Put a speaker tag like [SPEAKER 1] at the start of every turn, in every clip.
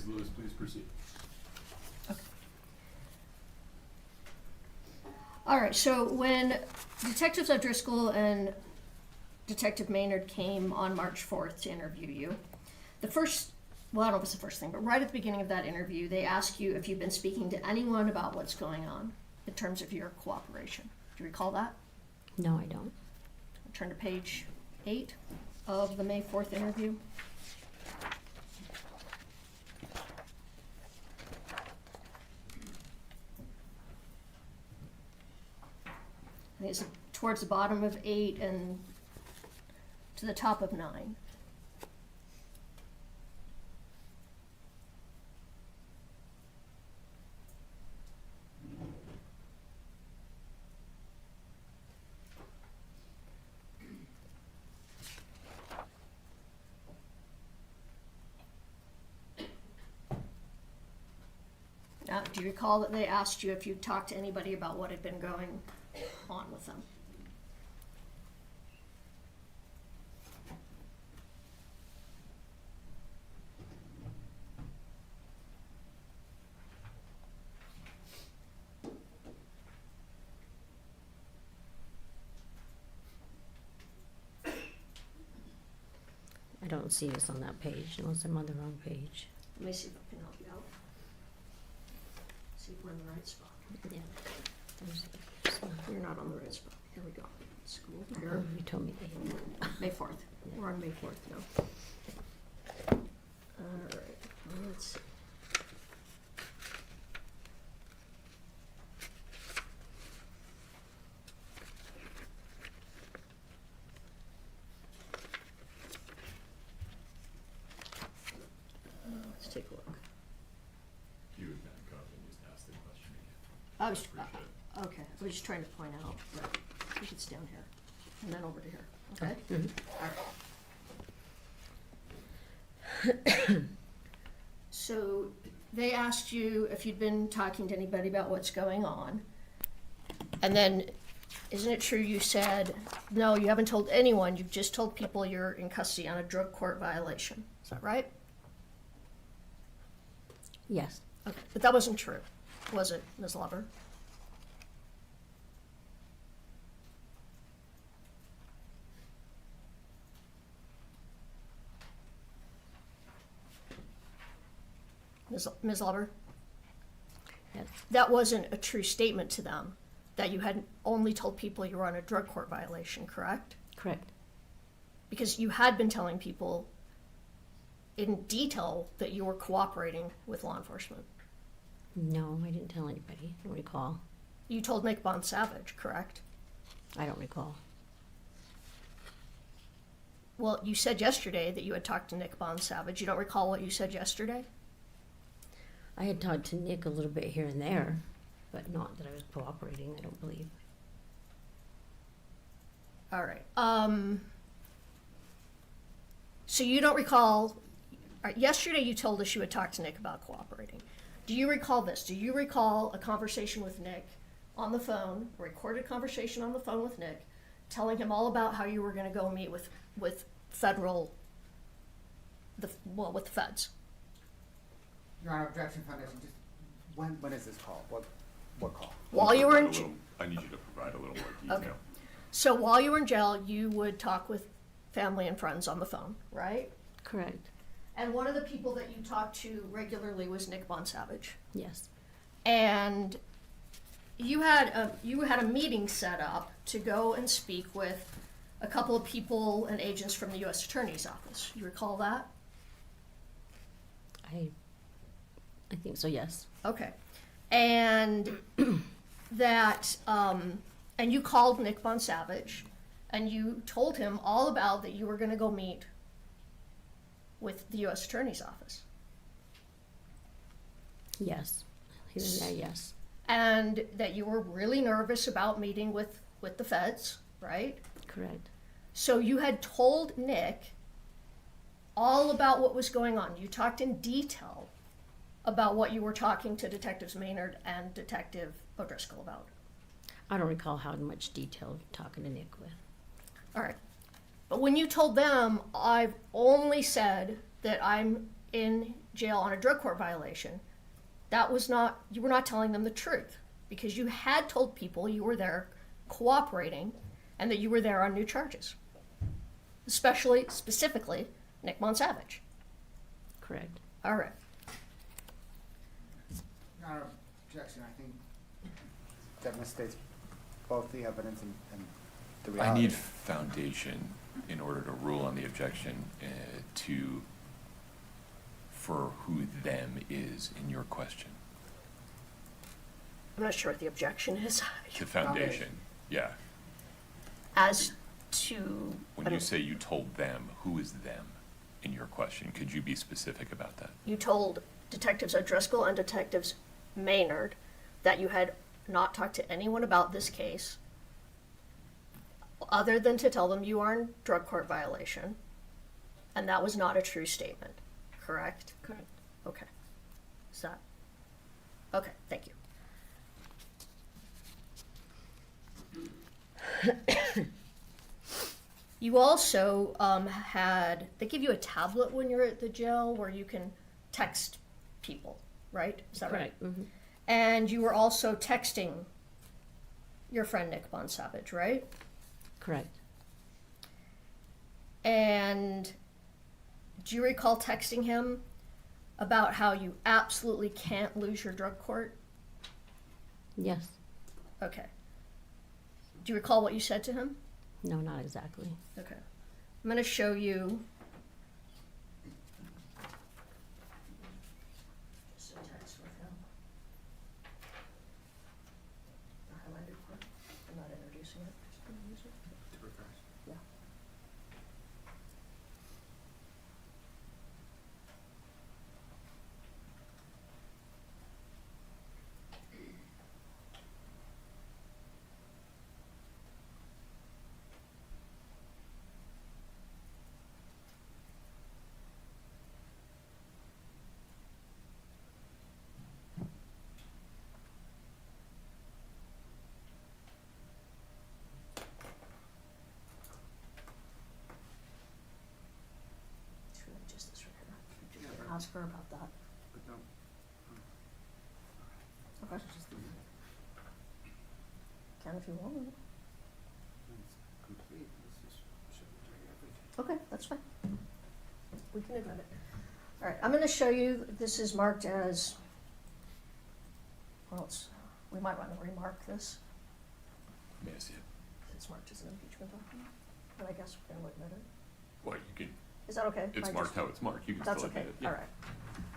[SPEAKER 1] Lewis, please proceed.
[SPEAKER 2] Okay. All right, so when Detectives O'Driscoll and Detective Maynard came on March 4th to interview you, the first, well, I don't know if it's the first thing, but right at the beginning of that interview, they asked you if you've been speaking to anyone about what's going on in terms of your cooperation. Do you recall that?
[SPEAKER 3] No, I don't.
[SPEAKER 2] Turn to page 8 of the May 4th interview. I think it's towards the bottom of 8 and to the top of 9. Now, do you recall that they asked you if you talked to anybody about what had been going on with them?
[SPEAKER 3] I don't see this on that page unless I'm on the wrong page.
[SPEAKER 2] Let me see if I can help you out. See if we're in the right spot.
[SPEAKER 3] Yeah.
[SPEAKER 2] You're not on the right spot. Here we go. School
[SPEAKER 3] Oh,
[SPEAKER 2] here.
[SPEAKER 3] you told me that.
[SPEAKER 2] May 4th.
[SPEAKER 3] Yeah.
[SPEAKER 2] We're on May 4th now. Alright, let's see. Let's take a look.
[SPEAKER 1] If you would back up and just ask the question again.
[SPEAKER 2] I was,
[SPEAKER 1] Appreciate it.
[SPEAKER 2] okay, I was just trying to point out, but I think it's down here, and then over to here, okay?
[SPEAKER 3] Mhm.
[SPEAKER 2] Alright. So, they asked you if you'd been talking to anybody about what's going on, and then, isn't it true you said, no, you haven't told anyone, you've just told people you're in custody on a drug court violation, is that right?
[SPEAKER 3] Yes.
[SPEAKER 2] Okay, but that wasn't true, was it, Ms. Lover? Ms. Lover?
[SPEAKER 3] Yes.
[SPEAKER 2] That wasn't a true statement to them, that you had only told people you were on a drug court violation, correct?
[SPEAKER 3] Correct.
[SPEAKER 2] Because you had been telling people in detail that you were cooperating with law enforcement.
[SPEAKER 3] No, I didn't tell anybody. I don't recall.
[SPEAKER 2] You told Nick Bond-Savage, correct?
[SPEAKER 3] I don't recall.
[SPEAKER 2] Well, you said yesterday that you had talked to Nick Bond-Savage. You don't recall what you said yesterday?
[SPEAKER 3] I had talked to Nick a little bit here and there, but not that I was cooperating, I don't believe.
[SPEAKER 2] All right. So you don't recall, yesterday you told us you had talked to Nick about cooperating. Do you recall this? Do you recall a conversation with Nick on the phone, a recorded conversation on the phone with Nick, telling him all about how you were going to go meet with federal, with the feds?
[SPEAKER 4] Your Honor, objection foundation, just, when is this call? What call?
[SPEAKER 2] While you were in
[SPEAKER 1] I need you to provide a little more
[SPEAKER 2] Okay.
[SPEAKER 1] detail.
[SPEAKER 2] So while you were in jail, you would talk with family and friends on the phone, right?
[SPEAKER 3] Correct.
[SPEAKER 2] And one of the people that you talked to regularly was Nick Bond-Savage.
[SPEAKER 3] Yes.
[SPEAKER 2] And you had a meeting set up to go and speak with a couple of people and agents from the U.S. Attorney's Office. You recall that?
[SPEAKER 3] I think so, yes.
[SPEAKER 2] Okay. And that, and you called Nick Bond-Savage, and you told him all about that you were going to go meet with the U.S. Attorney's Office.
[SPEAKER 3] Yes. Here and there, yes.
[SPEAKER 2] And that you were really nervous about meeting with the feds, right?
[SPEAKER 3] Correct.
[SPEAKER 2] So you had told Nick all about what was going on. You talked in detail about what you were talking to Detectives Maynard and Detective O'Driscoll about.
[SPEAKER 3] I don't recall how much detail talking to Nick with.
[SPEAKER 2] All right. But when you told them, I've only said that I'm in jail on a drug court violation, you were not telling them the truth, because you had told people you were there cooperating and that you were there on new charges. Specifically, Nick Monsavage.
[SPEAKER 3] Correct.
[SPEAKER 2] All right.
[SPEAKER 4] Your Honor, objection, I think that misstates both the evidence and the reality.
[SPEAKER 1] I need foundation in order to rule on the objection for who them is in your question.
[SPEAKER 2] I'm not sure what the objection is.
[SPEAKER 1] The foundation, yeah.
[SPEAKER 2] As to...
[SPEAKER 1] When you say you told them, who is them in your question? Could you be specific about that?
[SPEAKER 2] You told Detectives O'Driscoll and Detectives Maynard that you had not talked to anyone about this case other than to tell them you are in drug court violation, and that was not a true statement, correct?
[SPEAKER 3] Correct.
[SPEAKER 2] Okay. Is that... Okay, thank you. You also they give you a tablet when you're at the jail where you can text people, right? Is that right?
[SPEAKER 3] Mm-hmm.
[SPEAKER 2] And you were also texting your friend Nick Monsavage, right?
[SPEAKER 3] Correct.
[SPEAKER 2] And do you recall texting him about how you absolutely can't lose your drug court?
[SPEAKER 3] Yes.
[SPEAKER 2] Okay. Do you recall what you said to him?
[SPEAKER 3] No, not exactly.
[SPEAKER 2] Okay. I'm going to show you. Just a text with him. The highlighted part. I'm not introducing it. Just gonna use it. Yeah. It's really just this right here. You can ask her about that.
[SPEAKER 4] But no.
[SPEAKER 2] Okay. Can if you want.
[SPEAKER 4] It's complete. This is everything.
[SPEAKER 2] Okay, that's fine. We can admit it. All right, I'm going to show you, this is marked as, well, we might want to remark this.
[SPEAKER 1] May I see it?
[SPEAKER 2] It's marked as an impeachment document, but I guess we're going to admit it.
[SPEAKER 1] Well, you can,
[SPEAKER 2] Is that okay?
[SPEAKER 1] it's
[SPEAKER 2] I
[SPEAKER 1] marked
[SPEAKER 2] just-
[SPEAKER 1] how it's marked, you can
[SPEAKER 2] That's
[SPEAKER 1] still
[SPEAKER 2] okay,
[SPEAKER 1] admit it. Yeah.
[SPEAKER 2] all right.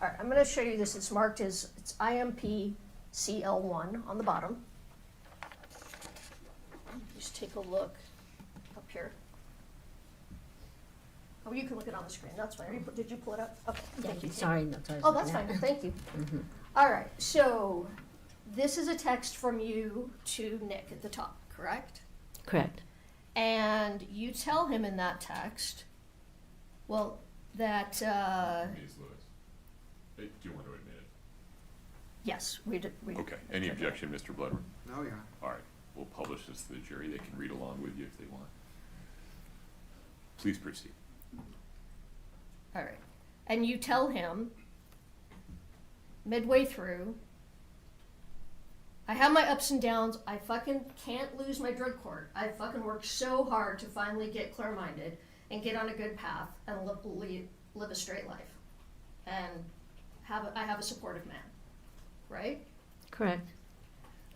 [SPEAKER 2] All right, I'm going to show you this. It's marked as, it's IMP CL1 on the bottom. Just take a look up here. Oh, you can look it on the screen, that's fine. Did you pull it up? Okay, thank you.
[SPEAKER 3] Sorry, that's what I was
[SPEAKER 2] Oh, that's
[SPEAKER 3] looking
[SPEAKER 2] fine,
[SPEAKER 3] at.
[SPEAKER 2] thank you.
[SPEAKER 3] Mhm.
[SPEAKER 2] All right, so this is a text from you to Nick at the top, correct?
[SPEAKER 3] Correct.
[SPEAKER 2] And you tell him in that text, well, that,
[SPEAKER 1] Ms. Lewis, do you want to admit it?
[SPEAKER 2] yes, we did.
[SPEAKER 1] Okay, any objection, Mr. Bloodworth?
[SPEAKER 4] No, Your Honor.
[SPEAKER 1] All right, we'll publish this to the jury, they can read along with you if they want. Please proceed.
[SPEAKER 2] All right. And you tell him midway through, I have my ups and downs. I fucking can't lose my drug court. I fucking worked so hard to finally get clear-minded and get on a good path and live a straight life. And I have a supportive man. Right?
[SPEAKER 3] Correct.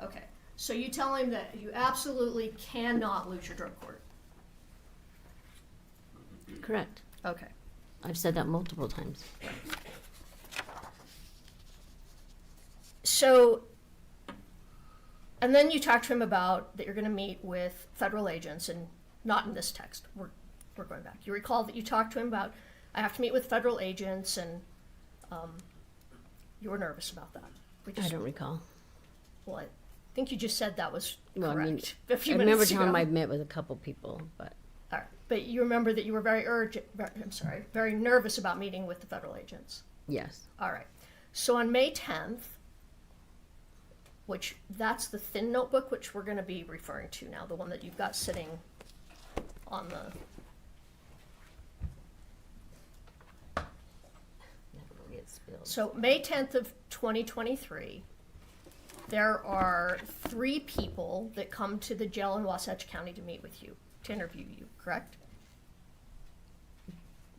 [SPEAKER 2] Okay. So you tell him that you absolutely cannot lose your drug court.
[SPEAKER 3] Correct.
[SPEAKER 2] Okay.
[SPEAKER 3] I've said that multiple times.
[SPEAKER 2] So, and then you talk to him about that you're going to meet with federal agents, and not in this text. We're going back. You recall that you talked to him about, I have to meet with federal agents, and you were nervous about that.
[SPEAKER 3] I don't recall.
[SPEAKER 2] Well, I think you just said that was
[SPEAKER 3] Well,
[SPEAKER 2] correct
[SPEAKER 3] I mean,
[SPEAKER 2] a few
[SPEAKER 3] I remember
[SPEAKER 2] minutes
[SPEAKER 3] telling him
[SPEAKER 2] ago.
[SPEAKER 3] I'd met with a couple people, but
[SPEAKER 2] All right. But you remember that you were very nervous about meeting with the federal agents.
[SPEAKER 3] yes.
[SPEAKER 2] All right. So on May 10th, which that's the thin notebook, which we're going to be referring to now, the one that you've got sitting on the...
[SPEAKER 3] Never Fields.
[SPEAKER 2] So May 10th of 2023, there are 3 people that come to the jail in Wasatch County to meet with you, to interview you, correct?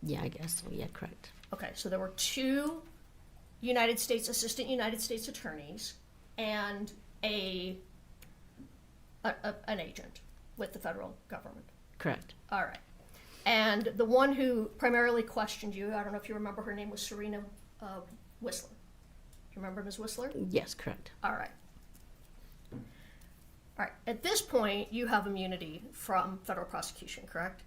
[SPEAKER 3] Yeah, I guess so. Yeah, correct.
[SPEAKER 2] Okay, so there were 2 assistant United States attorneys and an agent with the federal government.
[SPEAKER 3] Correct.
[SPEAKER 2] All right. And the one who primarily questioned you, I don't know if you remember, her name was Serena Whistler. Do you remember Ms. Whistler?
[SPEAKER 3] Yes, correct.
[SPEAKER 2] All right. All right. At this point, you have immunity from federal prosecution, correct?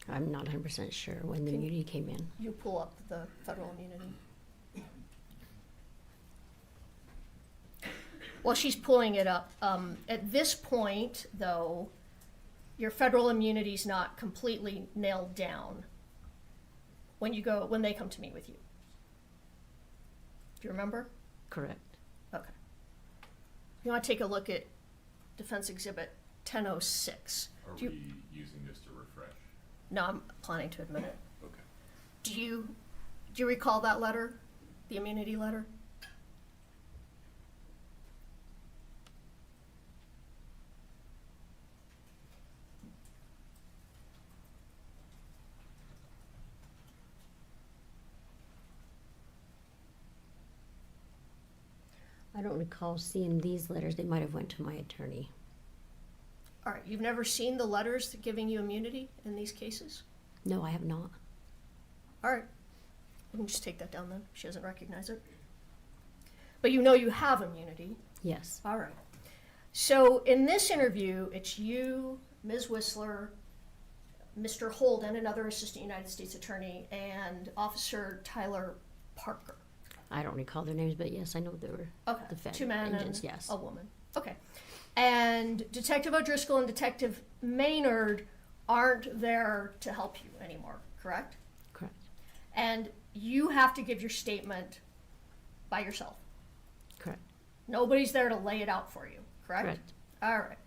[SPEAKER 3] I'm not 100% sure when the immunity came in.
[SPEAKER 2] You pull up the federal immunity. Well, she's pulling it up. At this point, though, your federal immunity is not completely nailed down when they come to meet with you. Do you remember?
[SPEAKER 3] Correct.
[SPEAKER 2] Okay. You want to take a look at Defense Exhibit 1006.
[SPEAKER 1] Are
[SPEAKER 2] Do you-
[SPEAKER 1] we using this to refresh?
[SPEAKER 2] No, I'm planning to admit it.
[SPEAKER 1] Okay.
[SPEAKER 2] Do you recall that letter, the immunity letter?
[SPEAKER 3] I don't recall seeing these letters. They might have went to my attorney.
[SPEAKER 2] All right, you've never seen the letters giving you immunity in these cases?
[SPEAKER 3] No, I have not.
[SPEAKER 2] All right, we can just take that down then. She doesn't recognize it. But you know you have immunity.
[SPEAKER 3] Yes.
[SPEAKER 2] All right. So in this interview, it's you, Ms. Whistler, Mr. Holden, another assistant United States attorney, and Officer Tyler Parker.
[SPEAKER 3] I don't recall their names, but yes, I know they were
[SPEAKER 2] Okay,
[SPEAKER 3] the
[SPEAKER 2] 2 men
[SPEAKER 3] agents,
[SPEAKER 2] and
[SPEAKER 3] yes.
[SPEAKER 2] a woman. Okay. And Detective O'Driscoll and Detective Maynard aren't there to help you anymore, correct?
[SPEAKER 3] Correct.
[SPEAKER 2] And you have to give your statement by yourself.
[SPEAKER 3] Correct.
[SPEAKER 2] Nobody's there to lay it out for you, correct?
[SPEAKER 3] Correct.
[SPEAKER 2] All right.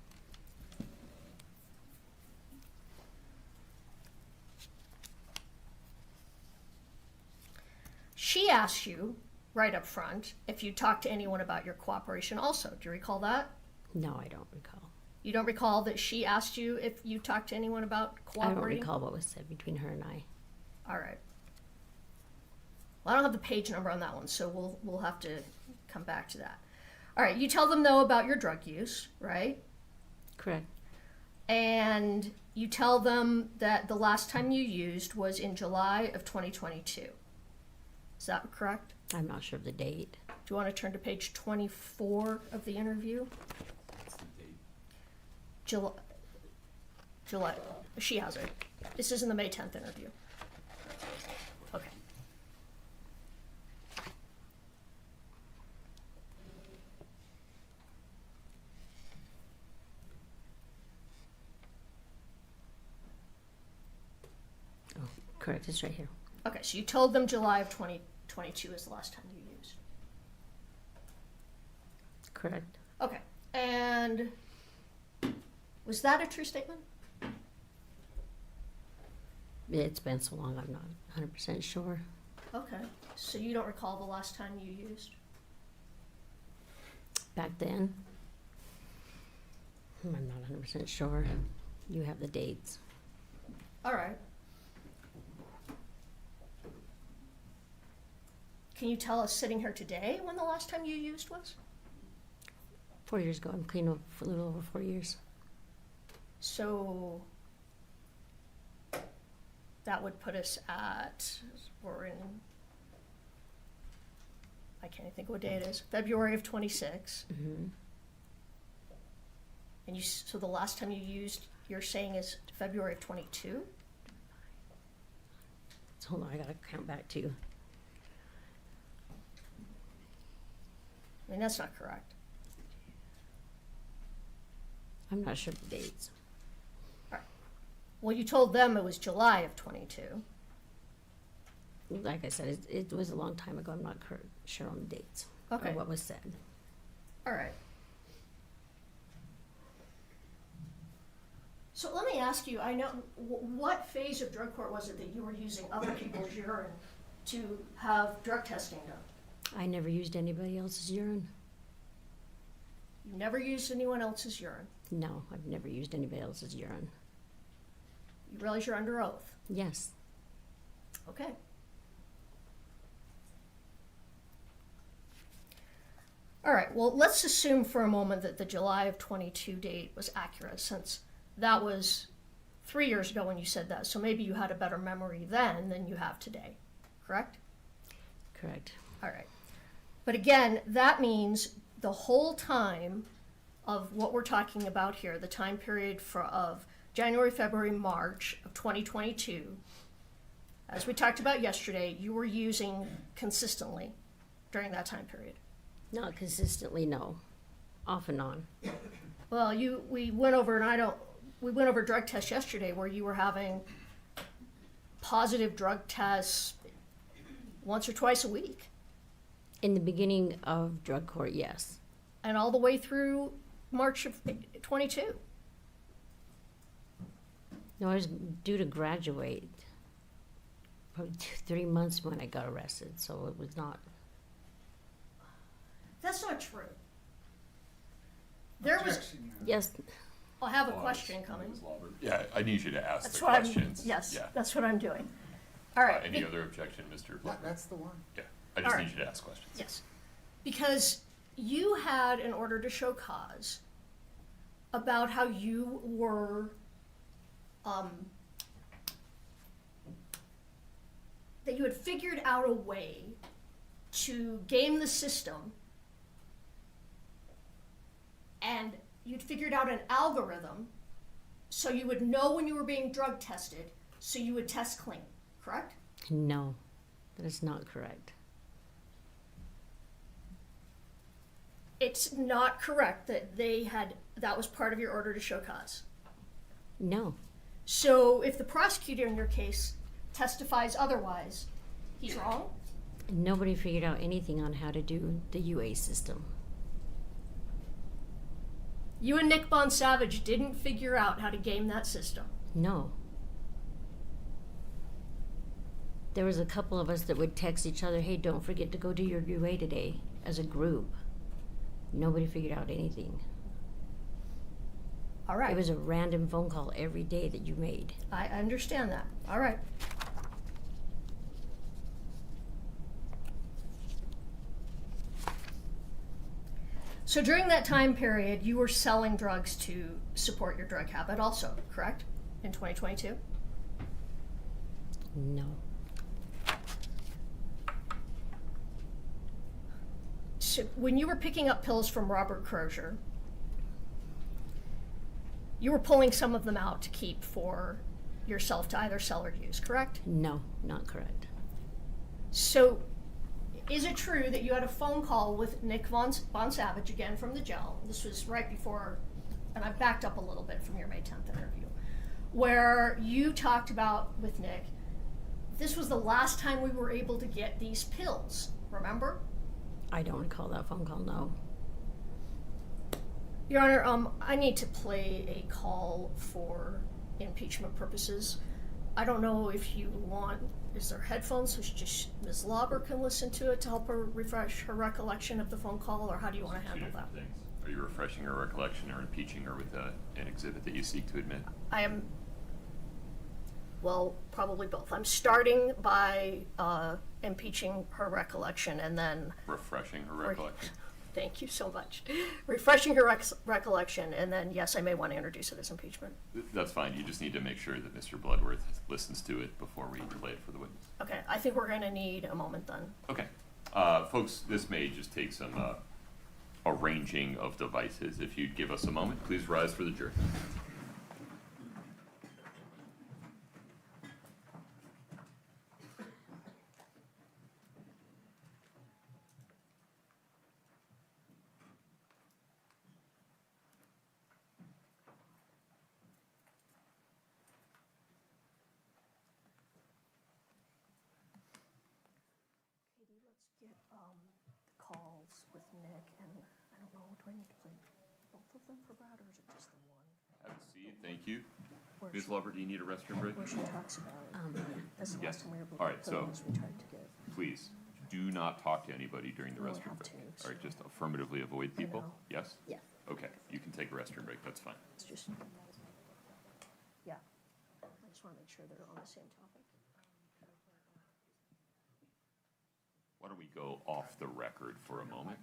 [SPEAKER 2] She asked you right up front if you talked to anyone about your cooperation also. Do you recall that?
[SPEAKER 3] No, I don't recall.
[SPEAKER 2] You don't recall that she asked you if you talked to anyone about
[SPEAKER 3] I don't
[SPEAKER 2] cooperating?
[SPEAKER 3] recall what was said between her and I.
[SPEAKER 2] All right. Well, I don't have the page number on that one, so we'll have to come back to that. All right, you tell them though about your drug use, right?
[SPEAKER 3] Correct.
[SPEAKER 2] And you tell them that the last time you used was in July of 2022. Is that correct?
[SPEAKER 3] I'm not sure of the date.
[SPEAKER 2] Do you want to turn to page 24 of the interview?
[SPEAKER 1] What's the date?
[SPEAKER 2] July. She has it. This is in the May 10th interview. Okay.
[SPEAKER 3] Oh, correct. It's right here.
[SPEAKER 2] Okay, so you told them July of 2022 is the last time you used.
[SPEAKER 3] Correct.
[SPEAKER 2] Okay, and was that a true statement?
[SPEAKER 3] It's been so long, I'm not 100% sure.
[SPEAKER 2] Okay, so you don't recall the last time you used?
[SPEAKER 3] Back then, I'm not 100% sure. You have the dates.
[SPEAKER 2] All right. Can you tell us sitting here today when the last time you used was?
[SPEAKER 3] 4 years ago. I'm clean up for a little over 4 years.
[SPEAKER 2] So that would put us at, we're in, I can't even think what day it is, February of 26.
[SPEAKER 3] Mm-hmm.
[SPEAKER 2] And so the last time you used, you're saying is February of 22?
[SPEAKER 3] So hold on, I gotta count back too.
[SPEAKER 2] I mean, that's not correct.
[SPEAKER 3] I'm not sure of the dates.
[SPEAKER 2] All right. Well, you told them it was July of 22.
[SPEAKER 3] Like I said, it was a long time ago. I'm not sure on the dates.
[SPEAKER 2] Okay.
[SPEAKER 3] Or what was said.
[SPEAKER 2] All right. So let me ask you, I know, what phase of drug court was it that you were using other people's urine to have drug testing done?
[SPEAKER 3] I never used anybody else's urine.
[SPEAKER 2] You never used anyone else's urine.
[SPEAKER 3] No, I've never used anybody else's urine.
[SPEAKER 2] You realize you're under oath.
[SPEAKER 3] Yes.
[SPEAKER 2] Okay. All right, well, let's assume for a moment that the July of 22 date was accurate, since that was 3 years ago when you said that. So maybe you had a better memory then than you have today, correct?
[SPEAKER 3] Correct.
[SPEAKER 2] All right. But again, that means the whole time of what we're talking about here, the time period of January, February, March of 2022, as we talked about yesterday, you were using consistently during that time period.
[SPEAKER 3] Not consistently, no. Off and on.
[SPEAKER 2] Well, we went over we went over drug tests yesterday where you were having positive drug tests once or twice a week.
[SPEAKER 3] In the beginning of drug court, yes.
[SPEAKER 2] And all the way through March of 22.
[SPEAKER 3] No, I was due to graduate probably 3 months when I got arrested, so it was not.
[SPEAKER 2] That's not true. There was,
[SPEAKER 4] Objection, Your Honor.
[SPEAKER 3] Yes,
[SPEAKER 2] I'll have a question coming.
[SPEAKER 1] Yeah, I need you to ask
[SPEAKER 2] That's
[SPEAKER 1] the
[SPEAKER 2] what I'm,
[SPEAKER 1] questions.
[SPEAKER 2] yes,
[SPEAKER 1] Yeah.
[SPEAKER 2] that's what I'm doing. All right.
[SPEAKER 1] Any other objection, Mr. Blood?
[SPEAKER 4] That's the one.
[SPEAKER 1] Yeah, I just
[SPEAKER 2] All
[SPEAKER 1] need
[SPEAKER 2] right.
[SPEAKER 1] you to ask questions.
[SPEAKER 2] Yes, because you had an order to show cause about how you were, that you had figured out a way to game the system, and you'd figured out an algorithm so you would know when you were being drug tested, so you would test clean, correct?
[SPEAKER 3] no, that is not correct.
[SPEAKER 2] It's not correct that that was part of your order to show cause.
[SPEAKER 3] No,
[SPEAKER 2] So if the prosecutor in your case testifies otherwise, he's wrong?
[SPEAKER 3] nobody figured out anything on how to do the UA system.
[SPEAKER 2] You and Nick Savage didn't figure out how to game that system.
[SPEAKER 3] No. There was a couple of us that would text each other, hey, don't forget to go do your UA today, as a group. Nobody figured out anything.
[SPEAKER 2] All right.
[SPEAKER 3] It was a random phone call every day that you made.
[SPEAKER 2] I understand that. All right. So during that time period, you were selling drugs to support your drug habit also, correct? In 2022?
[SPEAKER 3] No.
[SPEAKER 2] So when you were picking up pills from Robert Crozier, you were pulling some of them out to keep for yourself to either sell or use, correct?
[SPEAKER 3] No, not correct.
[SPEAKER 2] So is it true that you had a phone call with Nick Savage, again from the jail? This was right before, and I backed up a little bit from your May 10th interview, where you talked about with Nick, this was the last time we were able to get these pills, remember?
[SPEAKER 3] I don't recall that phone call, no.
[SPEAKER 2] Your Honor, I need to play a call for impeachment purposes. I don't know if you want, is there headphones so just Ms. Lauber can listen to it to help her refresh her recollection of the phone call, or how do you want to handle that?
[SPEAKER 1] Things. Are you refreshing her recollection or impeaching her with an exhibit that you seek to admit?
[SPEAKER 2] I am, well, probably both. I'm starting by impeaching her recollection and then,
[SPEAKER 1] Refreshing her recollection?
[SPEAKER 2] thank you so much, refreshing her recollection, and then, yes, I may want to introduce it as impeachment.
[SPEAKER 1] That's fine. You just need to make sure that Mr. Bloodworth listens to it before we play it for the witness.
[SPEAKER 2] Okay, I think we're going to need a moment then.
[SPEAKER 1] Okay. Folks, this may just take some arranging of devices. If you'd give us a moment, please rise for the jury.
[SPEAKER 2] Get calls with Nick, and I don't know, do I need to play both of them for Brad, or is it just the one?
[SPEAKER 1] Have a seat. Thank you.
[SPEAKER 2] Where
[SPEAKER 1] Ms. Lauber, do you need a restroom break?
[SPEAKER 2] Where she talks about,
[SPEAKER 3] Yeah.
[SPEAKER 2] that's the
[SPEAKER 1] Yes.
[SPEAKER 2] last time we were able
[SPEAKER 1] All
[SPEAKER 2] to
[SPEAKER 1] right,
[SPEAKER 2] get
[SPEAKER 1] so-
[SPEAKER 2] pills we tried to give.
[SPEAKER 1] please, do not talk to anybody during the
[SPEAKER 2] We only
[SPEAKER 1] restroom
[SPEAKER 2] have
[SPEAKER 1] break.
[SPEAKER 2] two,
[SPEAKER 1] All right, just affirmatively avoid people?
[SPEAKER 2] know.
[SPEAKER 1] Yes?
[SPEAKER 2] Yeah,
[SPEAKER 1] Okay, you can take a restroom break, that's fine.
[SPEAKER 2] it's just, yeah. I just want to make sure they're on the same topic.
[SPEAKER 1] Why don't we go off the record for a moment?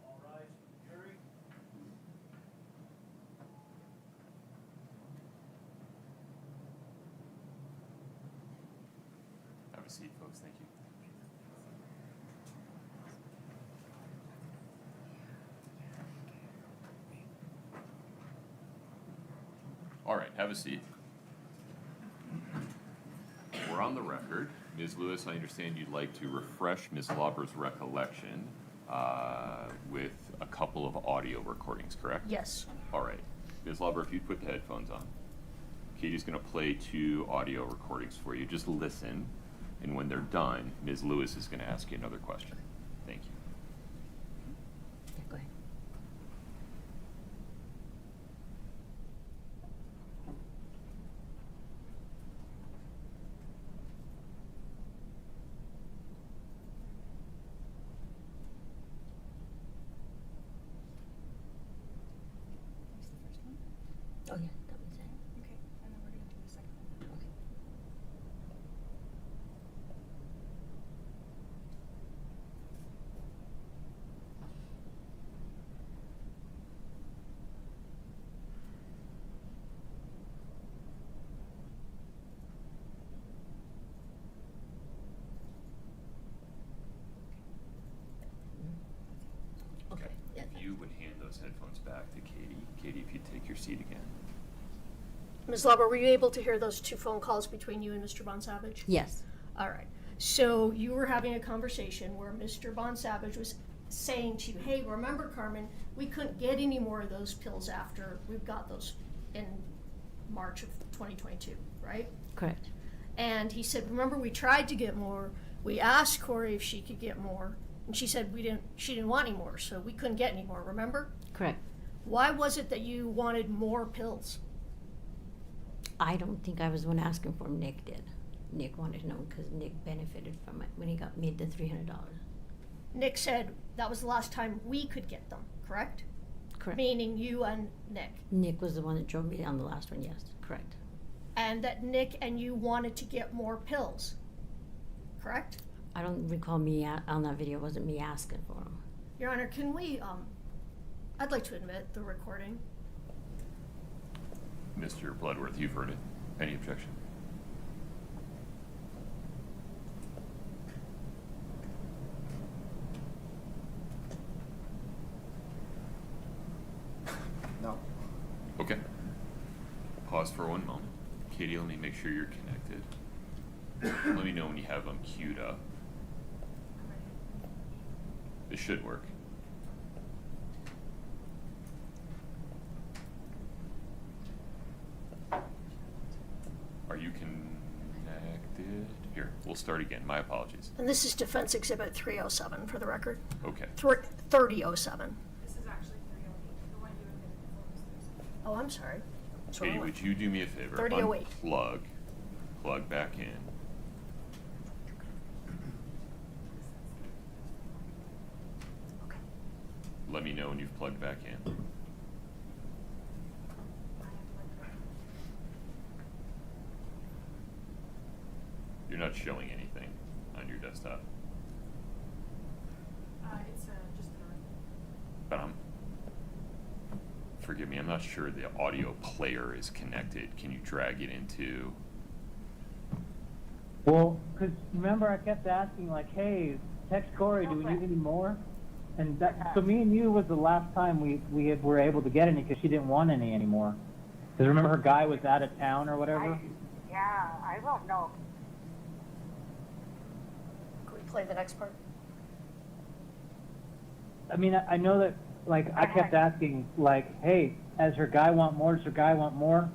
[SPEAKER 5] All right, Kouri.
[SPEAKER 1] Have a seat, folks, thank you. All right, have a seat. We're on the record. Ms. Lewis, I understand you'd like to refresh Ms. Lauber's recollection with a couple of audio recordings, correct?
[SPEAKER 2] Yes.
[SPEAKER 1] All right. Ms. Lauber, if you'd put the headphones on. Katie's going to play 2 audio recordings for you. Just listen, and when they're done, Ms. Lewis is going to ask you another question. Thank you.
[SPEAKER 3] Yeah, go ahead.
[SPEAKER 6] That's the first one?
[SPEAKER 3] Oh, yeah, that was it.
[SPEAKER 6] Okay, and then we're gonna do the second one.
[SPEAKER 3] Okay. Okay. Yeah.
[SPEAKER 1] If you would hand those headphones back to Katie. Katie, if you'd take your seat again.
[SPEAKER 2] Ms. Lauber, were you able to hear those 2 phone calls between you and Mr. Bonsavage?
[SPEAKER 3] Yes.
[SPEAKER 2] All right. So you were having a conversation where Mr. Bonsavage was saying to you, hey, remember, Carmen, we couldn't get any more of those pills after we've got those in March of 2022, right?
[SPEAKER 3] Correct.
[SPEAKER 2] And he said, remember, we tried to get more. We asked Kouri if she could get more. And she said she didn't want any more, so we couldn't get any more, remember?
[SPEAKER 3] Correct.
[SPEAKER 2] Why was it that you wanted more pills?
[SPEAKER 3] I don't think I was the one asking for them. Nick did. Nick wanted to know because Nick benefited from it when he got made the $300.
[SPEAKER 2] Nick said that was the last time we could get them, correct?
[SPEAKER 3] Correct.
[SPEAKER 2] Meaning you and Nick.
[SPEAKER 3] Nick was the one that drove me down the last one, yes. Correct.
[SPEAKER 2] And that Nick and you wanted to get more pills, correct?
[SPEAKER 3] I don't recall me on that video. It wasn't me asking for them.
[SPEAKER 2] Your Honor, can we, I'd like to admit the recording.
[SPEAKER 1] Mr. Bloodworth, you've heard it. Any objection? pause for one moment. Katie, let me make sure you're connected. Let me know when you have them queued up. This should work. Are you connected? Here, we'll start again. My apologies.
[SPEAKER 2] And this is Defense Exhibit 307 for the record.
[SPEAKER 1] Okay.
[SPEAKER 2] 3007.
[SPEAKER 6] This is actually 308. The one you admitted before was 307.
[SPEAKER 2] Oh, I'm sorry. That's
[SPEAKER 1] Katie,
[SPEAKER 2] wrong.
[SPEAKER 1] would you do me a favor?
[SPEAKER 2] 3008.
[SPEAKER 1] Plug back in.
[SPEAKER 2] Okay.
[SPEAKER 1] Let me know when you've plugged back in.
[SPEAKER 6] I have like
[SPEAKER 1] You're not showing anything on your desktop.
[SPEAKER 6] it's just the north.
[SPEAKER 1] But forgive me, I'm not sure the audio player is connected. Can you drag it into?
[SPEAKER 5] Well, because remember I kept asking, like, hey, text Kouri, do we need any more? And that, so me and you was the last time were able to get any because she didn't want any anymore. Because remember her guy was out of town or whatever?
[SPEAKER 7] I don't know.
[SPEAKER 2] Can we play the next part?
[SPEAKER 5] I mean, I know that, like, I kept asking, like, hey, does her guy want more? Does her guy want more?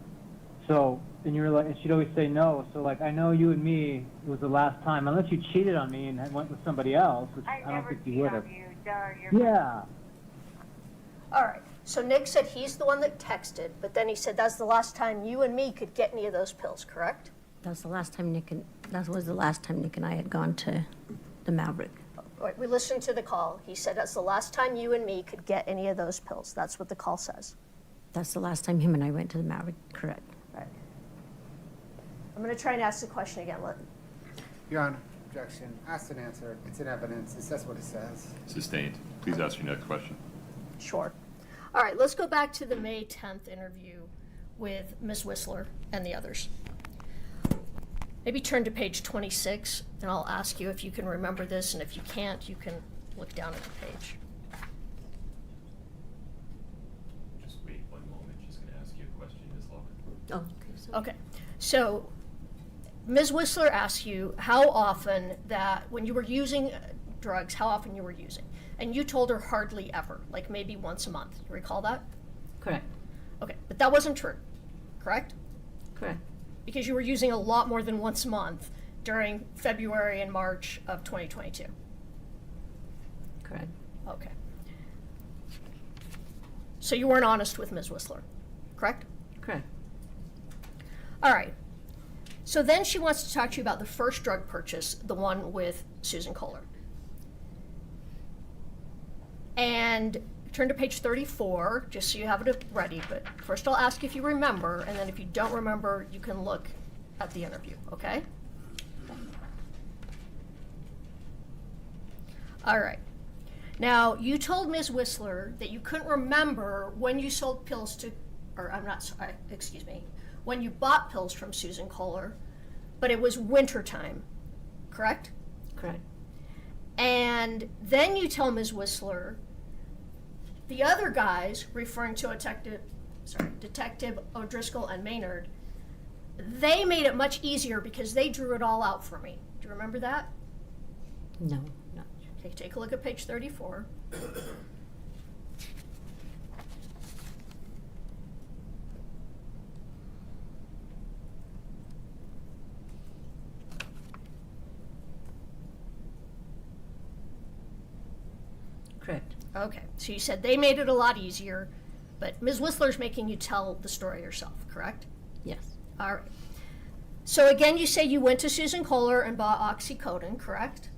[SPEAKER 5] So, and you were like, and she'd always say no. So, like, I know you and me, it was the last time, unless you cheated on me and went with somebody else, which I don't
[SPEAKER 7] never
[SPEAKER 5] think you
[SPEAKER 7] cheat
[SPEAKER 5] would
[SPEAKER 7] on
[SPEAKER 5] have.
[SPEAKER 7] you. You're
[SPEAKER 5] Yeah.
[SPEAKER 2] All right. So Nick said he's the one that texted, but then he said that's the last time you and me could get any of those pills, correct?
[SPEAKER 3] That was the last time Nick and I had gone to the Maverick.
[SPEAKER 2] All right, we listened to the call. He said that's the last time you and me could get any of those pills. That's what the call says.
[SPEAKER 3] That's the last time him and I went to the Maverick, correct.
[SPEAKER 2] Right. I'm going to try and ask the question again.
[SPEAKER 4] Your Honor, objection, asked and answered, it's in evidence, it says what it says.
[SPEAKER 1] Sustained. Please ask your next question.
[SPEAKER 2] Sure. All right, let's go back to the May 10th interview with Ms. Whistler and the others. Maybe turn to page 26, and I'll ask you if you can remember this, and if you can't, you can look down at the page.
[SPEAKER 1] Just wait one moment. Just going to ask you a question, Ms. Logan.
[SPEAKER 3] Oh, okay. So
[SPEAKER 2] Okay, so Ms. Whistler asked you how often that, when you were using drugs, how often you were using. And you told her hardly ever, like maybe once a month. You recall that?
[SPEAKER 3] correct,
[SPEAKER 2] Okay, but that wasn't true, correct?
[SPEAKER 3] correct,
[SPEAKER 2] Because you were using a lot more than once a month during February and March of 2022.
[SPEAKER 3] correct,
[SPEAKER 2] Okay. So you weren't honest with Ms. Whistler, correct?
[SPEAKER 3] correct.
[SPEAKER 2] All right. So then she wants to talk to you about the first drug purchase, the one with Susan Kohler. And turn to page 34, just so you have it ready. But first I'll ask if you remember, and then if you don't remember, you can look at the interview, okay? All right. Now, you told Ms. Whistler that you couldn't remember when you sold pills to, or I'm not sorry, excuse me, when you bought pills from Susan Kohler, but it was wintertime, correct?
[SPEAKER 3] Correct.
[SPEAKER 2] And then you tell Ms. Whistler, the other guys, referring to Detective O'Driscoll and Maynard, they made it much easier because they drew it all out for me. Do you remember that?
[SPEAKER 3] No, no.
[SPEAKER 2] Okay, take a look at page 34.
[SPEAKER 3] Correct.
[SPEAKER 2] Okay, so you said they made it a lot easier, but Ms. Whistler's making you tell the story yourself, correct?
[SPEAKER 3] Yes,
[SPEAKER 2] All right. So again, you say you went to Susan Kohler and bought oxycodone, correct?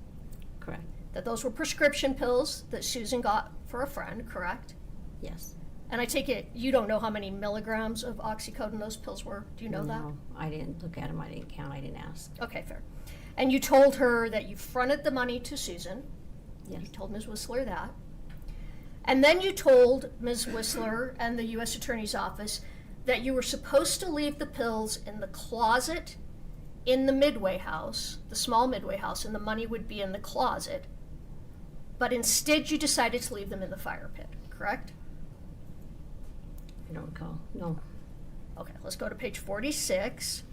[SPEAKER 3] correct.
[SPEAKER 2] That those were prescription pills that Susan got for a friend, correct?
[SPEAKER 3] Yes.
[SPEAKER 2] And I take it you don't know how many milligrams of oxycodone those pills were. Do you know that?
[SPEAKER 3] No, I didn't look at them. I didn't count. I didn't ask.
[SPEAKER 2] Okay, fair. And you told her that you fronted the money to Susan.
[SPEAKER 3] Yes.
[SPEAKER 2] You told Ms. Whistler that. And then you told Ms. Whistler and the U.S. Attorney's Office that you were supposed to leave the pills in the closet in the Midway house, the small Midway house, and the money would be in the closet. But instead you decided to leave them in the fire pit, correct?
[SPEAKER 3] I don't recall. No.
[SPEAKER 2] Okay, let's go to page 46.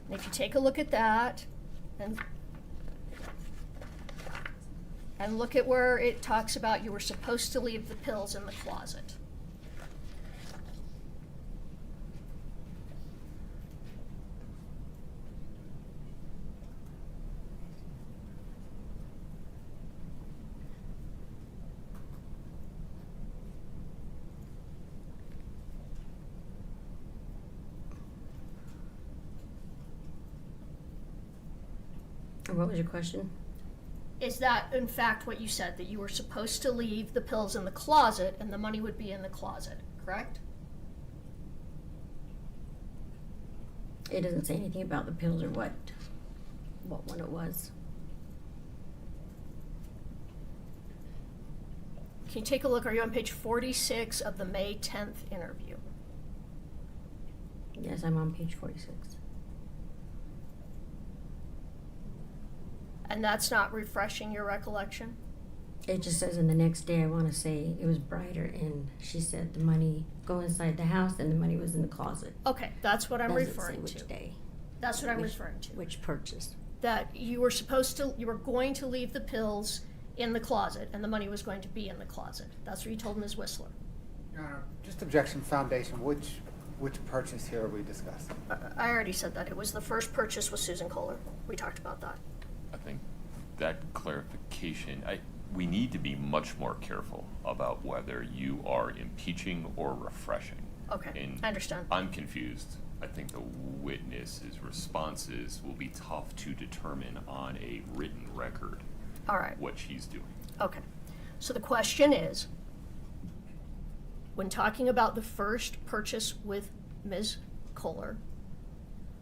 [SPEAKER 2] And if you take a look at that, and look at where it talks about you were supposed to leave the pills in the closet.
[SPEAKER 3] What was your question?
[SPEAKER 2] Is that in fact what you said, that you were supposed to leave the pills in the closet and the money would be in the closet, correct?
[SPEAKER 3] It doesn't say anything about the pills or what one it was.
[SPEAKER 2] Can you take a look? Are you on page 46 of the May 10th interview?
[SPEAKER 3] Yes, I'm on page 46.
[SPEAKER 2] And that's not refreshing your recollection?
[SPEAKER 3] It just says, in the next day, I want to say it was brighter, and she said the money go inside the house, and the money was in the closet.
[SPEAKER 2] Okay, that's what I'm
[SPEAKER 3] Doesn't
[SPEAKER 2] referring
[SPEAKER 3] say which
[SPEAKER 2] to.
[SPEAKER 3] day.
[SPEAKER 2] That's what I'm
[SPEAKER 3] Which-
[SPEAKER 2] referring to.
[SPEAKER 3] Which purchase?
[SPEAKER 2] That you were going to leave the pills in the closet and the money was going to be in the closet. That's what you told Ms. Whistler.
[SPEAKER 4] Your Honor, just objection foundation, which purchase here are we discussing?
[SPEAKER 2] I already said that. It was the first purchase with Susan Kohler. We talked about that.
[SPEAKER 1] I think that clarification, we need to be much more careful about whether you are impeaching or refreshing.
[SPEAKER 2] Okay,
[SPEAKER 1] And
[SPEAKER 2] I understand.
[SPEAKER 1] I'm confused. I think the witness's responses will be tough to determine on a written record
[SPEAKER 2] All right.
[SPEAKER 1] what she's doing.
[SPEAKER 2] Okay. So the question is, when talking about the first purchase with Ms. Kohler,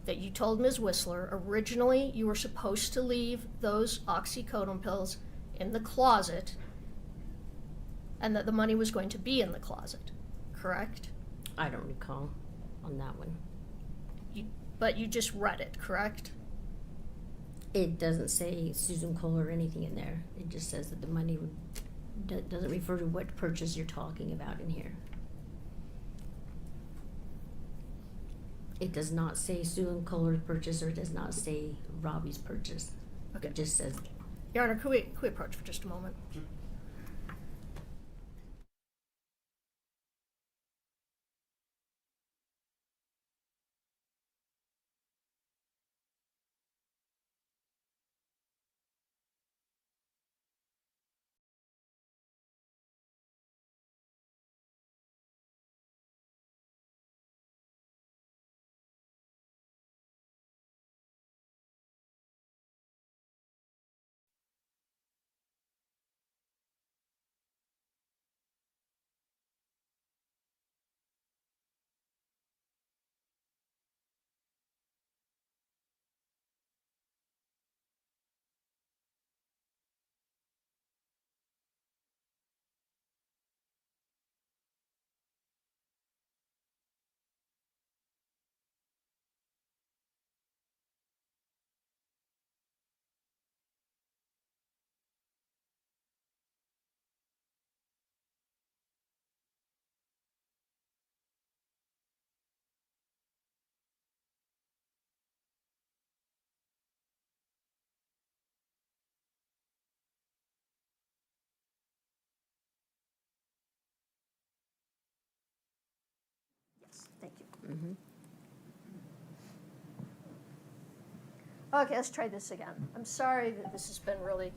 [SPEAKER 2] that you told Ms. Whistler, originally you were supposed to leave those oxycodone pills in the closet and that the money was going to be in the closet, correct?
[SPEAKER 3] I don't recall on that one.
[SPEAKER 2] But you just read it, correct?
[SPEAKER 3] It doesn't say Susan Kohler or anything in there. It just says that the money doesn't refer to what purchase you're talking about in here. It does not say Susan Kohler's purchase, or it does not say Robbie's purchase.
[SPEAKER 2] Okay.
[SPEAKER 3] It just says,
[SPEAKER 2] Your Honor, could we approach for just a moment? Yes, thank you.
[SPEAKER 3] mm-hmm.
[SPEAKER 2] Okay, let's try this again. I'm sorry that this has been really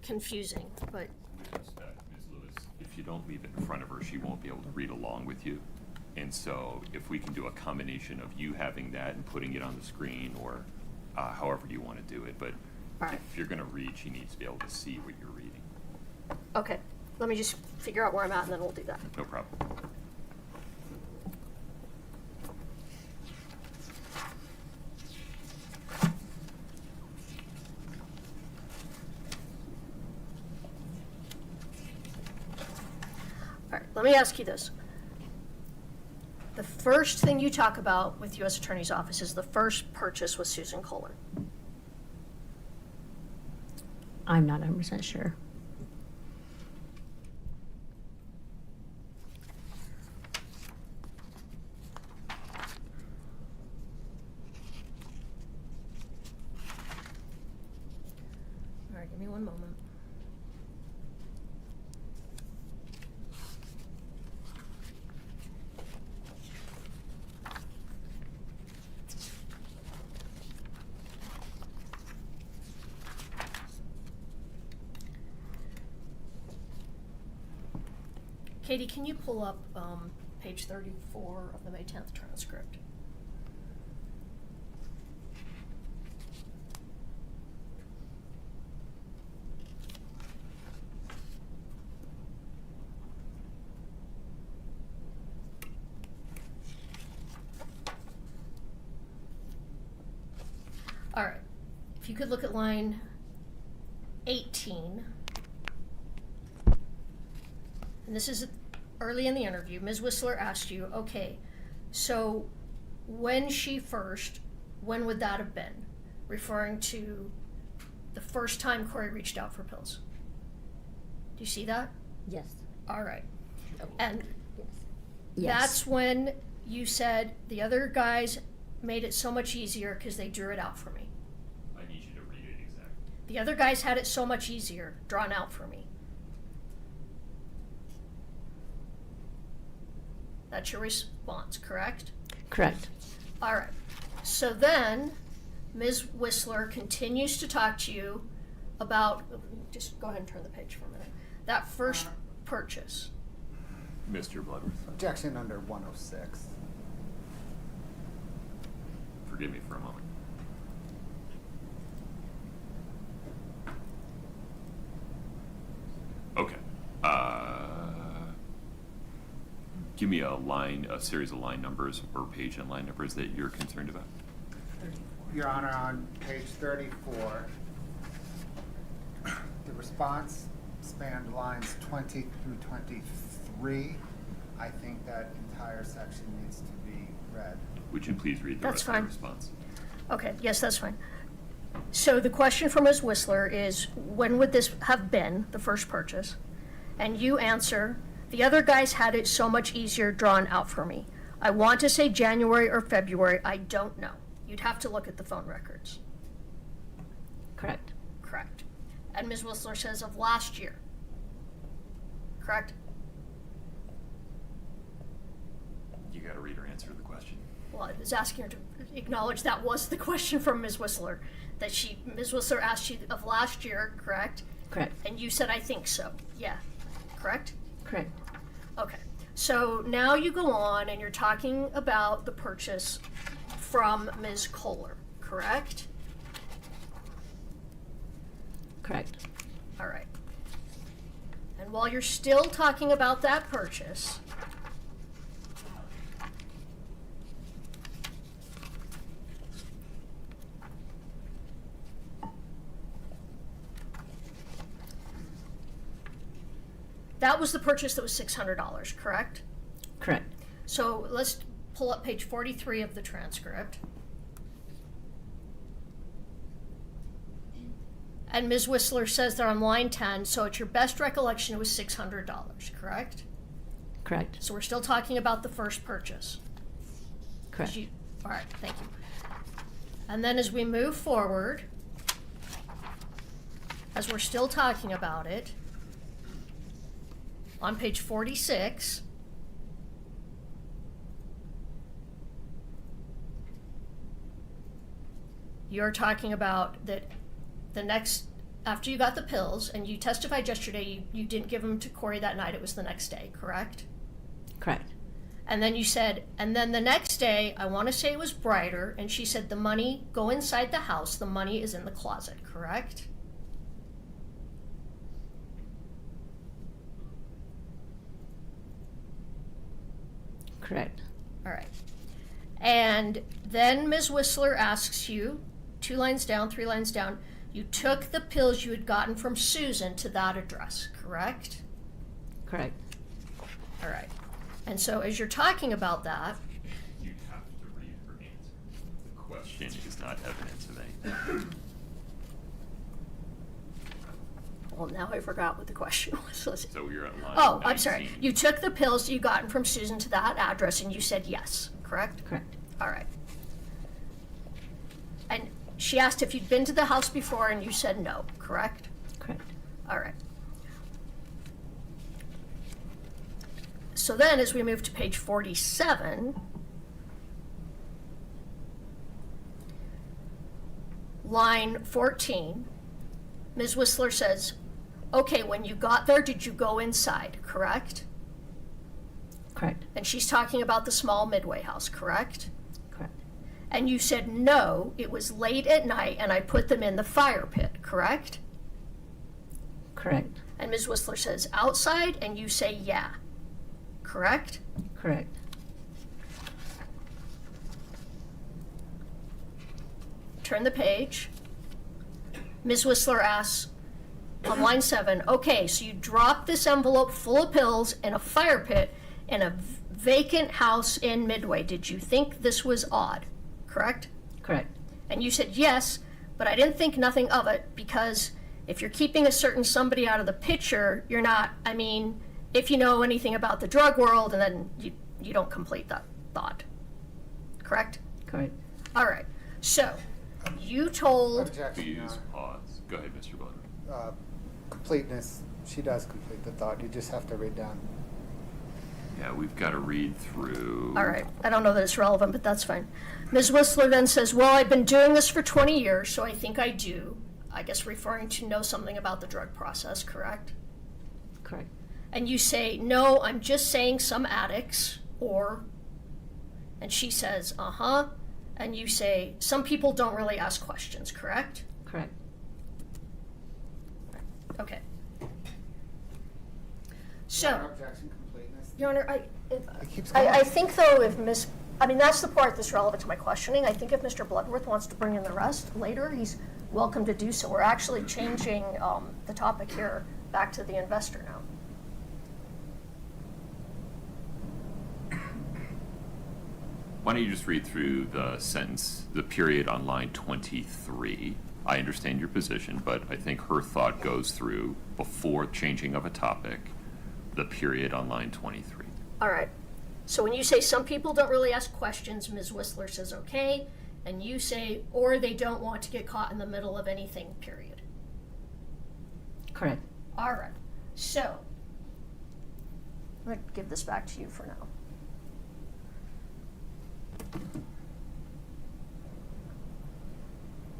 [SPEAKER 2] confusing, but
[SPEAKER 1] With respect, Ms. Lewis, if you don't leave it in front of her, she won't be able to read along with you. And so if we can do a combination of you having that and putting it on the screen, or however you want to do it, but
[SPEAKER 2] All right.
[SPEAKER 1] if you're going to read, she needs to be able to see what you're reading.
[SPEAKER 2] okay, let me just figure out where I'm at and then we'll do that.
[SPEAKER 1] No problem.
[SPEAKER 2] All right, let me ask you this. The first thing you talk about with U.S. Attorney's Office is the first purchase with Susan Kohler.
[SPEAKER 3] I'm not 100% sure.
[SPEAKER 2] Katie, can you pull up page 34 of the May 10th transcript? All right, if you could look at line 18. And this is early in the interview. Ms. Whistler asked you, okay, so when would that have been? Referring to the first time Kouri reached out for pills. Do you see that?
[SPEAKER 3] Yes.
[SPEAKER 2] All right. And
[SPEAKER 3] Yes.
[SPEAKER 2] that's when you said the other guys made it so much easier because they drew it out for me.
[SPEAKER 1] I need you to read it exactly.
[SPEAKER 2] The other guys had it so much easier, drawn out for me. That's your response, correct?
[SPEAKER 3] Correct.
[SPEAKER 2] All right. So then, Ms. Whistler continues to talk to you about, just go ahead and turn the page for a minute, that first purchase.
[SPEAKER 1] Mr. Bloodworth,
[SPEAKER 4] Objection under 106.
[SPEAKER 1] forgive me for a moment. Okay. Give me a series of line numbers or page and line numbers that you're concerned about.
[SPEAKER 4] Your Honor, on page 34, the response spanned lines 20 through 23. I think that entire section needs to be read.
[SPEAKER 1] Would you please read the
[SPEAKER 2] That's
[SPEAKER 1] rest of
[SPEAKER 2] fine.
[SPEAKER 1] the response?
[SPEAKER 2] Okay, yes, that's fine. So the question from Ms. Whistler is, when would this have been, the first purchase? And you answer, the other guys had it so much easier drawn out for me. I want to say January or February, I don't know. You'd have to look at the phone records.
[SPEAKER 3] Correct.
[SPEAKER 2] Correct. And Ms. Whistler says of last year. Correct?
[SPEAKER 1] You gotta read or answer the question.
[SPEAKER 2] Well, I was asking her to acknowledge that was the question from Ms. Whistler. Ms. Whistler asked you of last year, correct?
[SPEAKER 3] Correct.
[SPEAKER 2] And you said, I think so. Yeah. Correct?
[SPEAKER 3] Correct.
[SPEAKER 2] Okay. So now you go on and you're talking about the purchase from Ms. Kohler, correct?
[SPEAKER 3] Correct.
[SPEAKER 2] All right. And while you're still talking about that purchase, that was the purchase that was $600, correct?
[SPEAKER 3] Correct.
[SPEAKER 2] So let's pull up page 43 of the transcript. And Ms. Whistler says that on line 10, so at your best recollection, it was $600, correct?
[SPEAKER 3] Correct.
[SPEAKER 2] So we're still talking about the first purchase.
[SPEAKER 3] Correct.
[SPEAKER 2] All right, thank you. And then as we move forward, as we're still talking about it, on page 46, you're talking about that the next, after you got the pills, and you testified yesterday, you didn't give them to Kouri that night, it was the next day, correct?
[SPEAKER 3] Correct.
[SPEAKER 2] And then you said, and then the next day, I want to say it was brighter, and she said, the money, go inside the house, the money is in the closet, correct?
[SPEAKER 3] Correct.
[SPEAKER 2] All right. And then Ms. Whistler asks you, 2 lines down, 3 lines down, you took the pills you had gotten from Susan to that address, correct?
[SPEAKER 3] Correct.
[SPEAKER 2] All right. And so as you're talking about that,
[SPEAKER 1] You have to read or answer. The question is not evidence of anything.
[SPEAKER 2] well, now I forgot what the question was. Let's-
[SPEAKER 1] So you're at line
[SPEAKER 2] Oh, I'm sorry.
[SPEAKER 1] 19.
[SPEAKER 2] You took the pills you gotten from Susan to that address and you said yes, correct?
[SPEAKER 3] Correct.
[SPEAKER 2] All right. And she asked if you'd been to the house before and you said no, correct?
[SPEAKER 3] Correct.
[SPEAKER 2] All right. So then, as we move to page 47, line 14, Ms. Whistler says, okay, when you got there, did you go inside, correct?
[SPEAKER 3] Correct.
[SPEAKER 2] And she's talking about the small Midway house, correct?
[SPEAKER 3] Correct.
[SPEAKER 2] And you said, no, it was late at night and I put them in the fire pit, correct?
[SPEAKER 3] Correct.
[SPEAKER 2] And Ms. Whistler says outside, and you say yeah, correct?
[SPEAKER 3] Correct.
[SPEAKER 2] Turn the page. Ms. Whistler asks on line 7, okay, so you dropped this envelope full of pills in a fire pit in a vacant house in Midway. Did you think this was odd, correct?
[SPEAKER 3] Correct.
[SPEAKER 2] And you said yes, but I didn't think nothing of it because if you're keeping a certain somebody out of the picture, you're not, I mean, if you know anything about the drug world, and then you don't complete that thought, correct?
[SPEAKER 3] Correct.
[SPEAKER 2] All right, so you told,
[SPEAKER 4] Objection, Your
[SPEAKER 1] Please
[SPEAKER 4] Honor.
[SPEAKER 1] pause. Go ahead, Mr. Butler.
[SPEAKER 4] Completeness, she does complete the thought, you just have to read down.
[SPEAKER 1] Yeah, we've got to read through.
[SPEAKER 2] all right, I don't know that it's relevant, but that's fine. Ms. Whistler then says, well, I've been doing this for 20 years, so I think I do. I guess referring to know something about the drug process, correct?
[SPEAKER 3] Correct.
[SPEAKER 2] And you say, no, I'm just saying some addicts, or, and she says, uh-huh, and you say, some people don't really ask questions, correct?
[SPEAKER 3] Correct.
[SPEAKER 2] Okay. So,
[SPEAKER 4] Objection, completeness.
[SPEAKER 2] Your Honor,
[SPEAKER 4] It keeps
[SPEAKER 2] I
[SPEAKER 4] going.
[SPEAKER 2] think though if that's the part that's relevant to my questioning. I think if Mr. Bloodworth wants to bring in the rest later, he's welcome to do so. We're actually changing the topic here back to the investor now.
[SPEAKER 1] Why don't you just read through the sentence, the period on line 23? I understand your position, but I think her thought goes through before changing of a topic, the period on line 23.
[SPEAKER 2] All right. So when you say some people don't really ask questions, Ms. Whistler says okay, and you say, or they don't want to get caught in the middle of anything, period.
[SPEAKER 3] Correct.
[SPEAKER 2] All right. So, I'm going to give this back to you for now.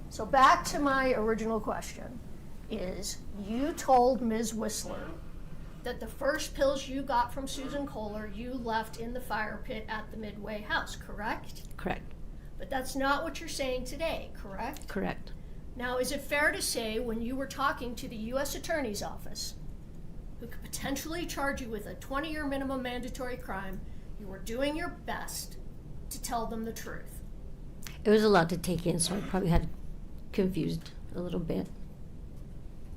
[SPEAKER 2] So back to my original question is, you told Ms. Whistler that the first pills you got from Susan Kohler you left in the fire pit at the Midway house, correct?
[SPEAKER 3] Correct.
[SPEAKER 2] But that's not what you're saying today, correct?
[SPEAKER 3] Correct.
[SPEAKER 2] Now, is it fair to say when you were talking to the U.S. Attorney's Office, who could potentially charge you with a 20-year minimum mandatory crime, you were doing your best to tell them the truth?
[SPEAKER 3] It was a lot to take in, so I probably had confused a little bit.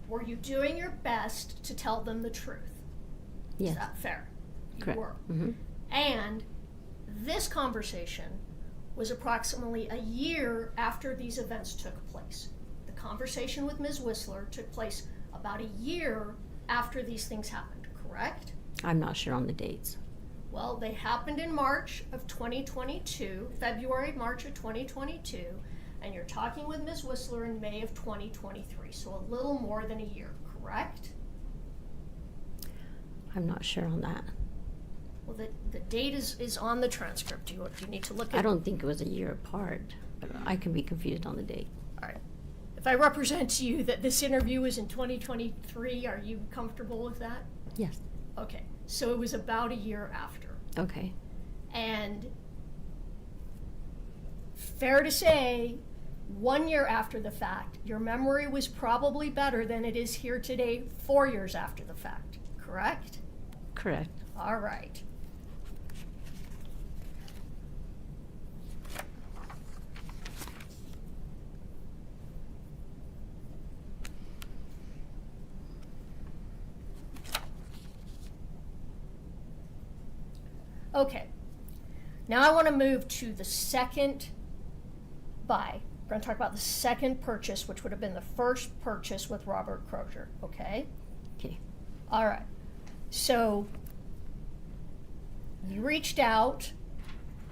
[SPEAKER 2] Were you doing your best to tell them the truth?
[SPEAKER 3] Yes.
[SPEAKER 2] Is that fair? You
[SPEAKER 3] Correct.
[SPEAKER 2] were.
[SPEAKER 3] Mm-hmm.
[SPEAKER 2] And this conversation was approximately a year after these events took place. The conversation with Ms. Whistler took place about a year after these things happened, correct?
[SPEAKER 3] I'm not sure on the dates.
[SPEAKER 2] Well, they happened in March of 2022, February, March of 2022, and you're talking with Ms. Whistler in May of 2023, so a little more than a year, correct?
[SPEAKER 3] I'm not sure on that.
[SPEAKER 2] Well, the date is on the transcript. Do you need to look at
[SPEAKER 3] I don't think it was a year apart, but I can be confused on the date.
[SPEAKER 2] All right. If I represent to you that this interview was in 2023, are you comfortable with that?
[SPEAKER 3] Yes.
[SPEAKER 2] Okay. So it was about a year after.
[SPEAKER 3] Okay.
[SPEAKER 2] And fair to say, 1 year after the fact, your memory was probably better than it is here today 4 years after the fact, correct?
[SPEAKER 3] Correct.
[SPEAKER 2] All right. Okay. Now I want to move to the second buy. We're going to talk about the second purchase, which would have been the first purchase with Robert Crozier, okay?
[SPEAKER 3] Okay.
[SPEAKER 2] All right. So you reached out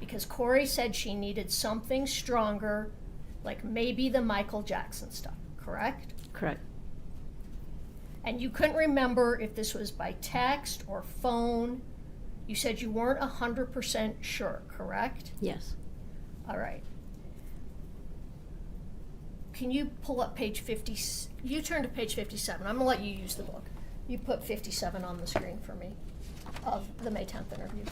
[SPEAKER 2] because Kouri said she needed something stronger, like maybe the Michael Jackson stuff, correct?
[SPEAKER 3] Correct.
[SPEAKER 2] And you couldn't remember if this was by text or phone. You said you weren't 100% sure, correct?
[SPEAKER 3] Yes.
[SPEAKER 2] All right. Can you pull up page 50? You turn to page 57. I'm going to let you use the book. You put 57 on the screen for me of the May 10th interview.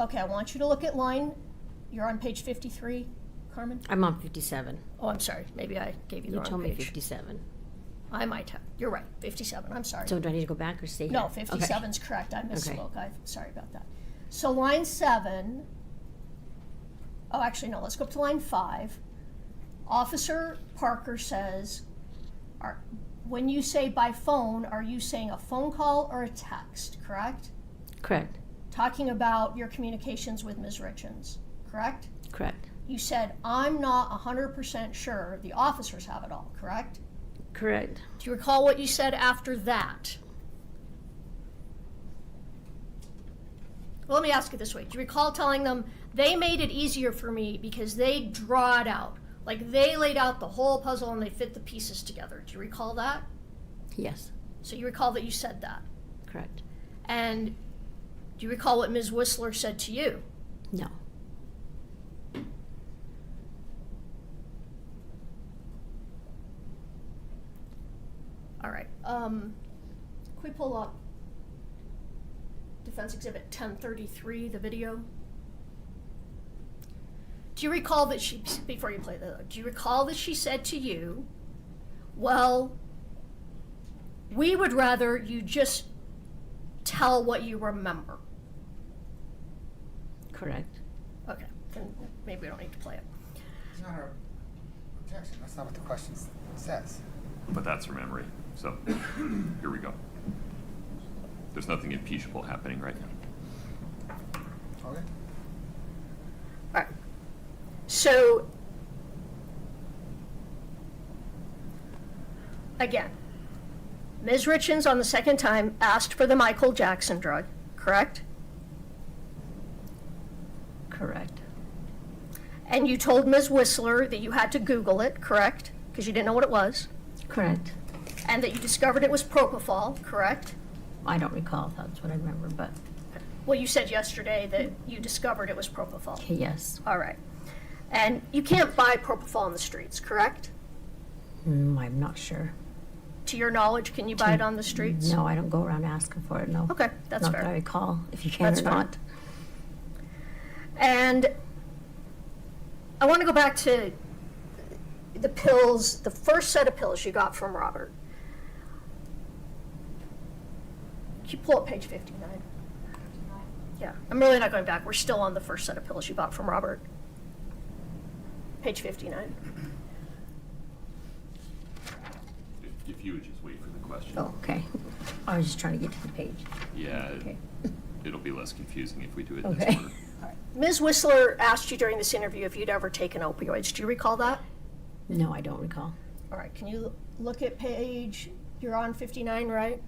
[SPEAKER 2] Okay, I want you to look at line, you're on page 53, Carmen?
[SPEAKER 3] I'm on 57.
[SPEAKER 2] Oh, I'm sorry, maybe I gave you the
[SPEAKER 3] You
[SPEAKER 2] wrong
[SPEAKER 3] told me
[SPEAKER 2] page.
[SPEAKER 3] 57.
[SPEAKER 2] I might have, you're right, 57, I'm sorry.
[SPEAKER 3] So do I need to go back or stay here?
[SPEAKER 2] No,
[SPEAKER 3] Okay.
[SPEAKER 2] 57's correct, I misspoke, I'm sorry about that. So line 7, oh, actually, no, let's go up to line 5. Officer Parker says, when you say by phone, are you saying a phone call or a text, correct?
[SPEAKER 3] Correct.
[SPEAKER 2] Talking about your communications with Ms. Richins, correct?
[SPEAKER 3] Correct.
[SPEAKER 2] You said, I'm not 100% sure the officers have it all, correct?
[SPEAKER 3] Correct.
[SPEAKER 2] Do you recall what you said after that? Well, let me ask it this way. Do you recall telling them they made it easier for me because they draw it out? Like they laid out the whole puzzle and they fit the pieces together. Do you recall that?
[SPEAKER 3] Yes.
[SPEAKER 2] So you recall that you said that.
[SPEAKER 3] Correct.
[SPEAKER 2] And do you recall what Ms. Whistler said to you?
[SPEAKER 3] No.
[SPEAKER 2] All right. Can we pull up Defense Exhibit 1033, the video? Do you recall that she, before you play that, do you recall that she said to you, well, we would rather you just tell what you remember?
[SPEAKER 3] Correct.
[SPEAKER 2] Okay, then maybe we don't need to play it.
[SPEAKER 4] It's not our objection, that's not what the question says.
[SPEAKER 1] But that's her memory. So here we go. There's nothing impeachable happening right now.
[SPEAKER 4] Okay.
[SPEAKER 2] All right. So, again, Ms. Richins on the second time asked for the Michael Jackson drug, correct?
[SPEAKER 3] Correct.
[SPEAKER 2] And you told Ms. Whistler that you had to Google it, correct? Because you didn't know what it was.
[SPEAKER 3] Correct.
[SPEAKER 2] And that you discovered it was propofol, correct?
[SPEAKER 3] I don't recall if that's what I remember, but
[SPEAKER 2] Well, you said yesterday that you discovered it was propofol.
[SPEAKER 3] yes.
[SPEAKER 2] All right. And you can't buy propofol in the streets, correct?
[SPEAKER 3] I'm not sure.
[SPEAKER 2] To your knowledge, can you buy it on the streets?
[SPEAKER 3] No, I don't go around asking for it, no.
[SPEAKER 2] Okay, that's
[SPEAKER 3] Not
[SPEAKER 2] fair.
[SPEAKER 3] that I recall, if you can
[SPEAKER 2] That's
[SPEAKER 3] or
[SPEAKER 2] fair.
[SPEAKER 3] not.
[SPEAKER 2] And I want to go back to the pills, the first set of pills you got from Robert. Can you pull up page 59? Yeah, I'm really not going back. We're still on the first set of pills you bought from Robert. Page 59.
[SPEAKER 1] If you would just wait for the question.
[SPEAKER 3] Oh, okay. I was just trying to get to the page.
[SPEAKER 1] Yeah,
[SPEAKER 3] Okay.
[SPEAKER 1] it'll be less confusing if we do it in
[SPEAKER 3] Okay.
[SPEAKER 1] this order.
[SPEAKER 2] Ms. Whistler asked you during this interview if you'd ever taken opioids. Do you recall that?
[SPEAKER 3] No, I don't recall.
[SPEAKER 2] All right, can you look at page, you're on 59, right?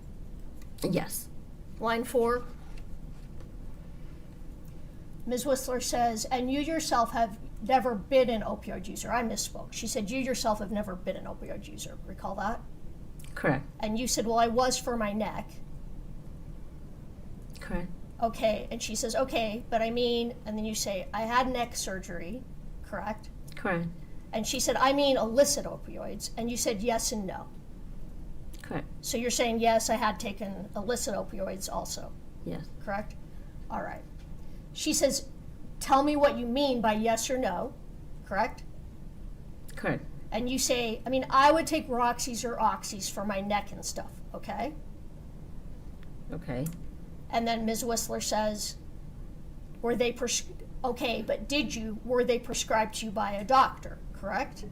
[SPEAKER 3] Yes.
[SPEAKER 2] Line 4. Ms. Whistler says, and you yourself have never been an opioid user. I misspoke. She said, you yourself have never been an opioid user. Recall that?
[SPEAKER 3] Correct.
[SPEAKER 2] And you said, well, I was for my neck.
[SPEAKER 3] Correct.
[SPEAKER 2] Okay. And she says, okay, but I mean, and then you say, I had neck surgery. Correct?
[SPEAKER 3] Correct.
[SPEAKER 2] And she said, I mean illicit opioids. And you said yes and no.
[SPEAKER 3] Correct.
[SPEAKER 2] So you're saying, yes, I had taken illicit opioids also.
[SPEAKER 3] Yes.
[SPEAKER 2] Correct? All right. She says, tell me what you mean by yes or no, correct?
[SPEAKER 3] Correct.
[SPEAKER 2] And you say, I mean, I would take Roxy's or Oxys for my neck and stuff, okay?
[SPEAKER 3] Okay.
[SPEAKER 2] And then Ms. Whistler says, were they, okay, but were they prescribed to you by a doctor, correct?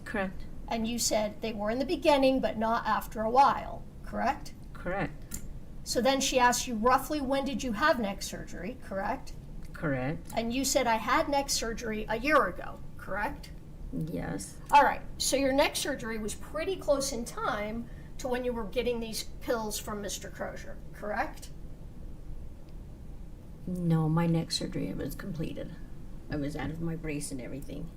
[SPEAKER 3] Correct.
[SPEAKER 2] And you said they were in the beginning, but not after a while, correct?
[SPEAKER 3] Correct.
[SPEAKER 2] So then she asked you, roughly when did you have neck surgery, correct?
[SPEAKER 3] Correct.
[SPEAKER 2] And you said, I had neck surgery a year ago, correct?
[SPEAKER 3] Yes.
[SPEAKER 2] All right, so your neck surgery was pretty close in time to when you were getting these pills from Mr. Crozier, correct?
[SPEAKER 3] No, my neck surgery was completed. I was out of my brace and everything.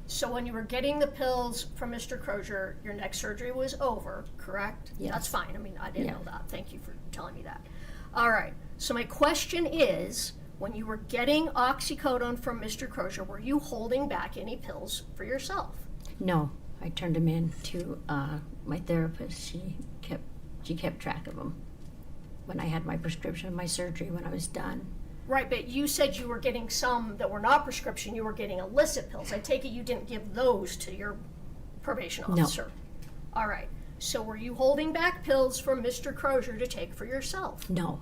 [SPEAKER 2] So when you were getting the pills from Mr. Crozier, your neck surgery was over, correct?
[SPEAKER 3] Yes.
[SPEAKER 2] That's fine. I mean, I didn't
[SPEAKER 3] Yeah.
[SPEAKER 2] know that. Thank you for telling me that. All right, so my question is, when you were getting oxycodone from Mr. Crozier, were you holding back any pills for yourself?
[SPEAKER 3] No, I turned him in to my therapist. She kept track of them. When I had my prescription, my surgery, when I was done,
[SPEAKER 2] Right, but you said you were getting some that were not prescription, you were getting illicit pills. I take it you didn't give those to your probation
[SPEAKER 3] No.
[SPEAKER 2] officer? All right, so were you holding back pills from Mr. Crozier to take for yourself?
[SPEAKER 3] No,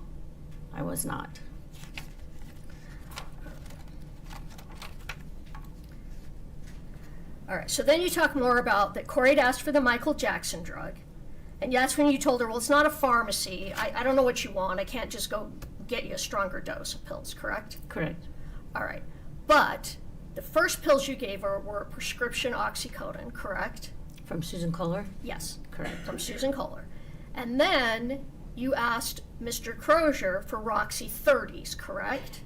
[SPEAKER 3] I was not.
[SPEAKER 2] All right, so then you talk more about that Kouri had asked for the Michael Jackson drug, and that's when you told her, well, it's not a pharmacy, I don't know what you want, I can't just go get you a stronger dose of pills, correct?
[SPEAKER 3] Correct.
[SPEAKER 2] All right, but the first pills you gave her were prescription oxycodone, correct?
[SPEAKER 3] From Susan Kohler?
[SPEAKER 2] Yes,
[SPEAKER 3] Correct.
[SPEAKER 2] from Susan Kohler. And then you asked Mr. Crozier for Roxy 30s, correct?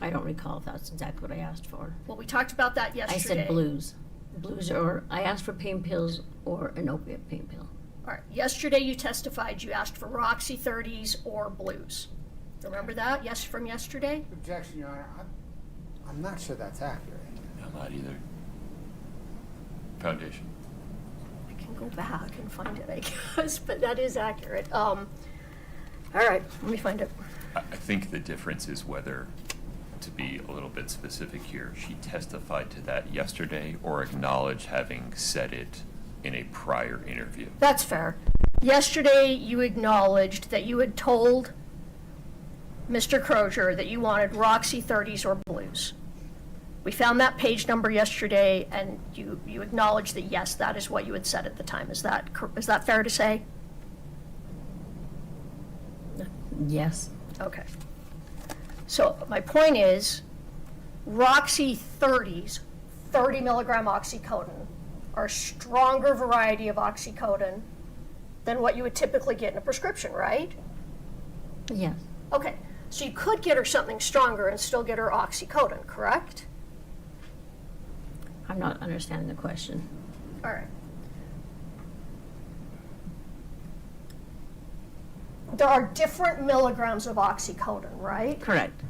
[SPEAKER 3] I don't recall if that's exactly what I asked for.
[SPEAKER 2] Well, we talked about that
[SPEAKER 3] I
[SPEAKER 2] yesterday.
[SPEAKER 3] said blues. Blues, or I asked for pain pills or an opiate pain pill.
[SPEAKER 2] All right, yesterday you testified you asked for Roxy 30s or blues. Remember that? Yes, from yesterday?
[SPEAKER 4] Objection, Your Honor. I'm not sure that's accurate.
[SPEAKER 1] I'm not either. Foundation.
[SPEAKER 2] I can go back and find it, I guess, but that is accurate. All right, let me find it.
[SPEAKER 1] I think the difference is whether, to be a little bit specific here, she testified to that yesterday or acknowledged having said it in a prior interview.
[SPEAKER 2] That's fair. Yesterday, you acknowledged that you had told Mr. Crozier that you wanted Roxy 30s or blues. We found that page number yesterday, and you acknowledged that, yes, that is what you had said at the time. Is that fair to say?
[SPEAKER 3] Yes.
[SPEAKER 2] Okay. So my point is, Roxy 30s, 30 milligram oxycodone, are a stronger variety of oxycodone than what you would typically get in a prescription, right?
[SPEAKER 3] Yes.
[SPEAKER 2] Okay, so you could get her something stronger and still get her oxycodone, correct?
[SPEAKER 3] I'm not understanding the question.
[SPEAKER 2] All right. There are different milligrams of oxycodone, right?
[SPEAKER 3] Correct.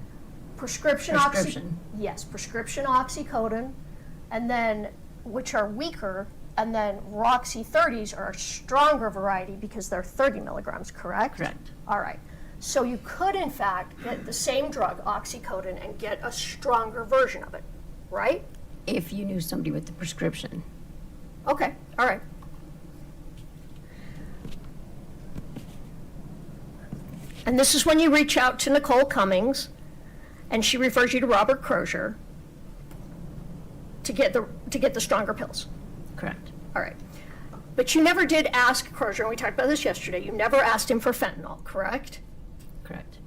[SPEAKER 2] Prescription. Yes, prescription oxycodone, and then, which are weaker, and then Roxy 30s are a stronger variety because they're 30 milligrams, correct?
[SPEAKER 3] Correct.
[SPEAKER 2] All right. So you could, in fact, get the same drug, oxycodone, and get a stronger version of it, right?
[SPEAKER 3] If you knew somebody with the prescription.
[SPEAKER 2] Okay, all right. And this is when you reach out to Nicole Cummings, and she refers you to Robert Crozier to get the stronger pills.
[SPEAKER 3] Correct.
[SPEAKER 2] All right. But you never did ask Crozier, and we talked about this yesterday, you never asked him for fentanyl, correct?
[SPEAKER 3] Correct.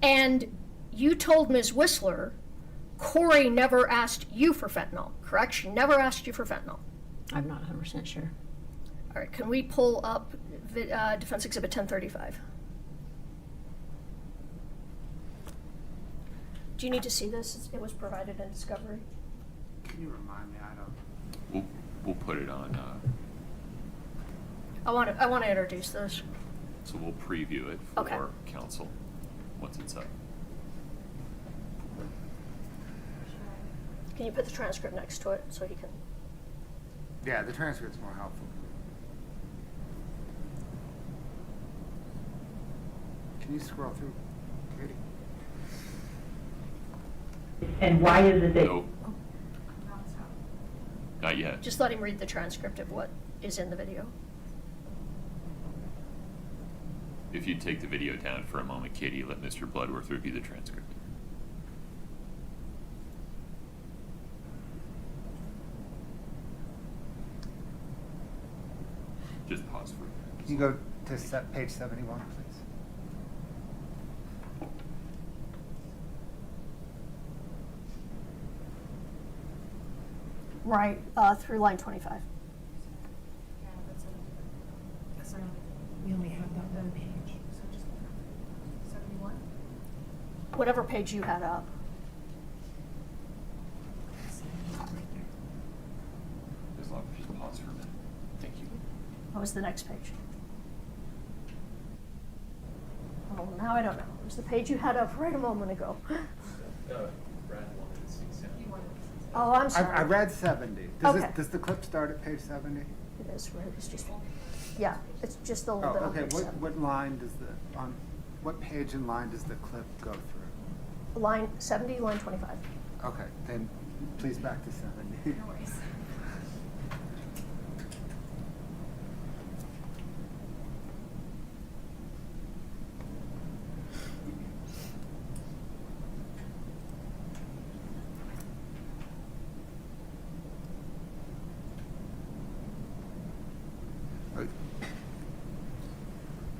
[SPEAKER 2] And you told Ms. Whistler, Kouri never asked you for fentanyl, correct? She never asked you for fentanyl.
[SPEAKER 3] I'm not 100% sure.
[SPEAKER 2] All right, can we pull up Defense Exhibit 1035? Do you need to see this? It was provided in discovery.
[SPEAKER 4] Can you remind me? I don't.
[SPEAKER 1] We'll put it on,
[SPEAKER 2] I want to introduce this.
[SPEAKER 1] so we'll preview it
[SPEAKER 2] Okay.
[SPEAKER 1] for council once it's up.
[SPEAKER 2] Can you put the transcript next to it so he can?
[SPEAKER 4] Yeah, the transcript's more helpful. Can you scroll through, Katie?
[SPEAKER 8] And why is it that
[SPEAKER 1] Nope, not yet.
[SPEAKER 2] Just let him read the transcript of what is in the video.
[SPEAKER 1] If you take the video down for a moment, Katie, let Mr. Bloodworth review the transcript. Just pause for a
[SPEAKER 4] Can you go to page 71, please?
[SPEAKER 2] Right, through line 25.
[SPEAKER 6] Yeah, that's not.
[SPEAKER 8] we only have that one page?
[SPEAKER 6] So just 71?
[SPEAKER 2] Whatever page you had up.
[SPEAKER 1] As long as you just pause for a minute. Thank you.
[SPEAKER 2] What was the next page? Oh, now I don't know. It was the page you had up right a moment ago. Oh, I'm sorry.
[SPEAKER 4] I read 70.
[SPEAKER 2] Okay.
[SPEAKER 4] Does the clip start at page 70?
[SPEAKER 2] It is, right, it's just, yeah, it's just a little bit
[SPEAKER 4] Oh,
[SPEAKER 2] on
[SPEAKER 4] okay.
[SPEAKER 2] page 7.
[SPEAKER 4] What line does the, on What page and line does the clip go through?
[SPEAKER 2] Line 70, line 25.
[SPEAKER 4] Okay, then please back to 70.
[SPEAKER 6] No worries.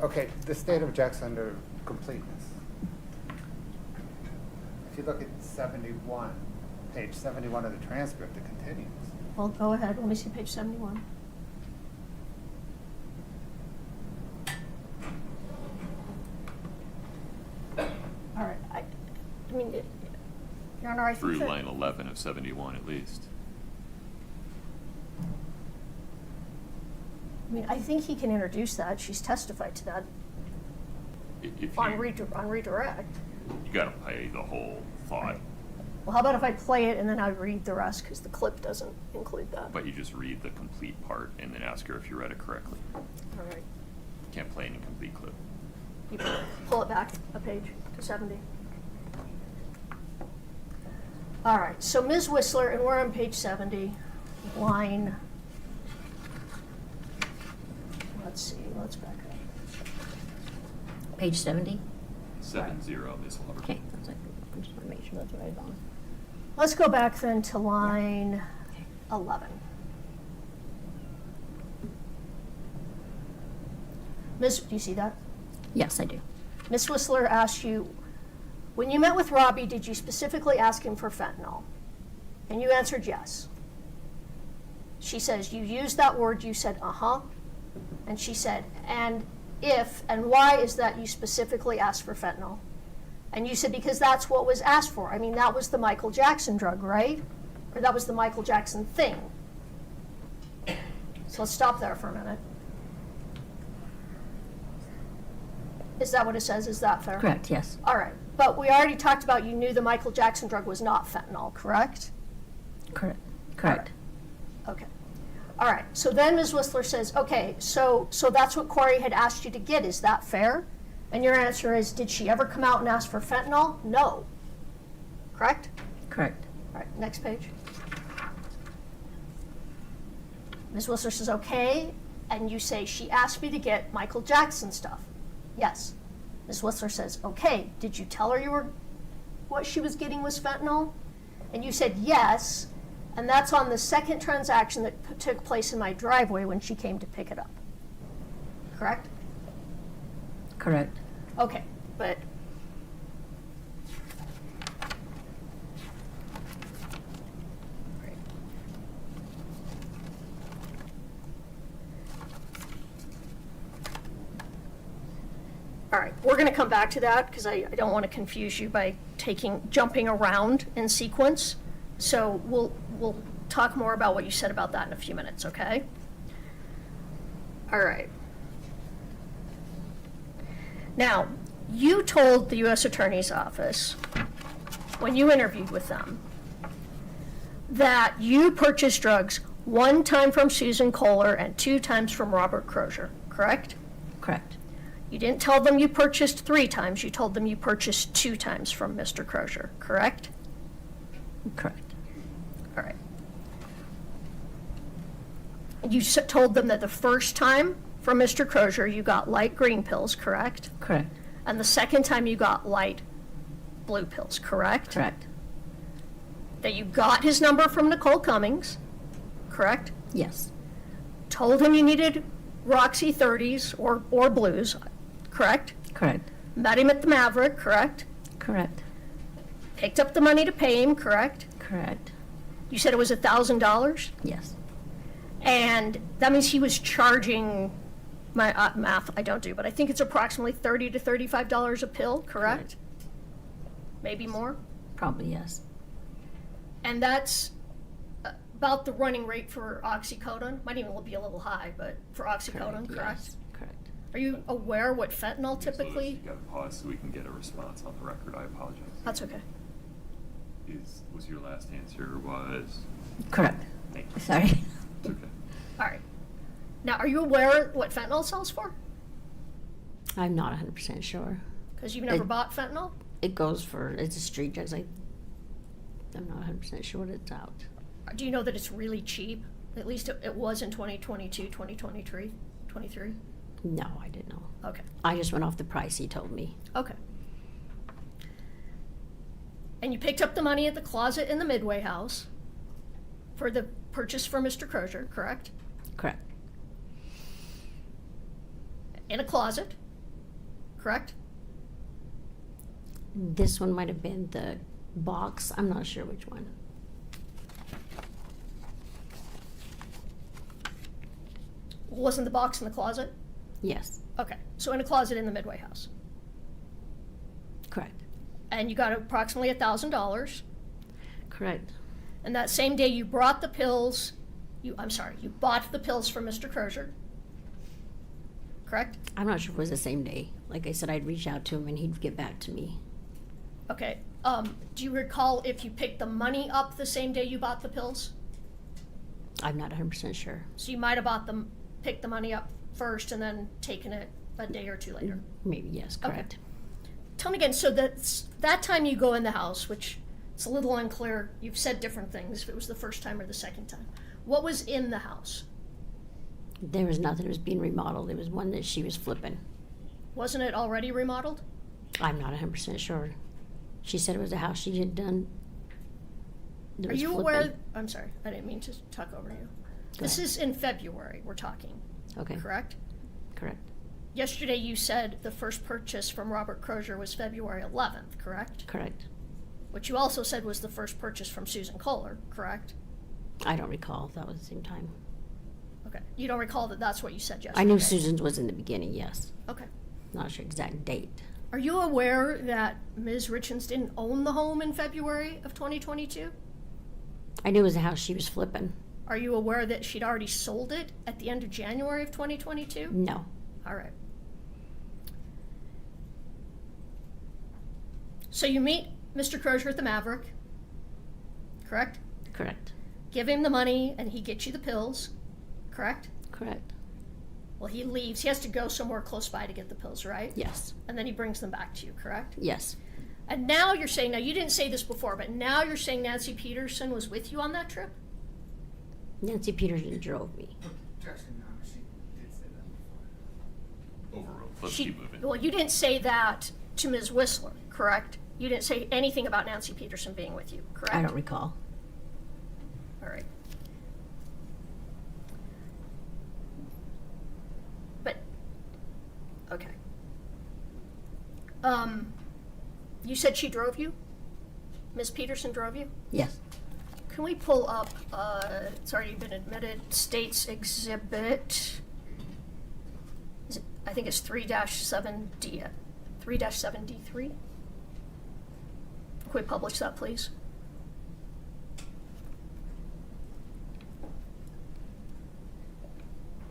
[SPEAKER 4] Okay, the state objects under completeness. If you look at 71, page 71 of the transcript, it continues.
[SPEAKER 2] Well, go ahead. Let me see page 71. All right. I mean, Your Honor, I think
[SPEAKER 1] Through
[SPEAKER 2] that-
[SPEAKER 1] line 11 of 71 at least.
[SPEAKER 2] I mean, I think he can introduce that. She's testified to that
[SPEAKER 1] If
[SPEAKER 2] on
[SPEAKER 1] you,
[SPEAKER 2] redirect.
[SPEAKER 1] you gotta play the whole thought,
[SPEAKER 2] Well, how about if I play it and then I read the rest, because the clip doesn't include that.
[SPEAKER 1] but you just read the complete part and then ask her if you read it correctly.
[SPEAKER 2] All right.
[SPEAKER 1] Can't play an incomplete clip.
[SPEAKER 2] You pull it back a page to 70. All right, so Ms. Whistler, and we're on page 70, line, let's see, let's back up.
[SPEAKER 3] Page 70?
[SPEAKER 1] 7-0, Ms. Hubbard.
[SPEAKER 3] Okay, I was like, I just want to make sure that's right on.
[SPEAKER 2] Let's go back then to line 11. Ms., do you see that?
[SPEAKER 3] Yes, I do.
[SPEAKER 2] Ms. Whistler asked you, when you met with Robbie, did you specifically ask him for fentanyl? And you answered yes. She says, you used that word, you said, uh-huh. And she said, and if, and why is that you specifically asked for fentanyl? And you said, because that's what was asked for. I mean, that was the Michael Jackson drug, right? Or that was the Michael Jackson thing. So let's stop there for a minute. Is that what it says? Is that fair?
[SPEAKER 3] Correct, yes.
[SPEAKER 2] All right, but we already talked about you knew the Michael Jackson drug was not fentanyl, correct?
[SPEAKER 3] Correct. Correct.
[SPEAKER 2] Okay. All right, so then Ms. Whistler says, okay, so that's what Kouri had asked you to get, is that fair? And your answer is, did she ever come out and ask for fentanyl? No. Correct?
[SPEAKER 3] Correct.
[SPEAKER 2] All right, next page. Ms. Whistler says, okay, and you say, she asked me to get Michael Jackson stuff. Yes. Ms. Whistler says, okay, did you tell her what she was getting was fentanyl? And you said yes, and that's on the second transaction that took place in my driveway when she came to pick it up. Correct?
[SPEAKER 3] Correct.
[SPEAKER 2] Okay, but all right, we're going to come back to that because I don't want to confuse you by jumping around in sequence. So we'll talk more about what you said about that in a few minutes, okay? All right. Now, you told the U.S. Attorney's Office, when you interviewed with them, that you purchased drugs 1 time from Susan Kohler and 2 times from Robert Crozier, correct?
[SPEAKER 3] Correct.
[SPEAKER 2] You didn't tell them you purchased 3 times, you told them you purchased 2 times from Mr. Crozier, correct?
[SPEAKER 3] Correct.
[SPEAKER 2] All right. You told them that the first time from Mr. Crozier you got light green pills, correct?
[SPEAKER 3] Correct.
[SPEAKER 2] And the second time you got light blue pills, correct?
[SPEAKER 3] Correct.
[SPEAKER 2] That you got his number from Nicole Cummings, correct?
[SPEAKER 3] Yes.
[SPEAKER 2] Told him you needed Roxy 30s or blues, correct?
[SPEAKER 3] Correct.
[SPEAKER 2] Met him at the Maverick, correct?
[SPEAKER 3] Correct.
[SPEAKER 2] Picked up the money to pay him, correct?
[SPEAKER 3] Correct.
[SPEAKER 2] You said it was $1,000?
[SPEAKER 3] Yes.
[SPEAKER 2] And that means he was charging, my math I don't do, but I think it's approximately $30 to $35 a pill, correct? Maybe more?
[SPEAKER 3] Probably yes.
[SPEAKER 2] And that's about the running rate for oxycodone? Might even be a little high, but for oxycodone, correct?
[SPEAKER 3] Yes. Correct.
[SPEAKER 2] Are you aware what fentanyl
[SPEAKER 1] So
[SPEAKER 2] typically?
[SPEAKER 1] you gotta pause so we can get a response on the record. I apologize.
[SPEAKER 2] That's okay.
[SPEAKER 1] Was your last answer was?
[SPEAKER 3] Correct.
[SPEAKER 1] Thank you.
[SPEAKER 3] Sorry.
[SPEAKER 1] It's okay.
[SPEAKER 2] All right. Now, are you aware what fentanyl sells for?
[SPEAKER 3] I'm not 100% sure.
[SPEAKER 2] Because you've never
[SPEAKER 3] It-
[SPEAKER 2] bought fentanyl?
[SPEAKER 3] It goes for, it's a street drug. I'm not 100% sure what it's out.
[SPEAKER 2] Do you know that it's really cheap? At least it was in 2022, 2023, 23?
[SPEAKER 3] No, I didn't know.
[SPEAKER 2] Okay,
[SPEAKER 3] I just went off the price he told me.
[SPEAKER 2] okay. And you picked up the money at the closet in the Midway house for the purchase for Mr. Crozier, correct?
[SPEAKER 3] Correct.
[SPEAKER 2] In a closet, correct?
[SPEAKER 3] This one might have been the box. I'm not sure which one.
[SPEAKER 2] Wasn't the box in the closet?
[SPEAKER 3] Yes,
[SPEAKER 2] Okay, so in a closet in the Midway house.
[SPEAKER 3] correct.
[SPEAKER 2] And you got approximately $1,000.
[SPEAKER 3] Correct.
[SPEAKER 2] And that same day you brought the pills, you bought the pills from Mr. Crozier. Correct?
[SPEAKER 3] I'm not sure if it was the same day. Like I said, I'd reach out to him and he'd get back to me.
[SPEAKER 2] Okay. Do you recall if you picked the money up the same day you bought the pills?
[SPEAKER 3] I'm not 100% sure.
[SPEAKER 2] So you might have picked the money up first and then taken it a day or two later.
[SPEAKER 3] Maybe, yes,
[SPEAKER 2] Okay.
[SPEAKER 3] correct.
[SPEAKER 2] Tell me again, so that time you go in the house, which it's a little unclear, you've said different things, if it was the first time or the second time. What was in the house?
[SPEAKER 3] There was nothing that was being remodeled. There was one that she was flipping.
[SPEAKER 2] Wasn't it already remodeled?
[SPEAKER 3] I'm not 100% sure. She said it was a house she had done. that
[SPEAKER 2] Are
[SPEAKER 3] was
[SPEAKER 2] you
[SPEAKER 3] flipping.
[SPEAKER 2] aware? I'm sorry, I didn't mean to talk over you. This
[SPEAKER 3] ahead.
[SPEAKER 2] is in February we're talking,
[SPEAKER 3] Okay,
[SPEAKER 2] correct?
[SPEAKER 3] correct.
[SPEAKER 2] Yesterday you said the first purchase from Robert Crozier was February 11th, correct?
[SPEAKER 3] Correct.
[SPEAKER 2] Which you also said was the first purchase from Susan Kohler, correct?
[SPEAKER 3] I don't recall if that was the same time.
[SPEAKER 2] Okay. You don't recall that that's what you said yesterday?
[SPEAKER 3] I knew Susan's was in the beginning, yes.
[SPEAKER 2] Okay.
[SPEAKER 3] Not sure exact date.
[SPEAKER 2] Are you aware that Ms. Richins didn't own the home in February of 2022?
[SPEAKER 3] I knew it was a house she was flipping.
[SPEAKER 2] Are you aware that she'd already sold it at the end of January of 2022?
[SPEAKER 3] No.
[SPEAKER 2] All right. So you meet Mr. Crozier at the Maverick, correct?
[SPEAKER 3] Correct.
[SPEAKER 2] Give him the money and he gets you the pills, correct?
[SPEAKER 3] Correct.
[SPEAKER 2] Well, he leaves. He has to go somewhere close by to get the pills, right?
[SPEAKER 3] Yes.
[SPEAKER 2] And then he brings them back to you, correct?
[SPEAKER 3] Yes.
[SPEAKER 2] And now you're saying, now you didn't say this before, but now you're saying Nancy Peterson was with you on that trip?
[SPEAKER 3] Nancy Peterson drove me.
[SPEAKER 4] Objection, no, she did say that before.
[SPEAKER 1] Overruled. Let's keep moving.
[SPEAKER 2] Well, you didn't say that to Ms. Whistler, correct? You didn't say anything about Nancy Peterson being with you, correct?
[SPEAKER 3] I don't recall.
[SPEAKER 2] All right. But, okay. You said she drove you? Ms. Peterson drove you?
[SPEAKER 3] Yes.
[SPEAKER 2] Can we pull up, it's already been admitted, States Exhibit, I think it's 3-7D, 3-7D3? Can we publish that, please?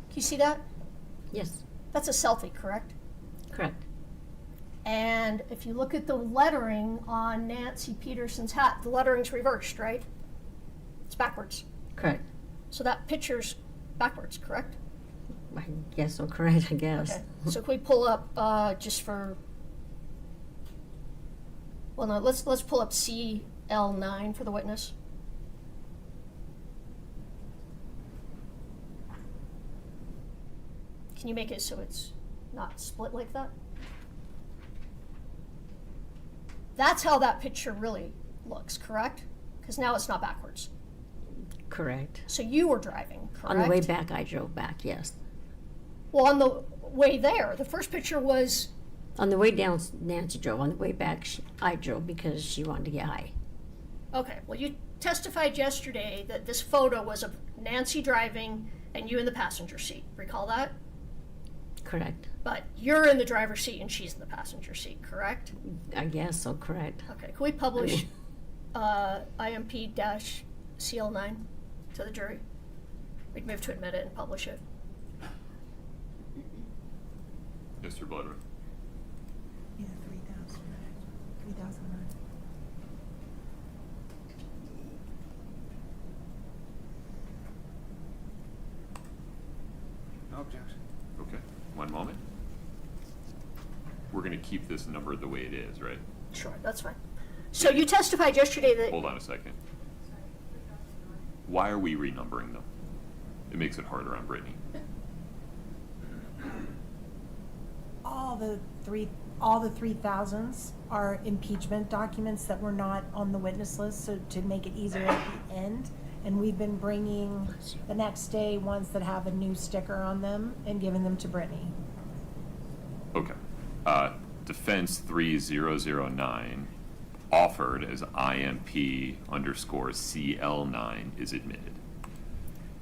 [SPEAKER 2] Can you see that?
[SPEAKER 3] Yes.
[SPEAKER 2] That's a selfie, correct?
[SPEAKER 3] Correct.
[SPEAKER 2] And if you look at the lettering on Nancy Peterson's hat, the lettering's reversed, right? It's backwards.
[SPEAKER 3] Correct.
[SPEAKER 2] So that picture's backwards, correct?
[SPEAKER 3] I guess so. Correct. I guess.
[SPEAKER 2] Okay. So can we pull up just for? Well, no. Let's pull up CL9 for the witness. Can you make it so it's not split like that? That's how that picture really looks, correct? Because now it's not backwards.
[SPEAKER 3] Correct.
[SPEAKER 2] So you were driving, correct?
[SPEAKER 3] On the way back, I drove back. Yes.
[SPEAKER 2] Well, on the way there, the first picture was.
[SPEAKER 3] On the way down, Nancy drove. On the way back, I drove because she wanted to get high.
[SPEAKER 2] Okay, well, you testified yesterday that this photo was of Nancy driving and you in the passenger seat. Recall that?
[SPEAKER 3] Correct.
[SPEAKER 2] But you're in the driver's seat and she's in the passenger seat, correct?
[SPEAKER 3] I guess so. Correct.
[SPEAKER 2] Okay, can we publish IMP-CL9 to the jury? We'd move to admit it and publish it.
[SPEAKER 1] Mr. Bloodworth.
[SPEAKER 8] Yeah, 3,000. 3,000.
[SPEAKER 4] No objection.
[SPEAKER 1] Okay, one moment. We're going gonna keep this number the way it is, right?
[SPEAKER 2] Sure, that's fine. So you testified yesterday that,
[SPEAKER 1] Hold on a second. Why are we renumbering them? It makes it harder on Brittany.
[SPEAKER 8] All the 3,000s are impeachment documents that were not on the witness list, so to make it easier at the end. And we've been bringing the next day ones that have a new sticker on them and giving them to Brittany.
[SPEAKER 1] Okay. Defense 3009 offered as IMP_CL9 is admitted.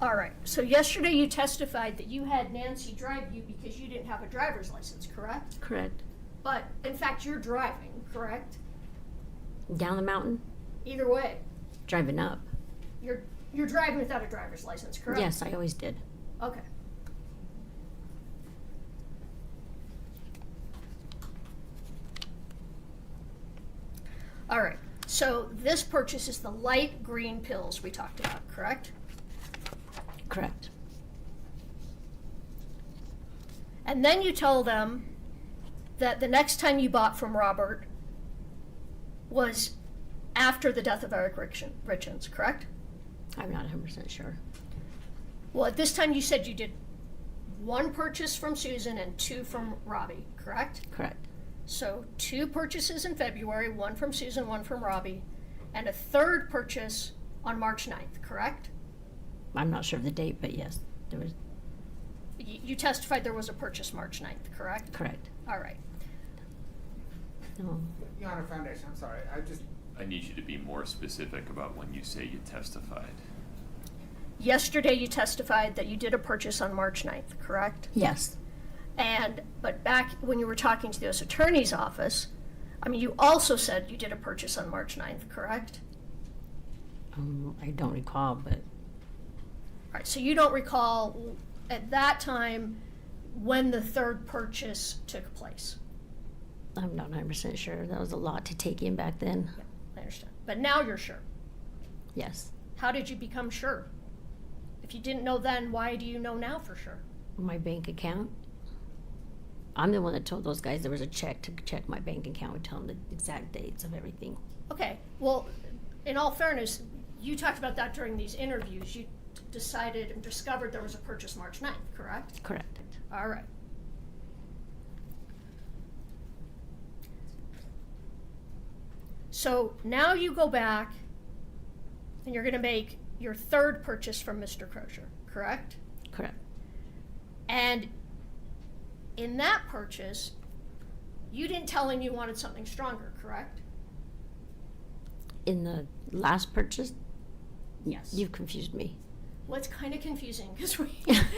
[SPEAKER 2] all right, so yesterday you testified that you had Nancy drive you because you didn't have a driver's license, correct?
[SPEAKER 3] Correct.
[SPEAKER 2] But in fact, you're driving, correct?
[SPEAKER 3] Down the mountain,
[SPEAKER 2] Either way,
[SPEAKER 3] driving up.
[SPEAKER 2] you're driving without a driver's license, correct?
[SPEAKER 3] Yes, I always did.
[SPEAKER 2] Okay. All right, so this purchase is the light green pills we talked about, correct?
[SPEAKER 3] Correct.
[SPEAKER 2] And then you tell them that the next time you bought from Robert was after the death of Eric Richins, correct?
[SPEAKER 3] I'm not 100% sure.
[SPEAKER 2] Well, at this time you said you did one purchase from Susan and two from Robbie, correct?
[SPEAKER 3] Correct.
[SPEAKER 2] So 2 purchases in February, 1 from Susan, 1 from Robbie, and a third purchase on March 9th, correct?
[SPEAKER 3] I'm not sure of the date, but yes, there was.
[SPEAKER 2] You testified there was a purchase March 9th, correct?
[SPEAKER 3] Correct.
[SPEAKER 2] All right.
[SPEAKER 3] No.
[SPEAKER 4] Your Honor, Foundation, I'm sorry,
[SPEAKER 1] I need you to be more specific about when you say you testified.
[SPEAKER 2] Yesterday you testified that you did a purchase on March 9th, correct?
[SPEAKER 3] Yes.
[SPEAKER 2] But back when you were talking to the U.S. Attorney's Office, I mean, you also said you did a purchase on March 9th, correct?
[SPEAKER 3] I don't recall, but
[SPEAKER 2] All right, so you don't recall at that time when the third purchase took place?
[SPEAKER 3] I'm not 100% sure. That was a lot to take in back then.
[SPEAKER 2] Yeah, I understand. But now you're sure.
[SPEAKER 3] Yes.
[SPEAKER 2] How did you become sure? If you didn't know then, why do you know now for sure?
[SPEAKER 3] My bank account. I'm the one that told those guys there was a check to check my bank account and tell them the exact dates of everything.
[SPEAKER 2] Okay, well, in all fairness, you talked about that during these interviews. You decided and discovered there was a purchase March 9th, correct?
[SPEAKER 3] Correct.
[SPEAKER 2] All right. So now you go back and you're going to make your third purchase from Mr. Crozier, correct?
[SPEAKER 3] Correct.
[SPEAKER 2] And in that purchase, you didn't tell him you wanted something stronger, correct?
[SPEAKER 3] In the last purchase,
[SPEAKER 2] Yes.
[SPEAKER 3] you've confused me.
[SPEAKER 2] Well, it's kind of confusing because we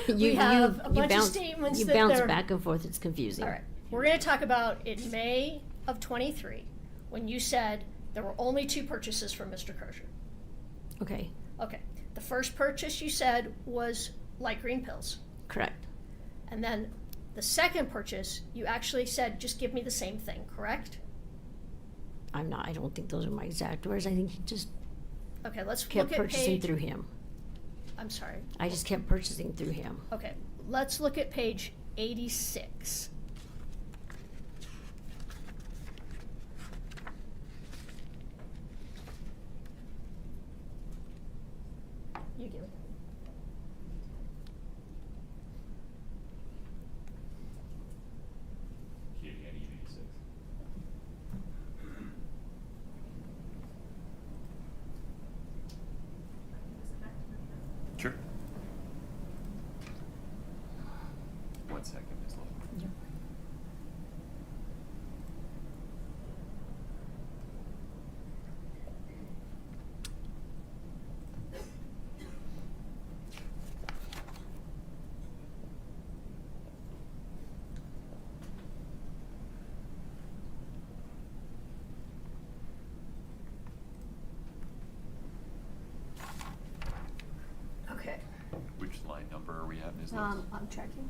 [SPEAKER 3] You
[SPEAKER 2] have a bunch of
[SPEAKER 3] bounce,
[SPEAKER 2] statements
[SPEAKER 3] you
[SPEAKER 2] that
[SPEAKER 3] bounce
[SPEAKER 2] they're...
[SPEAKER 3] back and forth. It's confusing.
[SPEAKER 2] All right. We're going to talk about in May of 23 when you said there were only 2 purchases from Mr. Crozier.
[SPEAKER 3] Okay.
[SPEAKER 2] Okay. The first purchase you said was light green pills.
[SPEAKER 3] Correct.
[SPEAKER 2] And then the second purchase, you actually said, just give me the same thing, correct?
[SPEAKER 3] I don't think those are my exact words. I think he just
[SPEAKER 2] Okay, let's
[SPEAKER 3] kept
[SPEAKER 2] look at
[SPEAKER 3] purchasing
[SPEAKER 2] page...
[SPEAKER 3] through him.
[SPEAKER 2] I'm sorry.
[SPEAKER 3] I just kept purchasing through him.
[SPEAKER 2] Okay, let's look at page 86. You give it.
[SPEAKER 1] Sure. 1 second, Ms. Lowe.
[SPEAKER 2] Okay.
[SPEAKER 1] Which line number are we at, Ms. Lowe?
[SPEAKER 2] I'm checking.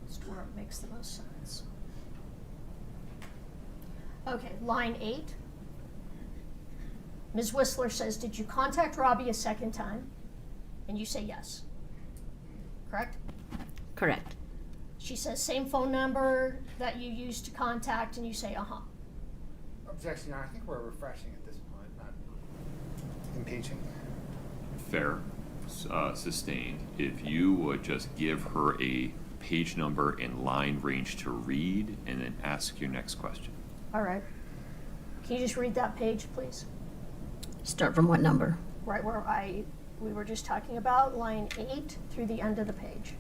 [SPEAKER 2] Just where it makes the most sense. Okay, line 8. Ms. Whistler says, did you contact Robbie a second time? and you say yes. Correct?
[SPEAKER 3] Correct.
[SPEAKER 2] She says same phone number that you used to contact, and you say, uh-huh.
[SPEAKER 4] Objection, Your Honor. I think we're refreshing at this point, not impeaching.
[SPEAKER 1] Fair, sustained. If you would just give her a page number and line range to read, and then ask your next question.
[SPEAKER 2] All right. Can you just read that page, please?
[SPEAKER 3] Start from what number?
[SPEAKER 2] Right where we were just talking about, line 8 through the end of the page.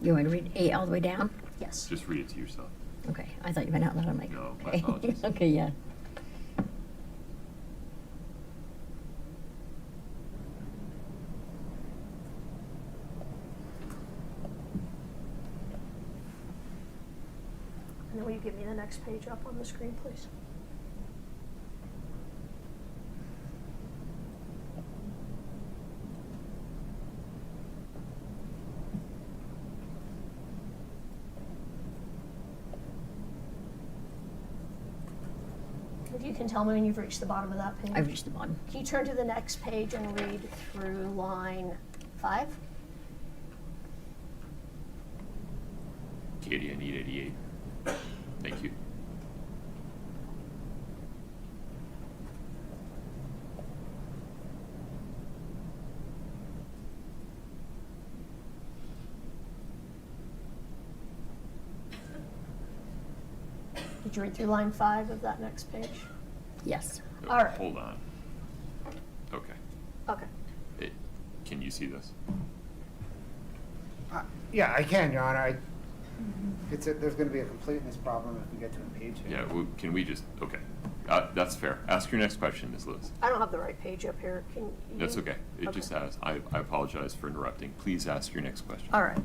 [SPEAKER 3] You want to read 8 all the way down?
[SPEAKER 2] Yes.
[SPEAKER 1] Just read it to yourself.
[SPEAKER 3] Okay, I thought you went out loud. I'm like,
[SPEAKER 1] No, my
[SPEAKER 3] okay.
[SPEAKER 1] apologies.
[SPEAKER 3] Okay, yeah.
[SPEAKER 2] And then will you give me the next page up on the screen, please? If you can tell me when you've reached the bottom of that page.
[SPEAKER 3] I've reached the bottom.
[SPEAKER 2] Can you turn to the next page and read through line 5?
[SPEAKER 1] Katie, I need 88. Thank you.
[SPEAKER 2] Did you read through line 5 of that next page?
[SPEAKER 3] Yes.
[SPEAKER 1] Oh,
[SPEAKER 2] All right.
[SPEAKER 1] Hold on. Okay.
[SPEAKER 2] Okay.
[SPEAKER 1] Can you see this?
[SPEAKER 4] Yeah, I can, Your Honor. There's going to be a completeness problem if we get to impeaching.
[SPEAKER 1] Yeah, well, can we just, okay. That's fair. Ask your next question, Ms. Lewis.
[SPEAKER 2] I don't have the right page up here. Can you?
[SPEAKER 1] That's okay. It
[SPEAKER 2] Okay.
[SPEAKER 1] just has. I apologize for interrupting. Please ask your next question.
[SPEAKER 2] All right.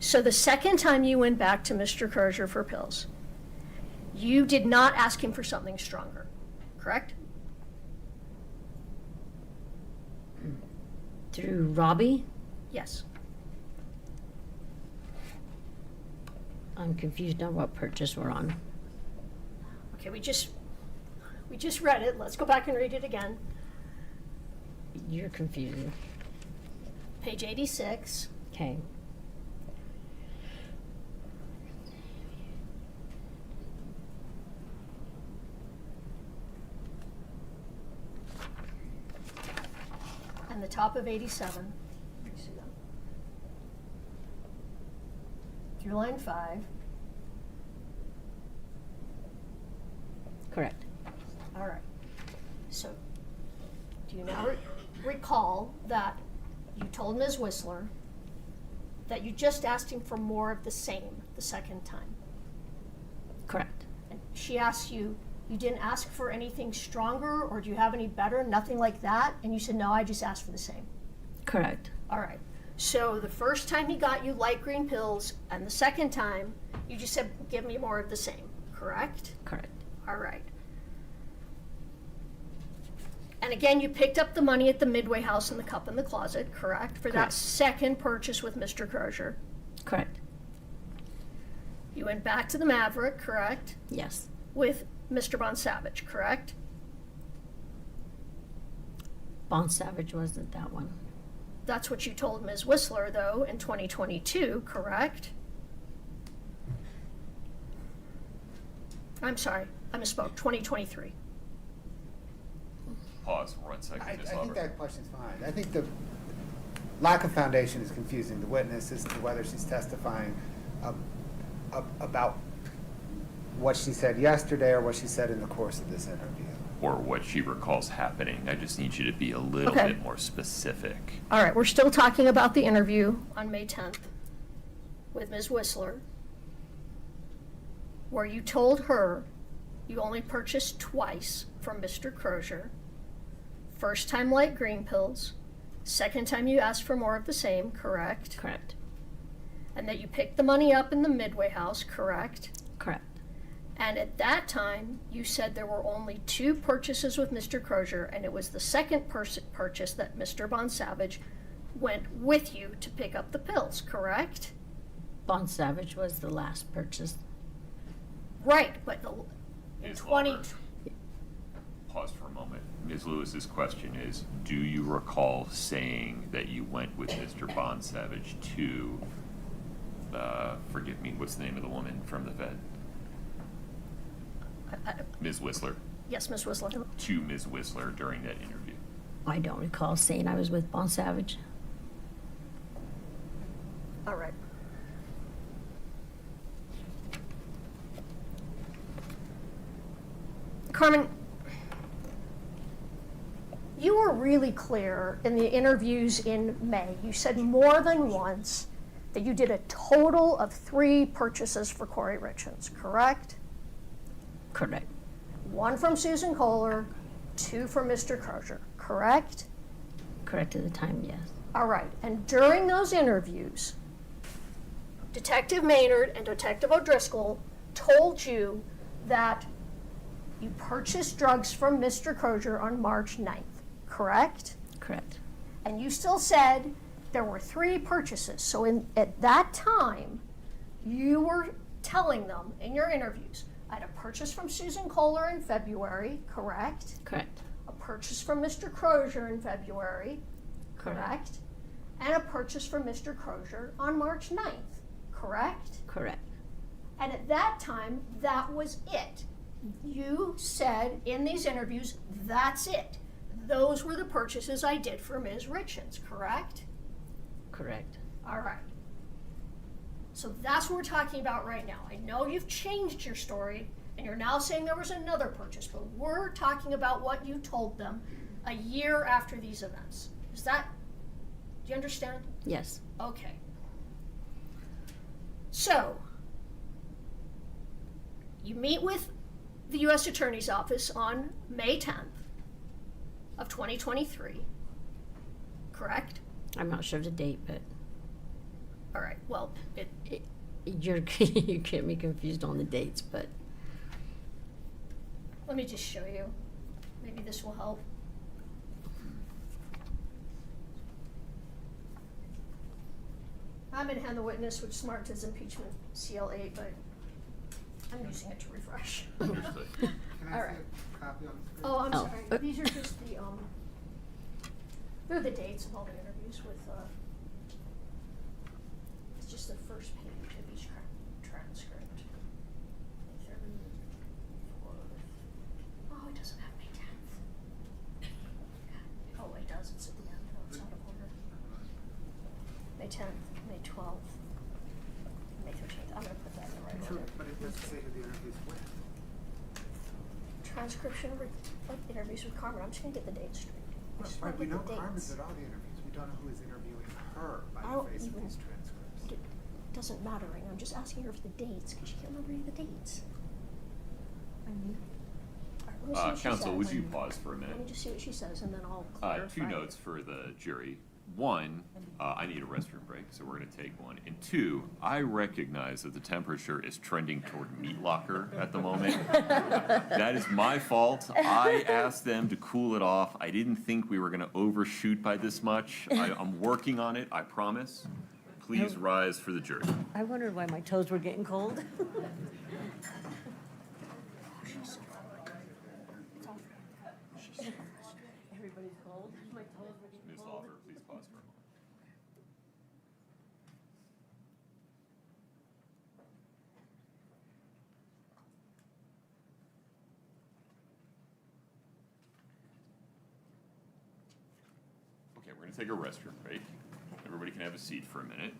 [SPEAKER 2] So the second time you went back to Mr. Crozier for pills, you did not ask him for something stronger, correct?
[SPEAKER 3] Through Robbie?
[SPEAKER 2] Yes.
[SPEAKER 3] I'm confused on what purchase we're on.
[SPEAKER 2] Okay, we just read it. Let's go back and read it again.
[SPEAKER 3] You're confusing.
[SPEAKER 2] Page 86.
[SPEAKER 3] Okay.
[SPEAKER 2] And the top of 87. You see that? Through line 5.
[SPEAKER 3] Correct.
[SPEAKER 2] All right. So, do you now recall that you told Ms. Whistler that you just asked him for more of the same the second time?
[SPEAKER 3] Correct.
[SPEAKER 2] And she asked you, you didn't ask for anything stronger, or do you have any better? Nothing like that? And you said, no, I just asked for the same.
[SPEAKER 3] Correct.
[SPEAKER 2] All right. So the first time he got you light green pills, and the second time, you just said, give me more of the same, correct?
[SPEAKER 3] Correct.
[SPEAKER 2] All right. And again, you picked up the money at the Midway House in the cup in the closet, correct? For that
[SPEAKER 3] Correct.
[SPEAKER 2] second purchase with Mr. Crozier.
[SPEAKER 3] Correct.
[SPEAKER 2] You went back to the Maverick, correct?
[SPEAKER 3] Yes.
[SPEAKER 2] With Mr. Bon Savage, correct?
[SPEAKER 3] Bon Savage wasn't that one.
[SPEAKER 2] That's what you told Ms. Whistler, though, in 2022, correct? I'm sorry, I misspoke, 2023.
[SPEAKER 1] Pause for 1 second,
[SPEAKER 4] I
[SPEAKER 1] Ms.
[SPEAKER 4] think
[SPEAKER 1] Hubbard.
[SPEAKER 4] that question's fine. I think the lack of foundation is confusing the witness as to whether she's testifying about what she said yesterday or what she said in the course of this interview.
[SPEAKER 1] Or what she recalls happening. I just need you to be a little
[SPEAKER 2] Okay.
[SPEAKER 1] bit more specific.
[SPEAKER 2] All right, we're still talking about the interview on May 10th with Ms. Whistler, where you told her you only purchased twice from Mr. Crozier. First time light green pills, second time you asked for more of the same, correct?
[SPEAKER 3] Correct.
[SPEAKER 2] And that you picked the money up in the Midway House, correct?
[SPEAKER 3] Correct.
[SPEAKER 2] And at that time, you said there were only 2 purchases with Mr. Crozier, and it was the second purchase that Mr. Bon Savage went with you to pick up the pills, correct?
[SPEAKER 3] Bon Savage was the last purchase.
[SPEAKER 2] Right, but in
[SPEAKER 1] Ms.
[SPEAKER 2] 20,
[SPEAKER 1] Hubbard. Pause for a moment. Ms. Lewis's question is, do you recall saying that you went with Mr. Bonsavage to, forgive me, what's the name of the woman from the Fed? Ms. Whistler.
[SPEAKER 2] Yes, Ms. Whistler.
[SPEAKER 1] To Ms. Whistler during that interview?
[SPEAKER 3] I don't recall saying I was with Bon Savage.
[SPEAKER 2] All right. Carmen, you were really clear in the interviews in May. You said more than once that you did a total of 3 purchases for Kouri Richins, correct?
[SPEAKER 3] Correct.
[SPEAKER 2] 1 from Susan Kohler, 2 from Mr. Crozier, correct?
[SPEAKER 3] Correct at the time, yes.
[SPEAKER 2] All right, and during those interviews, Detective Maynard and Detective O'Driscoll told you that you purchased drugs from Mr. Crozier on March 9th, correct?
[SPEAKER 3] Correct.
[SPEAKER 2] And you still said there were 3 purchases. So at that time, you were telling them in your interviews, I had a purchase from Susan Kohler in February, correct?
[SPEAKER 3] Correct.
[SPEAKER 2] A purchase from Mr. Crozier in February, correct? And a purchase from Mr. Crozier on March 9th, correct?
[SPEAKER 3] Correct.
[SPEAKER 2] And at that time, that was it. You said in these interviews, that's it. Those were the purchases I did for Ms. Richins, correct?
[SPEAKER 3] Correct.
[SPEAKER 2] All right. So that's what we're talking about right now. I know you've changed your story, and you're now saying there was another purchase, but we're talking about what you told them a year after these events. Is that, do you understand?
[SPEAKER 3] Yes.
[SPEAKER 2] Okay. So, you meet with the U.S. Attorney's Office on May 10th of 2023, correct?
[SPEAKER 3] I'm not sure of the date, but
[SPEAKER 2] All right, well,
[SPEAKER 3] you're you get me confused on the dates, but
[SPEAKER 2] let me just show you. Maybe this will help. I'm in hand the witness, which smart as impeachment CL8, but I'm using it to refresh.
[SPEAKER 1] Understood.
[SPEAKER 4] Can I
[SPEAKER 2] All
[SPEAKER 4] see
[SPEAKER 2] right.
[SPEAKER 4] a copy on the screen?
[SPEAKER 2] Oh, I'm
[SPEAKER 3] Oh.
[SPEAKER 2] sorry. These are just the, they're the dates of all the interviews with, it's just the first page of each transcript. May 3rd, 4th. Oh, it doesn't have May 10th. Oh, it does. It's at the end. Oh, it's out of order. May 10th, May 12th, May 13th. I'm gonna put that in the right
[SPEAKER 4] Sure,
[SPEAKER 2] order.
[SPEAKER 4] but it doesn't say who the interview's with.
[SPEAKER 2] Transcription of interviews with Carmen. I'm just gonna get the dates straight. I just wanna
[SPEAKER 4] Right, we
[SPEAKER 2] get
[SPEAKER 4] know
[SPEAKER 2] the
[SPEAKER 4] Carmen's
[SPEAKER 2] dates.
[SPEAKER 4] at all the interviews. We don't know who is interviewing her by
[SPEAKER 2] I
[SPEAKER 4] the
[SPEAKER 2] don't
[SPEAKER 4] face of
[SPEAKER 2] even-
[SPEAKER 4] these transcripts.
[SPEAKER 2] It doesn't matter right now. I'm just asking her for the dates because she can't remember any of the dates. All right, let me see what she
[SPEAKER 1] Counsel,
[SPEAKER 2] says.
[SPEAKER 1] would you pause for a
[SPEAKER 2] Let me
[SPEAKER 1] minute?
[SPEAKER 2] just see what she says, and then I'll clarify.
[SPEAKER 1] 2 notes for the jury. 1, I need a restroom break, so we're going to take one. And 2, I recognize that the temperature is trending toward meat locker at the moment. That is my fault. I asked them to cool it off. I didn't think we were going to overshoot by this much. I'm working on it, I promise. Please rise for the jury.
[SPEAKER 3] I wondered why my toes were getting cold. Everybody's cold. My toes were getting
[SPEAKER 1] Ms. Lauber, please pause for a moment. Okay, we're gonna take a restroom break. Everybody can have a seat for a minute.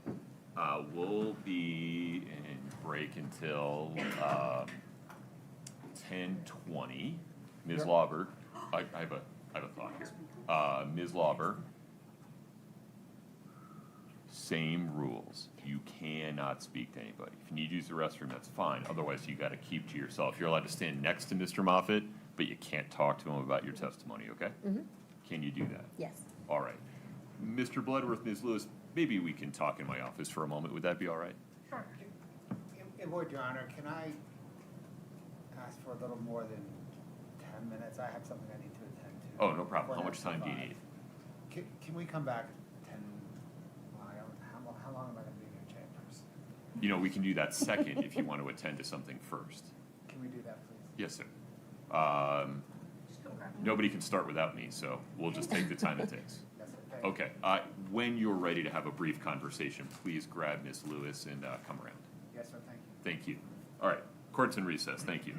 [SPEAKER 1] We'll be in break until 10:20. Ms. Lauber, I have a thought here. Ms. Lauber, same rules. You cannot speak to anybody. If you need to use the restroom, that's fine. Otherwise, you gotta keep to yourself. You're allowed to stand next to Mr. Moffett, but you can't talk to him about your testimony, okay? Can you do that?
[SPEAKER 3] Yes.
[SPEAKER 1] All right. Mr. Bloodworth, Ms. Lewis, maybe we can talk in my office for a moment. Would that be all right?
[SPEAKER 2] Sure.
[SPEAKER 4] In void, Your Honor, can I ask for a little more than 10 minutes? I have something I need to attend to.
[SPEAKER 1] Oh, no problem. How
[SPEAKER 4] before
[SPEAKER 1] much time do you
[SPEAKER 4] 9:05.
[SPEAKER 1] need?
[SPEAKER 4] Can we come back at 10? Well, I don't, how long am I going to be in your chambers?
[SPEAKER 1] You know, we can do that second if you want to attend to something first.
[SPEAKER 4] Can we do that, please?
[SPEAKER 1] Yes, sir. Nobody can start without me, so we'll just take the time it takes.
[SPEAKER 4] Yes, sir. Thank you.
[SPEAKER 1] Okay, when you're ready to have a brief conversation, please grab Ms. Lewis and come around.
[SPEAKER 4] Yes, sir, thank you.
[SPEAKER 1] Thank you. All right, court's in recess. Thank you.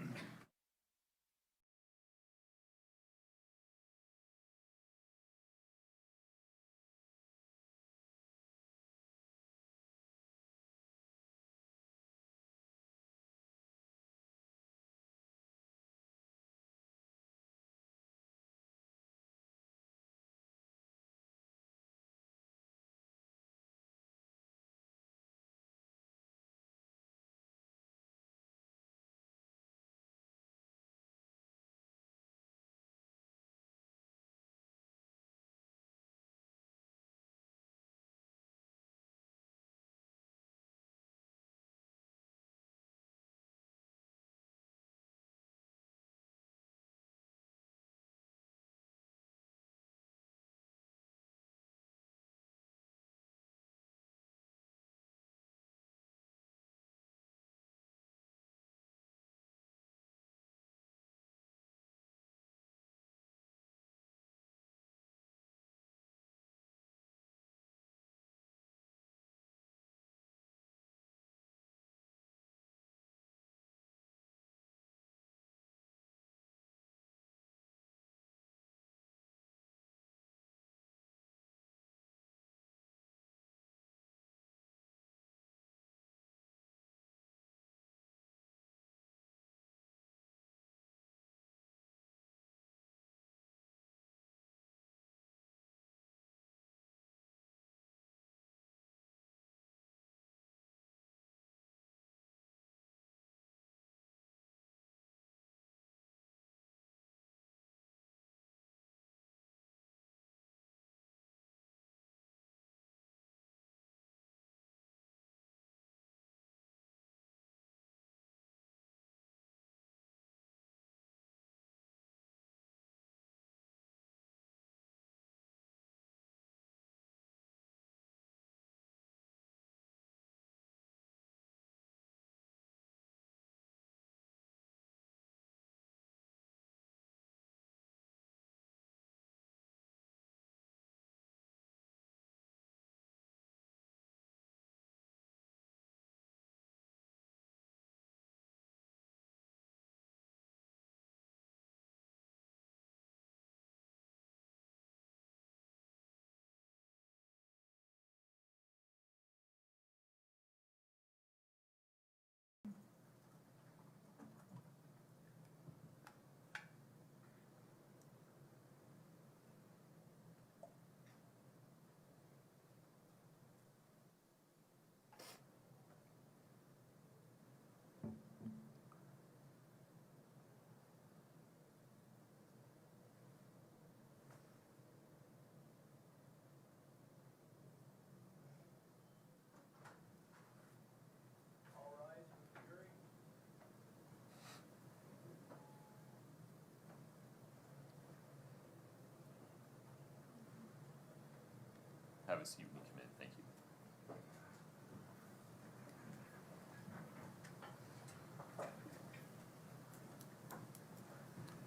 [SPEAKER 1] Have a seat when you come in. Thank you.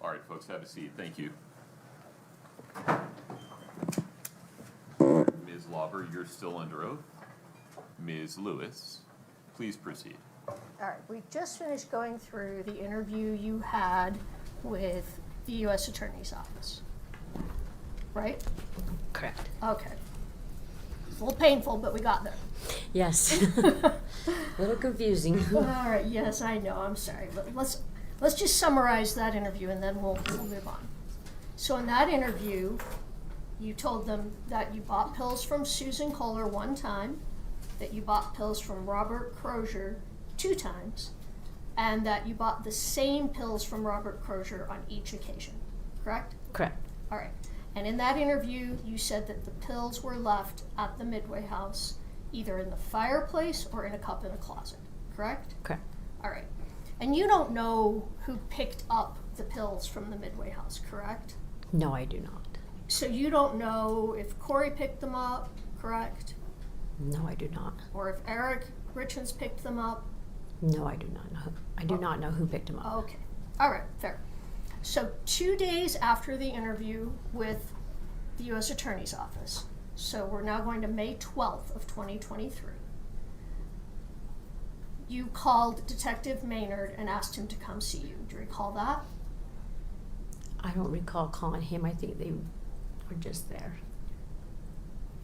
[SPEAKER 1] All right, folks, have a seat. Thank you. Ms. Lauber, you're still under oath. Ms. Lewis, please proceed.
[SPEAKER 2] All right, we just finished going through the interview you had with the U.S. Attorney's Office, right?
[SPEAKER 3] Correct.
[SPEAKER 2] Okay. It's a little painful, but we got there.
[SPEAKER 3] Yes. A little confusing.
[SPEAKER 2] All right, yes, I know, I'm sorry, but let's just summarize that interview and then we'll move on. So in that interview, you told them that you bought pills from Susan Kohler one time, that you bought pills from Robert Crozier 2 times, and that you bought the same pills from Robert Crozier on each occasion, correct?
[SPEAKER 3] Correct.
[SPEAKER 2] All right. And in that interview, you said that the pills were left at the Midway house, either in the fireplace or in a cup in a closet, correct?
[SPEAKER 3] Correct.
[SPEAKER 2] All right. And you don't know who picked up the pills from the Midway house, correct?
[SPEAKER 3] No, I do not.
[SPEAKER 2] So you don't know if Kouri picked them up, correct?
[SPEAKER 3] No, I do not.
[SPEAKER 2] Or if Eric Richins picked them up?
[SPEAKER 3] No, I do not know. I do not know who picked him up.
[SPEAKER 2] Okay. All right, fair. So 2 days after the interview with the U.S. Attorney's Office, so we're now going to May 12th of 2023, you called Detective Maynard and asked him to come see you. Do you recall that?
[SPEAKER 3] I don't recall calling him. I think they were just there.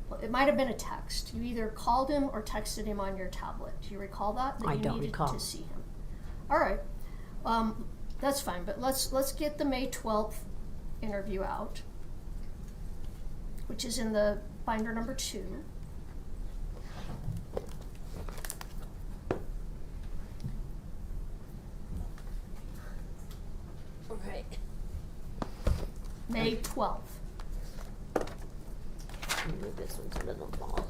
[SPEAKER 2] Well, it might have been a text. You either called him or texted him on your tablet. Do you recall that? That
[SPEAKER 3] I
[SPEAKER 2] you
[SPEAKER 3] don't
[SPEAKER 2] needed
[SPEAKER 3] recall.
[SPEAKER 2] to see him. All right. That's fine, but let's get the May 12th interview out, which is in the binder number 2.
[SPEAKER 3] Okay.
[SPEAKER 2] May 12th.
[SPEAKER 3] Move this one so it doesn't fall.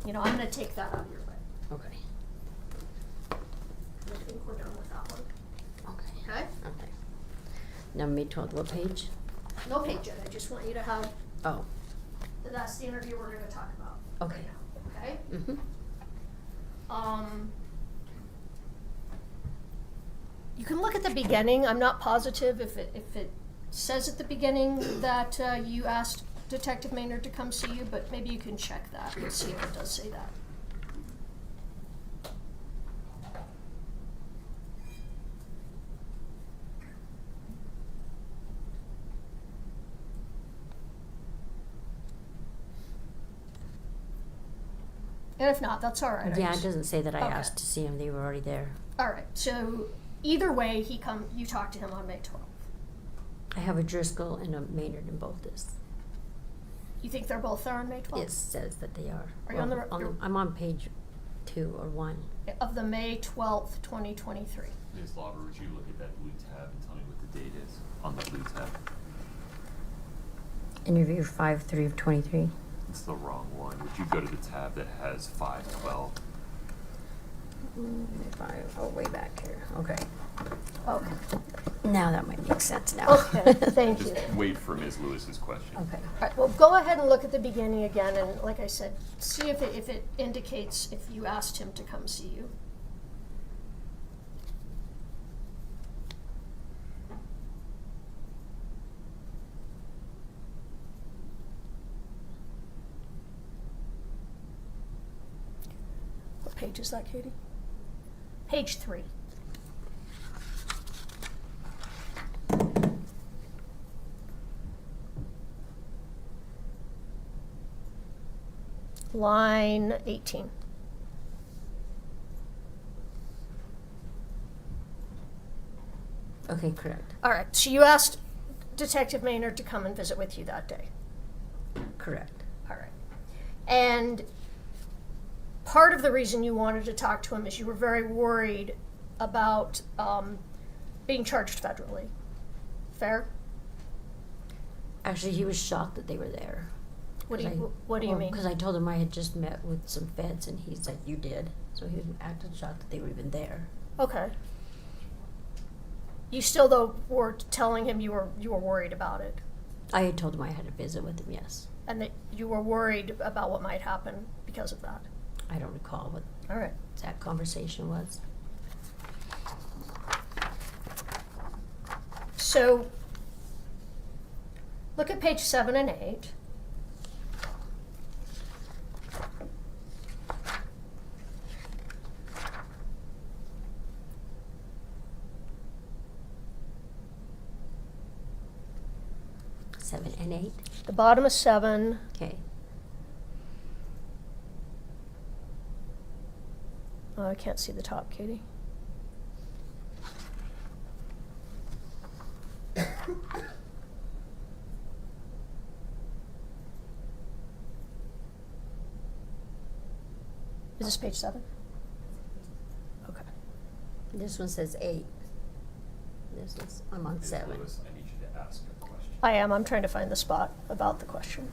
[SPEAKER 2] You know, I'm gonna take that out of your way.
[SPEAKER 3] Okay.
[SPEAKER 2] I think we're done with that one.
[SPEAKER 3] Okay.
[SPEAKER 2] Okay?
[SPEAKER 3] Okay. Now May 12th, what page?
[SPEAKER 2] No page yet. I just want you to have,
[SPEAKER 3] Oh,
[SPEAKER 2] that's the interview we're gonna talk about.
[SPEAKER 3] okay.
[SPEAKER 2] Okay?
[SPEAKER 3] Mm-hmm.
[SPEAKER 2] You can look at the beginning. I'm not positive if it says at the beginning that you asked Detective Maynard to come see you, but maybe you can check that and see if it does say that. And if not, that's all right. I
[SPEAKER 3] Yeah, it
[SPEAKER 2] just-
[SPEAKER 3] doesn't say that I
[SPEAKER 2] Okay.
[SPEAKER 3] asked to see him. They were already there.
[SPEAKER 2] All right. So either way, you talk to him on May 12th.
[SPEAKER 3] I have a Driscoll and a Maynard in both this.
[SPEAKER 2] You think they're both there on May 12th?
[SPEAKER 3] It says that they are.
[SPEAKER 2] Are you on the- you're-
[SPEAKER 3] I'm on page 2 or 1.
[SPEAKER 2] Of the May 12th, 2023.
[SPEAKER 1] Ms. Lauber, would you look at that blue tab and tell me what the date is on the blue tab?
[SPEAKER 3] Interview 5/3 of 23.
[SPEAKER 1] It's the wrong one. Would you go to the tab that has 5/12?
[SPEAKER 3] 5, oh, way back here. Okay.
[SPEAKER 2] Okay.
[SPEAKER 3] Now that might make sense now.
[SPEAKER 2] Okay, thank you.
[SPEAKER 1] Just wait for Ms. Lewis's question.
[SPEAKER 3] Okay.
[SPEAKER 2] All right, well, go ahead and look at the beginning again, and like I said, see if it indicates if you asked him to come see you. What page is that, Katie? Page 3. Line 18.
[SPEAKER 3] Okay, correct.
[SPEAKER 2] All right, so you asked Detective Maynard to come and visit with you that day.
[SPEAKER 3] Correct.
[SPEAKER 2] All right. And part of the reason you wanted to talk to him is you were very worried about being charged federally. Fair?
[SPEAKER 3] Actually, he was shocked that they were there.
[SPEAKER 2] What do you mean?
[SPEAKER 3] Because I told him I had just met with some feds, and he's like, "You did." So he was acting shocked that they were even there.
[SPEAKER 2] Okay. You still though were telling him you were worried about it,
[SPEAKER 3] I had told him I had a visit with him. Yes.
[SPEAKER 2] and that you were worried about what might happen because of that.
[SPEAKER 3] I don't recall what
[SPEAKER 2] All right.
[SPEAKER 3] that conversation was.
[SPEAKER 2] So look at page 7 and 8.
[SPEAKER 3] Seven and 8.
[SPEAKER 2] The bottom of 7.
[SPEAKER 3] Okay.
[SPEAKER 2] Oh, I can't see the top, Katie. Is this page 7? Okay.
[SPEAKER 3] This one says 8. This is I'm on
[SPEAKER 1] Ms.
[SPEAKER 3] 7.
[SPEAKER 1] Lewis, I need you to ask a question.
[SPEAKER 2] I am. I'm trying to find the spot about the question.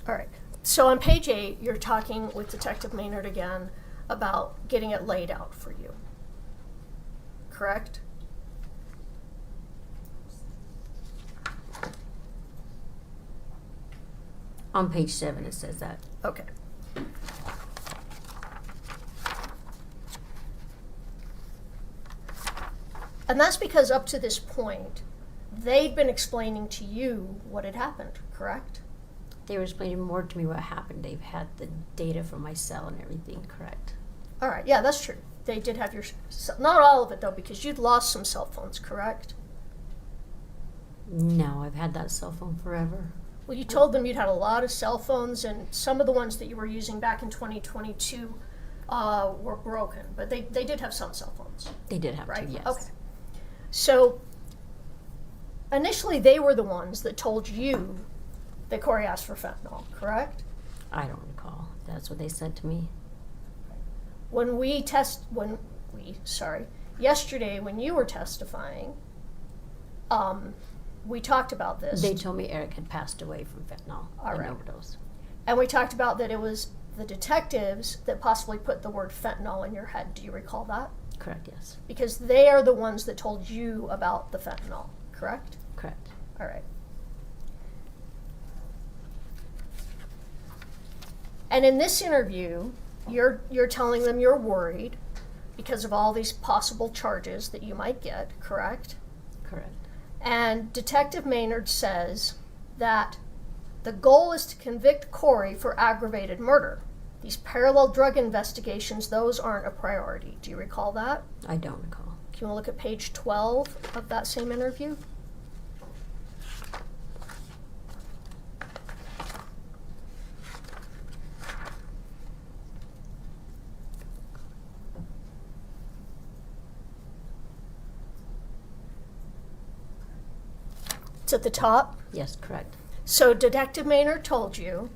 [SPEAKER 2] All right. So on page 8, you're talking with Detective Maynard again about getting it laid out for you. Correct?
[SPEAKER 3] On page 7 it says that.
[SPEAKER 2] Okay. And that's because up to this point, they'd been explaining to you what had happened, correct?
[SPEAKER 3] They were explaining more to me what happened. They've had the data from my cell and everything, correct?
[SPEAKER 2] All right, yeah, that's true. They did have your, not all of it though, because you'd lost some cell phones, correct?
[SPEAKER 3] No, I've had that cell phone forever.
[SPEAKER 2] Well, you told them you'd had a lot of cell phones, and some of the ones that you were using back in 2022 were broken, but they did have some cell phones,
[SPEAKER 3] They did have
[SPEAKER 2] right?
[SPEAKER 3] to, yes.
[SPEAKER 2] Okay. So initially, they were the ones that told you that Kouri asked for fentanyl, correct?
[SPEAKER 3] I don't recall. That's what they said to me.
[SPEAKER 2] Yesterday when you were testifying, we talked about this.
[SPEAKER 3] They told me Eric had passed away from fentanyl,
[SPEAKER 2] All
[SPEAKER 3] an
[SPEAKER 2] right.
[SPEAKER 3] overdose.
[SPEAKER 2] And we talked about that it was the detectives that possibly put the word fentanyl in your head. Do you recall that?
[SPEAKER 3] Correct, yes.
[SPEAKER 2] Because they are the ones that told you about the fentanyl, correct?
[SPEAKER 3] Correct.
[SPEAKER 2] All right. And in this interview, you're telling them you're worried because of all these possible charges that you might get, correct?
[SPEAKER 3] Correct.
[SPEAKER 2] And Detective Maynard says that the goal is to convict Kouri for aggravated murder. These parallel drug investigations, those aren't a priority. Do you recall that?
[SPEAKER 3] I don't recall.
[SPEAKER 2] Can you look at page 12 of that same interview? It's at the top.
[SPEAKER 3] Yes, correct.
[SPEAKER 2] So Detective Maynard told you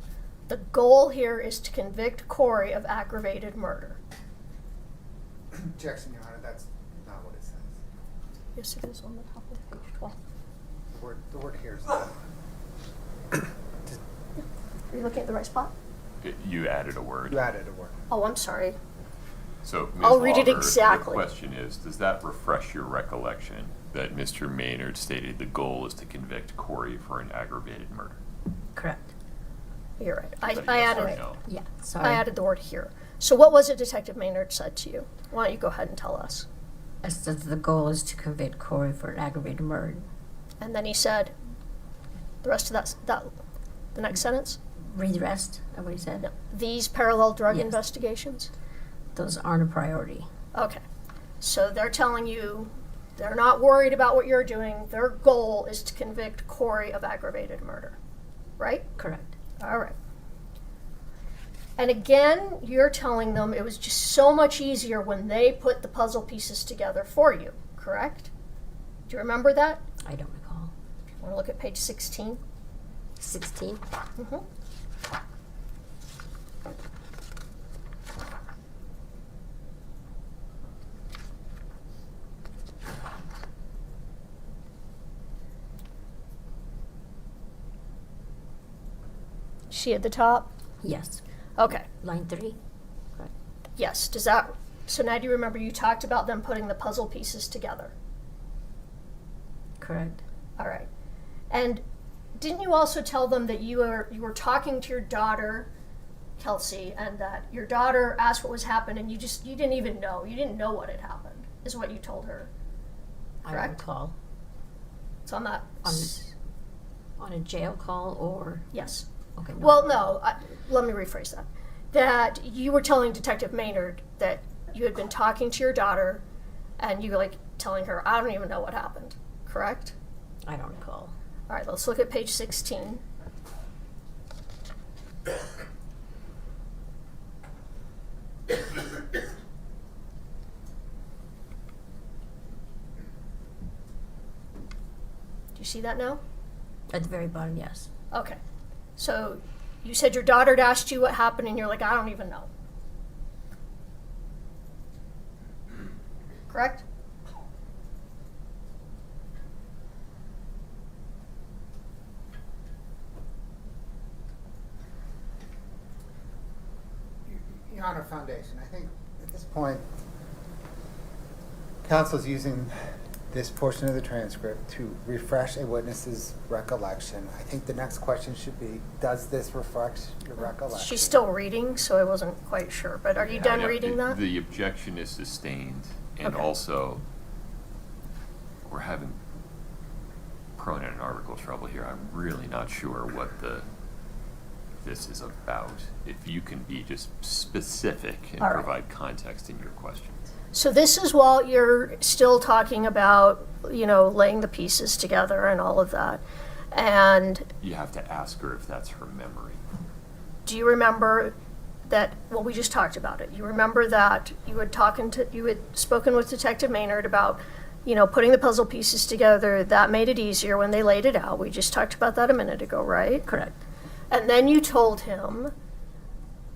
[SPEAKER 2] the goal here is to convict Kouri of aggravated murder.
[SPEAKER 4] Objection, Your Honor, that's not what it says.
[SPEAKER 2] Yes, it is on the top of page 12.
[SPEAKER 4] The word here is
[SPEAKER 2] Are you looking at the right spot?
[SPEAKER 1] You added a word.
[SPEAKER 4] you added a word.
[SPEAKER 2] Oh, I'm sorry.
[SPEAKER 1] So, Ms.
[SPEAKER 2] I'll read it
[SPEAKER 1] Lawler,
[SPEAKER 2] exactly.
[SPEAKER 1] The question is, does that refresh your recollection that Mr. Maynard stated the goal is to convict Kouri for an aggravated murder?
[SPEAKER 3] Correct.
[SPEAKER 2] You're right.
[SPEAKER 1] Is that a
[SPEAKER 2] I
[SPEAKER 1] yes or
[SPEAKER 2] added
[SPEAKER 1] no?
[SPEAKER 3] Yeah, sorry.
[SPEAKER 2] I added the word here. So what was it Detective Maynard said to you? Why don't you go ahead and tell us?
[SPEAKER 3] I said the goal is to convict Kouri for an aggravated murder.
[SPEAKER 2] And then he said the rest of that the next sentence?
[SPEAKER 3] Read the rest of what he said.
[SPEAKER 2] No. These parallel drug
[SPEAKER 3] Yes.
[SPEAKER 2] investigations?
[SPEAKER 3] Those aren't a priority.
[SPEAKER 2] Okay. So they're telling you they're not worried about what you're doing. Their goal is to convict Kouri of aggravated murder. Right?
[SPEAKER 3] Correct.
[SPEAKER 2] All right. And again, you're telling them it was just so much easier when they put the puzzle pieces together for you, correct? Do you remember that?
[SPEAKER 3] I don't recall.
[SPEAKER 2] Want to look at page 16?
[SPEAKER 3] 16?
[SPEAKER 2] Mm-hmm. She at the top?
[SPEAKER 3] Yes.
[SPEAKER 2] Okay.
[SPEAKER 3] Line 3? Correct.
[SPEAKER 2] Yes. Does that? So now do you remember you talked about them putting the puzzle pieces together?
[SPEAKER 3] Correct.
[SPEAKER 2] All right. And didn't you also tell them that you were talking to your daughter, Kelsey, and that your daughter asked what was happening, and you didn't even know. You didn't know what had happened, is what you told her.
[SPEAKER 3] I don't
[SPEAKER 2] Correct?
[SPEAKER 3] recall.
[SPEAKER 2] It's on that.
[SPEAKER 3] On a jail call or?
[SPEAKER 2] Yes.
[SPEAKER 3] Okay.
[SPEAKER 2] Well, no. Let me rephrase that. That you were telling Detective Maynard that you had been talking to your daughter, and you were like telling her, "I don't even know what happened." Correct?
[SPEAKER 3] I don't recall.
[SPEAKER 2] All right. Let's look at page 16. Do you see that now?
[SPEAKER 3] At the very bottom, yes.
[SPEAKER 2] Okay. So you said your daughter had asked you what happened, and you're like, I don't even know. Correct?
[SPEAKER 4] Your Honor, Foundation, I think at this point, counsel's using this portion of the transcript to refresh a witness's recollection. I think the next question should be, does this refresh your recollection?
[SPEAKER 2] She's still reading, so I wasn't quite sure. But are you done
[SPEAKER 1] Yeah,
[SPEAKER 2] reading that?
[SPEAKER 1] The objection is sustained, and
[SPEAKER 2] Okay.
[SPEAKER 1] also, we're having pronoun and article trouble here. I'm really not sure what this is about. If you can be just specific and
[SPEAKER 2] All right.
[SPEAKER 1] provide context in your questions.
[SPEAKER 2] So this is while you're still talking about, laying the pieces together and all of that. And
[SPEAKER 1] You have to ask her if that's her memory.
[SPEAKER 2] do you remember that, well, we just talked about it. You remember that you had spoken with Detective Maynard about, putting the puzzle pieces together. That made it easier when they laid it out. We just talked about that a minute ago, right?
[SPEAKER 3] Correct.
[SPEAKER 2] And then you told him,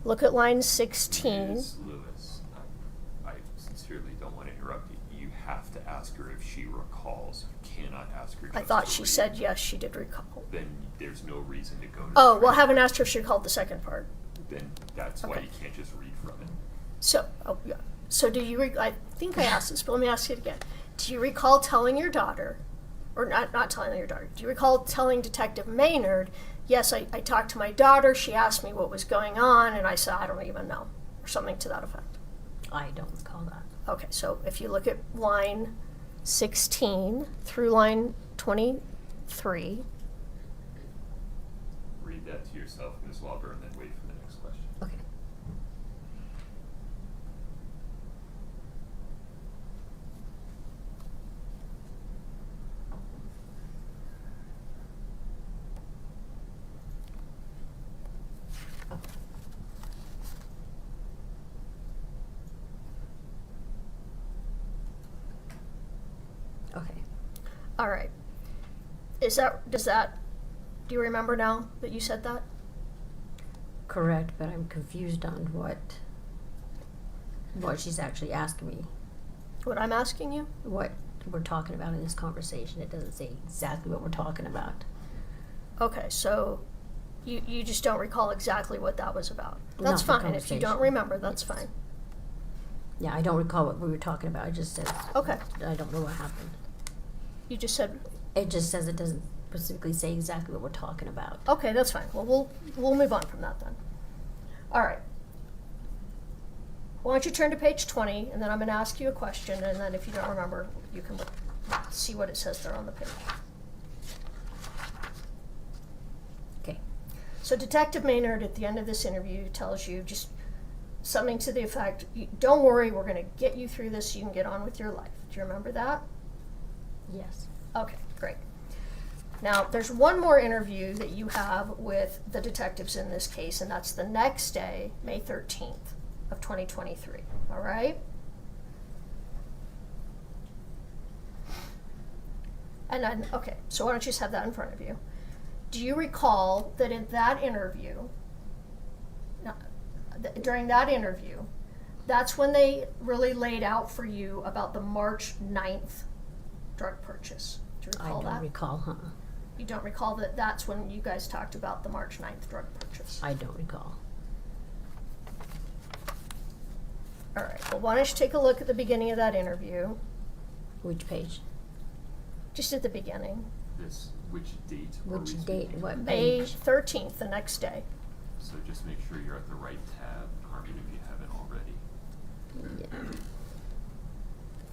[SPEAKER 2] look at line 16.
[SPEAKER 1] Ms. Lewis, I sincerely don't want to interrupt you. You have to ask her if she recalls. You cannot ask her
[SPEAKER 2] I
[SPEAKER 1] just
[SPEAKER 2] thought
[SPEAKER 1] to
[SPEAKER 2] she
[SPEAKER 1] read.
[SPEAKER 2] said yes, she did recall.
[SPEAKER 1] Then there's no reason to go to
[SPEAKER 2] Oh,
[SPEAKER 1] the
[SPEAKER 2] well, I haven't
[SPEAKER 1] transcript.
[SPEAKER 2] asked her if she recalled the second part.
[SPEAKER 1] Then that's why
[SPEAKER 2] Okay.
[SPEAKER 1] you can't just read from it.
[SPEAKER 2] So, yeah. So do you, I think I asked this, but let me ask it again. Do you recall telling your daughter, or not telling your daughter, do you recall telling Detective Maynard, yes, I talked to my daughter, she asked me what was going on, and I said, I don't even know, or something to that effect?
[SPEAKER 3] I don't recall that.
[SPEAKER 2] Okay, so if you look at line 16 through line 23,
[SPEAKER 1] Read that to yourself, Ms. Walber, and then wait for the next question.
[SPEAKER 3] Okay. Okay.
[SPEAKER 2] all right. Do you remember now that you said that?
[SPEAKER 3] Correct, but I'm confused on what she's actually asking me.
[SPEAKER 2] What I'm asking you?
[SPEAKER 3] What we're talking about in this conversation. It doesn't say exactly what we're talking about.
[SPEAKER 2] Okay, so you just don't recall exactly what that was about. That's
[SPEAKER 3] Not the
[SPEAKER 2] fine. If you don't
[SPEAKER 3] conversation.
[SPEAKER 2] remember, that's fine.
[SPEAKER 3] Yeah, I don't recall what we were talking about. I just said
[SPEAKER 2] Okay,
[SPEAKER 3] I don't know what happened.
[SPEAKER 2] you just said,
[SPEAKER 3] It just says it doesn't specifically say exactly what we're talking about.
[SPEAKER 2] okay, that's fine. Well, we'll move on from that then. All right. Why don't you turn to page 20, and then I'm going to ask you a question, and then if you don't remember, you can see what it says there on the page.
[SPEAKER 3] Okay.
[SPEAKER 2] So Detective Maynard, at the end of this interview, tells you just something to the effect, don't worry, we're going to get you through this so you can get on with your life. Do you remember that?
[SPEAKER 3] Yes.
[SPEAKER 2] Okay, great. Now, there's one more interview that you have with the detectives in this case, and that's the next day, May 13th of 2023, all right? And then, okay, so why don't you just have that in front of you? Do you recall that in that interview, during that interview, that's when they really laid out for you about the March 9th drug purchase? Do you
[SPEAKER 3] I
[SPEAKER 2] recall
[SPEAKER 3] don't
[SPEAKER 2] that?
[SPEAKER 3] recall, huh?
[SPEAKER 2] You don't recall that that's when you guys talked about the March 9th drug purchase?
[SPEAKER 3] I don't recall.
[SPEAKER 2] All right, well, why don't you take a look at the beginning of that interview,
[SPEAKER 3] Which page?
[SPEAKER 2] just at the beginning.
[SPEAKER 1] Which date were we
[SPEAKER 3] Which date?
[SPEAKER 1] speaking?
[SPEAKER 3] What
[SPEAKER 2] May
[SPEAKER 3] page?
[SPEAKER 2] 13th, the next day.
[SPEAKER 1] So just make sure you're at the right tab, Carmen, if you haven't already.
[SPEAKER 3] Yeah.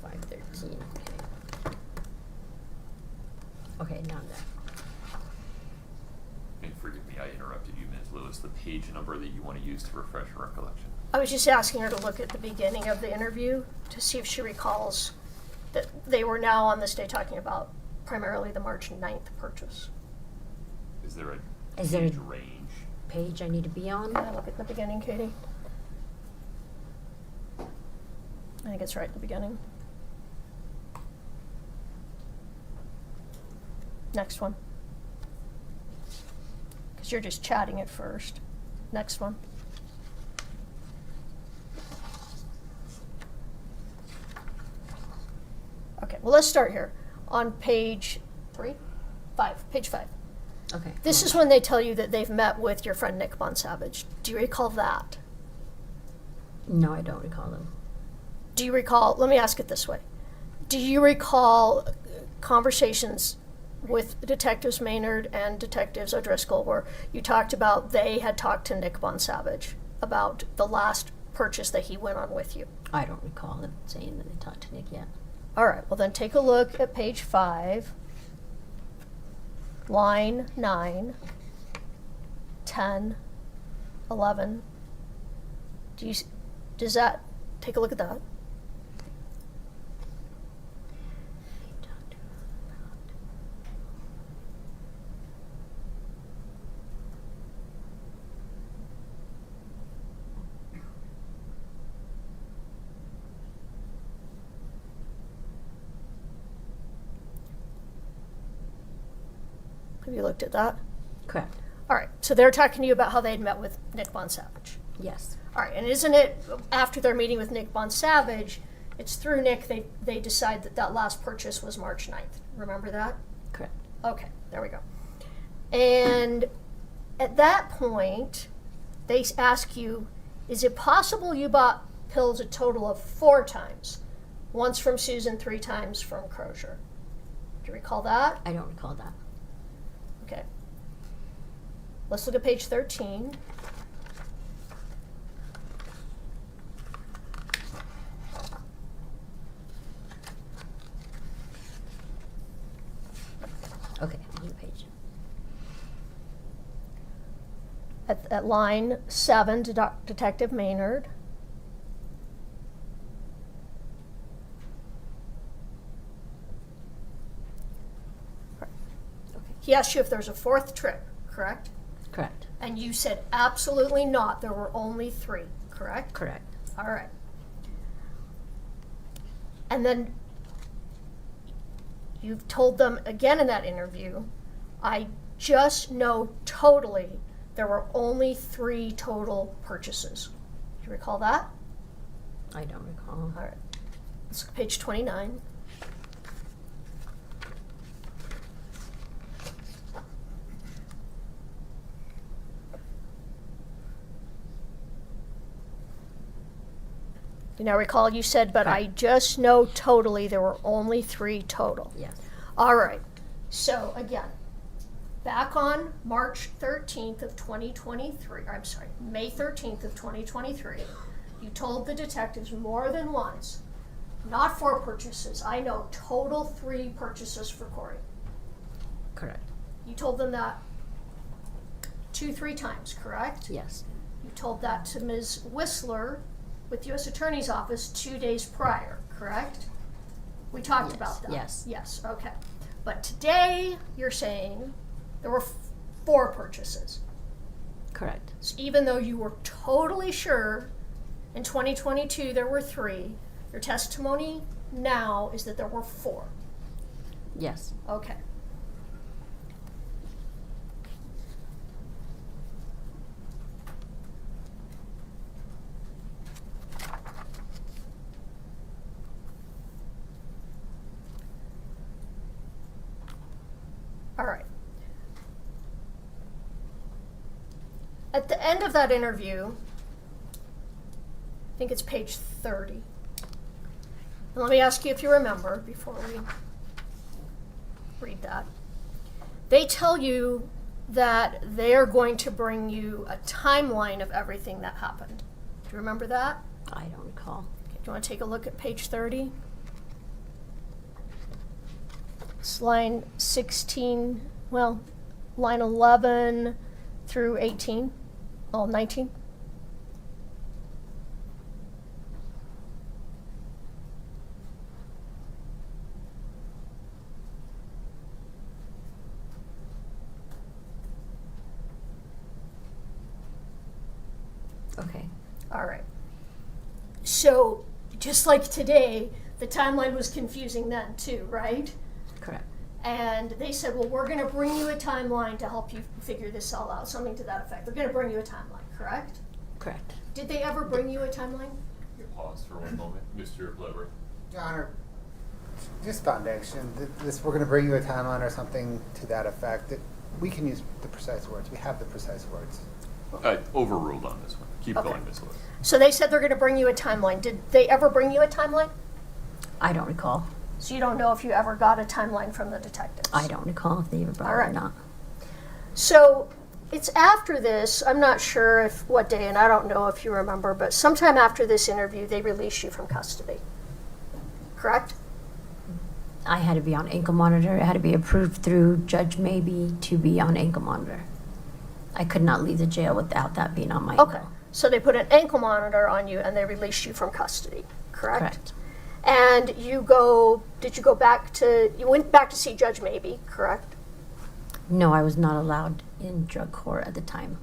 [SPEAKER 3] 513. Okay. Okay, now I'm there.
[SPEAKER 1] And forgive me, I interrupted you, Ms. Lewis. The page number that you want to use to refresh your recollection.
[SPEAKER 2] I was just asking her to look at the beginning of the interview to see if she recalls that they were now on this day talking about primarily the March 9th purchase.
[SPEAKER 1] Is there a
[SPEAKER 3] Is there a-
[SPEAKER 1] page range?
[SPEAKER 3] Page I need to be on?
[SPEAKER 2] Can I look at the beginning, Katie? I think it's right at the beginning. Next one. Because you're just chatting at first. Next one. Okay, well, let's start here. On page 5, page 5.
[SPEAKER 3] Okay.
[SPEAKER 2] This is when they tell you that they've met with your friend Nick Bonsavage. Do you recall that?
[SPEAKER 3] No, I don't recall them.
[SPEAKER 2] Do you recall, let me ask it this way. Do you recall conversations with Detectives Maynard and Detectives O'Driscoll where you talked about they had talked to Nick Bonsavage about the last purchase that he went on with you?
[SPEAKER 3] I don't recall them saying that they talked to Nick yet.
[SPEAKER 2] All right, well then take a look at page 5, line 9, 10, 11. Does that, take a look at that. Have you looked at that?
[SPEAKER 3] Correct.
[SPEAKER 2] All right, so they're talking to you about how they had met with Nick Bonsavage.
[SPEAKER 3] Yes.
[SPEAKER 2] All right, and isn't it after their meeting with Nick Bonsavage, it's through Nick, they decide that that last purchase was March 9th. Remember that?
[SPEAKER 3] Correct.
[SPEAKER 2] Okay, there we go. And at that point, they ask you, is it possible you bought pills a total of 4 times? Once from Susan, 3 times from Crozier. Do you recall that?
[SPEAKER 3] I don't recall that.
[SPEAKER 2] Okay. Let's look at page 13.
[SPEAKER 3] Okay, new page.
[SPEAKER 2] At line 7, Detective Maynard. He asked you if there's a 4th trip, correct?
[SPEAKER 3] Correct.
[SPEAKER 2] And you said absolutely not. There were only 3, correct?
[SPEAKER 3] Correct.
[SPEAKER 2] All right. And then you've told them again in that interview, I just know totally there were only 3 total purchases. Do you recall that?
[SPEAKER 3] I don't recall.
[SPEAKER 2] All right. Let's look at page 29. You now recall you said, but I just know totally there were only 3 total.
[SPEAKER 3] Yes.
[SPEAKER 2] All right. So again, back on March 13th of 2023, I'm sorry, May 13th of 2023, you told the detectives more than once, not 4 purchases, I know total 3 purchases for Kouri.
[SPEAKER 3] Correct.
[SPEAKER 2] You told them that 2-3 times, correct?
[SPEAKER 3] Yes.
[SPEAKER 2] You told that to Ms. Whistler with U.S. Attorney's Office 2 days prior, correct? We talked
[SPEAKER 3] Yes,
[SPEAKER 2] about that.
[SPEAKER 3] yes.
[SPEAKER 2] Yes, okay. But today, you're saying there were 4 purchases.
[SPEAKER 3] Correct.
[SPEAKER 2] So even though you were totally sure in 2022 there were 3, your testimony now is that there were 4.
[SPEAKER 3] Yes.
[SPEAKER 2] Okay. All right. At the end of that interview, I think it's page 30. And let me ask you if you remember before we read that. They tell you that they're going to bring you a timeline of everything that happened. Do you remember that?
[SPEAKER 3] I don't recall.
[SPEAKER 2] Okay, do you want to take a look at page 30? It's line 16, well, line 11 through 18, oh, 19.
[SPEAKER 3] Okay.
[SPEAKER 2] All right. So, just like today, the timeline was confusing then too, right?
[SPEAKER 3] Correct.
[SPEAKER 2] And they said, well, we're going to bring you a timeline to help you figure this all out, something to that effect. They're going to bring you a timeline, correct?
[SPEAKER 3] Correct.
[SPEAKER 2] Did they ever bring you a timeline?
[SPEAKER 1] You pause for one moment, Mr. Bleber.
[SPEAKER 4] Your Honor, just foundation, we're gonna bring you a timeline or something to that effect. We can use the precise words. We have the precise words.
[SPEAKER 1] Overruled on this one. Keep
[SPEAKER 2] Okay.
[SPEAKER 1] going, Ms. Lewis.
[SPEAKER 2] So they said they're going to bring you a timeline. Did they ever bring you a timeline?
[SPEAKER 3] I don't recall.
[SPEAKER 2] So you don't know if you ever got a timeline from the detectives?
[SPEAKER 3] I don't recall if they ever brought
[SPEAKER 2] All
[SPEAKER 3] it
[SPEAKER 2] right.
[SPEAKER 3] or not.
[SPEAKER 2] So it's after this, I'm not sure if what day, and I don't know if you remember, but sometime after this interview, they released you from custody. Correct?
[SPEAKER 3] I had to be on ankle monitor. It had to be approved through Judge Maybe to be on ankle monitor. I could not leave the jail without that being on my ankle.
[SPEAKER 2] Okay, so they put an ankle monitor on you and they released you from custody, correct?
[SPEAKER 3] Correct.
[SPEAKER 2] And you went back to see Judge Maybe, correct?
[SPEAKER 3] No, I was not allowed in drug court at the time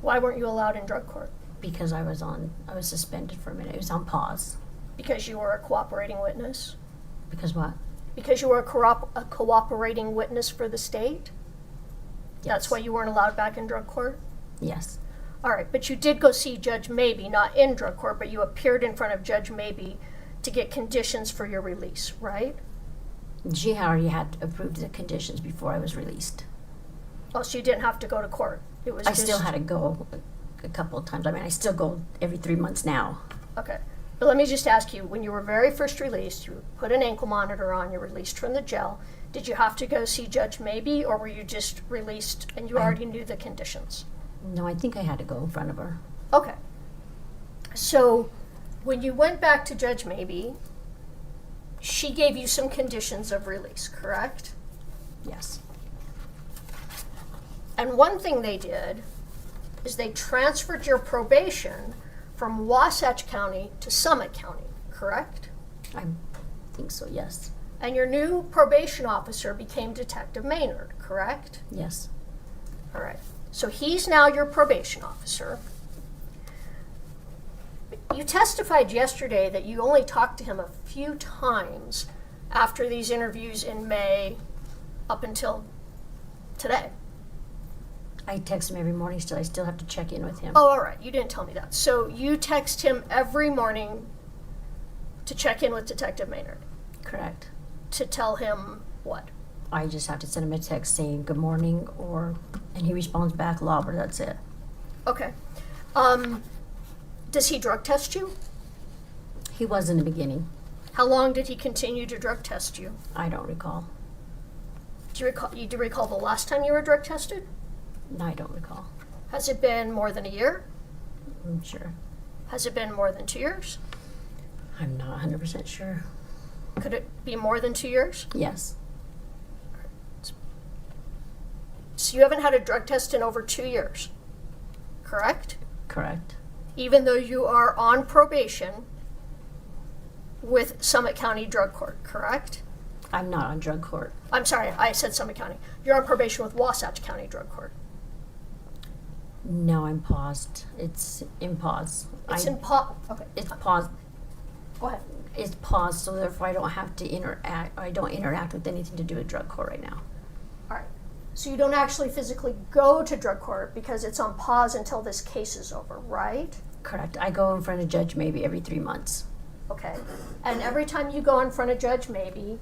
[SPEAKER 2] Why weren't you allowed in drug court?
[SPEAKER 3] because I was suspended for a minute. It was on pause.
[SPEAKER 2] Because you were a cooperating witness?
[SPEAKER 3] Because what?
[SPEAKER 2] Because you were a cooperating witness for the state? That's
[SPEAKER 3] Yes.
[SPEAKER 2] why you weren't allowed back in drug court?
[SPEAKER 3] Yes.
[SPEAKER 2] All right, but you did go see Judge Maybe, not in drug court, but you appeared in front of Judge Maybe to get conditions for your release, right?
[SPEAKER 3] She already had approved the conditions before I was released.
[SPEAKER 2] Oh, so you didn't have to go to court? It was
[SPEAKER 3] I
[SPEAKER 2] just...
[SPEAKER 3] still had to go a couple of times. I mean, I still go every 3 months now.
[SPEAKER 2] Okay, but let me just ask you, when you were very first released, you put an ankle monitor on, you're released from the jail. Did you have to go see Judge Maybe, or were you just released and you already knew the conditions?
[SPEAKER 3] No, I think I had to go in front of her.
[SPEAKER 2] Okay. So, when you went back to Judge Maybe, she gave you some conditions of release, correct?
[SPEAKER 3] Yes.
[SPEAKER 2] And one thing they did is they transferred your probation from Wasatch County to Summit County, correct?
[SPEAKER 3] I think so, yes.
[SPEAKER 2] And your new probation officer became Detective Maynard, correct?
[SPEAKER 3] Yes.
[SPEAKER 2] All right. So he's now your probation officer. You testified yesterday that you only talked to him a few times after these interviews in May up until today.
[SPEAKER 3] I text him every morning still. I still have to check in with him.
[SPEAKER 2] Oh, all right. You didn't tell me that. So you text him every morning to check in with Detective Maynard,
[SPEAKER 3] Correct.
[SPEAKER 2] to tell him what?
[SPEAKER 3] I just have to send him a text saying good morning and he responds back, Lobber, that's it.
[SPEAKER 2] Okay. Does he drug test you?
[SPEAKER 3] He was in the beginning.
[SPEAKER 2] How long did he continue to drug test you?
[SPEAKER 3] I don't recall.
[SPEAKER 2] Do you recall the last time you were drug tested?
[SPEAKER 3] No, I don't recall.
[SPEAKER 2] Has it been more than a year?
[SPEAKER 3] I'm sure.
[SPEAKER 2] Has it been more than 2 years?
[SPEAKER 3] I'm not 100% sure.
[SPEAKER 2] Could it be more than 2 years?
[SPEAKER 3] Yes.
[SPEAKER 2] So you haven't had a drug test in over 2 years, correct?
[SPEAKER 3] Correct.
[SPEAKER 2] Even though you are on probation with Summit County Drug Court, correct?
[SPEAKER 3] I'm not on drug court.
[SPEAKER 2] I'm sorry, I said Summit County. You're on probation with Wasatch County Drug Court.
[SPEAKER 3] No, I'm paused. It's in pause.
[SPEAKER 2] Okay.
[SPEAKER 3] It's paused.
[SPEAKER 2] Go ahead.
[SPEAKER 3] It's paused, so therefore I don't have to interact. I don't interact with anything to do with drug court right now.
[SPEAKER 2] All right. So you don't actually physically go to drug court because it's on pause until this case is over, right?
[SPEAKER 3] Correct. I go in front of judge maybe every 3 months.
[SPEAKER 2] Okay. And every time you go in front of Judge Maybe,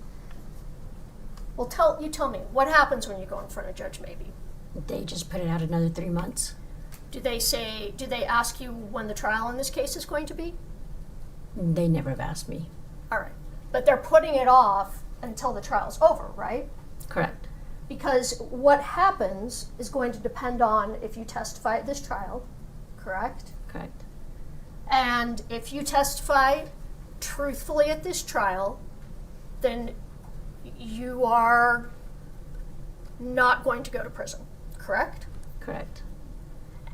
[SPEAKER 2] well, tell me, what happens when you go in front of Judge Maybe?
[SPEAKER 3] They just put it out another 3 months.
[SPEAKER 2] Do they ask you when the trial in this case is going to be?
[SPEAKER 3] They never have asked me.
[SPEAKER 2] All right. But they're putting it off until the trial's over, right?
[SPEAKER 3] Correct.
[SPEAKER 2] Because what happens is going to depend on if you testify at this trial, correct?
[SPEAKER 3] Correct.
[SPEAKER 2] And if you testify truthfully at this trial, then you are not going to go to prison, correct?
[SPEAKER 3] Correct.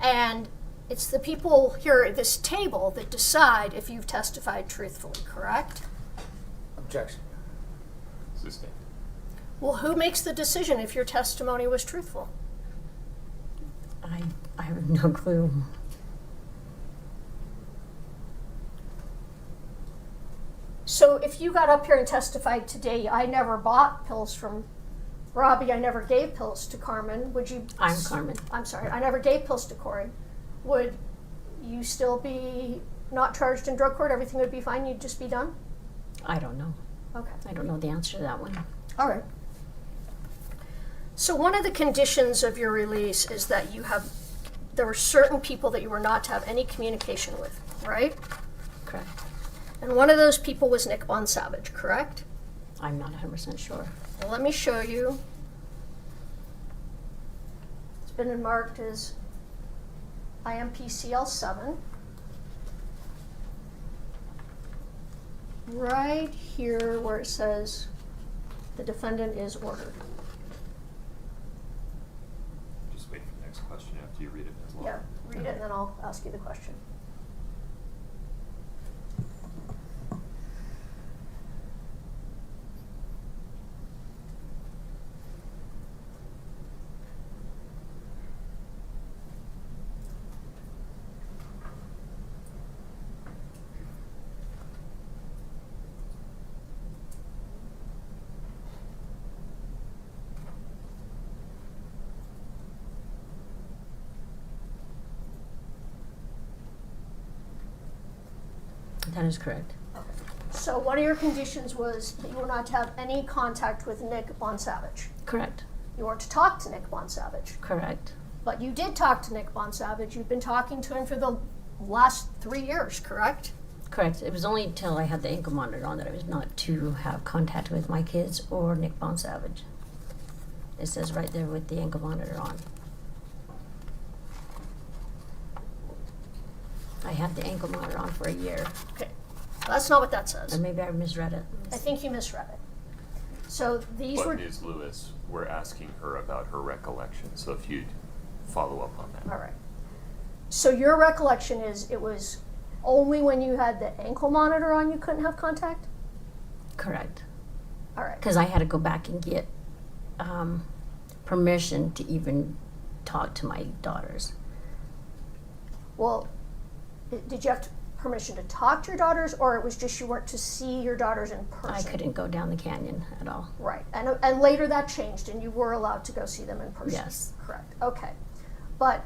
[SPEAKER 2] And it's the people here at this table that decide if you've testified truthfully, correct?
[SPEAKER 4] Objection.
[SPEAKER 1] Sustained.
[SPEAKER 2] Well, who makes the decision if your testimony was truthful?
[SPEAKER 3] I have no clue.
[SPEAKER 2] So if you got up here and testified today, I never bought pills from Robbie, I never gave pills to Carmen, would you?
[SPEAKER 3] I'm Carmen.
[SPEAKER 2] I'm sorry, I never gave pills to Kouri. Would you still be not charged in drug court? Everything would be fine, you'd just be done?
[SPEAKER 3] I don't know.
[SPEAKER 2] Okay.
[SPEAKER 3] I don't know the answer to that one.
[SPEAKER 2] All right. So one of the conditions of your release is that there were certain people that you were not to have any communication with, right?
[SPEAKER 3] Correct.
[SPEAKER 2] And one of those people was Nick Bonsavage, correct?
[SPEAKER 3] I'm not 100% sure.
[SPEAKER 2] Well, let me show you. It's been marked as IMPCL 7. Right here where it says The defendant is ordered.
[SPEAKER 1] Just wait for the next question after you read it as well.
[SPEAKER 2] Yeah, read it and then I'll ask you the question.
[SPEAKER 3] That is correct.
[SPEAKER 2] So one of your conditions was that you were not to have any contact with Nick Bonsavage.
[SPEAKER 3] Correct.
[SPEAKER 2] You weren't to talk to Nick Bonsavage.
[SPEAKER 3] Correct.
[SPEAKER 2] But you did talk to Nick Bonsavage. You've been talking to him for the last 3 years, correct?
[SPEAKER 3] Correct. It was only until I had the ankle monitor on that I was not to have contact with my kids or Nick Bonsavage. It says right there with the ankle monitor on. I had the ankle monitor on for a year.
[SPEAKER 2] Okay. That's not what that says.
[SPEAKER 3] Or maybe I misread it.
[SPEAKER 2] I think you misread it. So these were.
[SPEAKER 1] But Ms. Lewis, we're asking her about her recollection, so if you'd follow up on that.
[SPEAKER 2] All right. So your recollection is it was only when you had the ankle monitor on you couldn't have contact?
[SPEAKER 3] Correct.
[SPEAKER 2] All right.
[SPEAKER 3] Because I had to go back and get permission to even talk to my daughters.
[SPEAKER 2] Well, did you have permission to talk to your daughters, or it was just you weren't to see your daughters in person?
[SPEAKER 3] I couldn't go down the canyon at all.
[SPEAKER 2] Right. And later that changed, and you were allowed to go see them in person?
[SPEAKER 3] Yes.
[SPEAKER 2] Correct. Okay. But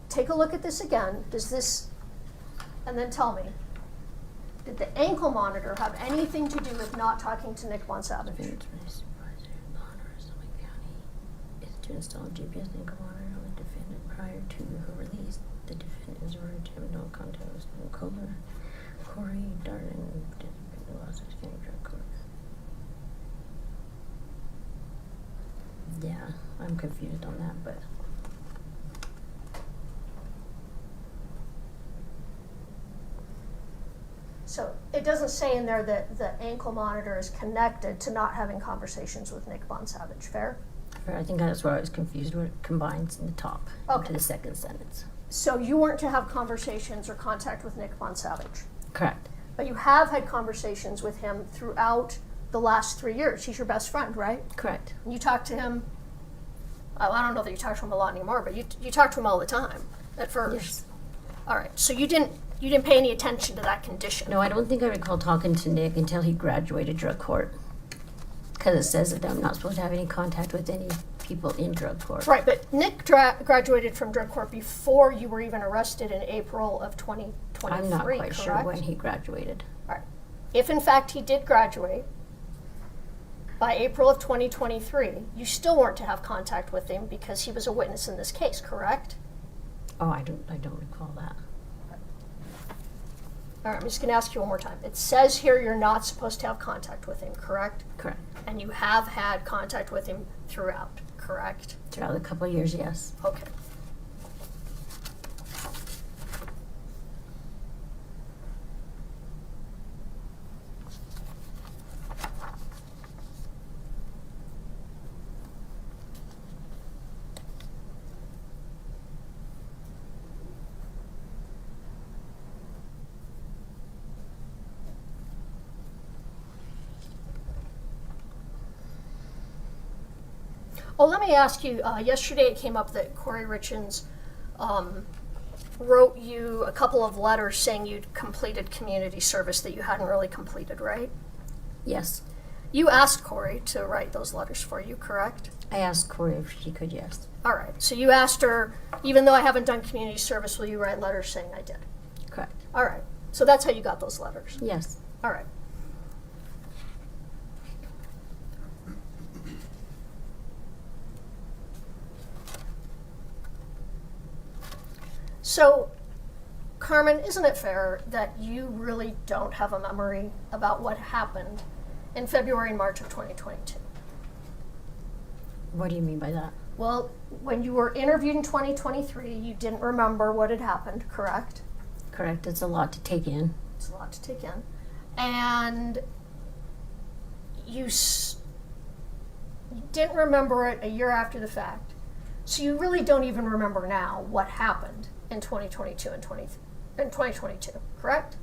[SPEAKER 2] take a look at this again. Does this, and then tell me, did the ankle monitor have anything to do with not talking to Nick Bonsavage?
[SPEAKER 3] Defendant's supervisor, honor, Summit County, is to install GPS ankle monitor on the defendant prior to her release. The defendant is ordered to have no contact with Kouri Richins, Los Angeles County Drug Court. Yeah, I'm confused on that, but
[SPEAKER 2] So it doesn't say in there that the ankle monitor is connected to not having conversations with Nick Bonsavage, fair?
[SPEAKER 3] I think that's where I was confused, where it combines in the top
[SPEAKER 2] Okay.
[SPEAKER 3] to the second sentence.
[SPEAKER 2] So you weren't to have conversations or contact with Nick Bonsavage,
[SPEAKER 3] Correct.
[SPEAKER 2] but you have had conversations with him throughout the last 3 years. He's your best friend, right?
[SPEAKER 3] Correct.
[SPEAKER 2] And you talk to him, I don't know that you talk to him a lot anymore, but you talk to him all the time at first.
[SPEAKER 3] Yes.
[SPEAKER 2] All right, so you didn't pay any attention to that condition.
[SPEAKER 3] No, I don't think I recall talking to Nick until he graduated drug court. Because it says that I'm not supposed to have any contact with any people in drug court.
[SPEAKER 2] Right, but Nick graduated from drug court before you were even arrested in April of 2023,
[SPEAKER 3] I'm not quite
[SPEAKER 2] correct?
[SPEAKER 3] sure when he graduated.
[SPEAKER 2] All right. If in fact he did graduate by April of 2023, you still weren't to have contact with him because he was a witness in this case, correct?
[SPEAKER 3] Oh, I don't recall that.
[SPEAKER 2] All right, I'm just going to ask you one more time. It says here you're not supposed to have contact with him, correct?
[SPEAKER 3] Correct.
[SPEAKER 2] And you have had contact with him throughout, correct?
[SPEAKER 3] Throughout a couple of years, yes.
[SPEAKER 2] Okay. Oh, let me ask you, yesterday it came up that Kouri Richins wrote you a couple of letters saying you'd completed community service that you hadn't really completed, right?
[SPEAKER 3] Yes.
[SPEAKER 2] You asked Kouri to write those letters for you, correct?
[SPEAKER 3] I asked Kouri if she could, yes.
[SPEAKER 2] All right, so you asked her, even though I haven't done community service, will you write letters saying I did?
[SPEAKER 3] Correct.
[SPEAKER 2] All right, so that's how you got those letters.
[SPEAKER 3] Yes.
[SPEAKER 2] All right. So, Carmen, isn't it fair that you really don't have a memory about what happened in February and March of 2022?
[SPEAKER 3] What do you mean by that?
[SPEAKER 2] Well, when you were interviewed in 2023, you didn't remember what had happened, correct?
[SPEAKER 3] Correct. It's a lot to take in.
[SPEAKER 2] It's a lot to take in. And You didn't remember it a year after the fact. So you really don't even remember now what happened in 2022 and 2022, correct?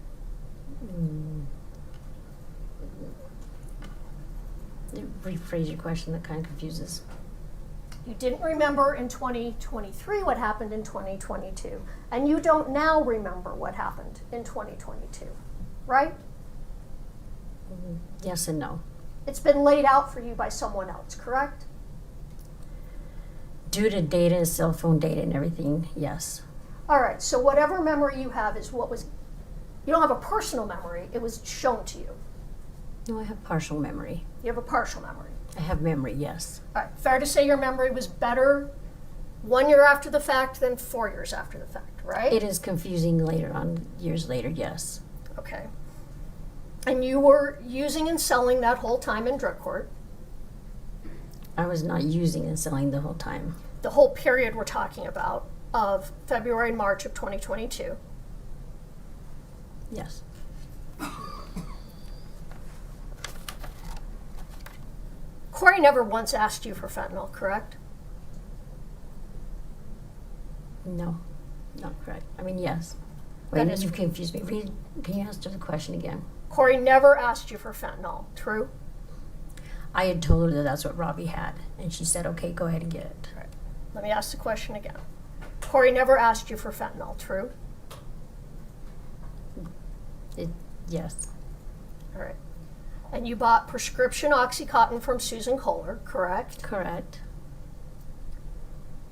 [SPEAKER 3] Rephrase your question, that kind of confuses.
[SPEAKER 2] You didn't remember in 2023 what happened in 2022, and you don't now remember what happened in 2022, right?
[SPEAKER 3] Yes and no.
[SPEAKER 2] It's been laid out for you by someone else, correct?
[SPEAKER 3] Due to data and cell phone data and everything, yes.
[SPEAKER 2] All right, so whatever memory you have is what was, you don't have a personal memory, it was shown to you.
[SPEAKER 3] No, I have partial memory.
[SPEAKER 2] You have a partial memory.
[SPEAKER 3] I have memory, yes.
[SPEAKER 2] All right, fair to say your memory was better 1 year after the fact than 4 years after the fact, right?
[SPEAKER 3] It is confusing later on, years later, yes.
[SPEAKER 2] Okay. And you were using and selling that whole time in drug court,
[SPEAKER 3] I was not using and selling the whole time.
[SPEAKER 2] the whole period we're talking about of February and March of 2022.
[SPEAKER 3] Yes.
[SPEAKER 2] Kouri never once asked you for fentanyl, correct?
[SPEAKER 3] No, not correct. I mean, yes.
[SPEAKER 2] That
[SPEAKER 3] Wait,
[SPEAKER 2] is-
[SPEAKER 3] you've confused me. Can you answer the question again?
[SPEAKER 2] Kouri never asked you for fentanyl, true?
[SPEAKER 3] I had told her that that's what Robbie had, and she said, okay, go ahead and get it.
[SPEAKER 2] Let me ask the question again. Kouri never asked you for fentanyl, true?
[SPEAKER 3] Yes,
[SPEAKER 2] All right. And you bought prescription Oxycontin from Susan Kohler, correct?
[SPEAKER 3] correct,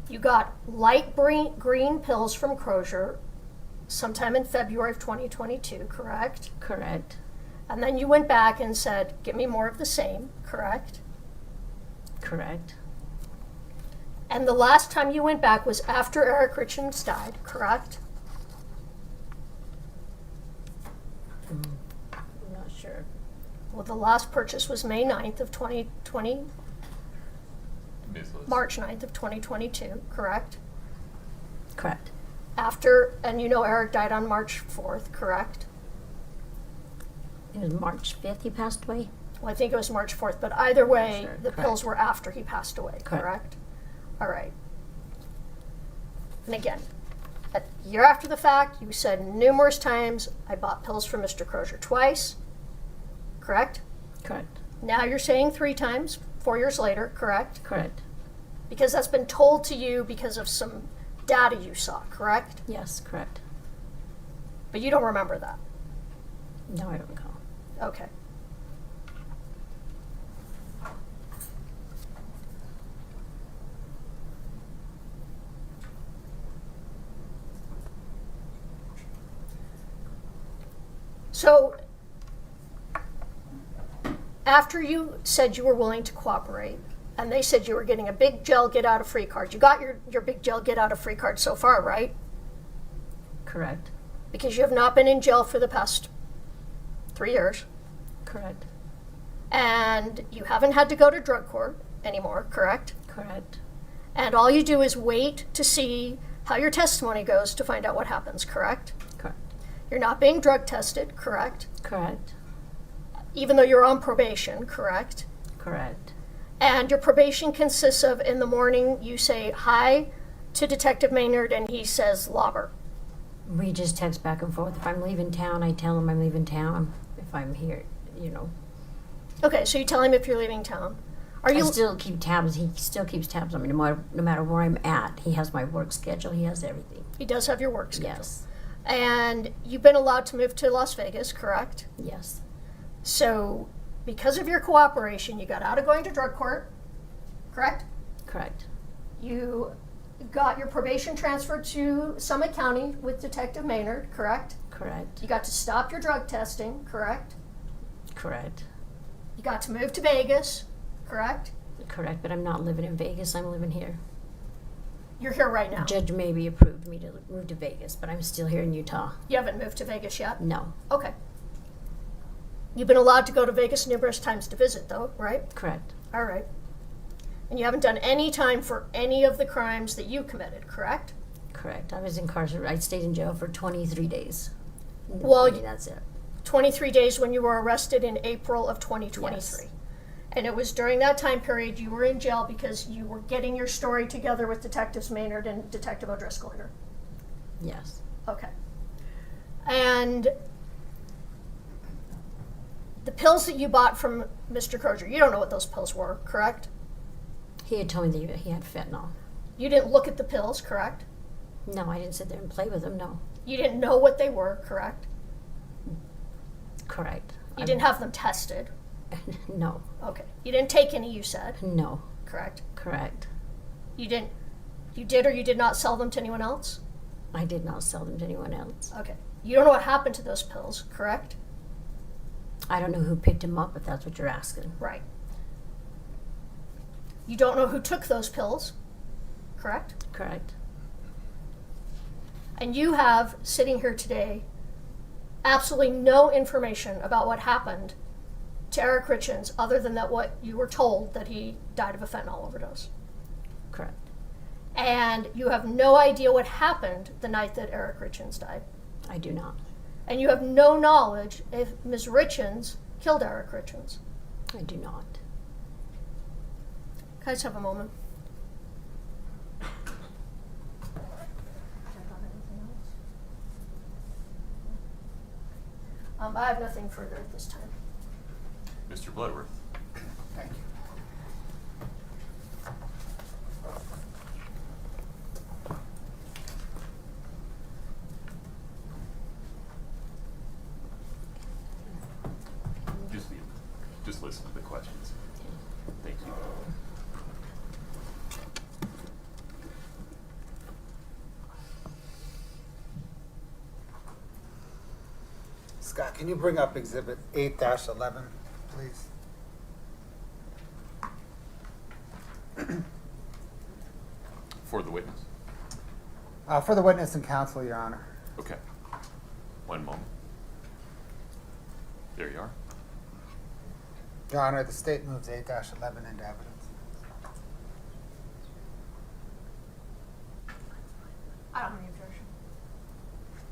[SPEAKER 2] You got light green pills from Crozier sometime in February of 2022, correct?
[SPEAKER 3] correct,
[SPEAKER 2] And then you went back and said, give me more of the same, correct?
[SPEAKER 3] correct,
[SPEAKER 2] And the last time you went back was after Eric Richins died, correct?
[SPEAKER 3] I'm not sure.
[SPEAKER 2] Well, the last purchase was May 9th of 2020,
[SPEAKER 1] Ms. Liz.
[SPEAKER 2] March 9th of 2022, correct?
[SPEAKER 3] Correct.
[SPEAKER 2] After, and you know Eric died on March 4th, correct?
[SPEAKER 3] It was March 5th he passed away?
[SPEAKER 2] Well, I think it was March 4th, but either way,
[SPEAKER 3] Sure,
[SPEAKER 2] the
[SPEAKER 3] correct.
[SPEAKER 2] pills were after he passed away,
[SPEAKER 3] Correct.
[SPEAKER 2] correct? All right. And again, a year after the fact, you said numerous times, I bought pills from Mr. Crozier twice, correct?
[SPEAKER 3] Correct,
[SPEAKER 2] Now you're saying 3 times, 4 years later, correct?
[SPEAKER 3] correct,
[SPEAKER 2] Because that's been told to you because of some data you saw, correct?
[SPEAKER 3] yes, correct.
[SPEAKER 2] But you don't remember that.
[SPEAKER 3] No, I don't recall.
[SPEAKER 2] Okay. So, after you said you were willing to cooperate, and they said you were getting a big jail get out of free card, you got your big jail get out of free card so far, right?
[SPEAKER 3] Correct,
[SPEAKER 2] Because you have not been in jail for the past 3 years,
[SPEAKER 3] correct,
[SPEAKER 2] and you haven't had to go to drug court anymore, correct?
[SPEAKER 3] correct,
[SPEAKER 2] And all you do is wait to see how your testimony goes to find out what happens, correct?
[SPEAKER 3] correct,
[SPEAKER 2] You're not being drug tested, correct?
[SPEAKER 3] correct,
[SPEAKER 2] Even though you're on probation, correct?
[SPEAKER 3] correct,
[SPEAKER 2] And your probation consists of in the morning you say hi to Detective Maynard and he says lobber.
[SPEAKER 3] we just text back and forth. If I'm leaving town, I tell him I'm leaving town. If I'm here, you know.
[SPEAKER 2] Okay, so you tell him if you're leaving town. Are
[SPEAKER 3] I
[SPEAKER 2] you
[SPEAKER 3] still keep tabs. He still keeps tabs on me no matter where I'm at. He has my work schedule. He has everything.
[SPEAKER 2] He does have your work schedule.
[SPEAKER 3] Yes,
[SPEAKER 2] And you've been allowed to move to Las Vegas, correct?
[SPEAKER 3] yes,
[SPEAKER 2] So because of your cooperation, you got out of going to drug court, correct?
[SPEAKER 3] correct,
[SPEAKER 2] You got your probation transferred to Summit County with Detective Maynard, correct?
[SPEAKER 3] correct,
[SPEAKER 2] You got to stop your drug testing, correct?
[SPEAKER 3] correct,
[SPEAKER 2] You got to move to Vegas, correct?
[SPEAKER 3] correct. But I'm not living in Vegas. I'm living here.
[SPEAKER 2] You're here right now.
[SPEAKER 3] Judge maybe approved me to move to Vegas, but I'm still here in Utah.
[SPEAKER 2] You haven't moved to Vegas yet?
[SPEAKER 3] No,
[SPEAKER 2] Okay. You've been allowed to go to Vegas numerous times to visit, though, right?
[SPEAKER 3] correct,
[SPEAKER 2] All right. And you haven't done any time for any of the crimes that you committed, correct?
[SPEAKER 3] correct. I was incarcerated. I stayed in jail for 23 days.
[SPEAKER 2] Well,
[SPEAKER 3] That's it.
[SPEAKER 2] 23 days when you were arrested in April of 2023.
[SPEAKER 3] Yes.
[SPEAKER 2] And it was during that time period you were in jail because you were getting your story together with Detectives Maynard and Detective O'Driscoll here.
[SPEAKER 3] Yes.
[SPEAKER 2] Okay. And the pills that you bought from Mr. Crozier, you don't know what those pills were, correct?
[SPEAKER 3] He had told me that he had fentanyl.
[SPEAKER 2] You didn't look at the pills, correct?
[SPEAKER 3] No, I didn't sit there and play with them, no.
[SPEAKER 2] You didn't know what they were, correct?
[SPEAKER 3] Correct.
[SPEAKER 2] You didn't have them tested.
[SPEAKER 3] No.
[SPEAKER 2] Okay. You didn't take any, you said,
[SPEAKER 3] No.
[SPEAKER 2] correct?
[SPEAKER 3] Correct.
[SPEAKER 2] You did or you did not sell them to anyone else?
[SPEAKER 3] I did not sell them to anyone else.
[SPEAKER 2] Okay. You don't know what happened to those pills, correct?
[SPEAKER 3] I don't know who picked them up, if that's what you're asking.
[SPEAKER 2] Right. You don't know who took those pills, correct?
[SPEAKER 3] Correct.
[SPEAKER 2] And you have, sitting here today, absolutely no information about what happened to Eric Richins other than that what you were told that he died of a fentanyl overdose.
[SPEAKER 3] Correct.
[SPEAKER 2] And you have no idea what happened the night that Eric Richins died.
[SPEAKER 3] I do not.
[SPEAKER 2] And you have no knowledge if Ms. Richins killed Eric Richins.
[SPEAKER 3] I do not.
[SPEAKER 2] Can I just have a moment? I have nothing further at this time.
[SPEAKER 1] Mr. Bloodworth.
[SPEAKER 4] Thank you.
[SPEAKER 1] Just listen to the questions. Thank you.
[SPEAKER 4] Scott, can you bring up Exhibit 8-11, please?
[SPEAKER 1] For the witness.
[SPEAKER 4] For the witness and counsel, Your Honor.
[SPEAKER 1] Okay. One moment. There you are.
[SPEAKER 4] Your Honor, the state moves 8-11 into evidence.
[SPEAKER 2] I don't have any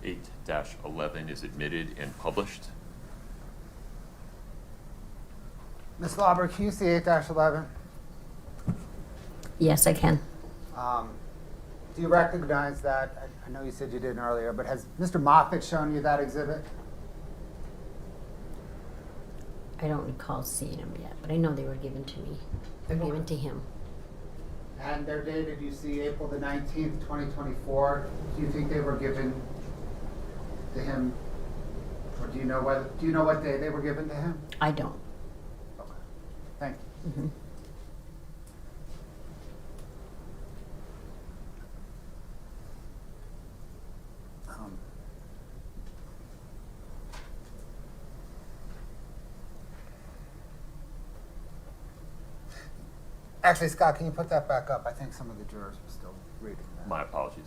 [SPEAKER 2] objection.
[SPEAKER 1] 8-11 is admitted and published.
[SPEAKER 4] Ms. Lauber, can you see 8-11?
[SPEAKER 3] Yes, I can.
[SPEAKER 4] Do you recognize that? I know you said you didn't earlier, but has Mr. Moffett shown you that exhibit?
[SPEAKER 3] I don't recall seeing them yet, but I know they were given to me. They were given to him.
[SPEAKER 4] And they're dated, you see, April the 19th, 2024. Do you think they were given to him? Or do you know what day they were given to him?
[SPEAKER 3] I don't.
[SPEAKER 4] Okay. Thank you.
[SPEAKER 3] Mm-hmm.
[SPEAKER 4] Actually, Scott, can you put that back up? I think some of the jurors were still reading that.
[SPEAKER 1] My apologies.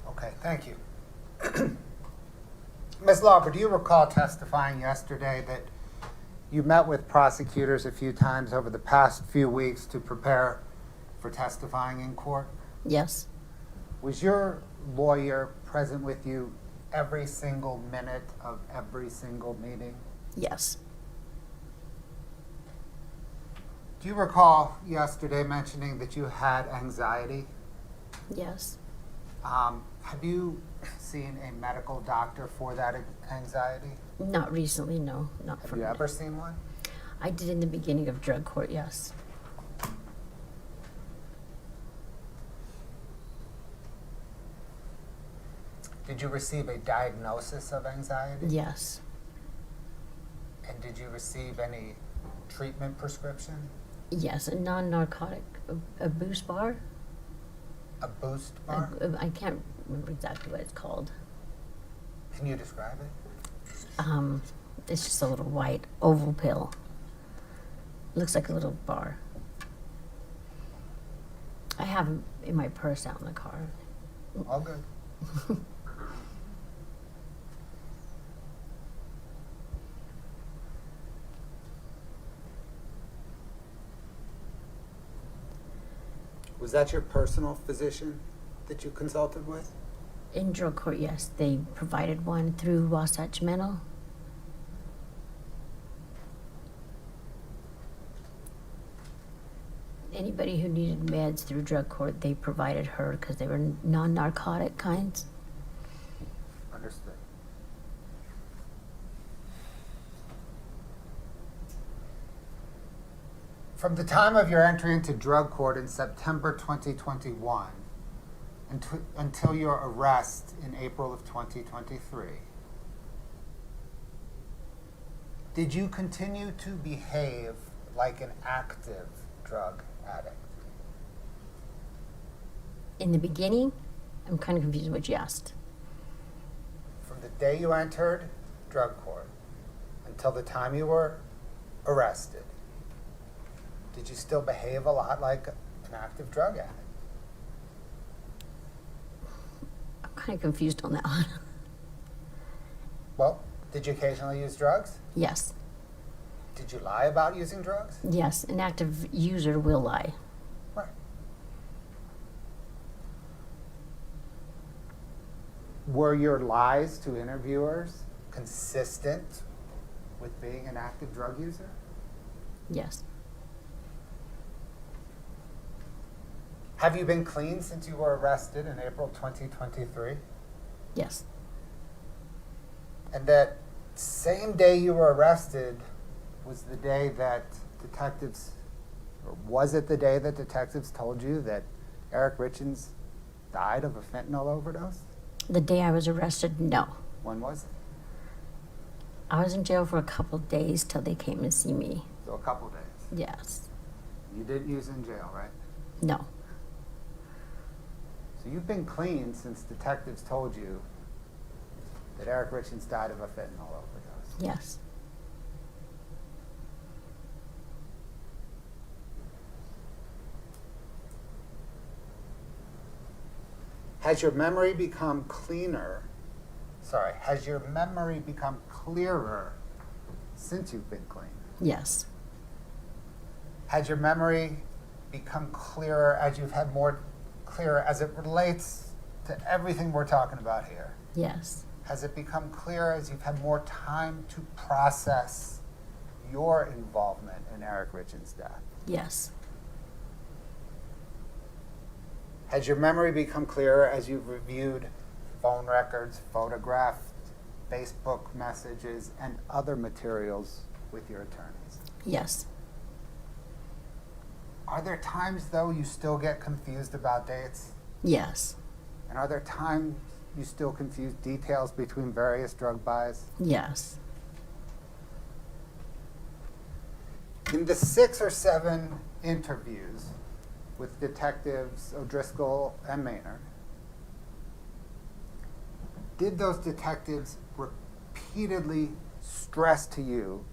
[SPEAKER 4] Okay, thank you. Ms. Lauber, do you recall testifying yesterday that you met with prosecutors a few times over the past few weeks to prepare for testifying in court?
[SPEAKER 3] Yes.
[SPEAKER 4] Was your lawyer present with you every single minute of every single meeting?
[SPEAKER 3] Yes.
[SPEAKER 4] Do you recall yesterday mentioning that you had anxiety?
[SPEAKER 3] Yes.
[SPEAKER 4] Have you seen a medical doctor for that anxiety?
[SPEAKER 3] Not recently, no. Not
[SPEAKER 4] Have
[SPEAKER 3] for
[SPEAKER 4] you ever seen one?
[SPEAKER 3] I did in the beginning of drug court, yes.
[SPEAKER 4] Did you receive a diagnosis of anxiety?
[SPEAKER 3] Yes.
[SPEAKER 4] And did you receive any treatment prescription?
[SPEAKER 3] Yes, a non-narcotic, a boost bar.
[SPEAKER 4] A boost bar?
[SPEAKER 3] I can't remember exactly what it's called.
[SPEAKER 4] Can you describe it?
[SPEAKER 3] It's just a little white oval pill. Looks like a little bar. I have them in my purse out in the car.
[SPEAKER 4] All good. Was that your personal physician that you consulted with?
[SPEAKER 3] In drug court, yes, they provided one through Wasatch Mental. Anybody who needed meds through drug court, they provided her because they were non-narcotic kinds.
[SPEAKER 4] Understood. From the time of your entry into drug court in September 2021 until your arrest in April of 2023, did you continue to behave like an active drug addict?
[SPEAKER 3] In the beginning, I'm kind of confused what you asked.
[SPEAKER 4] From the day you entered drug court until the time you were arrested, did you still behave a lot like an active drug addict?
[SPEAKER 3] I'm kind of confused on that one.
[SPEAKER 4] Well, did you occasionally use drugs?
[SPEAKER 3] Yes,
[SPEAKER 4] Did you lie about using drugs?
[SPEAKER 3] yes, an active user will lie.
[SPEAKER 4] Right. Were your lies to interviewers consistent with being an active drug user?
[SPEAKER 3] Yes,
[SPEAKER 4] Have you been clean since you were arrested in April 2023?
[SPEAKER 3] yes,
[SPEAKER 4] And that same day you were arrested was the day that detectives, or was it the day that detectives told you that Eric Richins died of a fentanyl overdose?
[SPEAKER 3] the day I was arrested, no.
[SPEAKER 4] When was it?
[SPEAKER 3] I was in jail for a couple days till they came and see me.
[SPEAKER 4] So a couple days.
[SPEAKER 3] Yes,
[SPEAKER 4] You didn't use in jail, right?
[SPEAKER 3] no,
[SPEAKER 4] So you've been clean since detectives told you that Eric Richins died of a fentanyl overdose.
[SPEAKER 3] yes,
[SPEAKER 4] Has your memory become clearer since you've been clean?
[SPEAKER 3] yes,
[SPEAKER 4] Has your memory become clearer as you've had more clearer as it relates to everything we're talking about here?
[SPEAKER 3] yes,
[SPEAKER 4] Has it become clearer as you've had more time to process your involvement in Eric Richins' death?
[SPEAKER 3] yes,
[SPEAKER 4] Has your memory become clearer as you've reviewed phone records, photographed Facebook messages, and other materials with your attorneys?
[SPEAKER 3] yes,
[SPEAKER 4] Are there times, though, you still get confused about dates?
[SPEAKER 3] yes,
[SPEAKER 4] And are there times you still confuse details between various drug buys?
[SPEAKER 3] yes,
[SPEAKER 4] In the 6 or 7 interviews with detectives O'Driscoll and Maynard, did those detectives repeatedly stress to you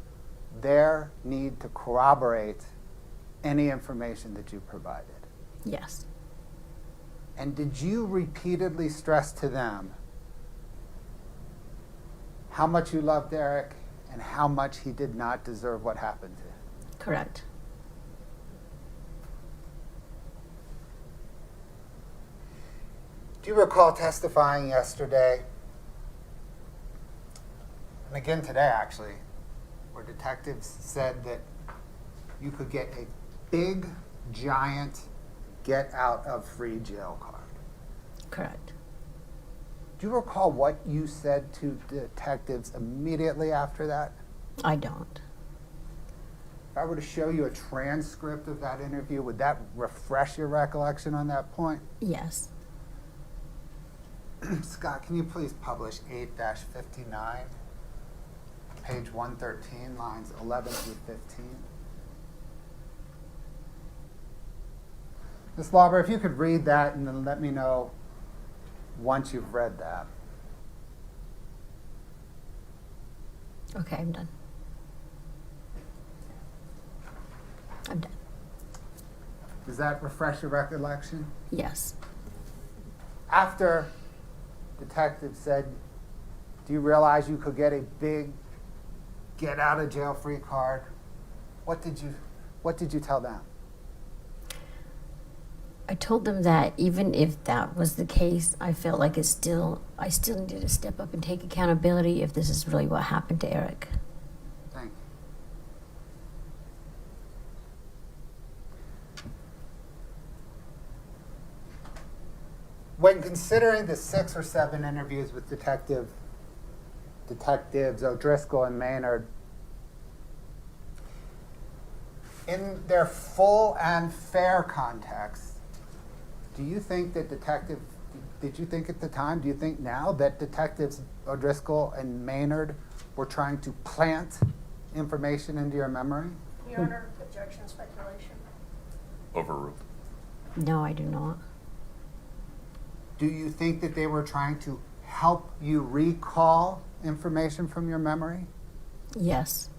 [SPEAKER 4] their need to corroborate any information that you provided?
[SPEAKER 3] yes,
[SPEAKER 4] And did you repeatedly stress to them how much you loved Eric and how much he did not deserve what happened to him?
[SPEAKER 3] correct.
[SPEAKER 4] Do you recall testifying yesterday, and again today actually, where detectives said that you could get a big, giant get out of free jail card?
[SPEAKER 3] Correct.
[SPEAKER 4] Do you recall what you said to detectives immediately after that?
[SPEAKER 3] I don't.
[SPEAKER 4] If I were to show you a transcript of that interview, would that refresh your recollection on that point?
[SPEAKER 3] Yes,
[SPEAKER 4] Scott, can you please publish 8-59, page 113, lines 11 through 15? Ms. Lauber, if you could read that and then let me know once you've read that.
[SPEAKER 3] Okay, I'm done. I'm done.
[SPEAKER 4] Does that refresh your recollection?
[SPEAKER 3] Yes.
[SPEAKER 4] After detective said, do you realize you could get a big get out of jail free card? What did you tell them?
[SPEAKER 3] I told them that even if that was the case, I felt like I still needed to step up and take accountability if this is really what happened to Eric.
[SPEAKER 4] Thank you. When considering the 6 or 7 interviews with detectives O'Driscoll and Maynard, in their full and fair context, do you think that did you think at the time, do you think now that detectives O'Driscoll and Maynard were trying to plant information into your memory?
[SPEAKER 2] Your Honor, objection, speculation.
[SPEAKER 1] Overruled.
[SPEAKER 3] No, I do not.
[SPEAKER 4] Do you think that they were trying to help you recall information from your memory?
[SPEAKER 3] Yes.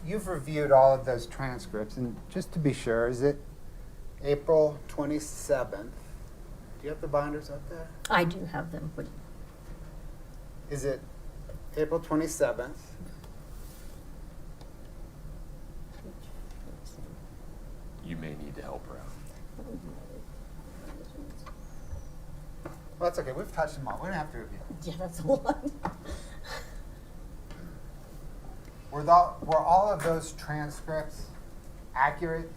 [SPEAKER 4] You've reviewed all of those transcripts, and just to be sure, is it April 27th? Do you have the binders up there?
[SPEAKER 3] I do have them, but
[SPEAKER 4] Is it April 27th?
[SPEAKER 1] You may need to help her out.
[SPEAKER 4] Well, that's okay. We've touched them all. We don't have to review.
[SPEAKER 3] yeah, that's a lot.
[SPEAKER 4] Were all of those transcripts accurate?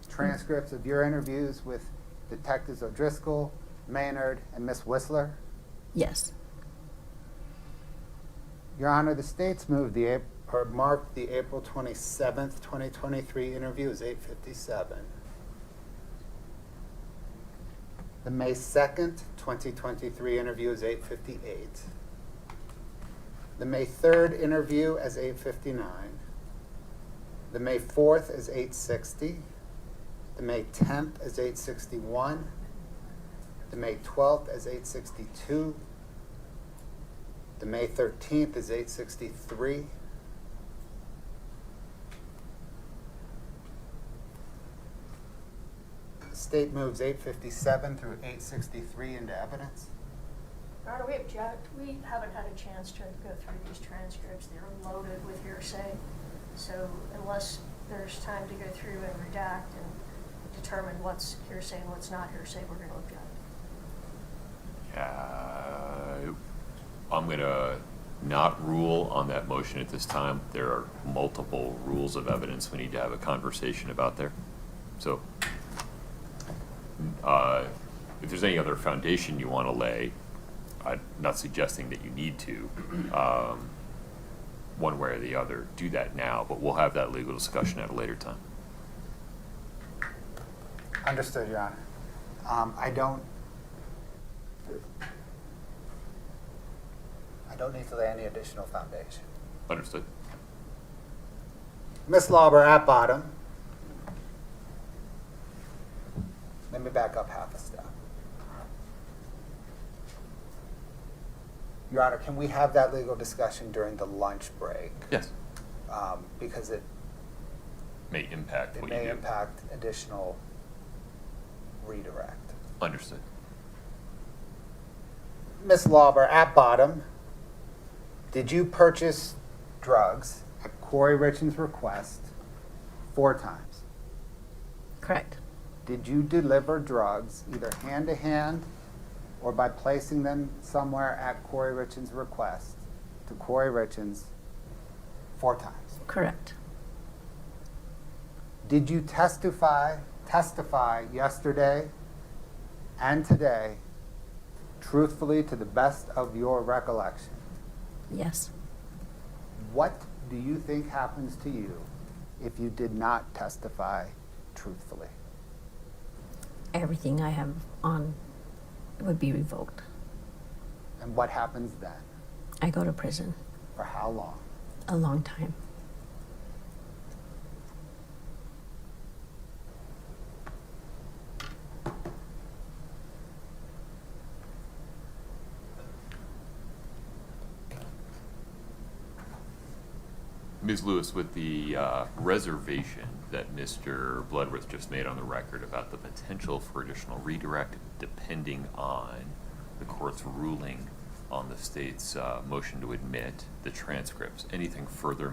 [SPEAKER 4] Transcripts of your interviews with Detectives O'Driscoll, Maynard, and Miss Whistler?
[SPEAKER 3] Yes.
[SPEAKER 4] Your Honor, the state's marked the April 27th, 2023 interview as 8:57. The May 2nd, 2023 interview is 8:58. The May 3rd interview as 8:59. The May 4th is 8:60. The May 10th is 8:61. The May 12th is 8:62. The May 13th is 8:63. The state moves 8:57 through 8:63 into evidence.
[SPEAKER 2] Your Honor, we object. We haven't had a chance to go through these transcripts. They're loaded with hearsay. So unless there's time to go through and redact and determine what's hearsay and what's not hearsay, we're going to object.
[SPEAKER 1] I'm going to not rule on that motion at this time. There are multiple rules of evidence we need to have a conversation about there. So if there's any other foundation you want to lay, I'm not suggesting that you need to, one way or the other, do that now, but we'll have that legal discussion at a later time.
[SPEAKER 4] Understood, Your Honor. I don't need to lay any additional foundation.
[SPEAKER 1] Understood.
[SPEAKER 4] Ms. Lauber, at bottom. Let me back up half a step. Your Honor, can we have that legal discussion during the lunch break?
[SPEAKER 1] Yes.
[SPEAKER 4] Because it
[SPEAKER 1] May impact what you do.
[SPEAKER 4] may impact additional redirect.
[SPEAKER 1] Understood.
[SPEAKER 4] Ms. Lauber, at bottom, did you purchase drugs at Kouri Richins' request 4 times?
[SPEAKER 3] Correct.
[SPEAKER 4] Did you deliver drugs either hand to hand or by placing them somewhere at Kouri Richins' request to Kouri Richins 4 times?
[SPEAKER 3] Correct.
[SPEAKER 4] Did you testify yesterday and today truthfully to the best of your recollection?
[SPEAKER 3] Yes.
[SPEAKER 4] What do you think happens to you if you did not testify truthfully?
[SPEAKER 3] Everything I have on would be revoked.
[SPEAKER 4] And what happens then?
[SPEAKER 3] I go to prison.
[SPEAKER 4] For how long?
[SPEAKER 3] A long time.
[SPEAKER 1] Ms. Lewis, with the reservation that Mr. Bloodworth just made on the record about the potential for additional redirect depending on the court's ruling on the state's motion to admit the transcripts, anything further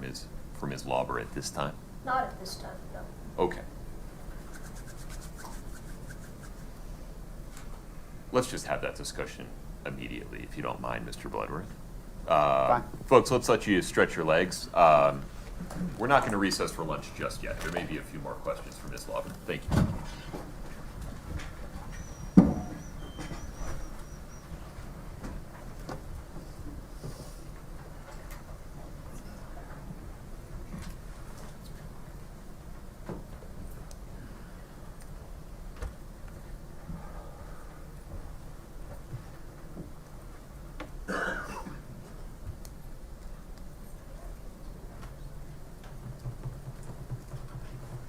[SPEAKER 1] for Ms. Lauber at this time?
[SPEAKER 2] Not at this time, no.
[SPEAKER 1] Okay. Let's just have that discussion immediately, if you don't mind, Mr. Bloodworth.
[SPEAKER 4] Fine.
[SPEAKER 1] Folks, let's let you stretch your legs. We're not going to recess for lunch just yet. There may be a few more questions for Ms. Lauber. Thank you.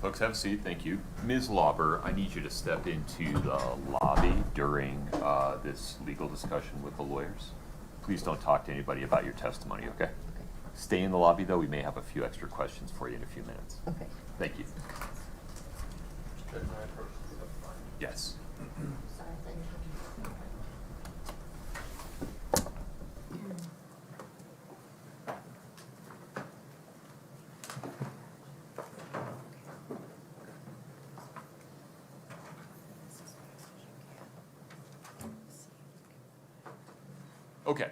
[SPEAKER 1] Folks, have a seat. Thank you. Ms. Lauber, I need you to step into the lobby during this legal discussion with the lawyers. Please don't talk to anybody about your testimony, okay? Stay in the lobby, though. We may have a few extra questions for you in a few minutes.
[SPEAKER 3] Okay.
[SPEAKER 1] Thank you. Yes.
[SPEAKER 3] Sorry, thank you.
[SPEAKER 1] Okay.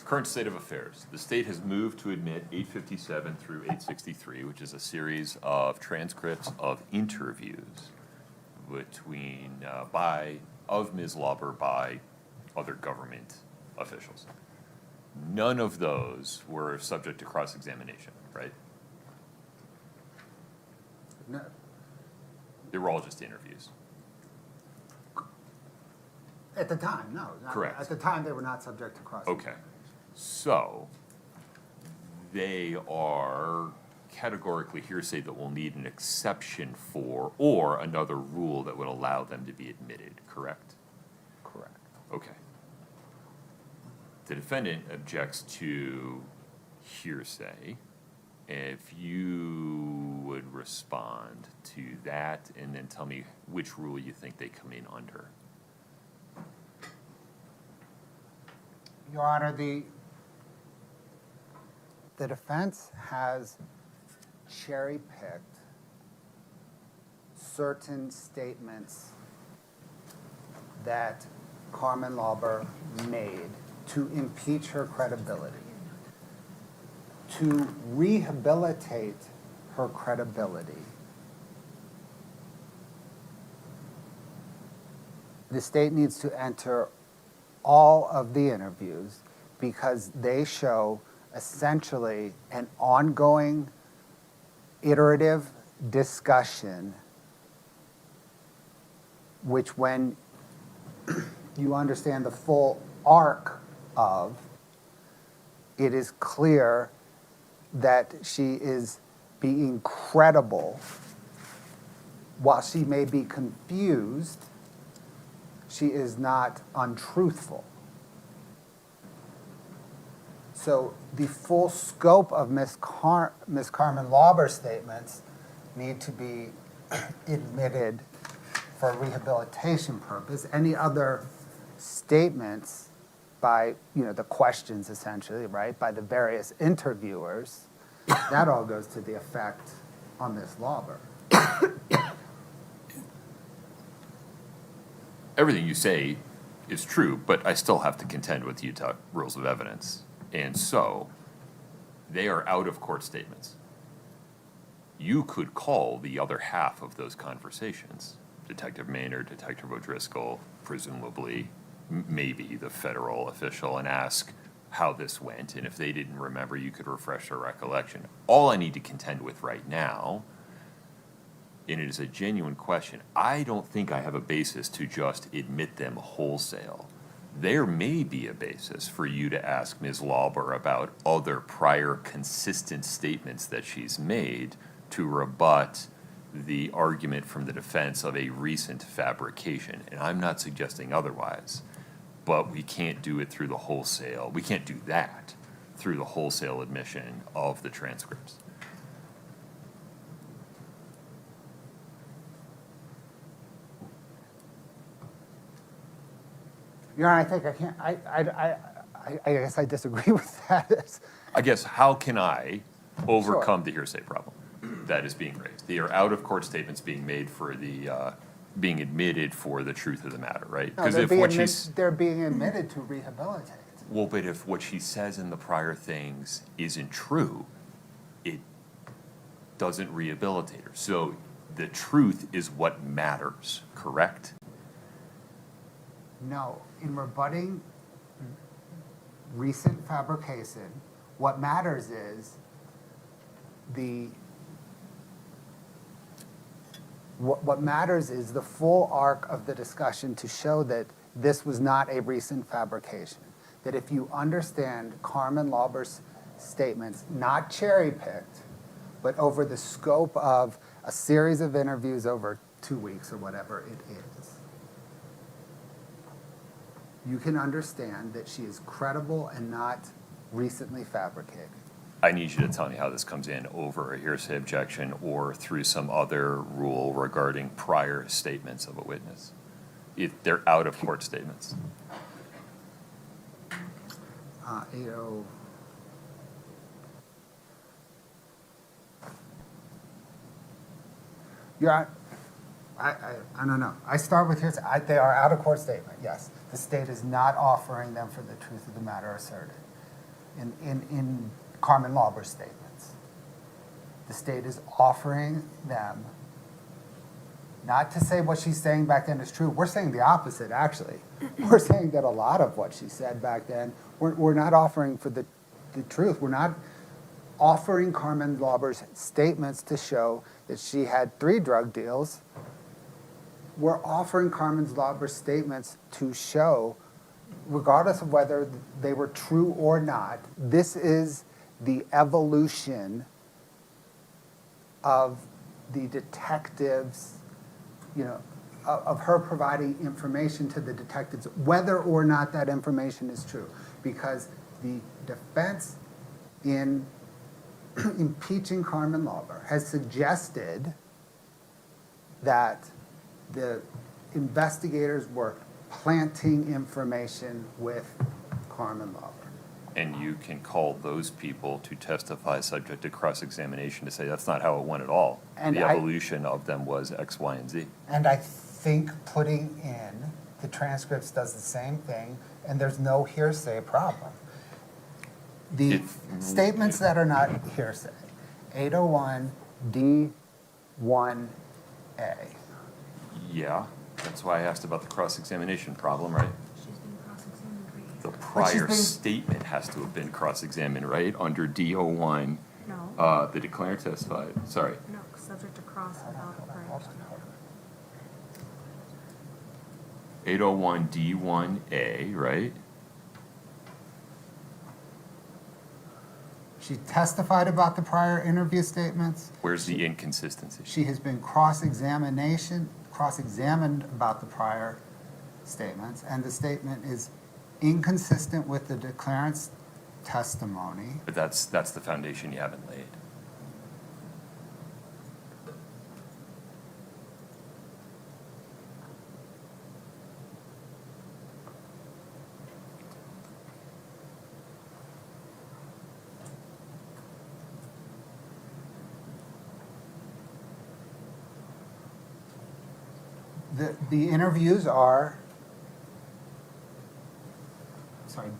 [SPEAKER 1] Current state of affairs. The state has moved to admit 857 through 863, which is a series of transcripts of interviews between, of Ms. Lauber by other government officials. None of those were subject to cross-examination, right?
[SPEAKER 4] No,
[SPEAKER 1] They were all just interviews.
[SPEAKER 4] at the time, no.
[SPEAKER 1] Correct.
[SPEAKER 4] At the time, they were not subject to cross.
[SPEAKER 1] Okay. So, they are categorically hearsay that will need an exception for, or another rule that would allow them to be admitted, correct?
[SPEAKER 4] Correct.
[SPEAKER 1] Okay. The defendant objects to hearsay. If you would respond to that and then tell me which rule you think they come in under.
[SPEAKER 4] Your Honor, the defense has cherry-picked certain statements that Carmen Lauber made to impeach her credibility, to rehabilitate her credibility. The state needs to enter all of the interviews because they show essentially an ongoing iterative discussion which, when you understand the full arc of, it is clear that she is being credible. While she may be confused, she is not untruthful. So the full scope of Ms. Carmen Lauber's statements need to be admitted for rehabilitation purpose. Any other statements by, the questions essentially, right, by the various interviewers, that all goes to the effect on Ms. Lauber.
[SPEAKER 1] Everything you say is true, but I still have to contend with Utah rules of evidence. And so, they are out-of-court statements. You could call the other half of those conversations, Detective Maynard, Detective O'Driscoll, presumably, maybe the federal official, and ask how this went. And if they didn't remember, you could refresh their recollection. All I need to contend with right now, and it is a genuine question, I don't think I have a basis to just admit them wholesale. There may be a basis for you to ask Ms. Lauber about other prior consistent statements that she's made to rebut the argument from the defense of a recent fabrication. And I'm not suggesting otherwise, but we can't do it through the wholesale. We can't do that through the wholesale admission of the transcripts.
[SPEAKER 4] Your Honor, I think I can't, I guess I disagree with that.
[SPEAKER 1] I guess, how can I overcome the hearsay problem that is being raised? They are out-of-court statements being made for the, being admitted for the truth of the matter, right?
[SPEAKER 4] No,
[SPEAKER 1] Because
[SPEAKER 4] they're
[SPEAKER 1] if
[SPEAKER 4] being
[SPEAKER 1] what she's,
[SPEAKER 4] they're being admitted to rehabilitate.
[SPEAKER 1] well, but if what she says in the prior things isn't true, it doesn't rehabilitate her. So the truth is what matters, correct?
[SPEAKER 4] No, in rebutting recent fabrication, what matters is what matters is the full arc of the discussion to show that this was not a recent fabrication. That if you understand Carmen Lauber's statements, not cherry-picked, but over the scope of a series of interviews over 2 weeks or whatever it is, you can understand that she is credible and not recently fabricated.
[SPEAKER 1] I need you to tell me how this comes in over a hearsay objection or through some other rule regarding prior statements of a witness. If they're out-of-court statements.
[SPEAKER 4] 80. I don't know. I start with hearsay. They are out-of-court statement, yes. The state is not offering them for the truth of the matter asserted in Carmen Lauber's statements. The state is offering them not to say what she's saying back then is true. We're saying the opposite, actually. We're saying that a lot of what she said back then, we're not offering for the truth. We're not offering Carmen Lauber's statements to show that she had 3 drug deals. We're offering Carmen Lauber's statements to show, regardless of whether they were true or not, this is the evolution of the detectives, of her providing information to the detectives, whether or not that information is true. Because the defense in impeaching Carmen Lauber has suggested that the investigators were planting information with Carmen Lauber.
[SPEAKER 1] And you can call those people to testify subject to cross-examination to say that's not how it went at all.
[SPEAKER 4] And
[SPEAKER 1] the evolution of them was X, Y, and Z.
[SPEAKER 4] And I think putting in the transcripts does the same thing, and there's no hearsay problem. The statements that are not hearsay, 801 D1A.
[SPEAKER 1] Yeah, that's why I asked about the cross-examination problem, right?
[SPEAKER 6] She's been cross-examined, right?
[SPEAKER 1] The
[SPEAKER 4] she's
[SPEAKER 1] prior
[SPEAKER 4] been-
[SPEAKER 1] statement has to have been cross-examined, right? Under D01,
[SPEAKER 6] No,
[SPEAKER 1] the declarant testified, sorry.
[SPEAKER 6] no, subject to cross without a prior.
[SPEAKER 1] 801 D1A, right?
[SPEAKER 4] She testified about the prior interview statements.
[SPEAKER 1] Where's the inconsistency?
[SPEAKER 4] She has been cross-examined about the prior statements, and the statement is inconsistent with the declarant's testimony.
[SPEAKER 1] But that's the foundation you haven't laid.
[SPEAKER 4] The interviews are,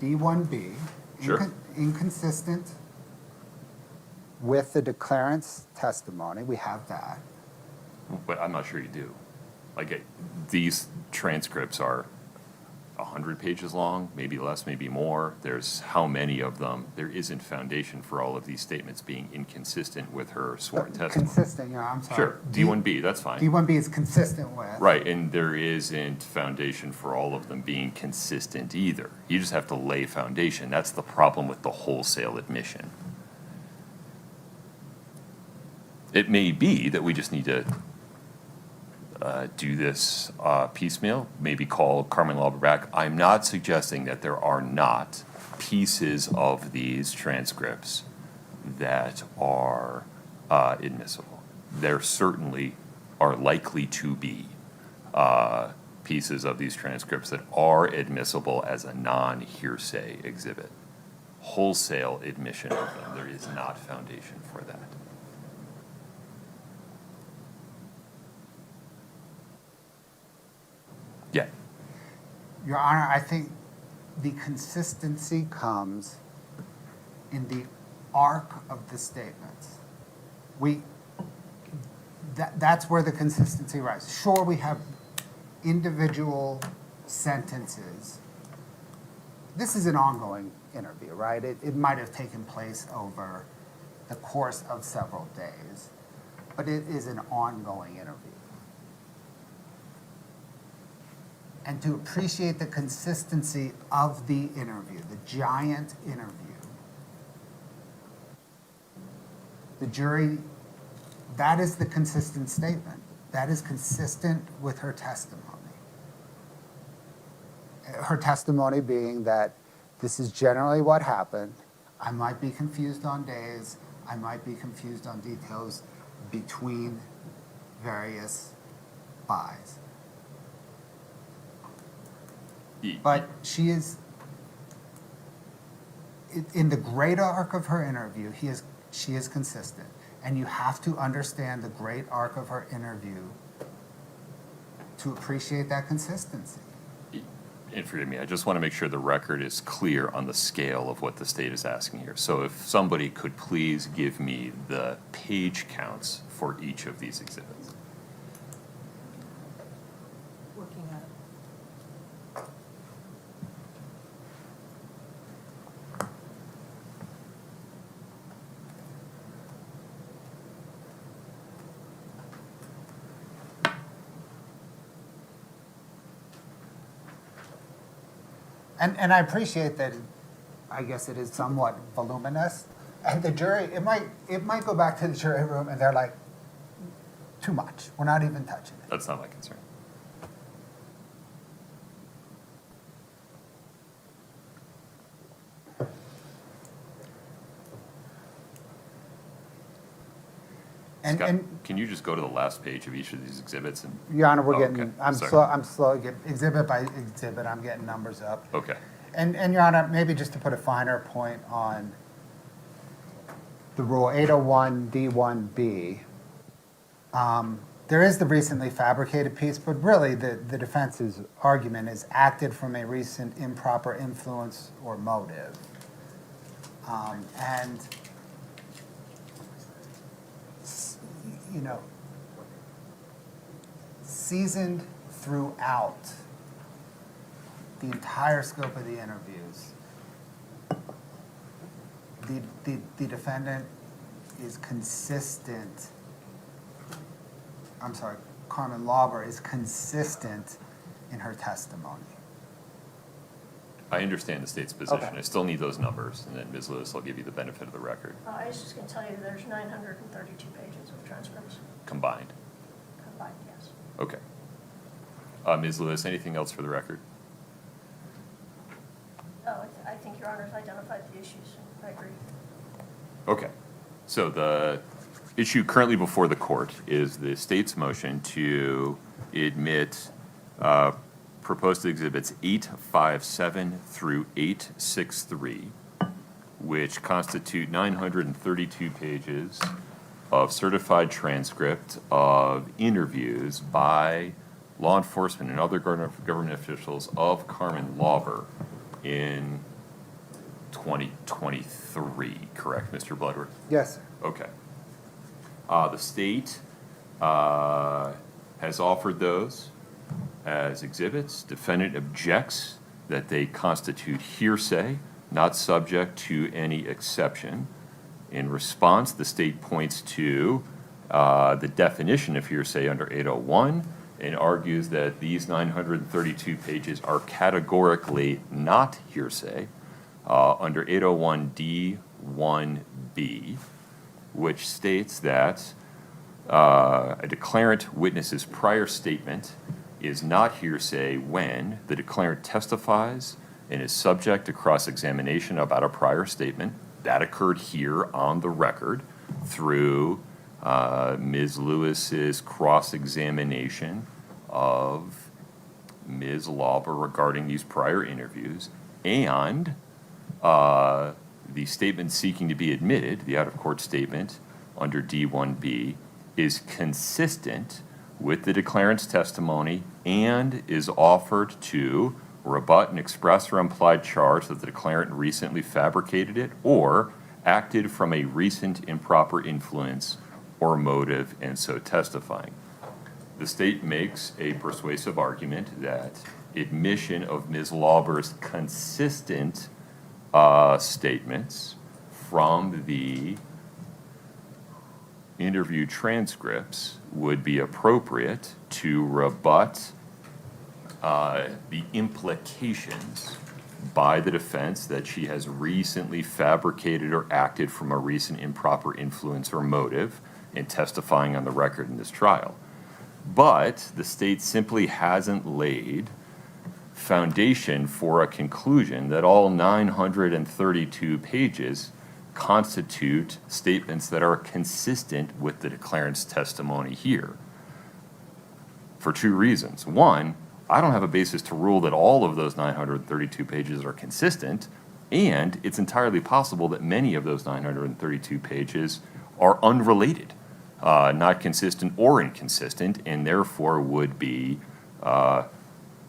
[SPEAKER 4] D1B.
[SPEAKER 1] Sure.
[SPEAKER 4] Inconsistent with the declarant's testimony. We have that.
[SPEAKER 1] But I'm not sure you do. These transcripts are 100 pages long, maybe less, maybe more. There's how many of them? There isn't foundation for all of these statements being inconsistent with her sworn testimony.
[SPEAKER 4] Consistent, I'm sorry.
[SPEAKER 1] Sure, D1B, that's fine.
[SPEAKER 4] D1B is consistent with.
[SPEAKER 1] Right, and there isn't foundation for all of them being consistent either. You just have to lay foundation. That's the problem with the wholesale admission. It may be that we just need to do this piecemeal, maybe call Carmen Lauber back. I'm not suggesting that there are not pieces of these transcripts that are admissible. There certainly are likely to be pieces of these transcripts that are admissible as a non-hearsay exhibit. Wholesale admission of them, there is not foundation for that. Yeah.
[SPEAKER 4] Your Honor, I think the consistency comes in the arc of the statements. That's where the consistency rises. Sure, we have individual sentences. This is an ongoing interview, right? It might have taken place over the course of several days, but it is an ongoing interview. And to appreciate the consistency of the interview, the giant interview, the jury, that is the consistent statement. That is consistent with her testimony. Her testimony being that this is generally what happened. I might be confused on days. I might be confused on details between various buys. But she is, in the great arc of her interview, she is consistent. And you have to understand the great arc of her interview to appreciate that consistency.
[SPEAKER 1] And forgive me, I just want to make sure the record is clear on the scale of what the state is asking here. So if somebody could please give me the page counts for each of these exhibits.
[SPEAKER 8] Working at it.
[SPEAKER 4] And I appreciate that, I guess it is somewhat voluminous. And the jury, it might go back to the jury room and they're like, too much. We're not even touching it.
[SPEAKER 1] That's not my concern. Scott, can you just go to the last page of each of these exhibits? And
[SPEAKER 4] Your Honor, we're
[SPEAKER 1] Oh,
[SPEAKER 4] getting,
[SPEAKER 1] okay.
[SPEAKER 4] I'm
[SPEAKER 1] Sorry.
[SPEAKER 4] slow, exhibit by exhibit, I'm getting numbers up.
[SPEAKER 1] Okay.
[SPEAKER 4] And Your Honor, maybe just to put a finer point on the rule 801 D1B, there is the recently fabricated piece, but really the defense's argument is acted from a recent improper influence or motive. And, you know, seasoned throughout the entire scope of the interviews, the defendant is consistent, I'm sorry, Carmen Lauber is consistent in her testimony.
[SPEAKER 1] I understand the state's position.
[SPEAKER 4] Okay.
[SPEAKER 1] I still need those numbers, and then Ms. Lewis will give you the benefit of the record
[SPEAKER 2] I was just gonna tell you, there's 932 pages of transcripts
[SPEAKER 1] combined.
[SPEAKER 2] combined, yes.
[SPEAKER 1] Okay. Ms. Lewis, anything else for the record?
[SPEAKER 2] Oh, I think Your Honor's identified the issues, and I agree.
[SPEAKER 1] Okay. So the issue currently before the court is the state's motion to admit proposed exhibits 857 through 863, which constitute 932 pages of certified transcript of interviews by law enforcement and other government officials of Carmen Lauber in 2023, correct, Mr. Bloodworth?
[SPEAKER 4] Yes, sir.
[SPEAKER 1] Okay. The state has offered those as exhibits. Defendant objects that they constitute hearsay, not subject to any exception. In response, the state points to the definition of hearsay under 801 and argues that these 932 pages are categorically not hearsay under 801 D1B, which states that a declarant witness's prior statement is not hearsay when the declarant testifies and is subject to cross-examination about a prior statement. That occurred here on the record through Ms. Lewis's cross-examination of Ms. Lauber regarding these prior interviews, and the statement seeking to be admitted, the out-of-court statement under D1B, is consistent with the declarant's testimony and is offered to rebut an express or implied charge that the declarant recently fabricated it or acted from a recent improper influence or motive in so testifying. The state makes a persuasive argument that admission of Ms. Lauber's consistent statements from the interview transcripts would be appropriate to rebut the implications by the defense that she has recently fabricated or acted from a recent improper influence or motive in testifying on the record in this trial. But the state simply hasn't laid foundation for a conclusion that all 932 pages constitute statements that are consistent with the declarant's testimony here. For two reasons. One, I don't have a basis to rule that all of those 932 pages are consistent, and it's entirely possible that many of those 932 pages are unrelated, not consistent or inconsistent, and therefore would be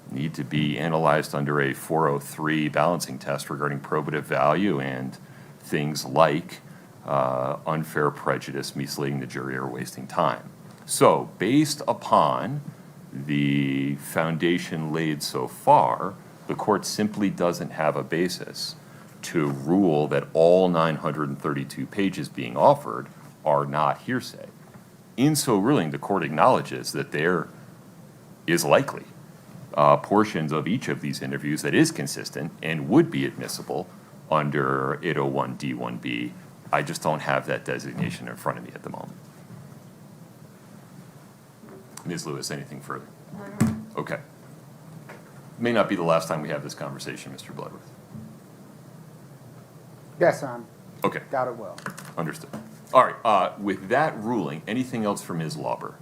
[SPEAKER 1] need to be analyzed under a 403 balancing test regarding probative value and things like unfair prejudice, misleading the jury, or wasting time. So, based upon the foundation laid so far, the court simply doesn't have a basis to rule that all 932 pages being offered are not hearsay. In so ruling, the court acknowledges that there is likely portions of each of these interviews that is consistent and would be admissible under 801 D1B. I just don't have that designation in front of me at the moment. Ms. Lewis, anything further? Okay. May not be the last time we have this conversation, Mr. Bloodworth.
[SPEAKER 4] Yes,
[SPEAKER 1] Okay,
[SPEAKER 4] doubt it will.
[SPEAKER 1] understood. All right, with that ruling, anything else for Ms. Lauber?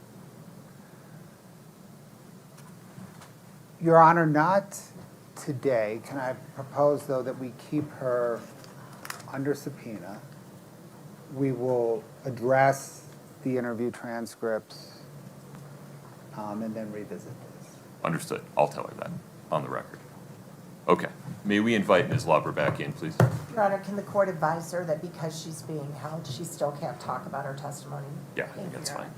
[SPEAKER 4] Your Honor, not today. Can I propose, though, that we keep her under subpoena? We will address the interview transcripts and then revisit this.
[SPEAKER 1] Understood. I'll tell her that on the record. Okay. May we invite Ms. Lauber back in, please?
[SPEAKER 8] Your Honor, can the court advise her that because she's being held, she still can't talk about her testimony?
[SPEAKER 1] Yeah, I
[SPEAKER 8] Thank
[SPEAKER 1] think
[SPEAKER 8] you,
[SPEAKER 1] that's
[SPEAKER 8] Your
[SPEAKER 1] fine.
[SPEAKER 8] Honor.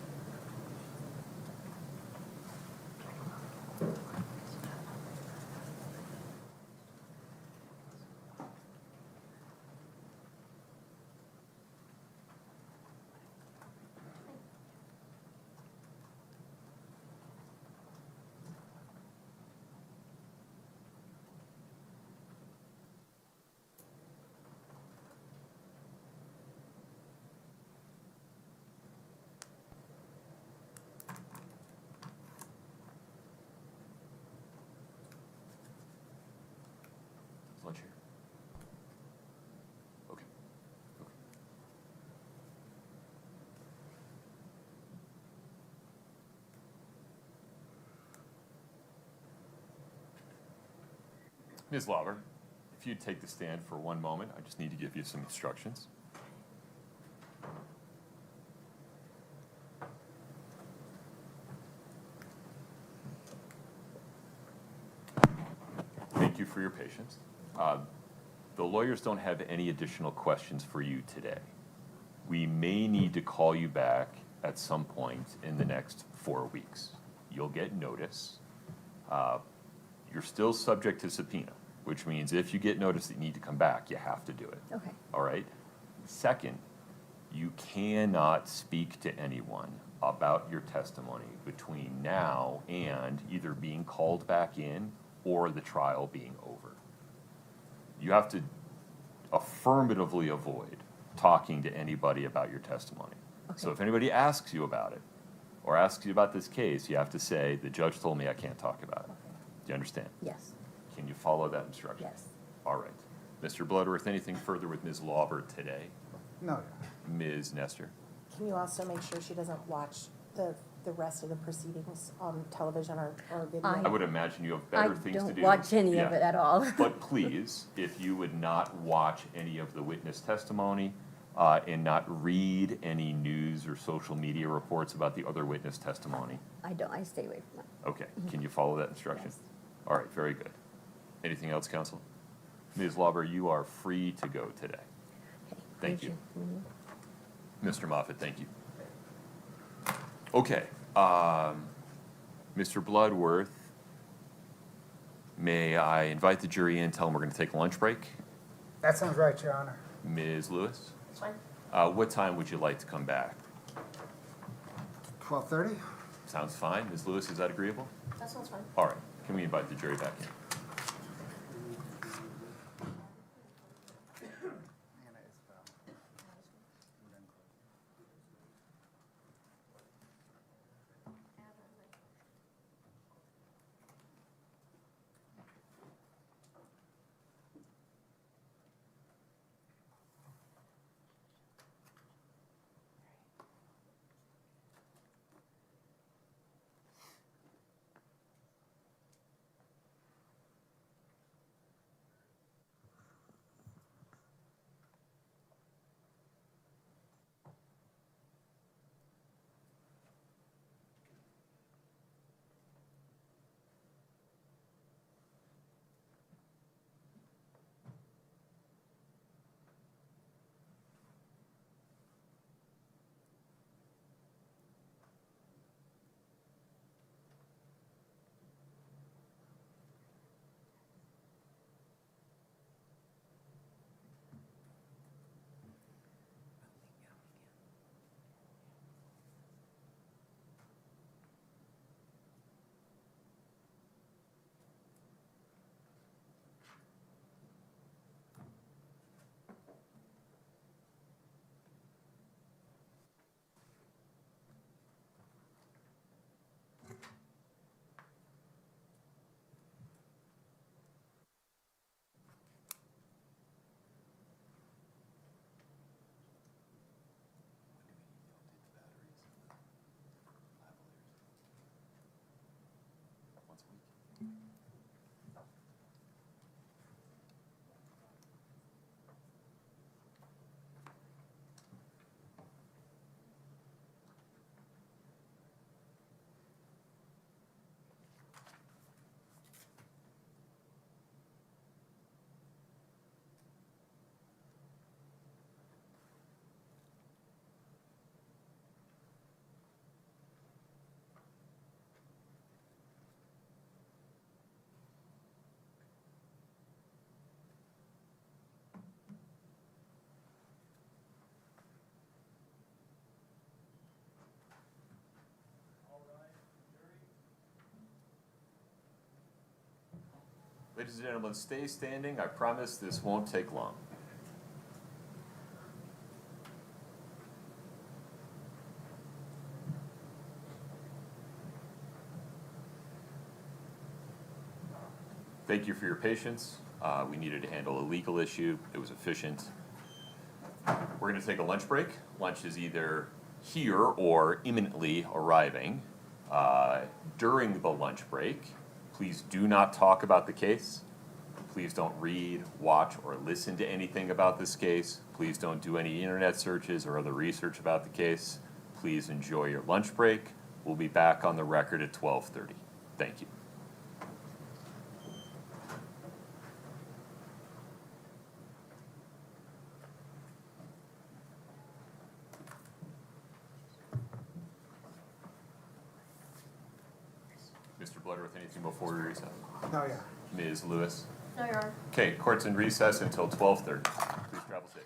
[SPEAKER 1] Lunch here. Okay. Okay. Ms. Lauber, if you'd take the stand for one moment, I just need to give you some instructions. Thank you for your patience. The lawyers don't have any additional questions for you today. We may need to call you back at some point in the next 4 weeks. You'll get notice. You're still subject to subpoena, which means if you get notice that you need to come back, you have to do it.
[SPEAKER 3] Okay.
[SPEAKER 1] All right? Second, you cannot speak to anyone about your testimony between now and either being called back in or the trial being over. You have to affirmatively avoid talking to anybody about your testimony.
[SPEAKER 3] Okay.
[SPEAKER 1] So if anybody asks you about it or asks you about this case, you have to say, the judge told me I can't talk about it. Do you understand?
[SPEAKER 3] Yes.
[SPEAKER 1] Can you follow that instruction?
[SPEAKER 3] Yes.
[SPEAKER 1] All right. Mr. Bloodworth, anything further with Ms. Lauber today?
[SPEAKER 4] No,
[SPEAKER 1] Ms. Nestor?
[SPEAKER 8] Can you also make sure she doesn't watch the rest of the proceedings on television or video?
[SPEAKER 1] I would imagine you have
[SPEAKER 3] I
[SPEAKER 1] better things to do.
[SPEAKER 3] don't watch any of
[SPEAKER 1] Yeah.
[SPEAKER 3] it at all.
[SPEAKER 1] But please, if you would not watch any of the witness testimony and not read any news or social media reports about the other witness testimony.
[SPEAKER 3] I stay away from that.
[SPEAKER 1] Okay, can you follow that instruction?
[SPEAKER 3] Yes.
[SPEAKER 1] All right, very good. Anything else, counsel? Ms. Lauber, you are free to go today.
[SPEAKER 3] Okay,
[SPEAKER 1] Thank you.
[SPEAKER 3] Mhm.
[SPEAKER 1] Mr. Moffett, thank you. Okay, Mr. Bloodworth, may I invite the jury in, tell them we're going to take a lunch break?
[SPEAKER 4] that sounds right, Your Honor.
[SPEAKER 1] Ms. Lewis?
[SPEAKER 8] It's fine.
[SPEAKER 1] What time would you like to come back?
[SPEAKER 4] 12:30?
[SPEAKER 1] Sounds fine. Ms. Lewis, is that agreeable?
[SPEAKER 8] That sounds fine.
[SPEAKER 1] All right, can we invite the jury back in? Ladies and gentlemen, stay standing. I promise this won't take long. Thank you for your patience. We needed to handle a legal issue. It was efficient. We're going to take a lunch break. Lunch is either here or imminently arriving. During the lunch break, please do not talk about the case. Please don't read, watch, or listen to anything about this case. Please don't do any internet searches or other research about the case. Please enjoy your lunch break. We'll be back on the record at 12:30. Thank you. Mr. Bloodworth, anything before we recess?
[SPEAKER 4] No, yeah.
[SPEAKER 1] Ms. Lewis?
[SPEAKER 2] No, Your Honor.
[SPEAKER 1] Okay, court's in recess until 12:30. Please travel safe.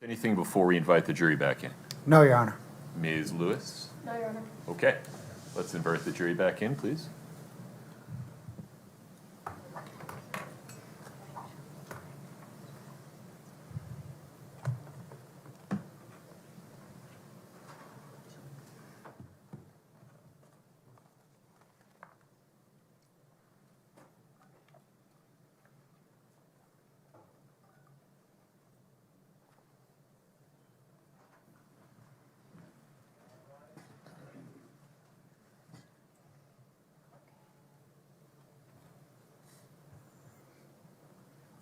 [SPEAKER 1] Anything before we invite the jury back in?
[SPEAKER 4] No, Your Honor.
[SPEAKER 1] Ms. Lewis?
[SPEAKER 2] No, Your Honor.
[SPEAKER 1] Okay, let's invite the jury back in, please.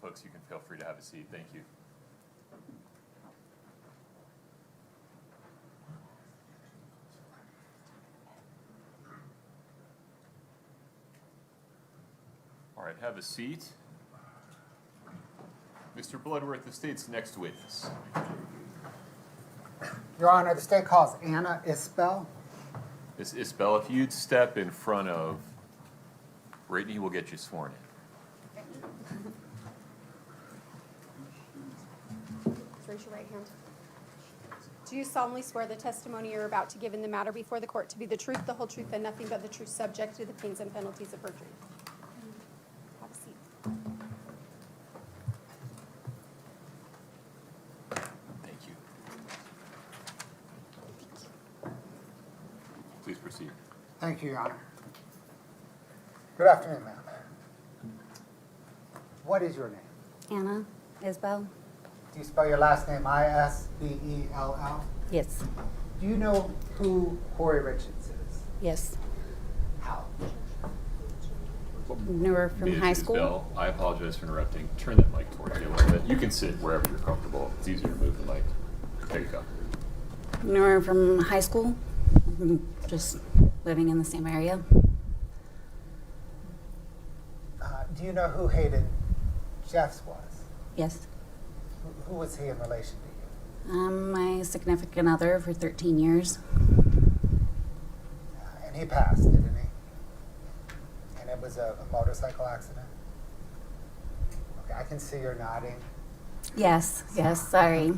[SPEAKER 1] Folks, you can feel free to have a seat. Thank you. All right, have a seat. Mr. Bloodworth, the state's next witness.
[SPEAKER 4] Your Honor, the state calls Anna Isbell.
[SPEAKER 1] Ms. Isbell, if you'd step in front of Brittany, we'll get you sworn in.
[SPEAKER 6] Raise your right hand. Do you solemnly swear the testimony you're about to give in the matter before the court to be the truth, the whole truth, and nothing but the truth, subject to the pains and penalties of perjury? Have a seat.
[SPEAKER 1] Thank you. Please proceed.
[SPEAKER 4] Thank you, Your Honor. Good afternoon, ma'am. What is your name?
[SPEAKER 3] Anna Isbell?
[SPEAKER 4] Do you spell your last name I-S-B-E-L-L?
[SPEAKER 3] Yes.
[SPEAKER 4] Do you know who Kouri Richins is?
[SPEAKER 3] Yes.
[SPEAKER 4] How?
[SPEAKER 3] Knew her from
[SPEAKER 1] Ms.
[SPEAKER 3] high school.
[SPEAKER 1] Isbell, I apologize for interrupting. Turn that mic towards you a little bit. You can sit wherever you're comfortable. It's easier to move the mic. There you go.
[SPEAKER 3] Knew her from high school. Just living in the same area.
[SPEAKER 4] Do you know who Hayden Jeffs was?
[SPEAKER 3] Yes.
[SPEAKER 4] Who was he in relation to you?
[SPEAKER 3] My significant other for 13 years.
[SPEAKER 4] And he passed, didn't he? And it was a motorcycle accident? Okay, I can see you're nodding.
[SPEAKER 3] Yes, sorry.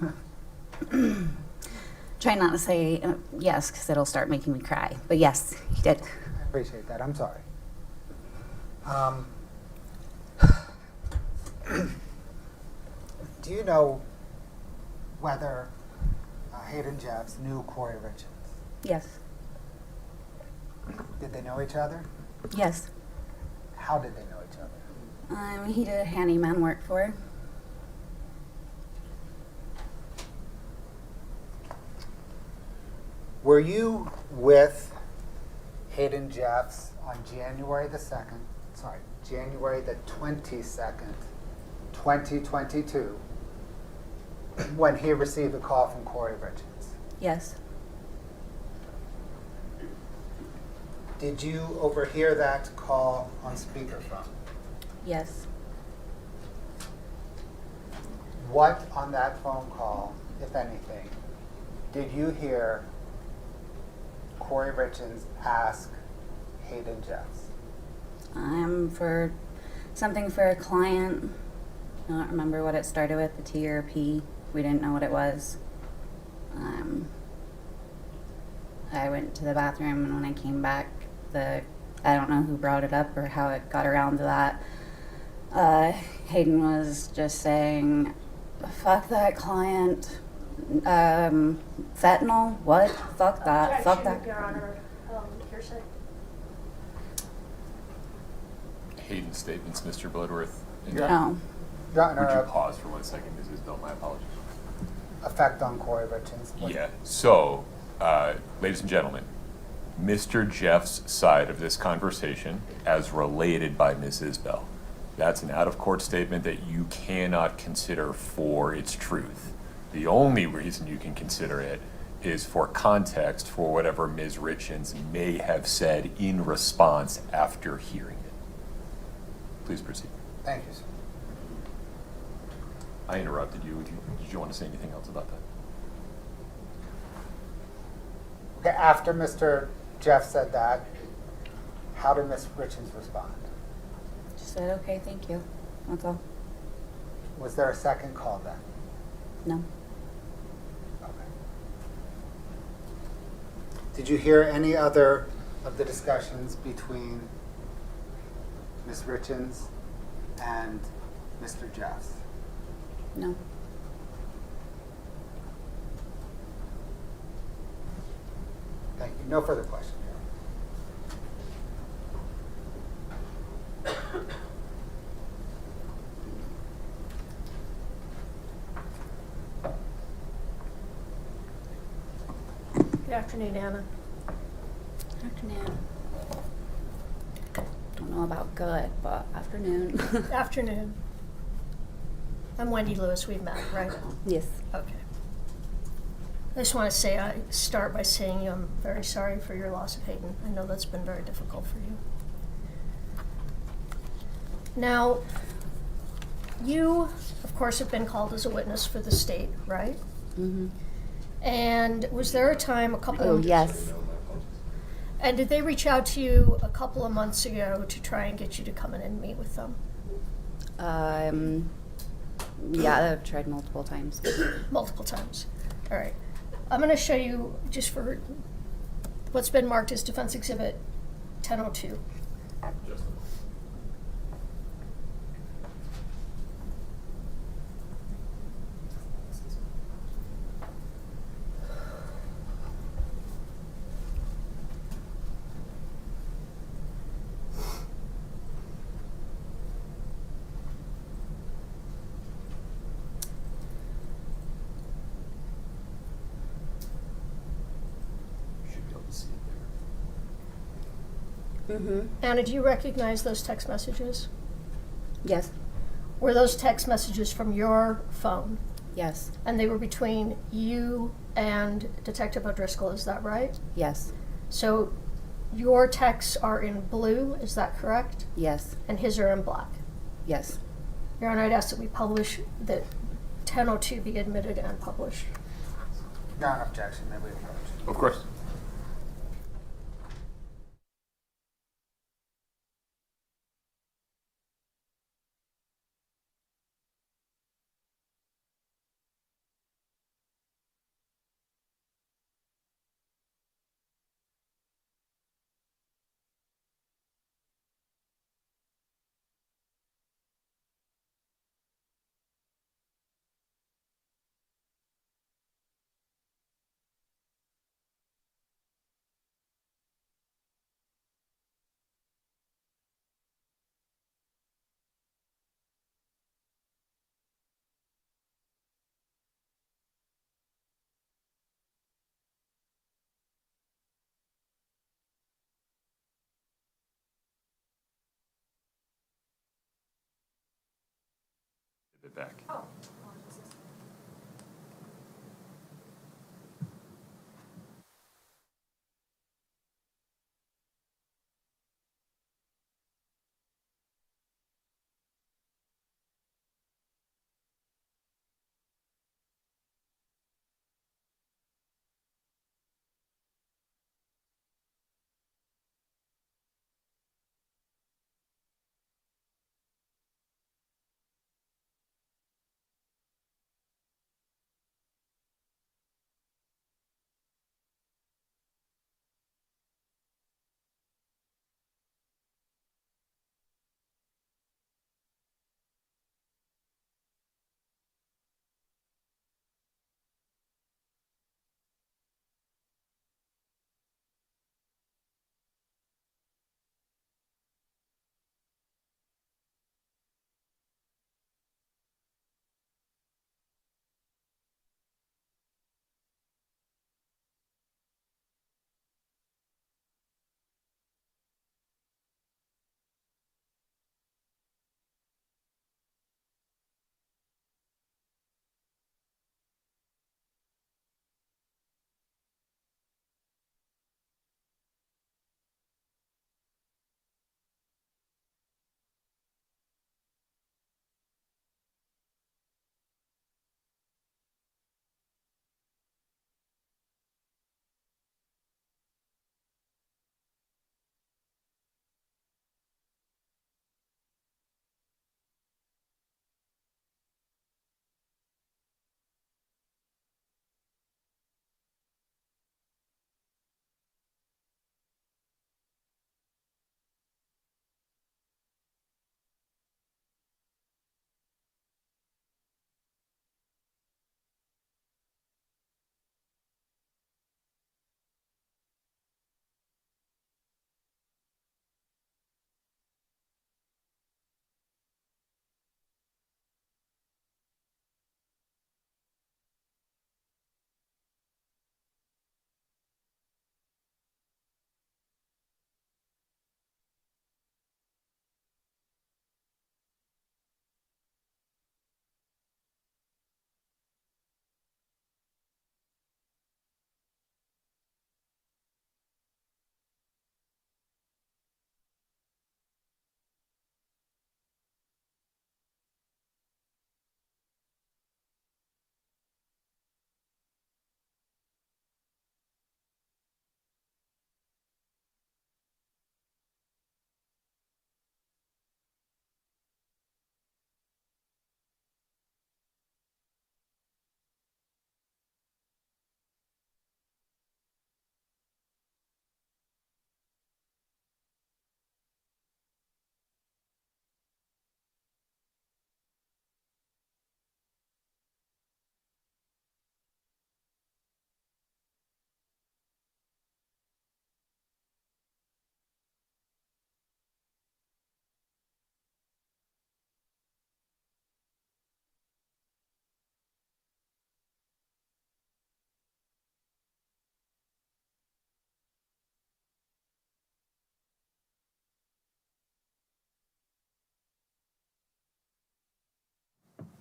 [SPEAKER 3] Try not to say yes, because it'll start making me cry. But yes, he did.
[SPEAKER 4] I appreciate that. I'm sorry. Do you know whether Hayden Jeffs knew Kouri Richins?
[SPEAKER 3] Yes.
[SPEAKER 4] Did they know each other?
[SPEAKER 3] Yes.
[SPEAKER 4] How did they know each other?
[SPEAKER 3] He did handyman work for her.
[SPEAKER 4] Were you with Hayden Jeffs on January the 22nd, 2022, when he received a call from Kouri Richins?
[SPEAKER 3] Yes.
[SPEAKER 4] Did you overhear that call on speakerphone?
[SPEAKER 3] Yes.
[SPEAKER 4] What on that phone call, if anything, did you hear Kouri Richins ask Hayden Jeffs?
[SPEAKER 3] For something for a client. I don't remember what it started with, the T or a P. We didn't know what it was. I went to the bathroom, and when I came back, I don't know who brought it up or how it got around to that. Hayden was just saying, "Fuck that client. Fentanyl? What? Fuck that. Fuck that."
[SPEAKER 6] Your Honor, hearsay.
[SPEAKER 1] Hayden's statements, Mr. Bloodworth.
[SPEAKER 3] No.
[SPEAKER 4] Your
[SPEAKER 1] Would
[SPEAKER 4] Honor,
[SPEAKER 1] you pause for 1 second, Mrs. Bell? My apologies.
[SPEAKER 4] effect on Kouri Richins?
[SPEAKER 1] Yeah. So, ladies and gentlemen, Mr. Jeff's side of this conversation, as related by Mrs. Bell, that's an out-of-court statement that you cannot consider for its truth. The only reason you can consider it is for context for whatever Ms. Richins may have said in response after hearing it. Please proceed.
[SPEAKER 4] Thank you, sir.
[SPEAKER 1] I interrupted you. Did you want to say anything else about that?
[SPEAKER 4] Okay, after Mr. Jeff said that, how did Ms. Richins respond?
[SPEAKER 3] Just said, "Okay, thank you." That's all.
[SPEAKER 4] Was there a second call then?
[SPEAKER 3] No.
[SPEAKER 4] Did you hear any other of the discussions between Ms. Richins and Mr. Jeffs?
[SPEAKER 3] No.
[SPEAKER 4] Thank you. No further questions.
[SPEAKER 2] Good afternoon, Anna.
[SPEAKER 3] Afternoon. Don't know about good, but afternoon.
[SPEAKER 2] Afternoon. I'm Wendy Lewis, we've met, right?
[SPEAKER 3] Yes.
[SPEAKER 2] Okay. I just want to say, I start by saying I'm very sorry for your loss of Hayden. I know that's been very difficult for you. Now, you, of course, have been called as a witness for the state, right?
[SPEAKER 3] Mm-hmm.
[SPEAKER 2] And was there a time, a couple
[SPEAKER 3] Oh,
[SPEAKER 2] of...
[SPEAKER 3] yes.
[SPEAKER 2] And did they reach out to you a couple of months ago to try and get you to come in and meet with them?
[SPEAKER 3] Yeah, I've tried multiple times.
[SPEAKER 2] Multiple times. All right. I'm going to show you, just for what's been marked as Defense Exhibit 1002.
[SPEAKER 1] Should be able to see it there.
[SPEAKER 3] Mm-hmm.
[SPEAKER 2] Anna, do you recognize those text messages?
[SPEAKER 3] Yes.
[SPEAKER 2] Were those text messages from your phone?
[SPEAKER 3] Yes.
[SPEAKER 2] And they were between you and Detective O'Driscoll, is that right?
[SPEAKER 3] Yes.
[SPEAKER 2] So your texts are in blue, is that correct?
[SPEAKER 3] Yes.
[SPEAKER 2] And his are in black.
[SPEAKER 3] Yes.
[SPEAKER 2] Your Honor, I'd ask that we publish, that 1002 be admitted and published.
[SPEAKER 4] Not an objection, then we approach.
[SPEAKER 1] Of course. It back.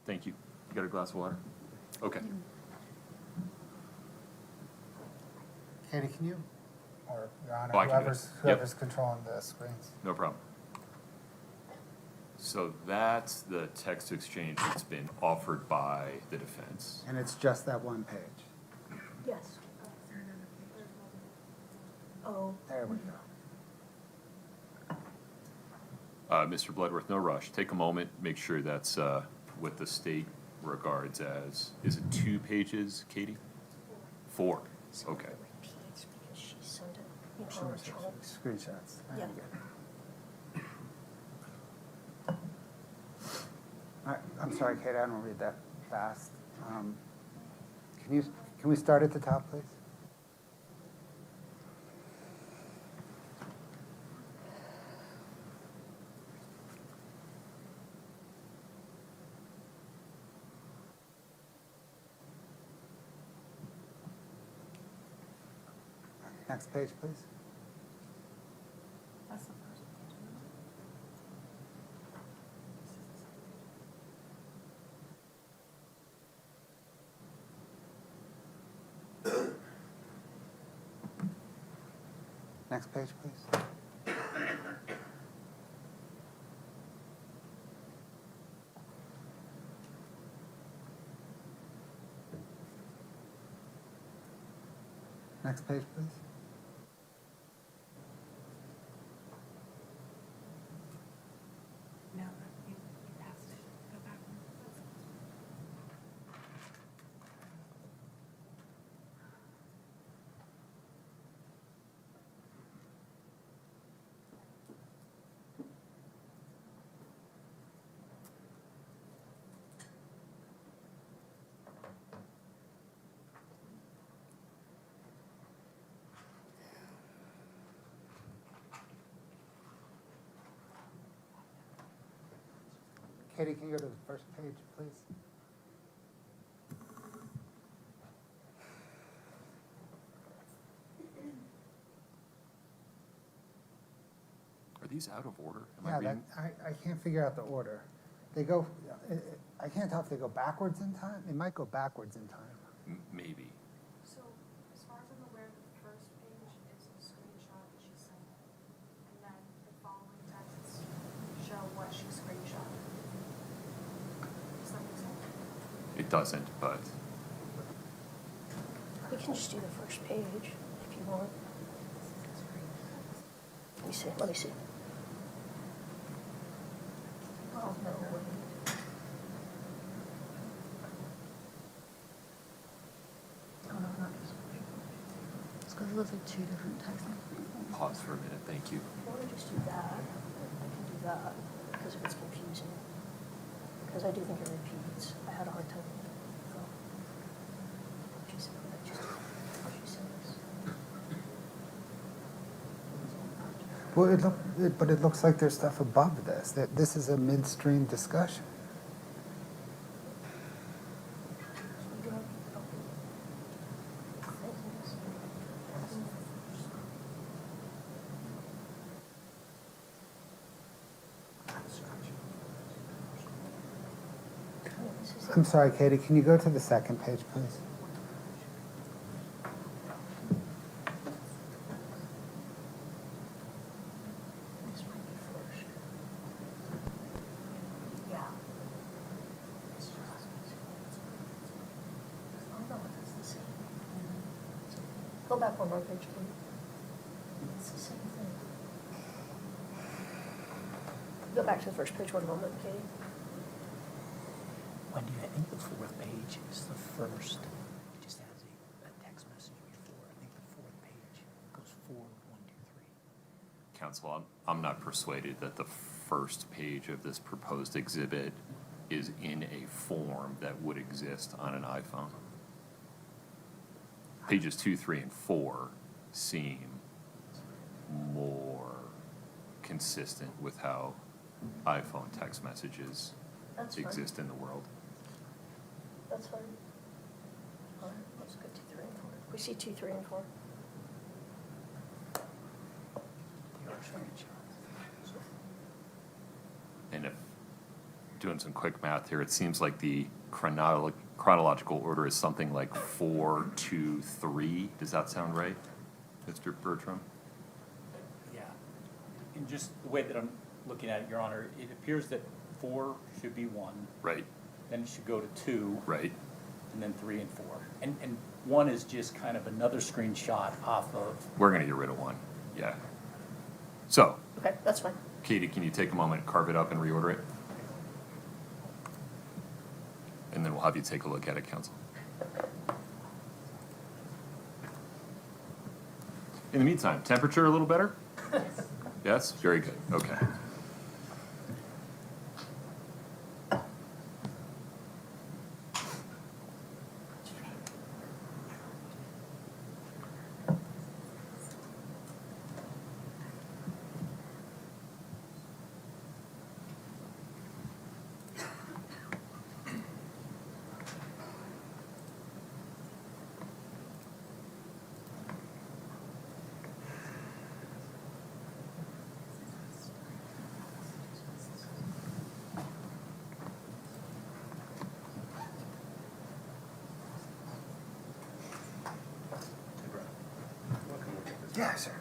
[SPEAKER 1] Thank you. You got a glass of water? Okay.
[SPEAKER 4] Katie, can you, or Your Honor,
[SPEAKER 1] Oh, I can do it.
[SPEAKER 4] whoever's,
[SPEAKER 1] Yep.
[SPEAKER 4] whoever's controlling the screens?
[SPEAKER 1] No problem. So that's the text exchange that's been offered by the defense.
[SPEAKER 4] And it's just that one page.
[SPEAKER 3] Yes. Oh.
[SPEAKER 4] There we go.
[SPEAKER 1] Mr. Bloodworth, no rush. Take a moment, make sure that's what the state regards as, is it 2 pages, Katie? 4. Okay.
[SPEAKER 3] Repeats because she sent it, you know,
[SPEAKER 4] Sure,
[SPEAKER 3] electronic.
[SPEAKER 4] screenshots.
[SPEAKER 3] Yeah.
[SPEAKER 4] I'm sorry, Kate, I don't read that fast. Can we start at the top, please? Next page, please.
[SPEAKER 8] That's the first page.
[SPEAKER 4] Next page, please. Next page, please.
[SPEAKER 8] No, you passed it. Go back.
[SPEAKER 4] Katie, can you go to the first page, please?
[SPEAKER 1] Are these out of order? Am I
[SPEAKER 4] Yeah,
[SPEAKER 1] reading?
[SPEAKER 4] I can't figure out the order. They go, I can't tell if they go backwards in time. They might go backwards in time.
[SPEAKER 1] Maybe.
[SPEAKER 9] So, as far as I'm aware, the first page is a screenshot that she sent, and then the following texts show what she screenshot. Does that make sense?
[SPEAKER 1] It doesn't, but
[SPEAKER 3] We can just do the first page if you want. Let me see, let me see. Oh, no. Oh, no, not this one. It's because it looks like 2 different texts.
[SPEAKER 1] pause for a minute, thank you.
[SPEAKER 3] I want to just do that. I can do that because it gets confusing. Because I do think it repeats. I had a hard time. So, she said, she said this.
[SPEAKER 4] Well, but it looks like there's stuff above this. That this is a midstream discussion. I'm sorry, Katie, can you go to the second page, please?
[SPEAKER 3] This might be first. Yeah. Oh, no, that's the same. Go back one more page, please. It's the same thing. Go back to the first page one moment, Katie.
[SPEAKER 10] Wendy, I think the 4th page is the first. It just has a text message before. I think the 4th page goes 4, 1, 2, 3.
[SPEAKER 1] Counsel, I'm not persuaded that the first page of this proposed exhibit is in a form that would exist on an iPhone. Pages 2, 3, and 4 seem more consistent with how iPhone text messages
[SPEAKER 3] That's fine.
[SPEAKER 1] exist in the world.
[SPEAKER 3] That's fine. All right, let's go 2, 3, and 4. We see 2, 3, and 4.
[SPEAKER 10] They are screenshots.
[SPEAKER 1] And if doing some quick math here. It seems like the chronological order is something like 4, 2, 3. Does that sound right, Mr. Bertram?
[SPEAKER 10] Yeah. And just the way that I'm looking at it, Your Honor, it appears that 4 should be 1,
[SPEAKER 1] Right,
[SPEAKER 10] then it should go to 2,
[SPEAKER 1] right.
[SPEAKER 10] and then 3 and 4. And 1 is just kind of another screenshot off of,
[SPEAKER 1] We're gonna get rid of 1, yeah. So,
[SPEAKER 2] Okay, that's fine.
[SPEAKER 1] Katie, can you take a moment, carve it up and reorder it? And then we'll have you take a look at it, counsel. In the meantime, temperature a little better? Yes, very good, okay.
[SPEAKER 4] Yeah, sir.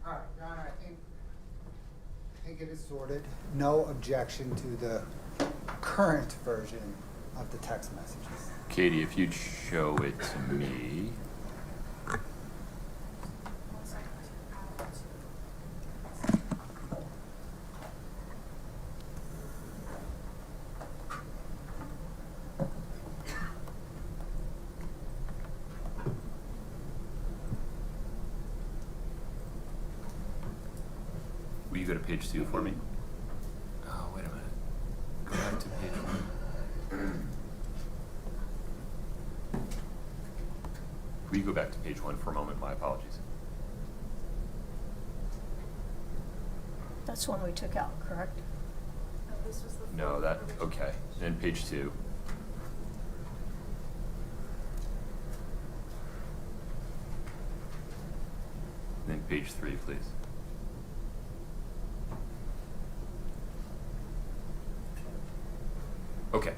[SPEAKER 4] All right, Your Honor, I think it is sorted. No objection to the current version of the text messages.
[SPEAKER 1] Katie, if you'd show it to me. you go to page 2 for me? Oh, wait a minute. Go back to page 1. Will you go back to page 1 for a moment? My apologies.
[SPEAKER 2] That's the one we took out, correct?
[SPEAKER 9] This was the
[SPEAKER 1] No, that, okay. Then page 2. Then page 3, please. Okay.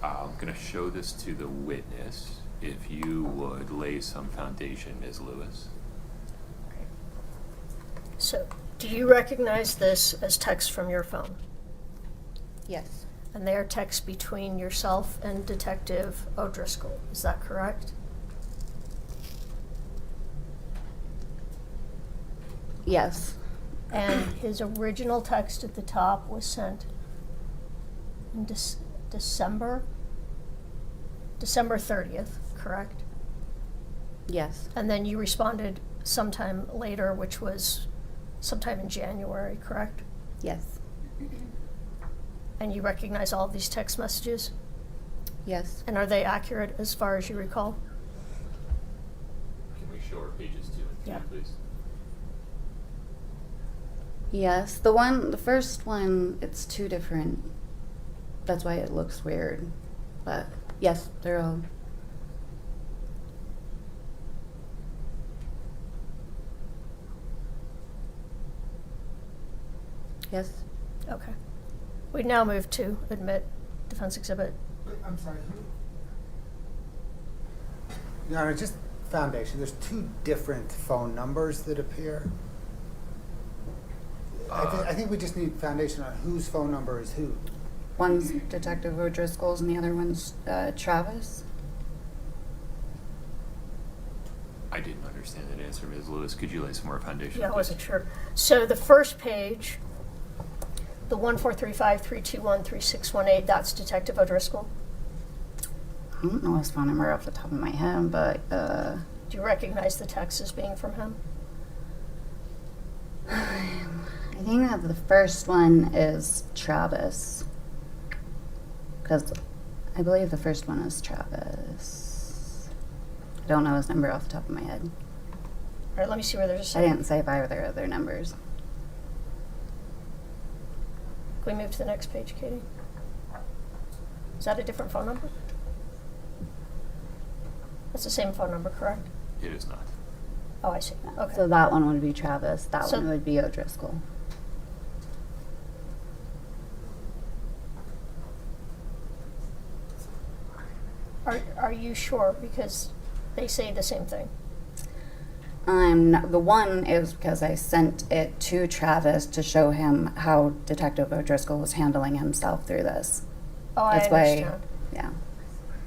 [SPEAKER 1] I'm going to show this to the witness. If you would lay some foundation, Ms. Lewis.
[SPEAKER 2] So, do you recognize this as text from your phone?
[SPEAKER 11] Yes.
[SPEAKER 2] And they are texts between yourself and Detective O'Driscoll, is that correct?
[SPEAKER 11] Yes.
[SPEAKER 2] And his original text at the top was sent in December 30th, correct?
[SPEAKER 11] Yes.
[SPEAKER 2] And then you responded sometime later, which was sometime in January, correct?
[SPEAKER 11] Yes.
[SPEAKER 2] And you recognize all of these text messages?
[SPEAKER 11] Yes.
[SPEAKER 2] And are they accurate as far as you recall?
[SPEAKER 1] Can we show her pages 2 and 3,
[SPEAKER 2] Yeah.
[SPEAKER 1] please?
[SPEAKER 11] Yes. The first one, it's two different. That's why it looks weird. But yes, they're all. Yes.
[SPEAKER 2] Okay. We now move to admit defense exhibit.
[SPEAKER 4] I'm sorry, who? Your Honor, just foundation, there's two different phone numbers that appear. I think we just need foundation on whose phone number is who.
[SPEAKER 11] One's Detective O'Driscoll's and the other one's Travis.
[SPEAKER 1] I didn't understand that answer, Ms. Lewis. Could you lay some more foundation?
[SPEAKER 2] Yeah, I
[SPEAKER 1] please?
[SPEAKER 2] wasn't sure. So the first page, the 1435-321-3618, that's Detective O'Driscoll.
[SPEAKER 11] I don't know his phone number off the top of my head, but
[SPEAKER 2] Do you recognize the text as being from him?
[SPEAKER 11] I think that the first one is Travis. Because I believe the first one is Travis. I don't know his number off the top of my head.
[SPEAKER 2] All right, let me see where there's a
[SPEAKER 11] I
[SPEAKER 2] second.
[SPEAKER 11] didn't say by their other numbers.
[SPEAKER 2] Can we move to the next page, Katie? Is that a different phone number? That's the same phone number, correct?
[SPEAKER 1] It is not.
[SPEAKER 2] Oh, I see. Okay.
[SPEAKER 11] So that one would be Travis. That
[SPEAKER 2] So-
[SPEAKER 11] one would be O'Driscoll.
[SPEAKER 2] Are you sure? Because they say the same thing.
[SPEAKER 11] The one is because I sent it to Travis to show him how Detective O'Driscoll was handling himself through this.
[SPEAKER 2] Oh, I
[SPEAKER 11] That's
[SPEAKER 2] understand.
[SPEAKER 11] why, yeah.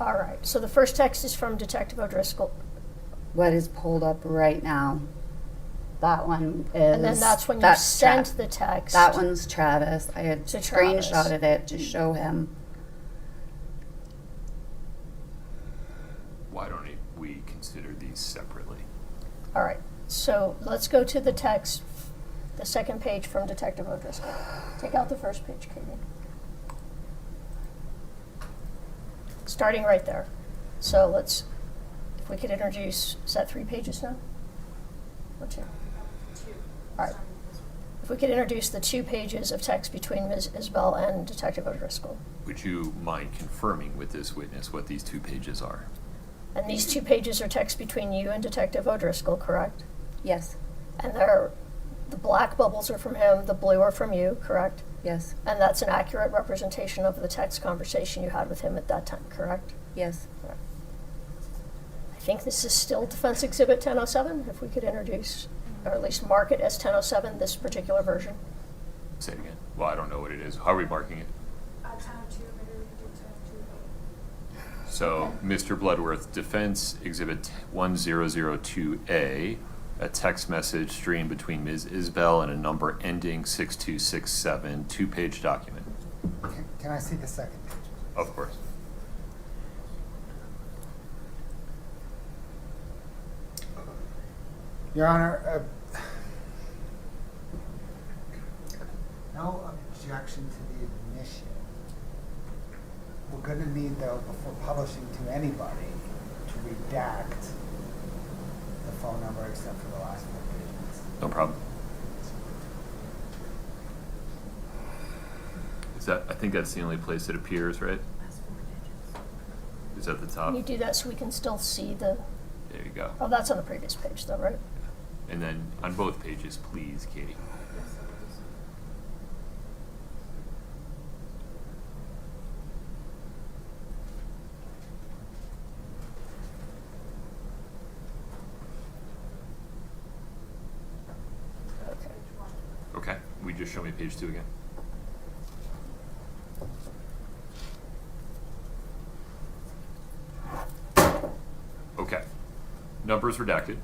[SPEAKER 2] All right. So the first text is from Detective O'Driscoll.
[SPEAKER 11] What is pulled up right now, that one is.
[SPEAKER 2] And then that's when you
[SPEAKER 11] that's
[SPEAKER 2] sent the text.
[SPEAKER 11] That one's Travis. I had
[SPEAKER 2] To Travis.
[SPEAKER 11] screenshotted it to show him.
[SPEAKER 1] Why don't we consider these separately?
[SPEAKER 2] All right. So let's go to the text, the second page from Detective O'Driscoll. Take out the first page, Katie. Starting right there. So let's, if we could introduce, is that 3 pages now? Or 2?
[SPEAKER 9] 2.
[SPEAKER 2] All right. If we could introduce the 2 pages of text between Ms. Isbell and Detective O'Driscoll.
[SPEAKER 1] Would you mind confirming with this witness what these 2 pages are?
[SPEAKER 2] And these 2 pages are text between you and Detective O'Driscoll, correct?
[SPEAKER 11] Yes.
[SPEAKER 2] And the black bubbles are from him, the blue are from you, correct?
[SPEAKER 11] Yes.
[SPEAKER 2] And that's an accurate representation of the text conversation you had with him at that time, correct?
[SPEAKER 11] Yes.
[SPEAKER 2] I think this is still Defense Exhibit 1007, if we could introduce, or at least mark it as 1007, this particular version.
[SPEAKER 1] Say it again. Well, I don't know what it is. How are we marking it?
[SPEAKER 9] 1002, maybe we could do 1002.
[SPEAKER 1] So, Mr. Bloodworth, Defense Exhibit 1002A, a text message streamed between Ms. Isbell and a number ending 6267, 2-page document.
[SPEAKER 4] Can I see the second page?
[SPEAKER 1] Of course.
[SPEAKER 4] Your Honor, objection to the admission. We're gonna need, though, before publishing to anybody, to redact the phone number except for the last 4 digits.
[SPEAKER 1] No problem. Is that, I think that's the only place it appears, right? Is that the top?
[SPEAKER 2] Can you do that so we can still see the,
[SPEAKER 1] There you go.
[SPEAKER 2] oh, that's on the previous page though, right?
[SPEAKER 1] And then on both pages, please, Katie.
[SPEAKER 2] Okay.
[SPEAKER 1] Okay, we just show me page 2 again. Okay. Numbers redacted.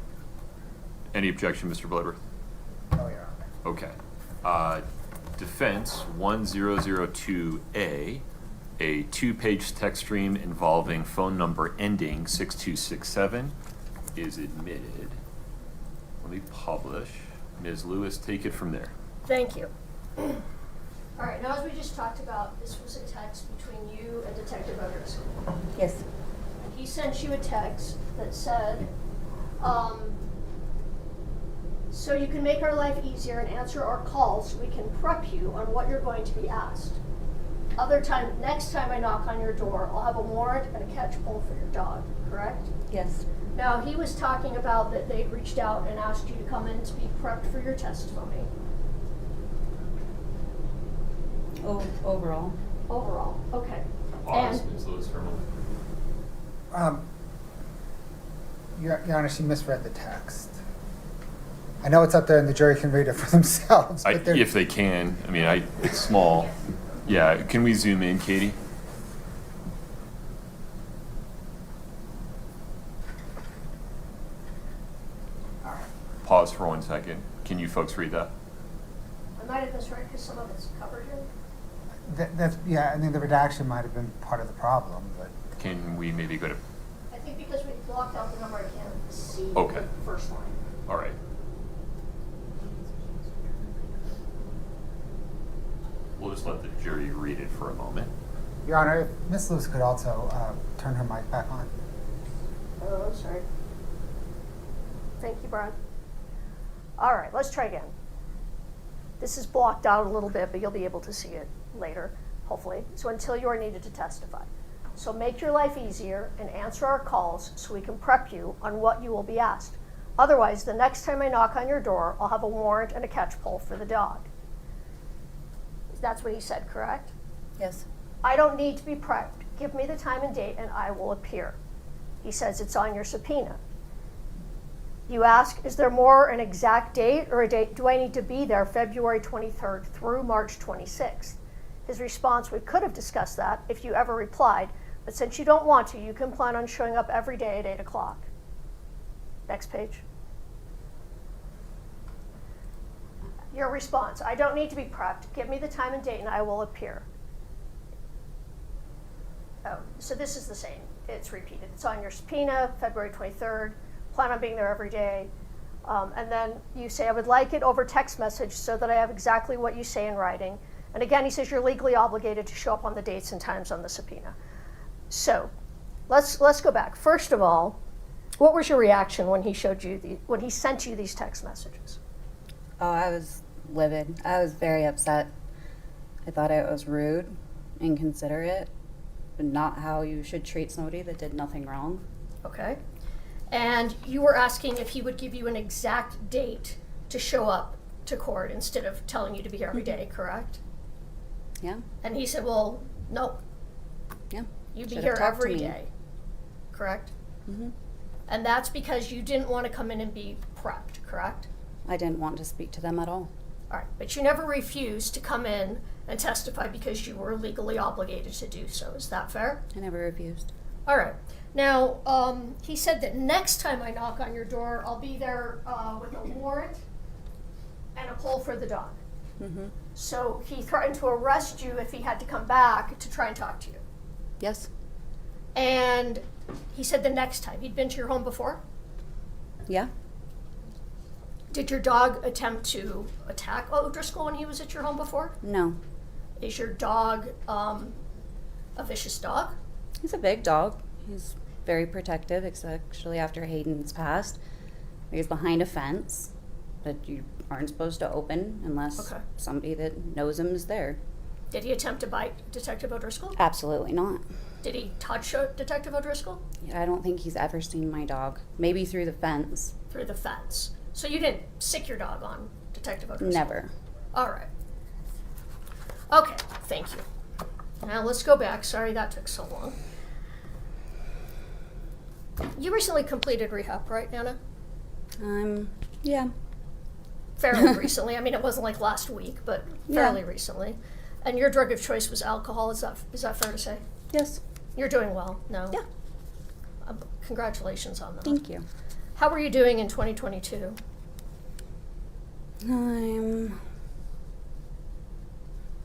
[SPEAKER 1] Any objection, Mr. Bloodworth?
[SPEAKER 4] Oh, yeah.
[SPEAKER 1] Okay. Defense 1002A, a 2-page text stream involving phone number ending 6267 is admitted. Let me publish. Ms. Lewis, take it from there.
[SPEAKER 2] Thank you. All right, now as we just talked about, this was a text between you and Detective O'Driscoll.
[SPEAKER 11] Yes.
[SPEAKER 2] He sent you a text that said, so you can make our life easier and answer our calls so we can prep you on what you're going to be asked. Next time I knock on your door, I'll have a warrant and a catch pole for your dog, correct?
[SPEAKER 11] Yes.
[SPEAKER 2] Now, he was talking about that they'd reached out and asked you to come in to be prepped for your testimony.
[SPEAKER 11] Overall.
[SPEAKER 2] Overall, okay.
[SPEAKER 1] Pause,
[SPEAKER 2] And
[SPEAKER 1] Ms. Lewis, for a moment.
[SPEAKER 4] Your Honor, she misread the text. I know it's up there and the jury can read it for themselves, but they're.
[SPEAKER 1] If they can, I mean, it's small. Yeah, can we zoom in, Katie? Pause for 1 second. Can you folks read that?
[SPEAKER 2] I might have misread because some of it's covered here.
[SPEAKER 4] That's, yeah, I mean, the redaction might have been part of the problem, but.
[SPEAKER 1] Can we maybe go to,
[SPEAKER 2] I think because we blocked out the number, I can't see
[SPEAKER 1] Okay.
[SPEAKER 2] the first line.
[SPEAKER 1] all right. We'll just let the jury read it for a moment.
[SPEAKER 4] Your Honor, if Ms. Lewis could also turn her mic back on.
[SPEAKER 2] Oh, I'm sorry. Thank you, Brian. All right, let's try again. This is blocked out a little bit, but you'll be able to see it later, hopefully. So until you are needed to testify. So make your life easier and answer our calls so we can prep you on what you will be asked. Otherwise, the next time I knock on your door, I'll have a warrant and a catch pole for the dog. That's what he said, correct?
[SPEAKER 11] Yes.
[SPEAKER 2] I don't need to be prepped. Give me the time and date and I will appear. He says it's on your subpoena. You ask, is there more an exact date or a date? Do I need to be there February 23rd through March 26th? His response, we could have discussed that if you ever replied, but since you don't want to, you can plan on showing up every day at 8 o'clock. Next page. Your response, I don't need to be prepped. Give me the time and date and I will appear. Oh, so this is the same. It's repeated. It's on your subpoena, February 23rd. Plan on being there every day. And then you say, I would like it over text message so that I have exactly what you say in writing. And again, he says you're legally obligated to show up on the dates and times on the subpoena. So let's go back. First of all, what was your reaction when he when he sent you these text messages?
[SPEAKER 11] Oh, I was livid. I was very upset. I thought it was rude, inconsiderate, but not how you should treat somebody that did nothing wrong.
[SPEAKER 2] Okay. And you were asking if he would give you an exact date to show up to court instead of telling you to be here every day, correct?
[SPEAKER 11] Yeah.
[SPEAKER 2] And he said, well, no,
[SPEAKER 11] Yeah.
[SPEAKER 2] you'd be
[SPEAKER 11] Should've
[SPEAKER 2] here
[SPEAKER 11] talked to
[SPEAKER 2] every
[SPEAKER 11] me.
[SPEAKER 2] day, correct?
[SPEAKER 11] Mm-hmm.
[SPEAKER 2] And that's because you didn't want to come in and be prepped, correct?
[SPEAKER 11] I didn't want to speak to them at all.
[SPEAKER 2] All right, but you never refused to come in and testify because you were legally obligated to do so. Is that fair?
[SPEAKER 11] I never refused.
[SPEAKER 2] All right. Now, he said that next time I knock on your door, I'll be there with a warrant and a pole for the dog.
[SPEAKER 11] Mm-hmm.
[SPEAKER 2] So he threatened to arrest you if he had to come back to try and talk to you.
[SPEAKER 11] Yes.
[SPEAKER 2] And he said the next time. He'd been to your home before?
[SPEAKER 11] Yeah.
[SPEAKER 2] Did your dog attempt to attack O'Driscoll when he was at your home before?
[SPEAKER 11] No.
[SPEAKER 2] Is your dog a vicious dog?
[SPEAKER 11] He's a big dog. He's very protective, especially after Hayden's passed. He's behind a fence that you aren't supposed to open unless
[SPEAKER 2] Okay.
[SPEAKER 11] somebody that knows him is there.
[SPEAKER 2] Did he attempt to bite Detective O'Driscoll?
[SPEAKER 11] Absolutely not.
[SPEAKER 2] Did he touch Detective O'Driscoll?
[SPEAKER 11] I don't think he's ever seen my dog. Maybe through the fence.
[SPEAKER 2] Through the fence. So you didn't sick your dog on Detective O'Driscoll?
[SPEAKER 11] Never.
[SPEAKER 2] All right. Okay, thank you. Now let's go back. Sorry that took so long. You recently completed rehab, right, Anna?
[SPEAKER 11] Yeah.
[SPEAKER 2] Fairly recently. I mean, it wasn't like last week, but fairly recently. And your drug of choice was alcohol. Is that fair to say?
[SPEAKER 11] Yes.
[SPEAKER 2] You're doing well. No.
[SPEAKER 11] Yeah.
[SPEAKER 2] Congratulations on that.
[SPEAKER 11] Thank you.
[SPEAKER 2] How are you doing in 2022?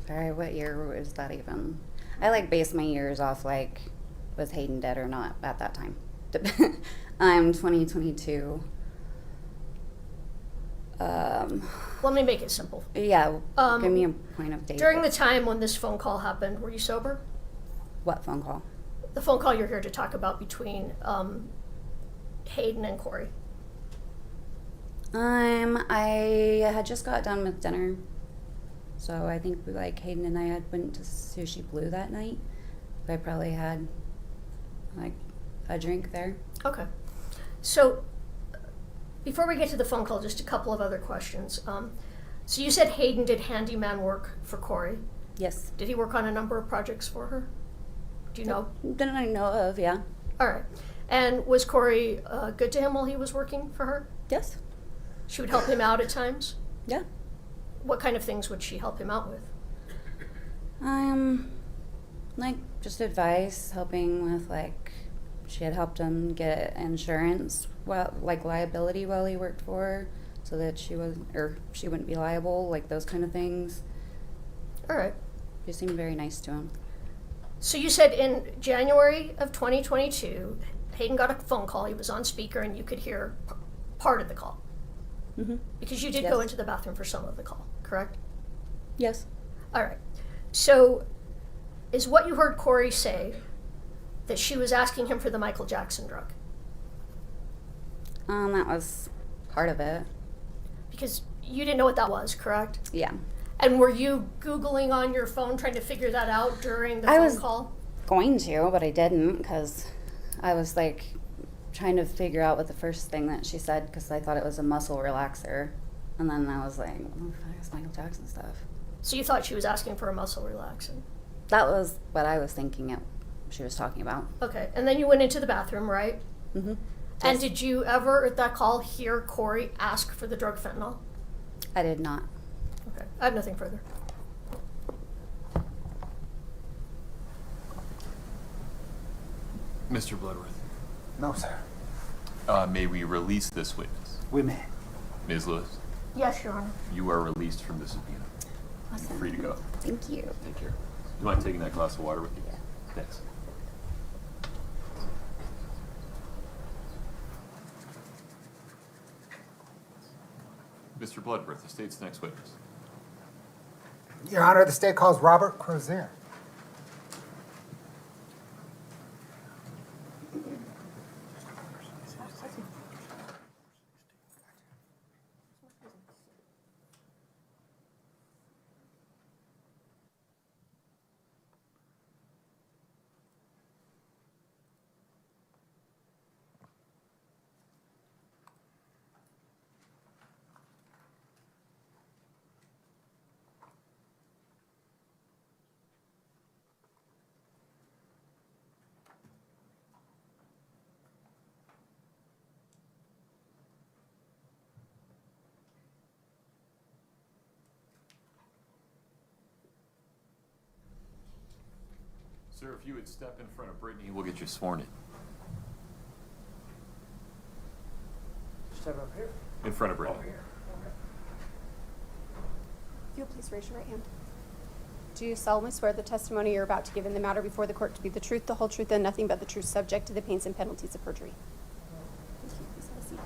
[SPEAKER 11] Sorry, what year was that even? I like base my years off like, was Hayden dead or not at that time? I'm 2022.
[SPEAKER 2] Let me make it simple.
[SPEAKER 11] Yeah, give me a point of date.
[SPEAKER 2] During the time when this phone call happened, were you sober?
[SPEAKER 11] What phone call?
[SPEAKER 2] The phone call you're here to talk about between Hayden and Kouri.
[SPEAKER 11] I had just got done with dinner, so I think like Hayden and I had went to Sushi Blue that night. I probably had like a drink there.
[SPEAKER 2] Okay. So before we get to the phone call, just a couple of other questions. So you said Hayden did handyman work for Kouri.
[SPEAKER 11] Yes.
[SPEAKER 2] Did he work on a number of projects for her? Do you know?
[SPEAKER 11] Didn't I know of? Yeah.
[SPEAKER 2] All right. And was Kouri good to him while he was working for her?
[SPEAKER 11] Yes.
[SPEAKER 2] She would help him out at times?
[SPEAKER 11] Yeah.
[SPEAKER 2] What kind of things would she help him out with?
[SPEAKER 11] Like just advice, helping with like she had helped him get insurance, like liability while he worked for her, so that she wouldn't be liable, like those kind of things.
[SPEAKER 2] All right.
[SPEAKER 11] She seemed very nice to him.
[SPEAKER 2] So you said in January of 2022, Hayden got a phone call. He was on speaker, and you could hear part of the call.
[SPEAKER 11] Mm-hmm.
[SPEAKER 2] Because you did go into the bathroom for some of the call, correct?
[SPEAKER 11] Yes.
[SPEAKER 2] All right. So is what you heard Kouri say that she was asking him for the Michael Jackson drug?
[SPEAKER 11] That was part of it.
[SPEAKER 2] Because you didn't know what that was, correct?
[SPEAKER 11] Yeah.
[SPEAKER 2] And were you Googling on your phone trying to figure that out during the phone call?
[SPEAKER 11] Going to, but I didn't because I was like trying to figure out what the first thing that she said because I thought it was a muscle relaxer. And then I was like, what the fuck is Michael Jackson stuff?
[SPEAKER 2] So you thought she was asking for a muscle relaxant?
[SPEAKER 11] That was what I was thinking she was talking about.
[SPEAKER 2] Okay. And then you went into the bathroom, right?
[SPEAKER 11] Mm-hmm.
[SPEAKER 2] And did you ever at that call hear Kouri ask for the drug fentanyl?
[SPEAKER 11] I did not.
[SPEAKER 2] Okay. I have nothing further.
[SPEAKER 1] Mr. Bloodworth,
[SPEAKER 4] No, sir.
[SPEAKER 1] may we release this witness?
[SPEAKER 4] We may.
[SPEAKER 1] Ms. Lewis,
[SPEAKER 2] Yes, Your Honor.
[SPEAKER 1] you are released from this subpoena.
[SPEAKER 11] Awesome.
[SPEAKER 1] Free to go.
[SPEAKER 11] Thank you.
[SPEAKER 1] Take care. You mind taking that glass of water with you?
[SPEAKER 11] Yeah.
[SPEAKER 1] Thanks. Mr. Bloodworth, the state's next witness.
[SPEAKER 4] Your Honor, the state calls Robert Crozier.
[SPEAKER 1] Sir, if you would step in front of Brittany, we'll get you sworn in.
[SPEAKER 4] Step up here.
[SPEAKER 1] In front of Brittany.
[SPEAKER 6] If you'll please raise your right hand. Do you solemnly swear the testimony you're about to give in the matter before the court to be the truth, the whole truth, and nothing but the truth, subject to the pains and penalties of perjury? Thank you. Please have a seat.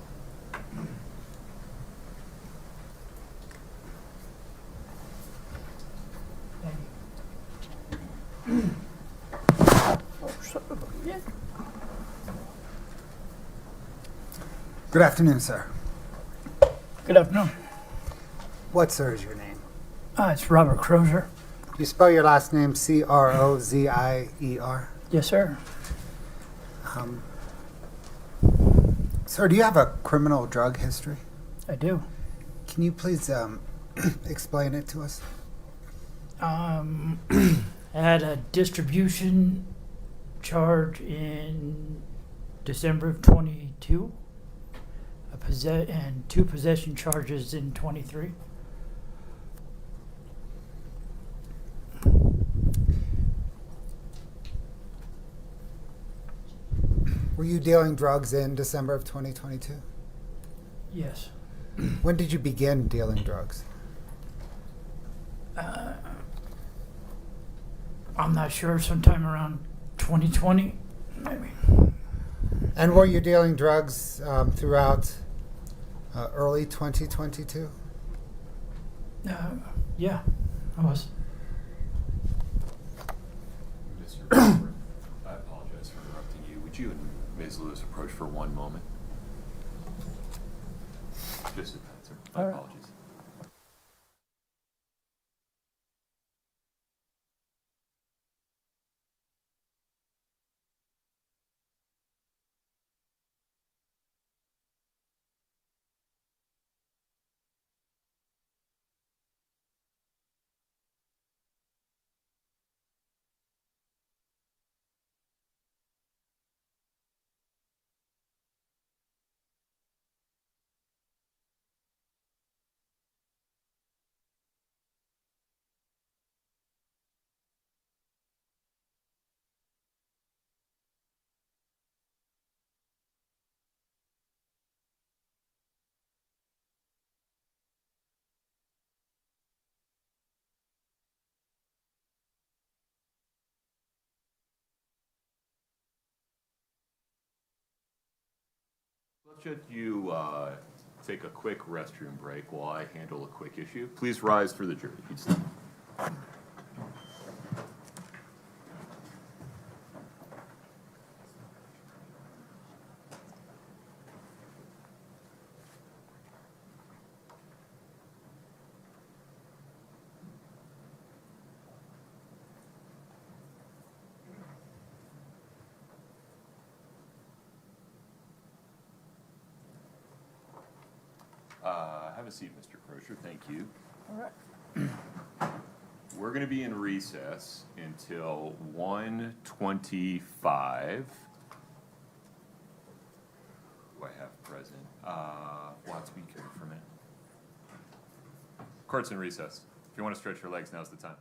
[SPEAKER 4] Good afternoon, sir.
[SPEAKER 10] Good afternoon.
[SPEAKER 4] What, sir, is your name?
[SPEAKER 10] It's Robert Crozier.
[SPEAKER 4] You spell your last name Crozier?
[SPEAKER 10] Yes, sir.
[SPEAKER 4] Sir, do you have a criminal drug history?
[SPEAKER 10] I do.
[SPEAKER 4] Can you please explain it to us?
[SPEAKER 10] I had a distribution charge in December of 22, and 2 possession charges in 23.
[SPEAKER 4] Were you dealing drugs in December of 2022?
[SPEAKER 10] Yes.
[SPEAKER 4] When did you begin dealing drugs?
[SPEAKER 10] I'm not sure, sometime around 2020, maybe.
[SPEAKER 4] And were you dealing drugs throughout early 2022?
[SPEAKER 10] Yeah, I was.
[SPEAKER 1] Mr. Crawford, I apologize for interrupting you. Would you and Ms. Lewis approach for one moment? Just a minute, sir. My
[SPEAKER 10] All right.
[SPEAKER 1] apologies. Should you take a quick restroom break while I handle a quick issue? Please rise for the jury. You'd stand. Have a seat, Mr. Crozier. Thank you.
[SPEAKER 10] All right.
[SPEAKER 1] We're going to be in recess until 1:25. Who I have present? Watts, be careful for a minute. Court's in recess. If you want to stretch your legs, now's the time.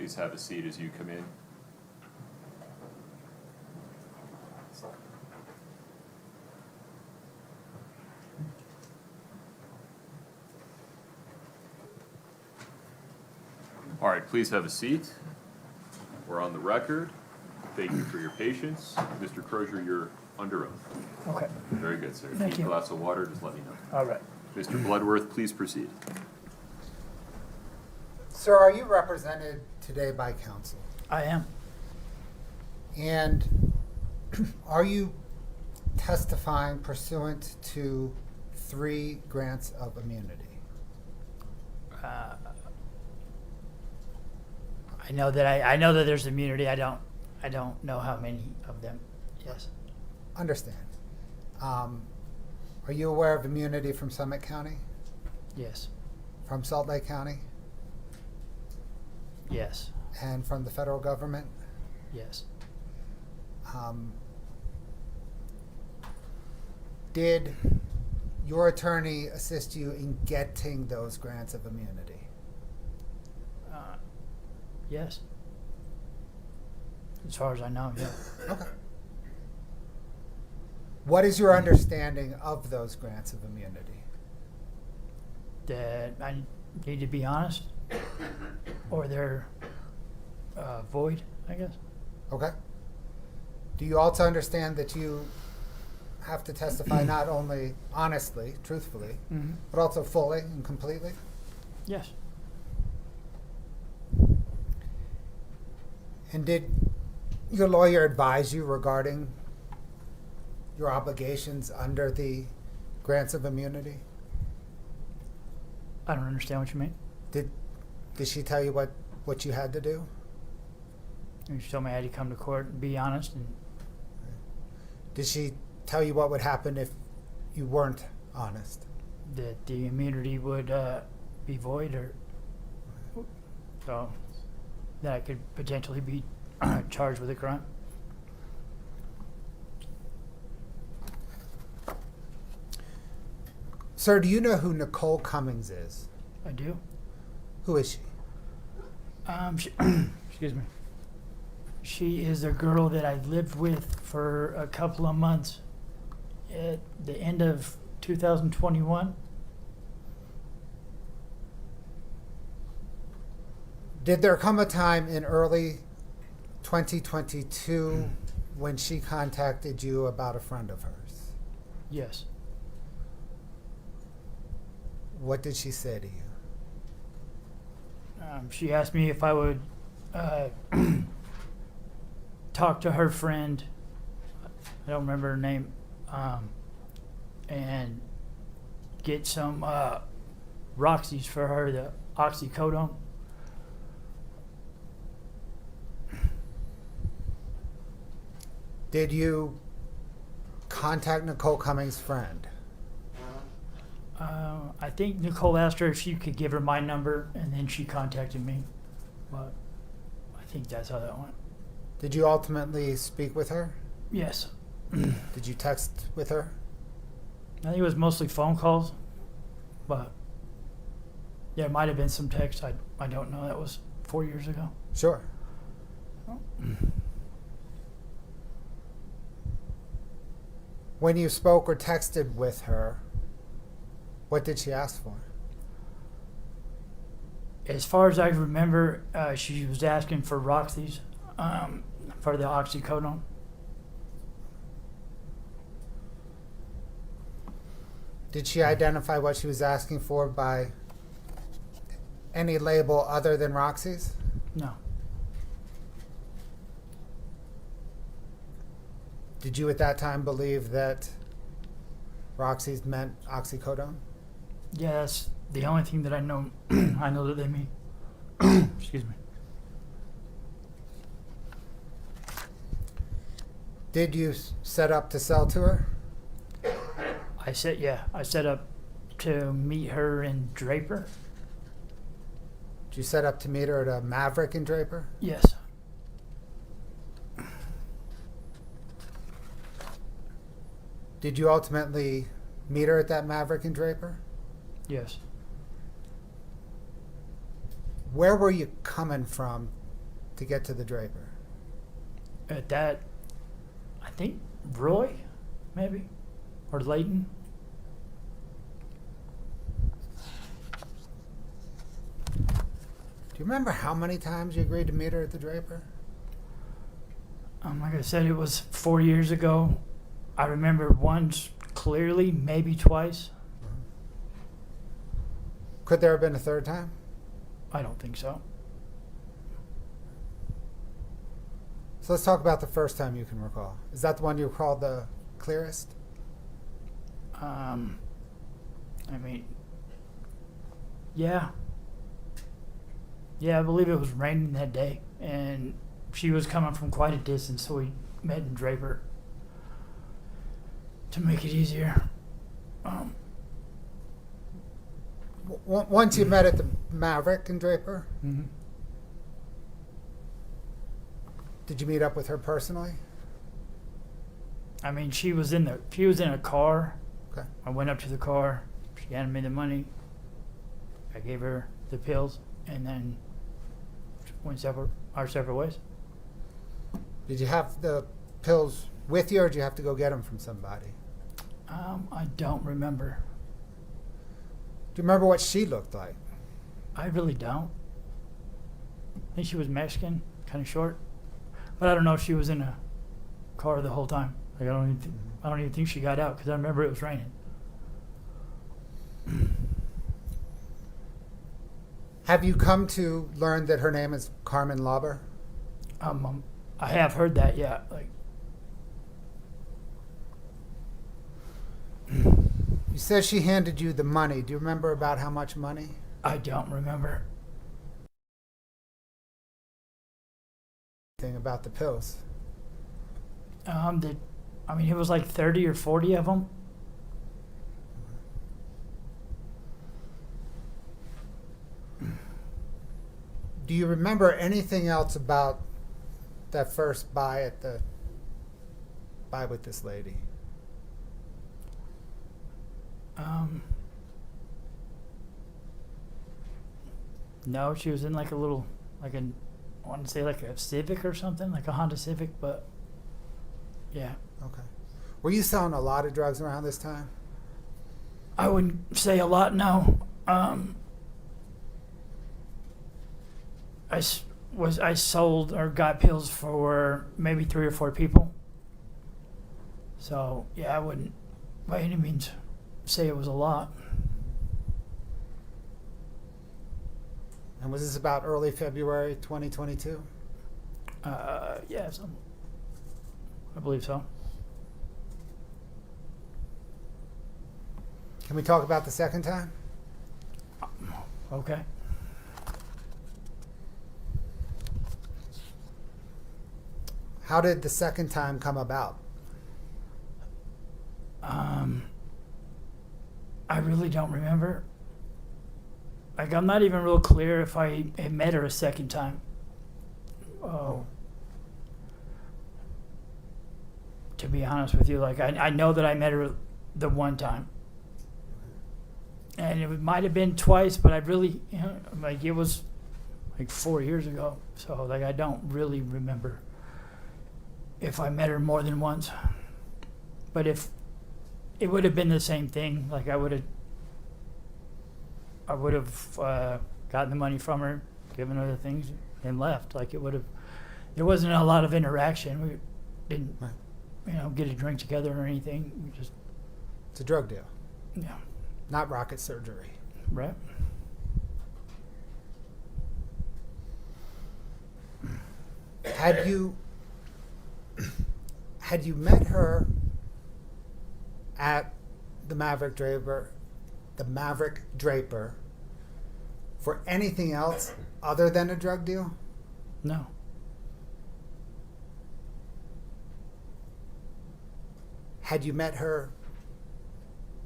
[SPEAKER 1] please have a seat as you come in. All right, please have a seat. We're on the record. Thank you for your patience. Mr. Crozier, you're under oath.
[SPEAKER 10] Okay,
[SPEAKER 1] Very good, sir.
[SPEAKER 10] Thank
[SPEAKER 1] Need
[SPEAKER 10] you.
[SPEAKER 1] a glass of water, just let me know.
[SPEAKER 10] all right.
[SPEAKER 1] Mr. Bloodworth, please proceed.
[SPEAKER 4] Sir, are you represented today by counsel?
[SPEAKER 10] I am.
[SPEAKER 4] And are you testifying pursuant to 3 grants of immunity?
[SPEAKER 10] I know that I know that there's immunity. I don't know how many of them. Yes.
[SPEAKER 4] Understand. Are you aware of immunity from Summit County?
[SPEAKER 10] Yes.
[SPEAKER 4] From Salt Lake County?
[SPEAKER 10] Yes.
[SPEAKER 4] And from the federal government?
[SPEAKER 10] Yes.
[SPEAKER 4] Did your attorney assist you in getting those grants of immunity?
[SPEAKER 10] Yes. As far as I know, yeah.
[SPEAKER 4] Okay. What is your understanding of those grants of immunity?
[SPEAKER 10] That I need to be honest, or they're void, I guess.
[SPEAKER 4] Okay. Do you also understand that you have to testify not only honestly, truthfully,
[SPEAKER 10] Mm-hmm.
[SPEAKER 4] but also fully and completely?
[SPEAKER 10] Yes.
[SPEAKER 4] And did your lawyer advise you regarding your obligations under the grants of immunity?
[SPEAKER 10] I don't understand what you mean.
[SPEAKER 4] Did she tell you what you had to do?
[SPEAKER 10] You told me I had to come to court and be honest, and
[SPEAKER 4] Did she tell you what would happen if you weren't honest?
[SPEAKER 10] that the immunity would be void, or so that I could potentially be charged with a crime.
[SPEAKER 4] Sir, do you know who Nicole Cummings is?
[SPEAKER 10] I do.
[SPEAKER 4] Who is she?
[SPEAKER 10] Excuse me. She is a girl that I lived with for a couple of months at the end of 2021.
[SPEAKER 4] Did there come a time in early 2022 when she contacted you about a friend of hers?
[SPEAKER 10] Yes.
[SPEAKER 4] What did she say to you?
[SPEAKER 10] She asked me if I would talk to her friend. I don't remember her name. And get some Roxy's for her, the oxycodone.
[SPEAKER 4] Did you contact Nicole Cummings' friend?
[SPEAKER 10] I think Nicole asked her if she could give her my number, and then she contacted me. But I think that's how that went.
[SPEAKER 4] Did you ultimately speak with her?
[SPEAKER 10] Yes.
[SPEAKER 4] Did you text with her?
[SPEAKER 10] I think it was mostly phone calls, but there might have been some text. I don't know. That was 4 years ago.
[SPEAKER 4] Sure. When you spoke or texted with her, what did she ask for?
[SPEAKER 10] As far as I remember, she was asking for Roxy's for the oxycodone.
[SPEAKER 4] Did she identify what she was asking for by any label other than Roxy's?
[SPEAKER 10] No.
[SPEAKER 4] Did you at that time believe that Roxy's meant oxycodone?
[SPEAKER 10] Yeah, that's the only thing that I know. I know that they mean. Excuse me.
[SPEAKER 4] Did you set up to sell to her?
[SPEAKER 10] I set up to meet her in Draper.
[SPEAKER 4] Did you set up to meet her at a Maverick in Draper?
[SPEAKER 10] Yes.
[SPEAKER 4] Did you ultimately meet her at that Maverick in Draper?
[SPEAKER 10] Yes.
[SPEAKER 4] Where were you coming from to get to the Draper?
[SPEAKER 10] At that, I think Roy, maybe, or Layton.
[SPEAKER 4] Do you remember how many times you agreed to meet her at the Draper?
[SPEAKER 10] Like I said, it was 4 years ago. I remember once clearly, maybe twice.
[SPEAKER 4] Could there have been a third time?
[SPEAKER 10] I don't think so.
[SPEAKER 4] So let's talk about the first time you can recall. Is that the one you recall the clearest?
[SPEAKER 10] I mean, yeah. Yeah, I believe it was raining that day, and she was coming from quite a distance, so we met in Draper to make it easier.
[SPEAKER 4] Once you met at the Maverick in Draper,
[SPEAKER 10] Mm-hmm.
[SPEAKER 4] did you meet up with her personally?
[SPEAKER 10] I mean, she was in a car.
[SPEAKER 4] Okay.
[SPEAKER 10] I went up to the car. She handed me the money. I gave her the pills, and then went our separate ways.
[SPEAKER 4] Did you have the pills with you, or did you have to go get them from somebody?
[SPEAKER 10] I don't remember.
[SPEAKER 4] Do you remember what she looked like?
[SPEAKER 10] I really don't. I think she was Mexican, kind of short, but I don't know if she was in a car the whole time. Like I don't even think she got out because I remember it was raining.
[SPEAKER 4] Have you come to learn that her name is Carmen Lauber?
[SPEAKER 10] I have heard that, yeah. Like,
[SPEAKER 4] You said she handed you the money. Do you remember about how much money?
[SPEAKER 10] I don't remember.
[SPEAKER 4] Anything about the pills?
[SPEAKER 10] It was like 30 or 40 of them.
[SPEAKER 4] Do you remember anything else about that first buy with this lady?
[SPEAKER 10] No, she was in like a little, I want to say like a Civic or something, like a Honda Civic, but yeah.
[SPEAKER 4] Okay. Were you selling a lot of drugs around this time?
[SPEAKER 10] I wouldn't say a lot, no. I sold or got pills for maybe 3 or 4 people. So yeah, I wouldn't by any means say it was a lot.
[SPEAKER 4] And was this about early February 2022?
[SPEAKER 10] Yeah, I believe so.
[SPEAKER 4] Can we talk about the second time?
[SPEAKER 10] Okay.
[SPEAKER 4] How did the second time come about?
[SPEAKER 10] I really don't remember. Like, I'm not even real clear if I had met her a second time. To be honest with you, like, I know that I met her the one time. And it might have been twice, but I really, like, it was like 4 years ago. So, like, I don't really remember if I met her more than once. But if it would have been the same thing, like, I would have gotten the money from her, given her the things, and left. Like, there wasn't a lot of interaction. We didn't, get a drink together or anything. We just,
[SPEAKER 4] It's a drug deal,
[SPEAKER 10] yeah,
[SPEAKER 4] not rocket surgery.
[SPEAKER 10] right?
[SPEAKER 4] Had you met her at the Maverick Draper for anything else other than a drug deal?
[SPEAKER 10] No.
[SPEAKER 4] Had you met her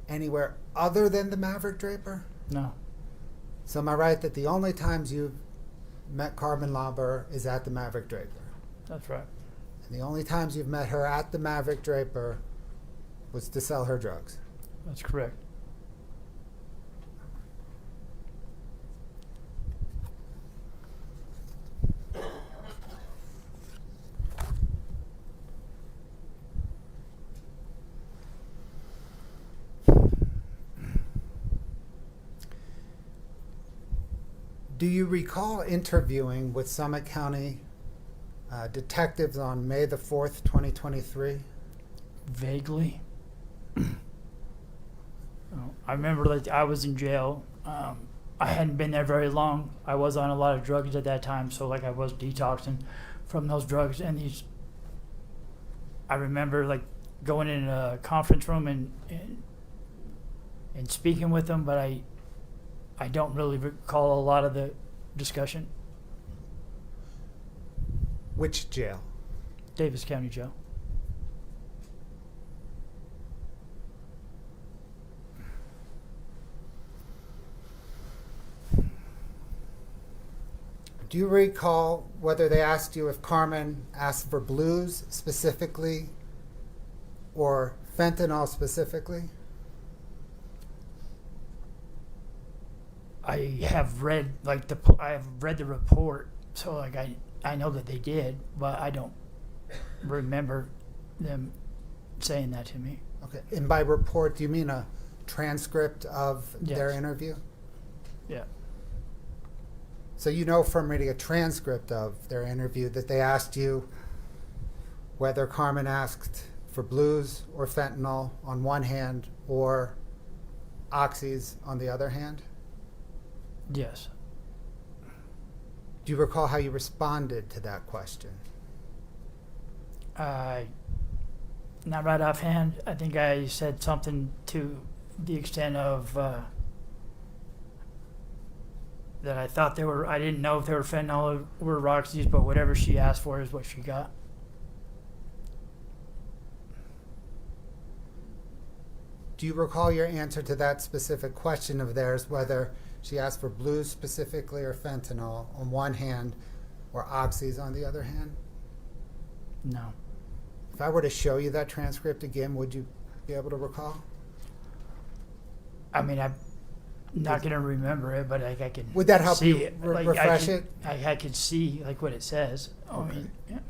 [SPEAKER 4] anywhere other than the Maverick Draper?
[SPEAKER 10] No.
[SPEAKER 4] So am I right that the only times you've met Carmen Lauber is at the Maverick Draper?
[SPEAKER 10] That's right.
[SPEAKER 4] And the only times you've met her at the Maverick Draper was to sell her drugs?
[SPEAKER 10] That's correct.
[SPEAKER 4] Do you recall interviewing with Summit County detectives on May the 4th, 2023?
[SPEAKER 10] Vaguely. I remember like I was in jail. I hadn't been there very long. I was on a lot of drugs at that time, so like I was detoxing from those drugs. And I remember like going in a conference room and speaking with them, but I don't really recall a lot of the discussion.
[SPEAKER 4] Which jail?
[SPEAKER 10] Davis County Jail.
[SPEAKER 4] Do you recall whether they asked you if Carmen asked for blues specifically or fentanyl specifically?
[SPEAKER 10] I have read the report, so like I know that they did, but I don't remember them saying that to me.
[SPEAKER 4] Okay. And by report, do you mean a transcript of their
[SPEAKER 10] Yes.
[SPEAKER 4] interview?
[SPEAKER 10] Yeah.
[SPEAKER 4] So you know from reading a transcript of their interview that they asked you whether Carmen asked for blues or fentanyl on one hand or oxys on the other hand?
[SPEAKER 10] Yes.
[SPEAKER 4] Do you recall how you responded to that question?
[SPEAKER 10] Not right offhand. I think I said something to the extent of that I thought they were. I didn't know if they were fentanyl or Roxy's, but whatever she asked for is what she got.
[SPEAKER 4] Do you recall your answer to that specific question of theirs, whether she asked for blues specifically or fentanyl on one hand or oxys on the other hand?
[SPEAKER 10] No.
[SPEAKER 4] If I were to show you that transcript again, would you be able to recall?
[SPEAKER 10] I mean, I'm not gonna remember it, but like I can.
[SPEAKER 4] Would that help
[SPEAKER 10] see
[SPEAKER 4] you
[SPEAKER 10] it. Like,
[SPEAKER 4] refresh
[SPEAKER 10] I
[SPEAKER 4] it?
[SPEAKER 10] I could see like what it says. I mean, yeah.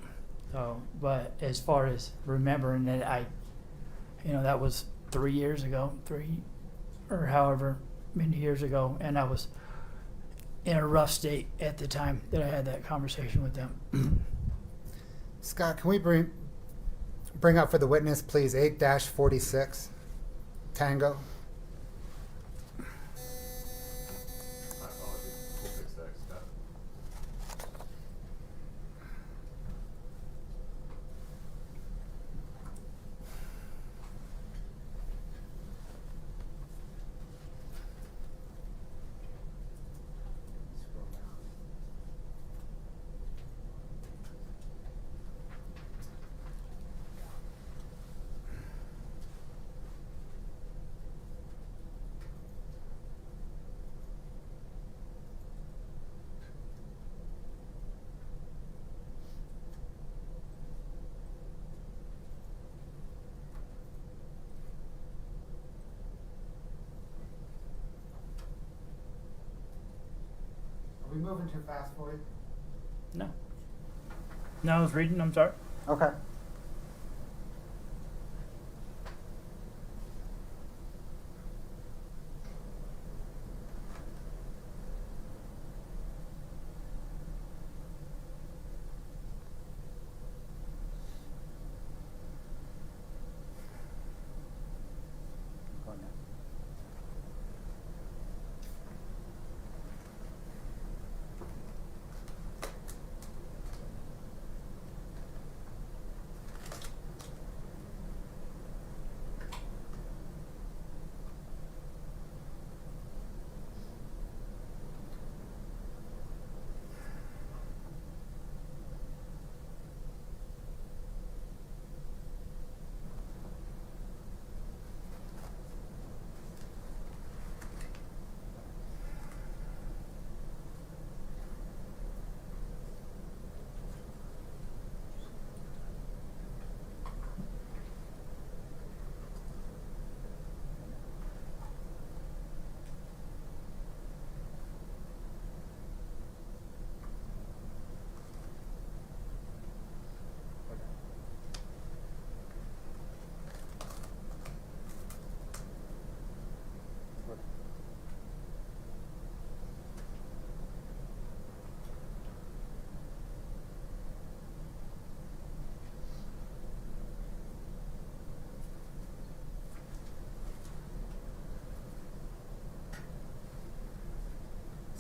[SPEAKER 10] So, but as far as remembering it, that was 3 years ago, or however many years ago, and I was in a rough state at the time that I had that conversation with them.
[SPEAKER 4] Scott, can we bring up for the witness, please, 8-46, Tango?
[SPEAKER 1] My apologies. We'll fix that, Scott.
[SPEAKER 4] Are we moving too fast for you?
[SPEAKER 10] No. No, I was reading. I'm sorry.
[SPEAKER 4] Okay.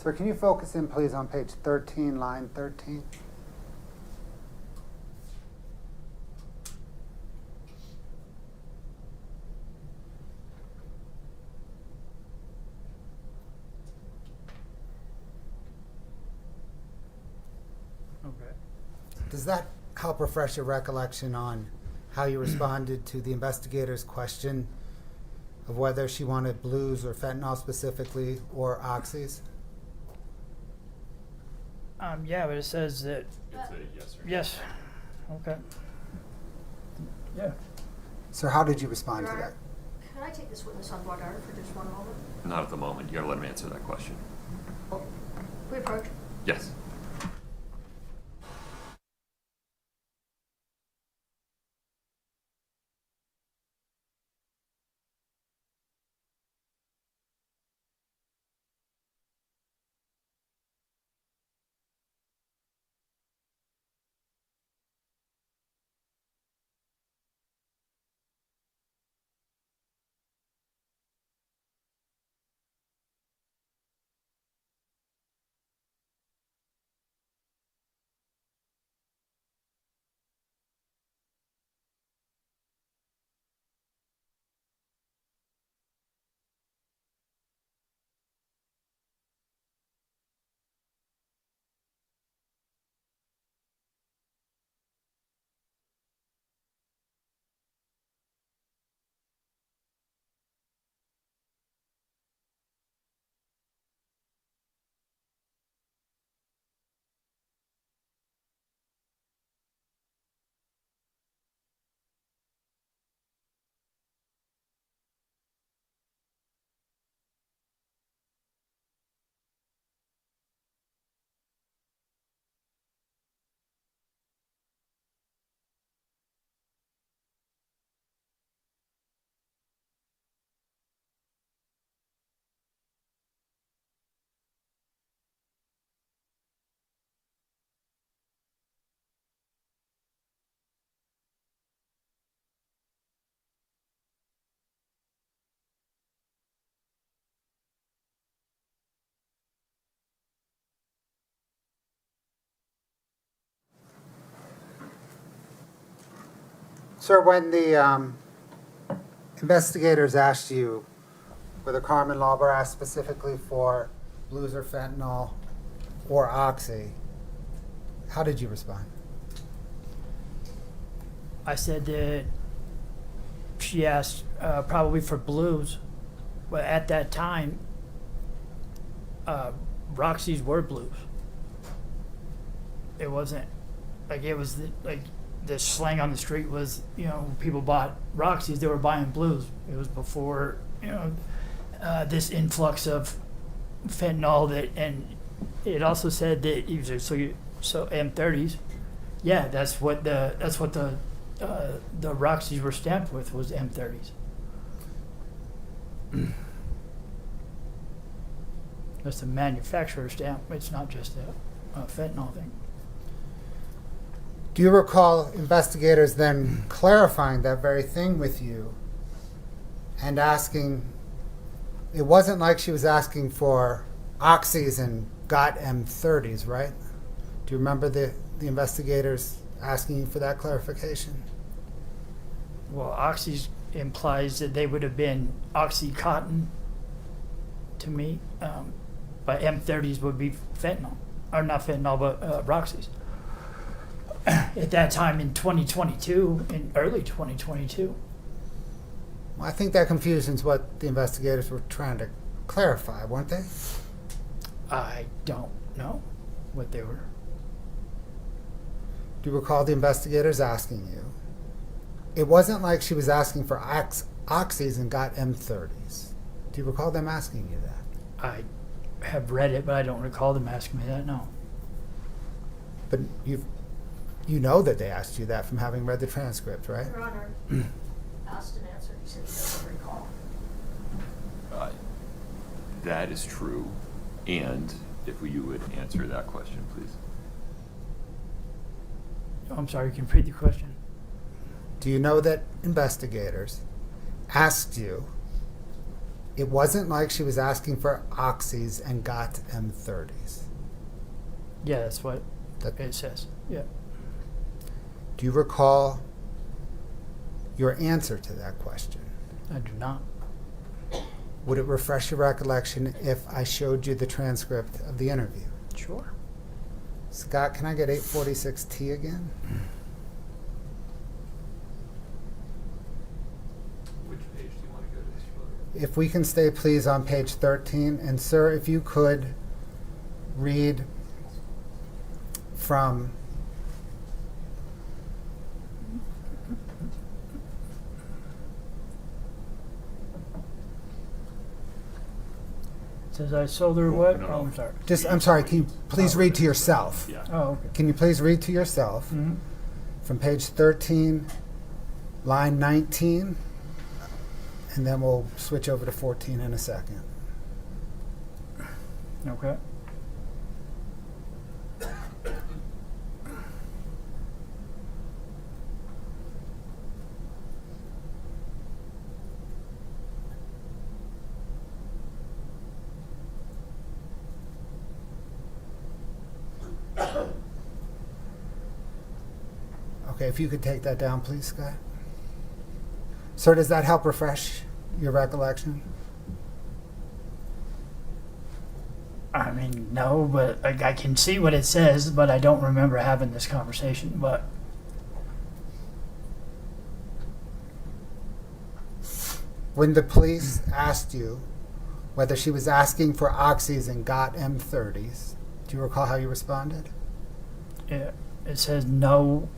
[SPEAKER 4] Sir, can you focus in, please, on page 13, line 13?
[SPEAKER 10] Okay.
[SPEAKER 4] Does that help refresh your recollection on how you responded to the investigator's question of whether she wanted blues or fentanyl specifically, or oxys?
[SPEAKER 10] Yeah, but it says that,
[SPEAKER 1] It's a yes or no.
[SPEAKER 10] yes. Okay. Yeah.
[SPEAKER 4] Sir, how did you respond
[SPEAKER 2] Your
[SPEAKER 4] to that?
[SPEAKER 2] Honor, can I take this witness on voir dire for just one moment?
[SPEAKER 1] Not at the moment. You gotta let him answer that question.
[SPEAKER 2] We approach.
[SPEAKER 1] Yes.
[SPEAKER 4] Sir, when the investigators asked you whether Carmen Lauber asked specifically for blues or fentanyl or oxy, how did you respond?
[SPEAKER 10] I said that she asked probably for blues, but at that time, Roxy's were blues. It wasn't like it was like the slang on the street was, you know, when people bought Roxy's, they were buying blues. It was before, you know, this influx of fentanyl that, and it also said that so M30s, yeah, that's what the Roxy's were stamped with, was M30s. That's a manufacturer stamp. It's not just a fentanyl thing.
[SPEAKER 4] Do you recall investigators then clarifying that very thing with you and asking, it wasn't like she was asking for oxys and got M30s, right? Do you remember the investigators asking you for that clarification?
[SPEAKER 10] Well, oxys implies that they would have been Oxycontin to me, but M30s would be fentanyl, or not fentanyl, but Roxy's. At that time in 2022, in early 2022.
[SPEAKER 4] Well, I think that confusion's what the investigators were trying to clarify, weren't they?
[SPEAKER 10] I don't know what they were.
[SPEAKER 4] Do you recall the investigators asking you? It wasn't like she was asking for oxys and got M30s. Do you recall them asking you that?
[SPEAKER 10] I have read it, but I don't recall them asking me that, no.
[SPEAKER 4] But you know that they asked you that from having read the transcript, right?
[SPEAKER 2] Your Honor, asked and answered. He said he doesn't recall.
[SPEAKER 1] That is true. And if you would answer that question, please.
[SPEAKER 10] Oh, I'm sorry, you can repeat the question.
[SPEAKER 4] Do you know that investigators asked you it wasn't like she was asking for oxys and got M30s.
[SPEAKER 10] Yeah, that's what
[SPEAKER 4] That-
[SPEAKER 10] it says. Yeah.
[SPEAKER 4] Do you recall your answer to that question?
[SPEAKER 10] I do not.
[SPEAKER 4] Would it refresh your recollection if I showed you the transcript of the interview?
[SPEAKER 10] Sure.
[SPEAKER 4] Scott, can I get 846T again?
[SPEAKER 1] Which page do you want to go to, Mr. Booker?
[SPEAKER 4] If we can stay, please, on page 13. And, sir, if you could read from
[SPEAKER 10] It says I sold her what?
[SPEAKER 1] No,
[SPEAKER 10] Oh, I'm sorry.
[SPEAKER 4] I'm sorry, can you please read to yourself?
[SPEAKER 1] Yeah.
[SPEAKER 10] Oh, okay.
[SPEAKER 4] Can you please read to yourself
[SPEAKER 10] Mm-hmm.
[SPEAKER 4] from page 13, line 19, and then we'll switch over to 14 in a second.
[SPEAKER 10] Okay.
[SPEAKER 4] Okay, if you could take that down, please, Scott. Sir, does that help refresh your recollection?
[SPEAKER 10] I mean, no, but I can see what it says, but I don't remember having this conversation. But
[SPEAKER 4] When the police asked you whether she was asking for oxys and got M30s, do you recall how you responded?
[SPEAKER 10] it says no.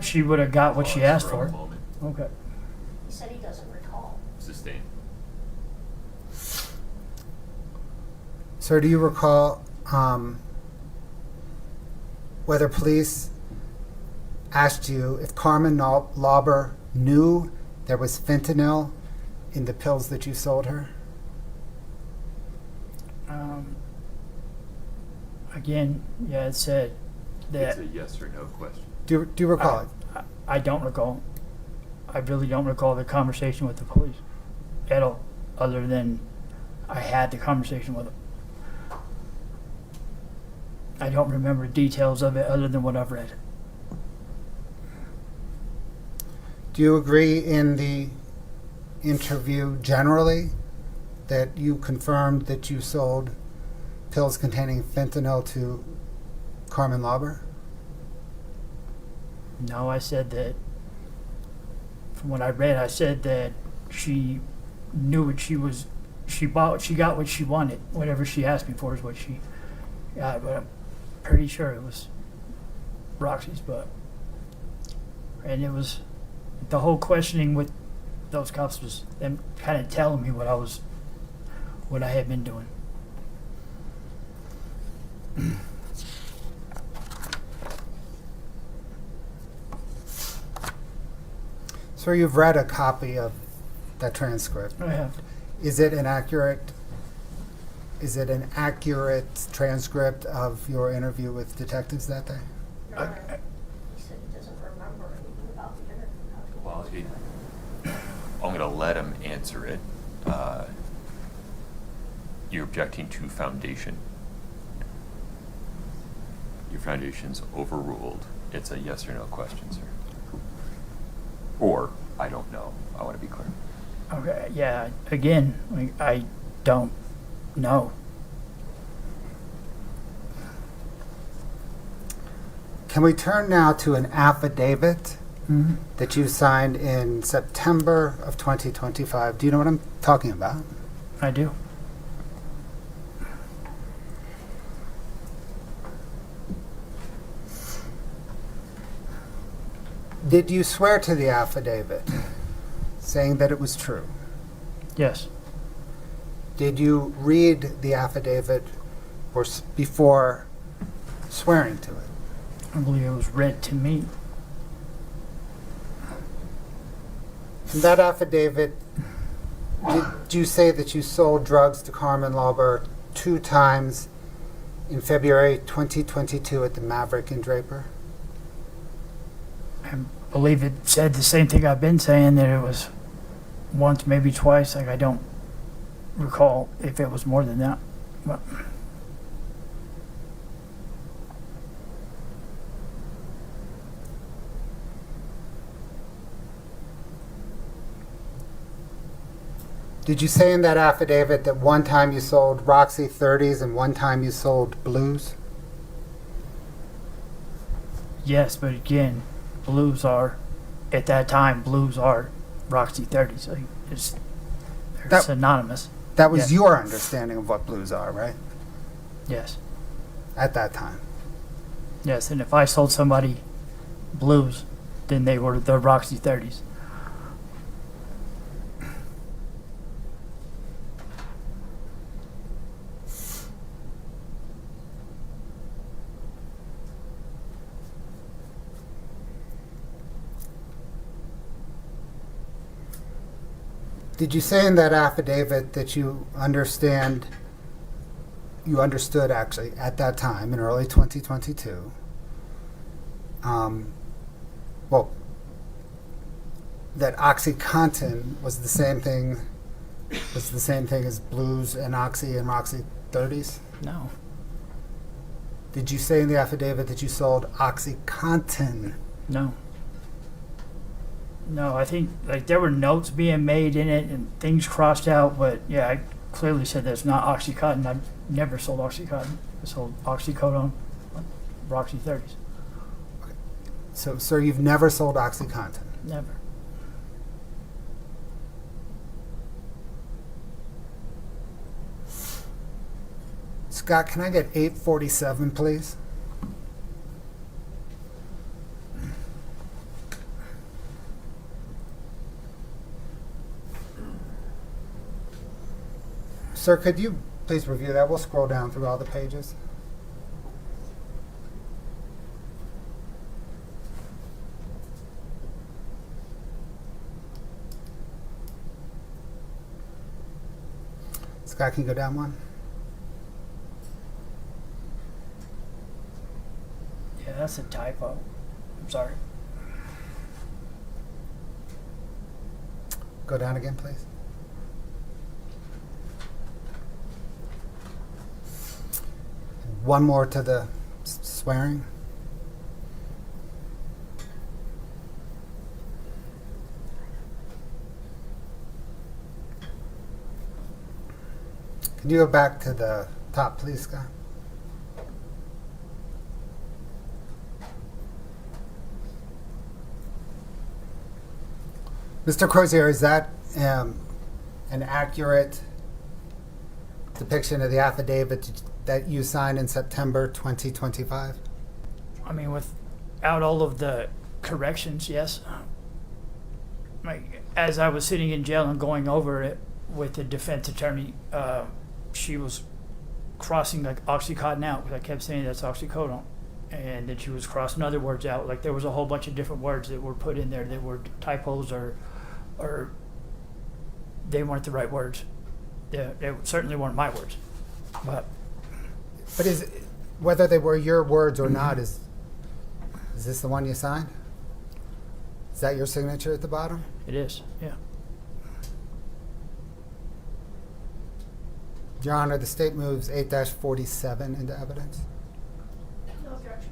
[SPEAKER 10] She would have got what she
[SPEAKER 1] Pause
[SPEAKER 10] asked
[SPEAKER 1] for a
[SPEAKER 10] for.
[SPEAKER 1] moment.
[SPEAKER 10] Okay.
[SPEAKER 3] He said he doesn't recall.
[SPEAKER 1] Sustain.
[SPEAKER 4] Sir, do you recall whether police asked you if Carmen Lauber knew there was fentanyl in the pills that you sold her?
[SPEAKER 10] Again, yeah, it said that.
[SPEAKER 1] It's a yes or no question.
[SPEAKER 4] Do you recall it?
[SPEAKER 10] I don't recall. I really don't recall the conversation with the police at all, other than I had the conversation with them. I don't remember details of it other than what I've read.
[SPEAKER 4] Do you agree in the interview generally that you confirmed that you sold pills containing fentanyl to Carmen Lauber?
[SPEAKER 10] No, I said that, from what I read, I said that she knew what she was, she got what she wanted. Whatever she asked me for is what she got, but I'm pretty sure it was Roxy's, and it was, the whole questioning with those cops was them kind of telling me what I had been doing.
[SPEAKER 4] Sir, you've read a copy of that transcript.
[SPEAKER 10] I have.
[SPEAKER 4] Is it an accurate transcript of your interview with detectives that day?
[SPEAKER 3] He said he doesn't remember anything about the interview.
[SPEAKER 1] Well, I'm going to let him answer it. You're objecting to foundation. Your foundation's overruled. It's a yes or no question, sir. Or, I don't know. I want to be clear.
[SPEAKER 10] Okay, yeah, again, I don't know.
[SPEAKER 4] Can we turn now to an affidavit
[SPEAKER 10] Mm-hmm.
[SPEAKER 4] that you signed in September of 2025? Do you know what I'm talking about?
[SPEAKER 10] I do.
[SPEAKER 4] Did you swear to the affidavit saying that it was true?
[SPEAKER 10] Yes.
[SPEAKER 4] Did you read the affidavit before swearing to it?
[SPEAKER 10] I believe it was read to me.
[SPEAKER 4] In that affidavit, did you say that you sold drugs to Carmen Lauber 2 times in February 2022 at the Maverick in Draper?
[SPEAKER 10] I believe it said the same thing I've been saying, that it was once, maybe twice. Like, I don't recall if it was more than that. But
[SPEAKER 4] Did you say in that affidavit that one time you sold Roxy 30s and one time you sold Blues?
[SPEAKER 10] yes, but again, blues are, at that time, blues are Roxy 30s. Like, they're
[SPEAKER 4] That-
[SPEAKER 10] synonymous.
[SPEAKER 4] That was
[SPEAKER 10] Yeah.
[SPEAKER 4] your understanding of what Blues are, right?
[SPEAKER 10] Yes.
[SPEAKER 4] At that time.
[SPEAKER 10] Yes, and if I sold somebody blues, then they were the Roxy 30s.
[SPEAKER 4] Did you say in that affidavit that you understood actually at that time in early 2022, well, that OxyContin was the same thing as Blues and Oxy and Roxy 30s?
[SPEAKER 10] No.
[SPEAKER 4] Did you say in the affidavit that you sold OxyContin?
[SPEAKER 10] No. No, I think like there were notes being made in it and things crossed out, but yeah, I clearly said that's not OxyContin. I never sold OxyContin. I sold oxycodone, Roxy 30s.
[SPEAKER 4] So, sir, you've never sold OxyContin?
[SPEAKER 10] Never.
[SPEAKER 4] Scott, can I get 847, please? Sir, could you please review that? We'll scroll down through all the pages. Scott, can you go down one?
[SPEAKER 10] Yeah, that's a typo. I'm sorry.
[SPEAKER 4] Go down again, please. One more to the swearing. Can you go back to the top, please, Scott? Mr. Crozier, is that an accurate depiction of the affidavit that you signed in September 2025?
[SPEAKER 10] I mean, without all of the corrections, yes. Like, as I was sitting in jail and going over it with the defense attorney, she was crossing like Oxycontin out because I kept saying that's oxycodone. And then she was crossing other words out. Like there was a whole bunch of different words that were put in there that were typos or they weren't the right words. They certainly weren't my words. But
[SPEAKER 4] is whether they were your words or not, is this the one you signed? Is that your signature at the bottom?
[SPEAKER 10] it is, yeah.
[SPEAKER 4] Your Honor, the state moves 8-47 into evidence.
[SPEAKER 2] No objection.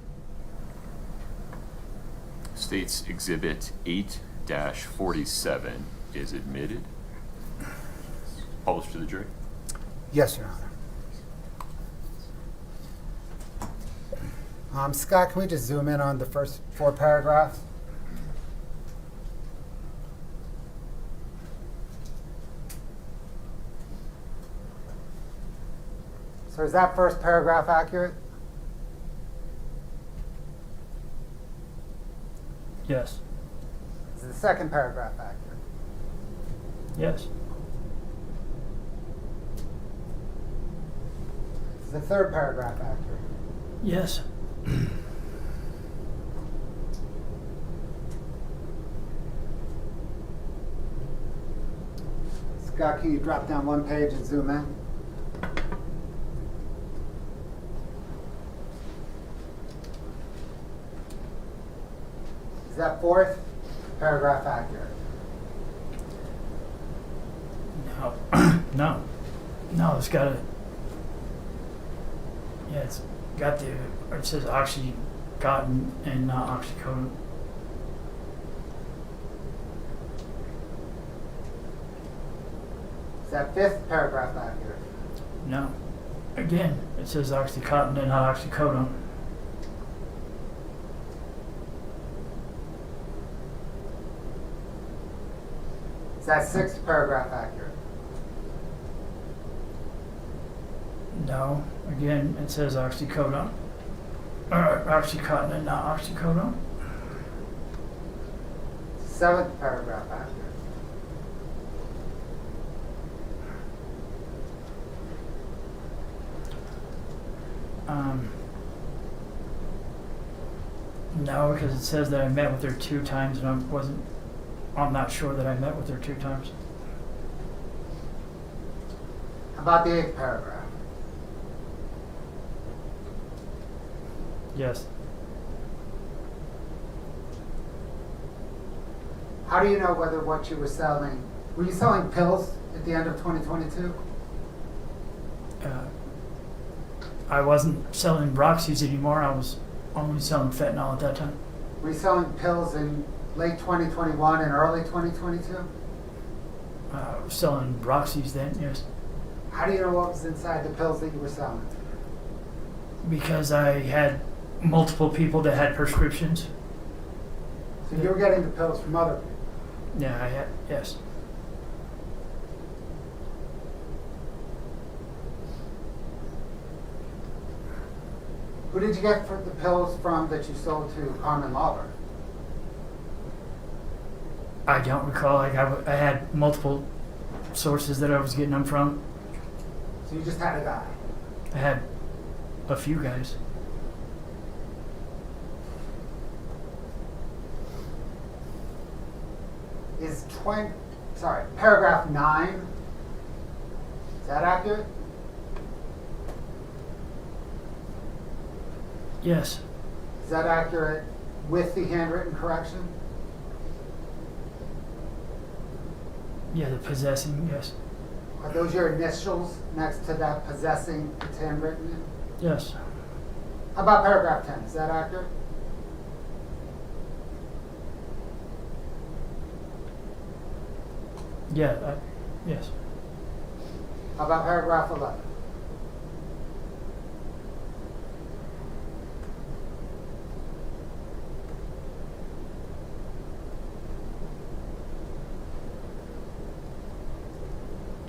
[SPEAKER 1] State's Exhibit 8-47 is admitted. Published to the jury.
[SPEAKER 4] Yes, Your Honor. Scott, can we just zoom in on the first 4 paragraphs? So is that first paragraph accurate?
[SPEAKER 10] Yes,
[SPEAKER 4] Is the second paragraph accurate?
[SPEAKER 10] yes,
[SPEAKER 4] Is the third paragraph accurate?
[SPEAKER 10] yes.
[SPEAKER 4] Scott, can you drop down one page and zoom in? Is that fourth paragraph accurate?
[SPEAKER 10] No, no. No, it's got a. Yeah, it's got the. It says oxycontin and not oxycodone.
[SPEAKER 4] Is that fifth paragraph accurate?
[SPEAKER 10] No. Again, it says oxycontin and not oxycodone.
[SPEAKER 4] Is that sixth paragraph accurate?
[SPEAKER 10] No. Again, it says oxycodone. Oxycontin and not oxycodone.
[SPEAKER 4] Seventh paragraph accurate?
[SPEAKER 10] No, because it says that I met with her 2 times, and I'm not sure that I met with her 2 times.
[SPEAKER 4] How about the eighth paragraph?
[SPEAKER 10] Yes.
[SPEAKER 4] How do you know whether what you were selling, were you selling pills at the end of 2022?
[SPEAKER 10] I wasn't selling Roxy's anymore. I was only selling fentanyl at that time.
[SPEAKER 4] Were you selling pills in late 2021 and early 2022?
[SPEAKER 10] I was selling Roxy's then, yes.
[SPEAKER 4] How do you know what was inside the pills that you were selling?
[SPEAKER 10] Because I had multiple people that had prescriptions.
[SPEAKER 4] So you were getting the pills from other people?
[SPEAKER 10] Yeah, I had, yes.
[SPEAKER 4] Who did you get the pills from that you sold to Carmen Lawler?
[SPEAKER 10] I don't recall. Like I had multiple sources that I was getting them from.
[SPEAKER 4] So you just had a guy?
[SPEAKER 10] I had a few guys.
[SPEAKER 4] Is paragraph 9, is that accurate?
[SPEAKER 10] Yes.
[SPEAKER 4] Is that accurate with the handwritten correction?
[SPEAKER 10] Yeah, the possessing, yes.
[SPEAKER 4] Are those your initials next to that possessing it's handwritten in?
[SPEAKER 10] Yes.
[SPEAKER 4] How about paragraph 10, is that accurate?
[SPEAKER 10] Yeah, yes.
[SPEAKER 4] How about paragraph 11?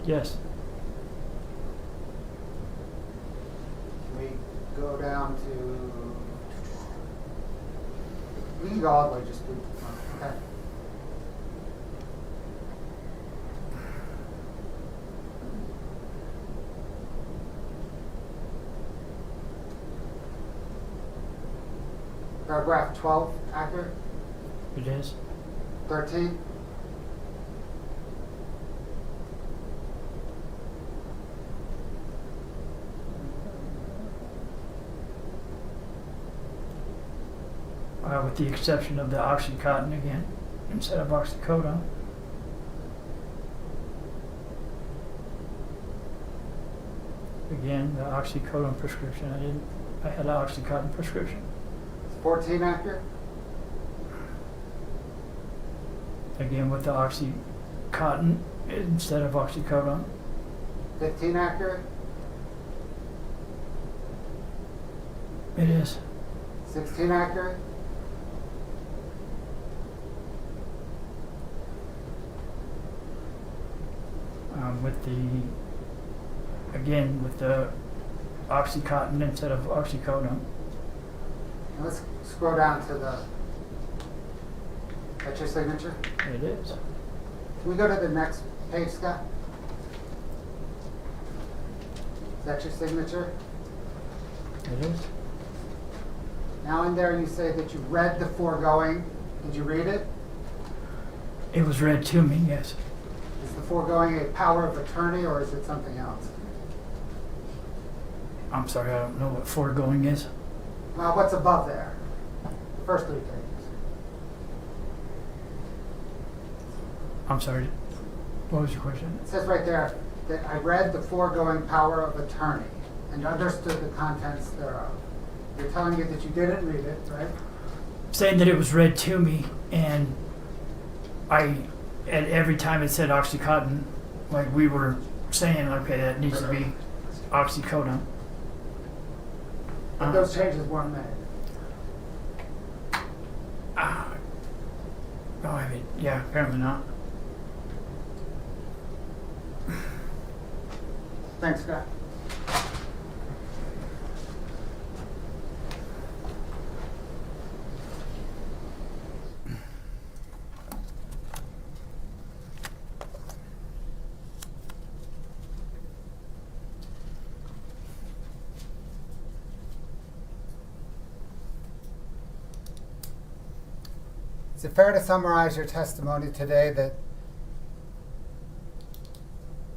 [SPEAKER 10] Yes.
[SPEAKER 4] Can we go down to, we can go all the way, just, okay. Paragraph 12, accurate?
[SPEAKER 10] It is.
[SPEAKER 4] 13?
[SPEAKER 10] With the exception of the oxycontin again, instead of oxycodone. Again, the oxycodone prescription. I had an oxycontin prescription.
[SPEAKER 4] Is 14 accurate?
[SPEAKER 10] Again, with the oxycontin instead of oxycodone.
[SPEAKER 4] 15 accurate?
[SPEAKER 10] It is.
[SPEAKER 4] 16 accurate?
[SPEAKER 10] With the oxycontin instead of oxycodone.
[SPEAKER 4] Let's scroll down to that's your signature?
[SPEAKER 10] It is.
[SPEAKER 4] Can we go to the next page, Scott? Is that your signature?
[SPEAKER 10] It is.
[SPEAKER 4] Now in there you say that you read the foregoing. Did you read it?
[SPEAKER 10] It was read to me, yes.
[SPEAKER 4] Is the foregoing a power of attorney or is it something else?
[SPEAKER 10] I'm sorry, I don't know what foregoing is.
[SPEAKER 4] Well, what's above there? The first 3 pages.
[SPEAKER 10] I'm sorry. What was your question?
[SPEAKER 4] It says right there, that I read the foregoing power of attorney and understood the contents thereof. You're telling me that you didn't read it, right?
[SPEAKER 10] Saying that it was read to me, and at every time it said Oxycontin, like we were saying, okay, that needs to be oxycodone.
[SPEAKER 4] But those changes weren't made.
[SPEAKER 10] Oh, I mean, yeah, apparently not.
[SPEAKER 4] Thanks, Scott. Is it fair to summarize your testimony today that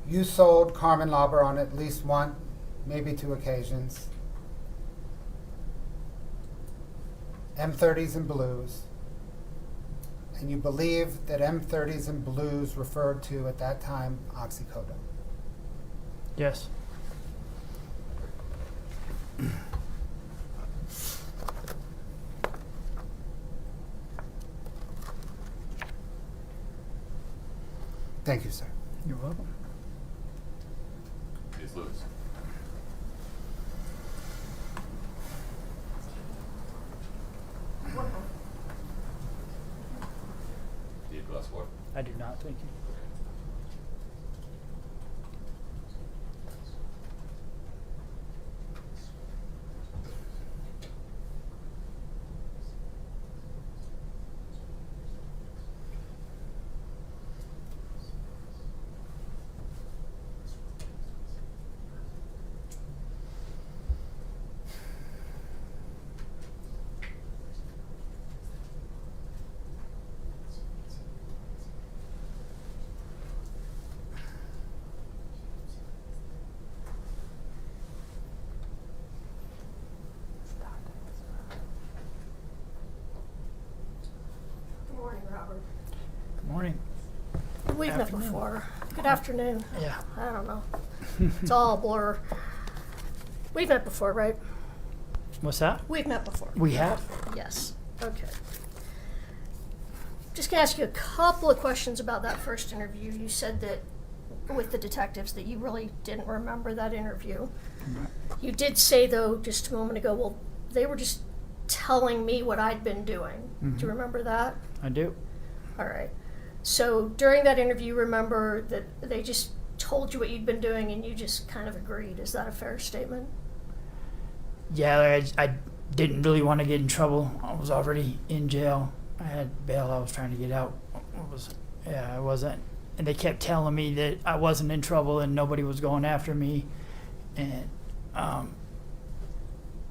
[SPEAKER 4] you sold Carmen Lauber on at least one, maybe two occasions, M30s and blues, and you believe that M30s and blues referred to at that time oxycodone?
[SPEAKER 10] Yes.
[SPEAKER 4] Thank you, sir.
[SPEAKER 10] You're welcome.
[SPEAKER 1] Ms. Lewis. Do you have a glass of water?
[SPEAKER 10] I do not, thank you.
[SPEAKER 2] Good morning, Robert.
[SPEAKER 10] Good morning.
[SPEAKER 2] We've met
[SPEAKER 10] Afternoon.
[SPEAKER 2] before. Good afternoon.
[SPEAKER 10] Yeah.
[SPEAKER 2] I don't know. It's all a blur. We've met before, right?
[SPEAKER 10] What's that?
[SPEAKER 2] We've met before.
[SPEAKER 10] We have?
[SPEAKER 2] Yes. Okay. Just gonna ask you a couple of questions about that first interview. You said that with the detectives that you really didn't remember that interview. You did say, though, just a moment ago, well, they were just telling me what I'd been doing. Do you remember that?
[SPEAKER 10] I do.
[SPEAKER 2] All right. So during that interview, remember that they just told you what you'd been doing and you just kind of agreed. Is that a fair statement?
[SPEAKER 10] Yeah, I didn't really want to get in trouble. I was already in jail. I had bail. I was trying to get out. I wasn't. And they kept telling me that I wasn't in trouble and nobody was going after me and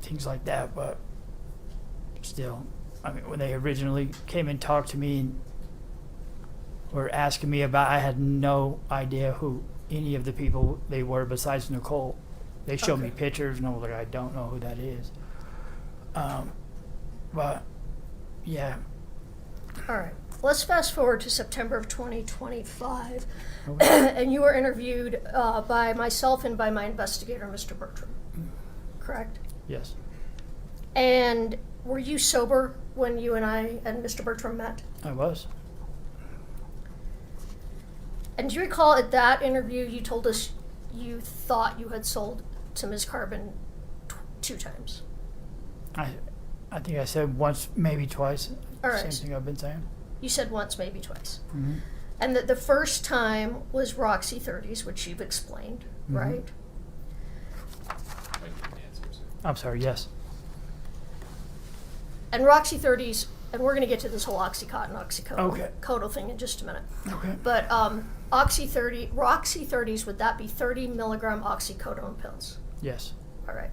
[SPEAKER 10] things like that. But still, I mean, when they originally came and talked to me and were asking me about, I had no idea who any of the people they were besides Nicole. They showed me
[SPEAKER 2] Okay.
[SPEAKER 10] pictures and I was like, I don't know who that is. But yeah.
[SPEAKER 2] All right. Let's fast forward to September of 2025.
[SPEAKER 10] Okay.
[SPEAKER 2] And you were interviewed by myself and by my investigator, Mr. Bertram. Correct?
[SPEAKER 10] Yes.
[SPEAKER 2] And were you sober when you and I and Mr. Bertram met?
[SPEAKER 10] I was.
[SPEAKER 2] And do you recall at that interview you told us you thought you had sold to Ms. Carbon 2 times?
[SPEAKER 10] I think I said once, maybe twice.
[SPEAKER 2] All right.
[SPEAKER 10] Same thing I've been saying.
[SPEAKER 2] You said once, maybe twice.
[SPEAKER 10] Mm-hmm.
[SPEAKER 2] And that the first time was Roxy 30s, which you've explained, right?
[SPEAKER 1] I didn't answer, sir.
[SPEAKER 10] I'm sorry, yes.
[SPEAKER 2] And Roxy 30s, and we're going to get to this whole Oxycontin,
[SPEAKER 10] Okay.
[SPEAKER 2] Oxycodone thing in just a minute.
[SPEAKER 10] Okay.
[SPEAKER 2] But Roxy 30s, would that be 30 milligram oxycodone pills?
[SPEAKER 10] Yes.
[SPEAKER 2] All right.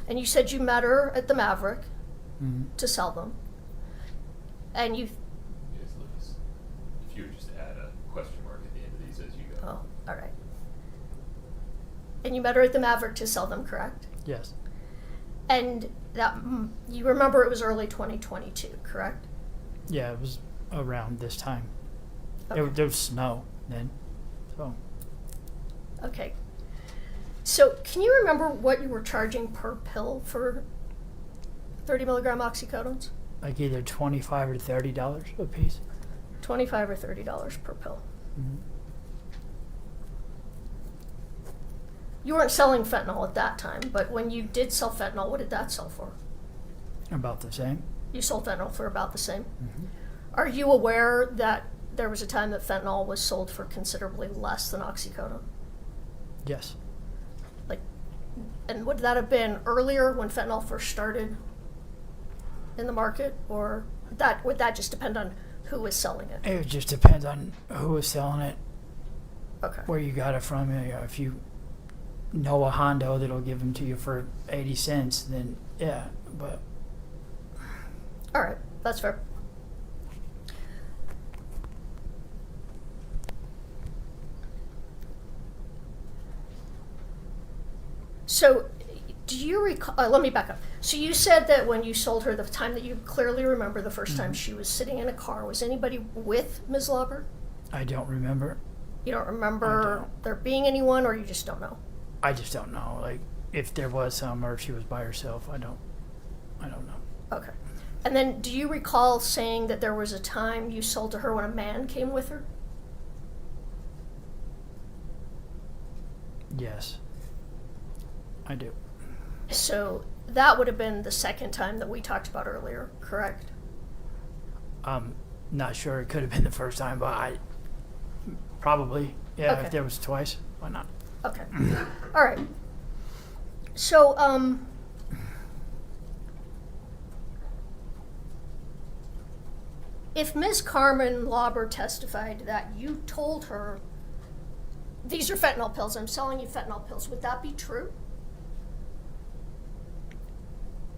[SPEAKER 2] And you said you met her at the Maverick
[SPEAKER 10] Mm-hmm.
[SPEAKER 2] to sell them. And you,
[SPEAKER 1] Ms. Lewis, if you would just add a question mark at the end of these as you go.
[SPEAKER 2] oh, all right. And you met her at the Maverick to sell them, correct?
[SPEAKER 10] Yes.
[SPEAKER 2] And that, you remember it was early 2022, correct?
[SPEAKER 10] Yeah, it was around this time.
[SPEAKER 2] Okay.
[SPEAKER 10] There was snow then. So
[SPEAKER 2] Okay. So, can you remember what you were charging per pill for 30 milligram oxycodones?
[SPEAKER 10] Like either $25 or $30 a piece.
[SPEAKER 2] $25 or $30 per pill.
[SPEAKER 10] Mhm.
[SPEAKER 2] You weren't selling fentanyl at that time, but when you did sell fentanyl, what did that sell for?
[SPEAKER 10] About the same.
[SPEAKER 2] You sold fentanyl for about the same.
[SPEAKER 10] Mhm.
[SPEAKER 2] Are you aware that there was a time that fentanyl was sold for considerably less than oxycodone?
[SPEAKER 10] Yes.
[SPEAKER 2] Like, and would that have been earlier when fentanyl first started in the market, or that would that just depend on who was selling it?
[SPEAKER 10] It just depends on who is selling it,
[SPEAKER 2] Okay.
[SPEAKER 10] where you got it from. You know, if you know a Hondo that'll give them to you for 80 cents, then yeah. But
[SPEAKER 2] All right, that's fair. So, do you recall? Let me back up. So you said that when you sold her, the time that you clearly remember, the 1st time she was sitting in a car, was anybody with Ms. Lauber?
[SPEAKER 10] I don't remember.
[SPEAKER 2] You don't remember
[SPEAKER 10] I don't.
[SPEAKER 2] there being anyone, or you just don't know?
[SPEAKER 10] I just don't know. Like if there was some, or if she was by herself. I don't know.
[SPEAKER 2] Okay. And then, do you recall saying that there was a time you sold to her when a man came with her?
[SPEAKER 10] Yes. I do.
[SPEAKER 2] So that would have been the second time that we talked about earlier, correct?
[SPEAKER 10] Not sure. It could have been the first time, but I probably, yeah.
[SPEAKER 2] Okay.
[SPEAKER 10] If there was twice, why not?
[SPEAKER 2] Okay. All right. So, if Ms. Carmen Lauber testified that you told her, these are fentanyl pills, I'm selling you fentanyl pills, would that be true?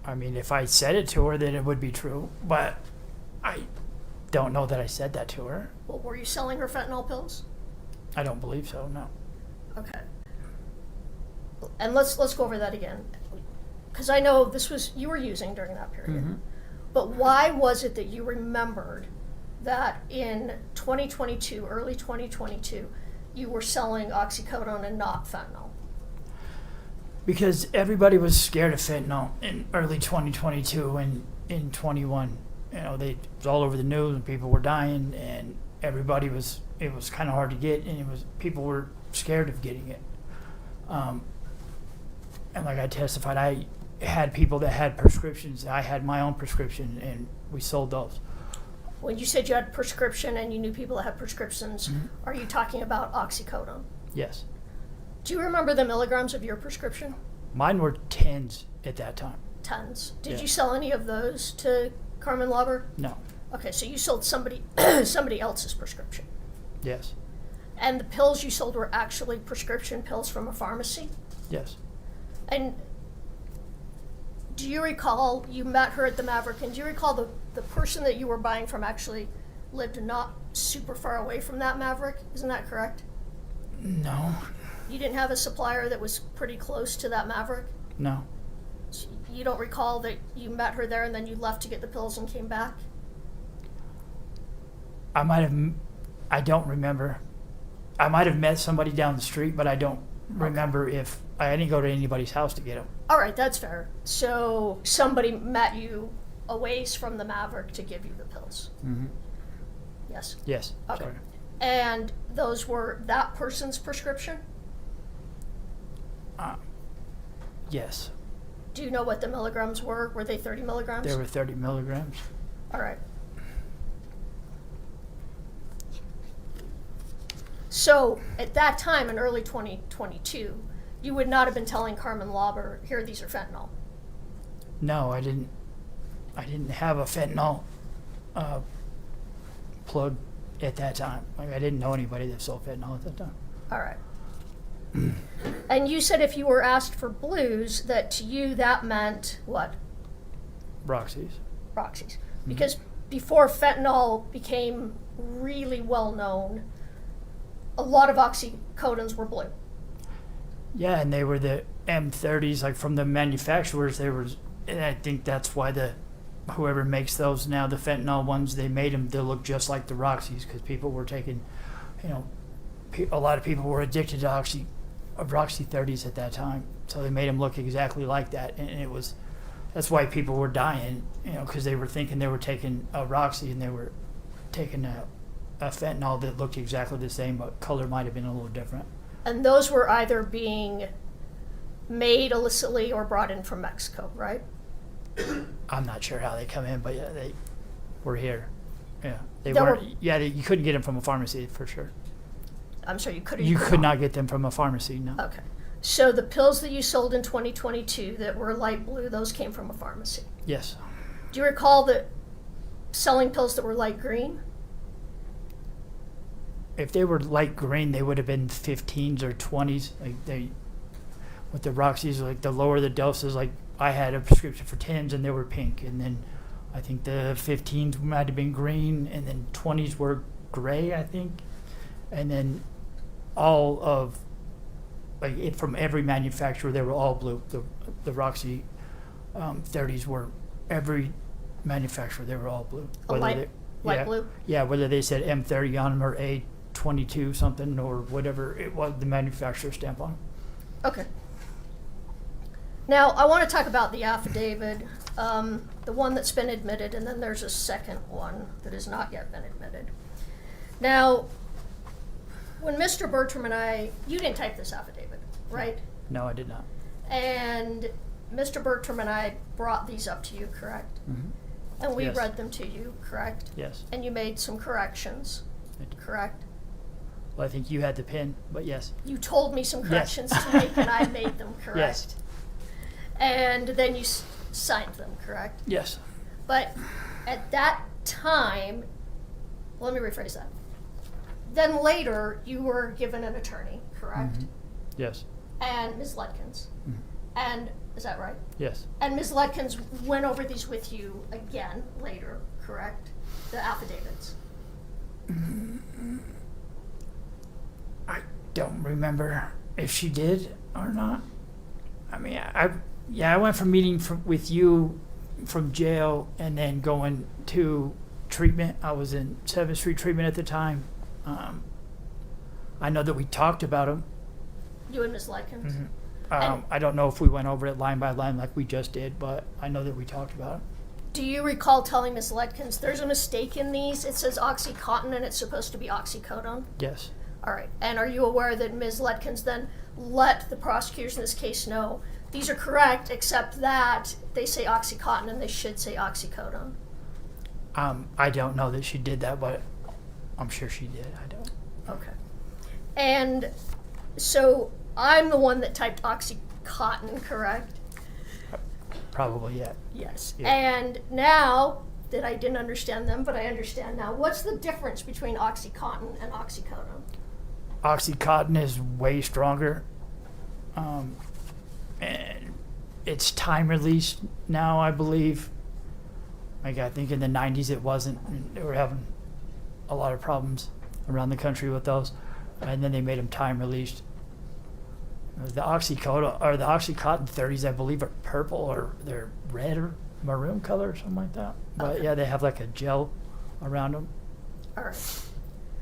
[SPEAKER 10] I mean, if I said it to her, then it would be true. But I don't know that I said that to her.
[SPEAKER 2] Well, were you selling her fentanyl pills?
[SPEAKER 10] I don't believe so. No.
[SPEAKER 2] Okay. And let's go over that again, because I know this was you were using during that period.
[SPEAKER 10] Mhm.
[SPEAKER 2] But why was it that you remembered that in 2022, early 2022, you were selling oxycodone and not fentanyl?
[SPEAKER 10] Because everybody was scared of fentanyl in early 2022 and in 21. You know, it was all over the news and people were dying and it was kind of hard to get, and people were scared of getting it. And like I testified, I had people that had prescriptions. I had my own prescription and we sold those.
[SPEAKER 2] When you said you had prescription and you knew people that had prescriptions,
[SPEAKER 10] Mhm.
[SPEAKER 2] are you talking about oxycodone?
[SPEAKER 10] Yes.
[SPEAKER 2] Do you remember the milligrams of your prescription?
[SPEAKER 10] Mine were 10s at that time.
[SPEAKER 2] Tons. Did
[SPEAKER 10] Yeah.
[SPEAKER 2] you sell any of those to Carmen Lauber?
[SPEAKER 10] No.
[SPEAKER 2] Okay, so you sold somebody else's prescription.
[SPEAKER 10] Yes.
[SPEAKER 2] And the pills you sold were actually prescription pills from a pharmacy?
[SPEAKER 10] Yes.
[SPEAKER 2] And do you recall, you met her at the Maverick, and do you recall the person that you were buying from actually lived not super far away from that Maverick? Isn't that correct?
[SPEAKER 10] No.
[SPEAKER 2] You didn't have a supplier that was pretty close to that Maverick?
[SPEAKER 10] No.
[SPEAKER 2] So you don't recall that you met her there and then you left to get the pills and came back?
[SPEAKER 10] I don't remember. I might have met somebody down the street, but I don't remember if I didn't go to anybody's house to get them.
[SPEAKER 2] All right, that's fair. So somebody met you a ways from the Maverick to give you the pills?
[SPEAKER 10] Mm-hmm.
[SPEAKER 2] Yes?
[SPEAKER 10] Yes.
[SPEAKER 2] Okay.
[SPEAKER 10] Sorry.
[SPEAKER 2] And those were that person's prescription?
[SPEAKER 10] Yes.
[SPEAKER 2] Do you know what the milligrams were? Were they 30 milligrams?
[SPEAKER 10] There were 30 milligrams.
[SPEAKER 2] All right. So at that time in early 2022, you would not have been telling Carmen Lauber, here, these are fentanyl.
[SPEAKER 10] No, I didn't have a fentanyl plug at that time. Like I didn't know anybody that sold fentanyl at that time.
[SPEAKER 2] All right. And you said if you were asked for blues, that to you that meant what?
[SPEAKER 10] Roxy's.
[SPEAKER 2] Roxy's. Because before fentanyl became really well known, a lot of oxycodones were blue.
[SPEAKER 10] Yeah, and they were the M30s, like from the manufacturers. And I think that's why whoever makes those now, the fentanyl ones, they made them to look just like the Roxy's because people were taking, a lot of people were addicted to Roxy 30s at that time, so they made them look exactly like that, and it was, that's why people were dying, you know, because they were thinking they were taking a Roxy and they were taking a fentanyl that looked exactly the same, but color might have been a little different.
[SPEAKER 2] And those were either being made illicitly or brought in from Mexico, right?
[SPEAKER 10] I'm not sure how they come in, but yeah, they were here. Yeah, they
[SPEAKER 2] They were-
[SPEAKER 10] weren't. Yeah, you couldn't get them from a pharmacy for sure.
[SPEAKER 2] I'm sorry, you could.
[SPEAKER 10] You could not get them from a pharmacy. No.
[SPEAKER 2] Okay. So the pills that you sold in 2022 that were light blue, those came from a pharmacy.
[SPEAKER 10] Yes.
[SPEAKER 2] Do you recall that selling pills that were light green?
[SPEAKER 10] If they were light green, they would have been 15s or 20s. Like they, with the Roxys, like the lower the doses, like I had a prescription for 10s and they were pink, and then I think the 15s might have been green, and then 20s were gray, I think, and then all of like it from every manufacturer, they were all blue. The Roxy 30s were every manufacturer, they were all blue.
[SPEAKER 2] A light
[SPEAKER 10] yeah,
[SPEAKER 2] blue?
[SPEAKER 10] Yeah, whether they said M30 on them or A22 something or whatever it was, the manufacturer stamp on them.
[SPEAKER 2] Okay. Now, I want to talk about the affidavit, the one that's been admitted, and then there's a second one that has not yet been admitted. Now, when Mr. Bertram and I, you didn't type this affidavit, right?
[SPEAKER 10] No, I did not.
[SPEAKER 2] And Mr. Bertram and I brought these up to you, correct?
[SPEAKER 10] Mm-hmm.
[SPEAKER 2] And we
[SPEAKER 10] Yes.
[SPEAKER 2] read them to you, correct?
[SPEAKER 10] Yes.
[SPEAKER 2] And you made some corrections,
[SPEAKER 10] I did.
[SPEAKER 2] correct?
[SPEAKER 10] Well, I think you had the pin, but yes.
[SPEAKER 2] You told me some
[SPEAKER 10] Yes.
[SPEAKER 2] corrections to make, and I made them correct.
[SPEAKER 10] Yes.
[SPEAKER 2] And then you signed them, correct?
[SPEAKER 10] Yes.
[SPEAKER 2] But at that time, let me rephrase that. Then later, you were given an attorney, correct?
[SPEAKER 10] Mhm. Yes.
[SPEAKER 2] And Ms. Ludkins.
[SPEAKER 10] Mhm.
[SPEAKER 2] And, is that right?
[SPEAKER 10] Yes.
[SPEAKER 2] And Ms. Ludkins went over these with you again later, correct? The affidavits.
[SPEAKER 10] I don't remember if she did or not. I mean, I went from meeting with you from jail and then going to treatment. I was in 7th Street treatment at the time. I know that we talked about them.
[SPEAKER 2] You and Ms. Ludkins.
[SPEAKER 10] Mhm.
[SPEAKER 2] And-
[SPEAKER 10] I don't know if we went over it line by line like we just did, but I know that we talked about it.
[SPEAKER 2] Do you recall telling Ms. Ludkins, there's a mistake in these? It says OxyContin and it's supposed to be oxycodone?
[SPEAKER 10] Yes.
[SPEAKER 2] All right. And are you aware that Ms. Ludkins then let the prosecutors in this case know these are correct, except that they say OxyContin and they should say oxycodone?
[SPEAKER 10] I don't know that she did that, but I'm sure she did. I don't.
[SPEAKER 2] Okay. And so I'm the one that typed OxyContin, correct?
[SPEAKER 10] Probably, yeah.
[SPEAKER 2] Yes.
[SPEAKER 10] Yeah.
[SPEAKER 2] And now that I didn't understand them, but I understand now, what's the difference between OxyContin and oxycodone?
[SPEAKER 10] OxyContin is way stronger. And it's time released now, I believe. Like, I think in the 90s it wasn't. And they were having a lot of problems around the country with those. And then they made them time released. The OxyContin 30s, I believe, are purple or they're red or maroon color or something like that. But
[SPEAKER 2] Okay.
[SPEAKER 10] yeah, they have like a gel around them.
[SPEAKER 2] All right.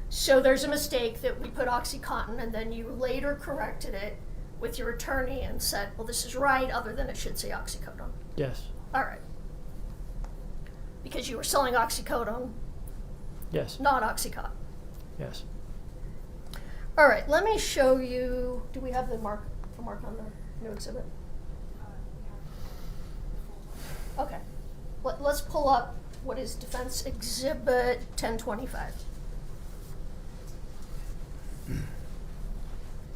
[SPEAKER 2] So there's a mistake that we put OxyContin and then you later corrected it with your attorney and said, well, this is right, other than it should say oxycodone.
[SPEAKER 10] Yes.
[SPEAKER 2] All right. Because you were selling oxycodone,
[SPEAKER 10] Yes.
[SPEAKER 2] not OxyContin.
[SPEAKER 10] Yes.
[SPEAKER 2] All right, let me show you, do we have the mark on the new exhibit? Okay. Let's pull up what is Defense Exhibit 1025.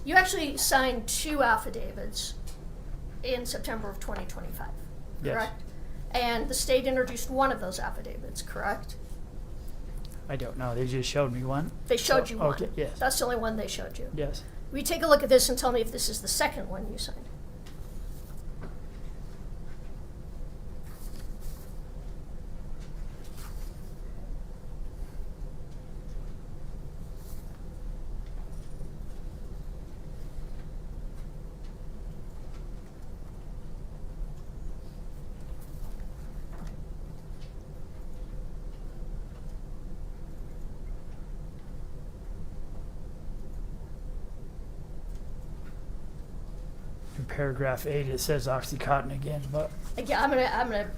[SPEAKER 2] You actually signed 2 affidavits in September of 2025,
[SPEAKER 10] Yes.
[SPEAKER 2] correct? And the state introduced one of those affidavits, correct?
[SPEAKER 10] I don't know. They just showed me one.
[SPEAKER 2] They showed
[SPEAKER 10] So,
[SPEAKER 2] you one.
[SPEAKER 10] okay, yes.
[SPEAKER 2] That's the only one they showed you.
[SPEAKER 10] Yes.
[SPEAKER 2] Will you take a look at this and tell me if this is the second one you signed?
[SPEAKER 10] in paragraph 8 it says OxyContin again, but
[SPEAKER 2] Yeah, I'm gonna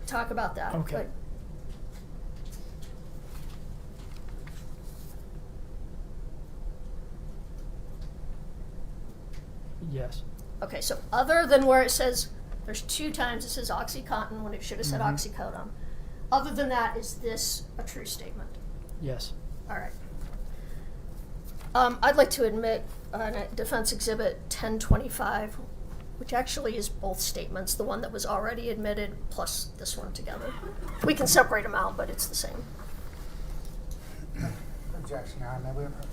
[SPEAKER 2] talk about that.
[SPEAKER 10] Okay.
[SPEAKER 2] but-
[SPEAKER 10] yes.
[SPEAKER 2] Okay, so other than where it says, there's 2 times it says OxyContin when it should have said oxycodone. Other than that, is this a true statement?
[SPEAKER 10] Yes.
[SPEAKER 2] All right. I'd like to admit Defense Exhibit 1025, which actually is both statements, the one that was already admitted plus this one together. We can separate them out, but it's the same.
[SPEAKER 4] Objection, Your Honor, may we approach?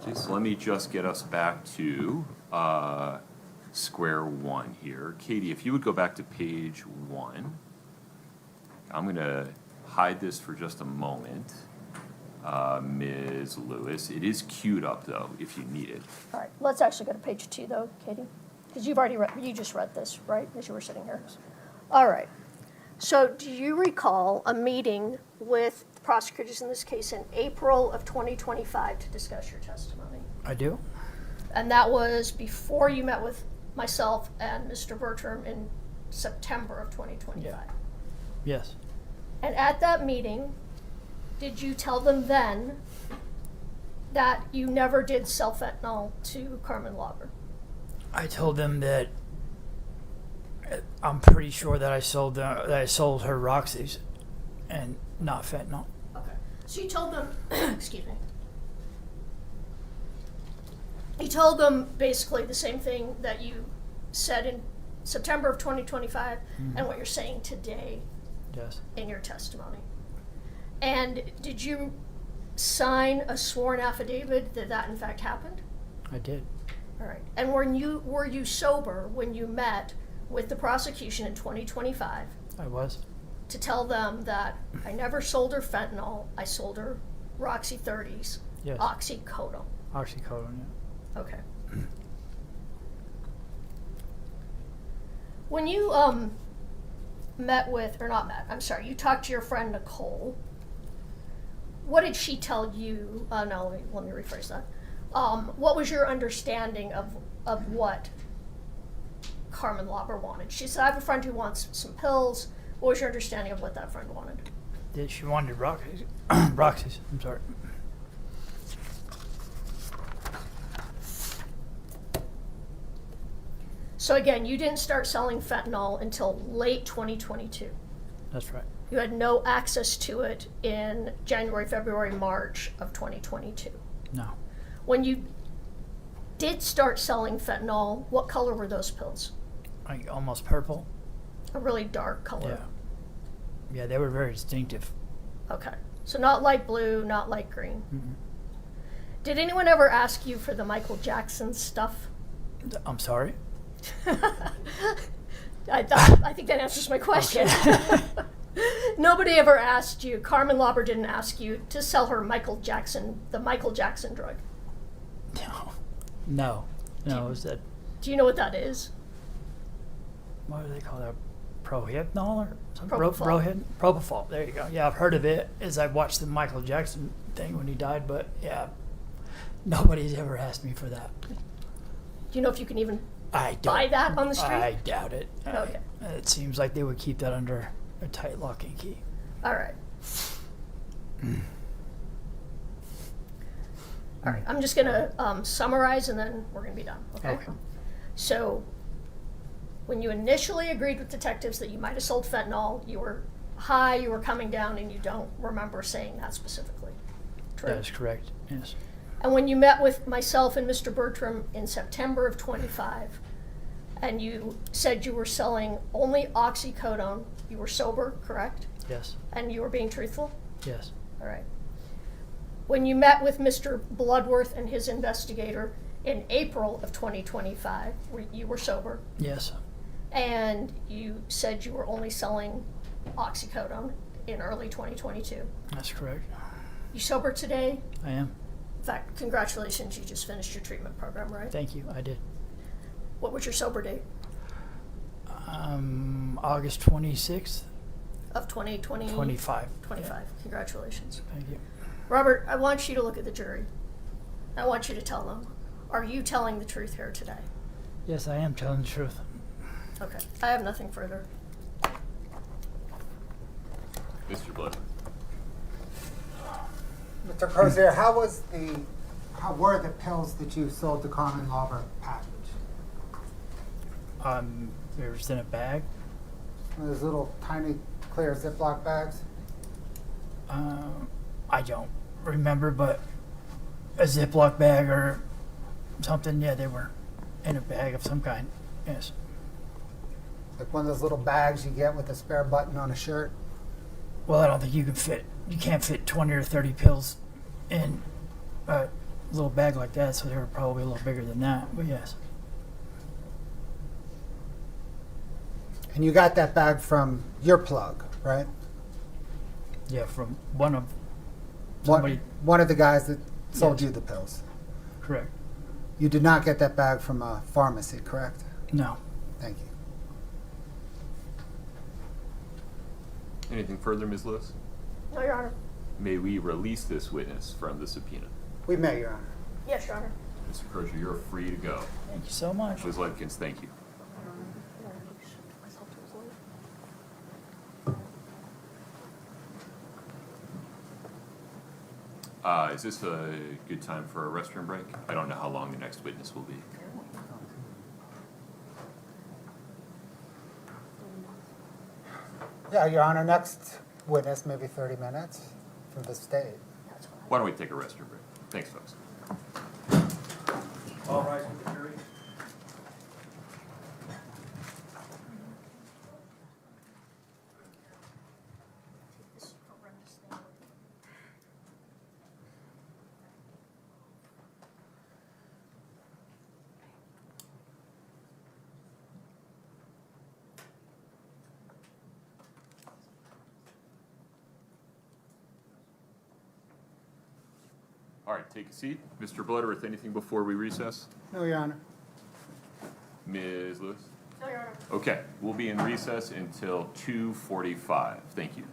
[SPEAKER 1] Okay, so let me just get us back to square one here. Katie, if you would go back to page 1. I'm going to hide this for just a moment. Ms. Lewis, it is queued up though, if you need it.
[SPEAKER 2] All right, let's actually go to page 2 though, Katie, because you've already read, you just read this, right, as you were sitting here. All right. So do you recall a meeting with the prosecutors in this case in April of 2025 to discuss your testimony?
[SPEAKER 10] I do.
[SPEAKER 2] And that was before you met with myself and Mr. Bertram in September of 2025.
[SPEAKER 10] Yeah. Yes.
[SPEAKER 2] And at that meeting, did you tell them then that you never did sell fentanyl to Carmen Lauber?
[SPEAKER 10] I told them that I'm pretty sure that I sold her Roxy's and not fentanyl.
[SPEAKER 2] Okay. So you told them, excuse me. You told them basically the same thing that you said in September of 2025 and what you're saying today
[SPEAKER 10] Yes.
[SPEAKER 2] in your testimony. And did you sign a sworn affidavit that that in fact happened?
[SPEAKER 10] I did.
[SPEAKER 2] All right. And were you sober when you met with the prosecution in 2025
[SPEAKER 10] I was.
[SPEAKER 2] to tell them that I never sold her fentanyl, I sold her Roxy 30s,
[SPEAKER 10] Yes.
[SPEAKER 2] oxycodone?
[SPEAKER 10] Oxycodone, yeah.
[SPEAKER 2] Okay. When you met with, or not met, I'm sorry, you talked to your friend Nicole, what did she tell you? No, let me rephrase that. What was your understanding of what Carmen Lauber wanted? She said, I have a friend who wants some pills. What was your understanding of what that friend wanted?
[SPEAKER 10] Did she wanted Roxy's? Roxy's, I'm sorry.
[SPEAKER 2] So again, you didn't start selling fentanyl until late 2022.
[SPEAKER 10] That's right.
[SPEAKER 2] You had no access to it in January, February, March of 2022.
[SPEAKER 10] No.
[SPEAKER 2] When you did start selling fentanyl, what color were those pills?
[SPEAKER 10] Like almost purple.
[SPEAKER 2] A really dark color.
[SPEAKER 10] Yeah. Yeah, they were very distinctive.
[SPEAKER 2] Okay. So not light blue, not light green.
[SPEAKER 10] Mm-mm.
[SPEAKER 2] Did anyone ever ask you for the Michael Jackson stuff?
[SPEAKER 10] I'm sorry?
[SPEAKER 2] I think that answers my question. Nobody ever asked you, Carmen Lauber didn't ask you to sell her the Michael Jackson drug.
[SPEAKER 10] No. No, is that,
[SPEAKER 2] Do you know what that is?
[SPEAKER 10] what do they call that? Prohypnol or something?
[SPEAKER 2] Propofol.
[SPEAKER 10] Propofol, there you go. Yeah, I've heard of it as I've watched the Michael Jackson thing when he died, but yeah, nobody's ever asked me for that.
[SPEAKER 2] Do you know if you can even
[SPEAKER 10] I don't.
[SPEAKER 2] buy that on the street?
[SPEAKER 10] I doubt it.
[SPEAKER 2] Okay.
[SPEAKER 10] It seems like they would keep that under a tight lock and key.
[SPEAKER 2] All right. All right, I'm just going to summarize and then we're going to be done, okay?
[SPEAKER 10] Okay.
[SPEAKER 2] So, when you initially agreed with detectives that you might have sold fentanyl, you were high, you were coming down, and you don't remember saying that specifically. True?
[SPEAKER 10] That is correct, yes.
[SPEAKER 2] And when you met with myself and Mr. Bertram in September of 25, and you said you were selling only oxycodone, you were sober, correct?
[SPEAKER 10] Yes,
[SPEAKER 2] And you were being truthful?
[SPEAKER 10] yes,
[SPEAKER 2] All right. When you met with Mr. Bloodworth and his investigator in April of 2025, you were sober,
[SPEAKER 10] yes,
[SPEAKER 2] and you said you were only selling oxycodone in early 2022.
[SPEAKER 10] that's correct.
[SPEAKER 2] You sober today?
[SPEAKER 10] I am.
[SPEAKER 2] In fact, congratulations, you just finished your treatment program, right?
[SPEAKER 10] Thank you, I did.
[SPEAKER 2] What was your sober date?
[SPEAKER 10] August 26th,
[SPEAKER 2] Of 2020?
[SPEAKER 10] 25.
[SPEAKER 2] 25. Congratulations.
[SPEAKER 10] Thank you.
[SPEAKER 2] Robert, I want you to look at the jury. I want you to tell them, are you telling the truth here today?
[SPEAKER 10] Yes, I am telling the truth.
[SPEAKER 2] Okay. I have nothing further.
[SPEAKER 1] Mr. Blood.
[SPEAKER 4] Mr. Crozier, how were the pills that you sold to Carmen Lauber packaged?
[SPEAKER 10] They were just in a bag.
[SPEAKER 4] Those little tiny clear Ziploc bags?
[SPEAKER 10] I don't remember, but a Ziploc bag or something, yeah, they were in a bag of some kind, yes.
[SPEAKER 4] Like one of those little bags you get with a spare button on a shirt?
[SPEAKER 10] Well, I don't think you can't fit 20 or 30 pills in a little bag like that, so they were probably a little bigger than that, but yes.
[SPEAKER 4] And you got that bag from your plug, right?
[SPEAKER 10] Yeah, from one of
[SPEAKER 4] One,
[SPEAKER 10] somebody,
[SPEAKER 4] one of the guys that sold
[SPEAKER 10] Yes.
[SPEAKER 4] you the pills.
[SPEAKER 10] correct.
[SPEAKER 4] You did not get that bag from a pharmacy, correct?
[SPEAKER 10] No.
[SPEAKER 4] Thank you.
[SPEAKER 1] Anything further, Ms. Lewis?
[SPEAKER 2] No, Your Honor.
[SPEAKER 1] May we release this witness from the subpoena?
[SPEAKER 4] We may, Your Honor.
[SPEAKER 2] Yes, Your Honor.
[SPEAKER 1] Mr. Crozier, you're free to go.
[SPEAKER 10] Thank you so much.
[SPEAKER 1] Ms. Ledkins, thank you. Is this a good time for a restroom break? I don't know how long the next witness will be.
[SPEAKER 4] Yeah, Your Honor, next witness, maybe 30 minutes from the state.
[SPEAKER 1] Why don't we take a restroom break? Thanks, folks.
[SPEAKER 12] All rise with the jury.
[SPEAKER 1] All right, take a seat. Mr. Bloodworth, anything before we recess?
[SPEAKER 4] No, Your Honor.
[SPEAKER 1] Ms. Lewis?
[SPEAKER 2] No, Your Honor.
[SPEAKER 1] Okay, we'll be in recess until 2:45. Thank you.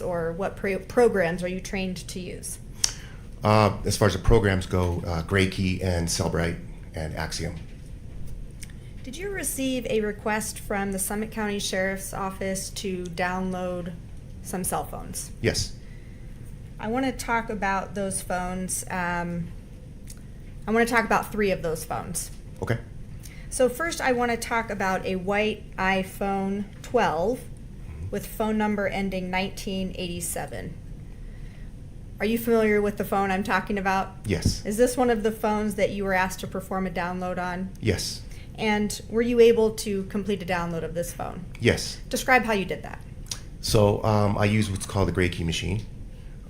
[SPEAKER 13] Or what programs are you trained to use?
[SPEAKER 14] As far as the programs go, Gray Key and Cellbrite and Axiom.
[SPEAKER 13] Did you receive a request from the Summit County Sheriff's Office to download some cell phones?
[SPEAKER 14] Yes.
[SPEAKER 13] I want to talk about those phones. I want to talk about 3 of those phones.
[SPEAKER 14] Okay.
[SPEAKER 13] So first I want to talk about a white iPhone 12 with phone number ending 1987. Are you familiar with the phone I'm talking about?
[SPEAKER 14] Yes.
[SPEAKER 13] Is this one of the phones that you were asked to perform a download on?
[SPEAKER 14] Yes.
[SPEAKER 13] And were you able to complete a download of this phone?
[SPEAKER 14] Yes.
[SPEAKER 13] Describe how you did that.
[SPEAKER 14] So I use what's called the Gray Key machine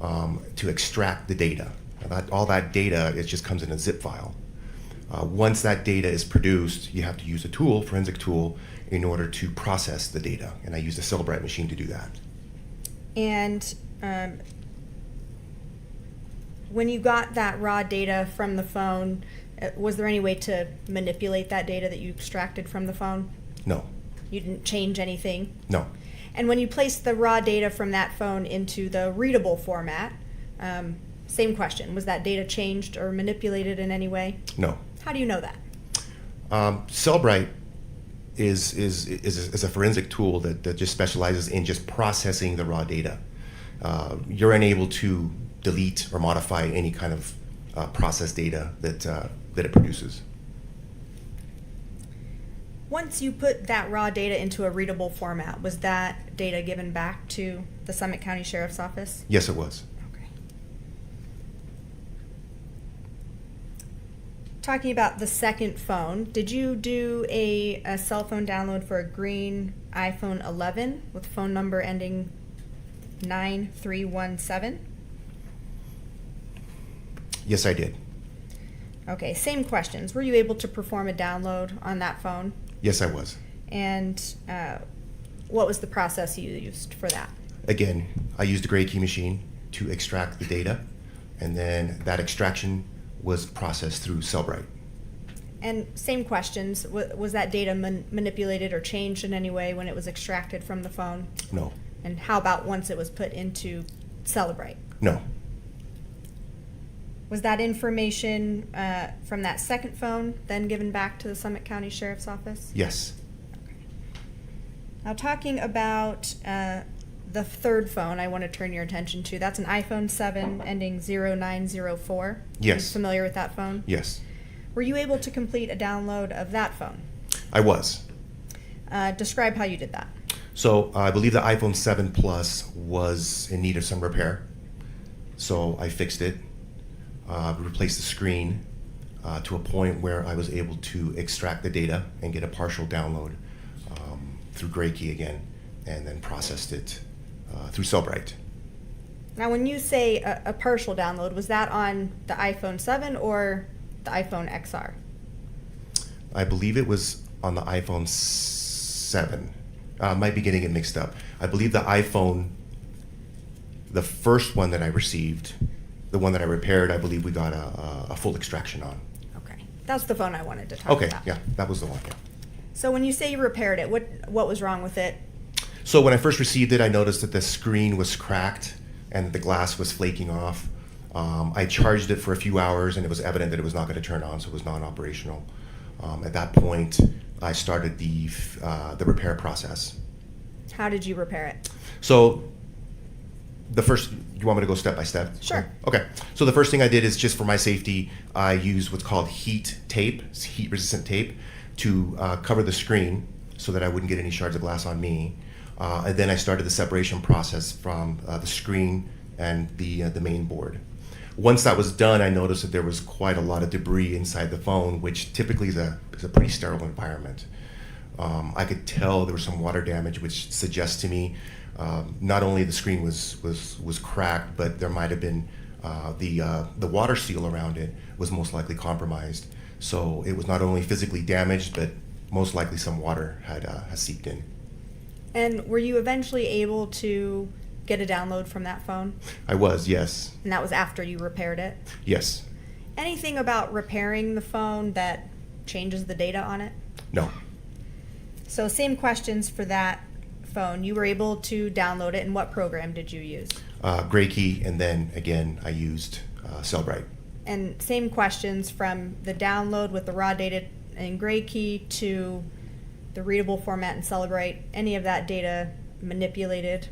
[SPEAKER 14] to extract the data. All that data, it just comes in a zip file. Once that data is produced, you have to use a tool, forensic tool, in order to process the data. And I use the Cellbrite machine to do that.
[SPEAKER 13] And when you got that raw data from the phone, was there any way to manipulate that data that you extracted from the phone?
[SPEAKER 14] No.
[SPEAKER 13] You didn't change anything?
[SPEAKER 14] No.
[SPEAKER 13] And when you placed the raw data from that phone into the readable format, same question, was that data changed or manipulated in any way?
[SPEAKER 14] No.
[SPEAKER 13] How do you know that?
[SPEAKER 14] Cellbrite is a forensic tool that just specializes in just processing the raw data. You're unable to delete or modify any kind of process data that it produces.
[SPEAKER 13] Once you put that raw data into a readable format, was that data given back to the Summit County Sheriff's Office?
[SPEAKER 14] Yes, it was.
[SPEAKER 13] Okay. Talking about the second phone, did you do a cell phone download for a green iPhone 11 with phone number ending 9317?
[SPEAKER 14] Yes, I did.
[SPEAKER 13] Okay, same questions. Were you able to perform a download on that phone?
[SPEAKER 14] Yes, I was.
[SPEAKER 13] And what was the process you used for that?
[SPEAKER 14] Again, I used a gray key machine to extract the data, and then that extraction was processed through Cellbrite.
[SPEAKER 13] And same questions. Was that data manipulated or changed in any way when it was extracted from the phone?
[SPEAKER 14] No.
[SPEAKER 13] And how about once it was put into Cellbrite?
[SPEAKER 14] No.
[SPEAKER 13] Was that information from that second phone then given back to the Summit County Sheriff's Office?
[SPEAKER 14] Yes.
[SPEAKER 13] Now, talking about the third phone I want to turn your attention to, that's an iPhone 7 ending 0904.
[SPEAKER 14] Yes.
[SPEAKER 13] Are you familiar with that phone?
[SPEAKER 14] Yes.
[SPEAKER 13] Were you able to complete a download of that phone?
[SPEAKER 14] I was.
[SPEAKER 13] Describe how you did that.
[SPEAKER 14] So I believe the iPhone 7 Plus was in need of some repair. So I fixed it, replaced the screen to a point where I was able to extract the data and get a partial download through Gray Key again, and then processed it through Cellbrite.
[SPEAKER 13] Now, when you say a partial download, was that on the iPhone 7 or the iPhone XR?
[SPEAKER 14] I believe it was on the iPhone 7. Might be getting it mixed up. I believe the iPhone, the first one that I received, the one that I repaired, I believe we got a full extraction on.
[SPEAKER 13] Okay, that's the phone I wanted to talk
[SPEAKER 14] Okay,
[SPEAKER 13] about.
[SPEAKER 14] yeah, that was the one, yeah.
[SPEAKER 13] So when you say you repaired it, what was wrong with it?
[SPEAKER 14] So when I first received it, I noticed that the screen was cracked and the glass was flaking off. I charged it for a few hours and it was evident that it was not going to turn on, so it was non-operational. At that point, I started the repair process.
[SPEAKER 13] How did you repair it?
[SPEAKER 14] So the first, you want me to go step by step?
[SPEAKER 13] Sure.
[SPEAKER 14] Okay. So the first thing I did is, just for my safety, I used what's called heat tape, heat resistant tape, to cover the screen so that I wouldn't get any shards of glass on me. And then I started the separation process from the screen and the main board. Once that was done, I noticed that there was quite a lot of debris inside the phone, which typically is a pretty sterile environment. I could tell there was some water damage, which suggests to me not only the screen was cracked, but there might have been the water seal around it was most likely compromised. So it was not only physically damaged, but most likely some water had seeped in.
[SPEAKER 13] And were you eventually able to get a download from that phone?
[SPEAKER 14] I was, yes.
[SPEAKER 13] And that was after you repaired it?
[SPEAKER 14] Yes.
[SPEAKER 13] Anything about repairing the phone that changes the data on it?
[SPEAKER 14] No.
[SPEAKER 13] So same questions for that phone. You were able to download it, and what program did you use?
[SPEAKER 14] Gray Key, and then again I used Cellbrite.
[SPEAKER 13] And same questions from the download with the raw data in Gray Key to the readable format in Cellbrite. Any of that data manipulated?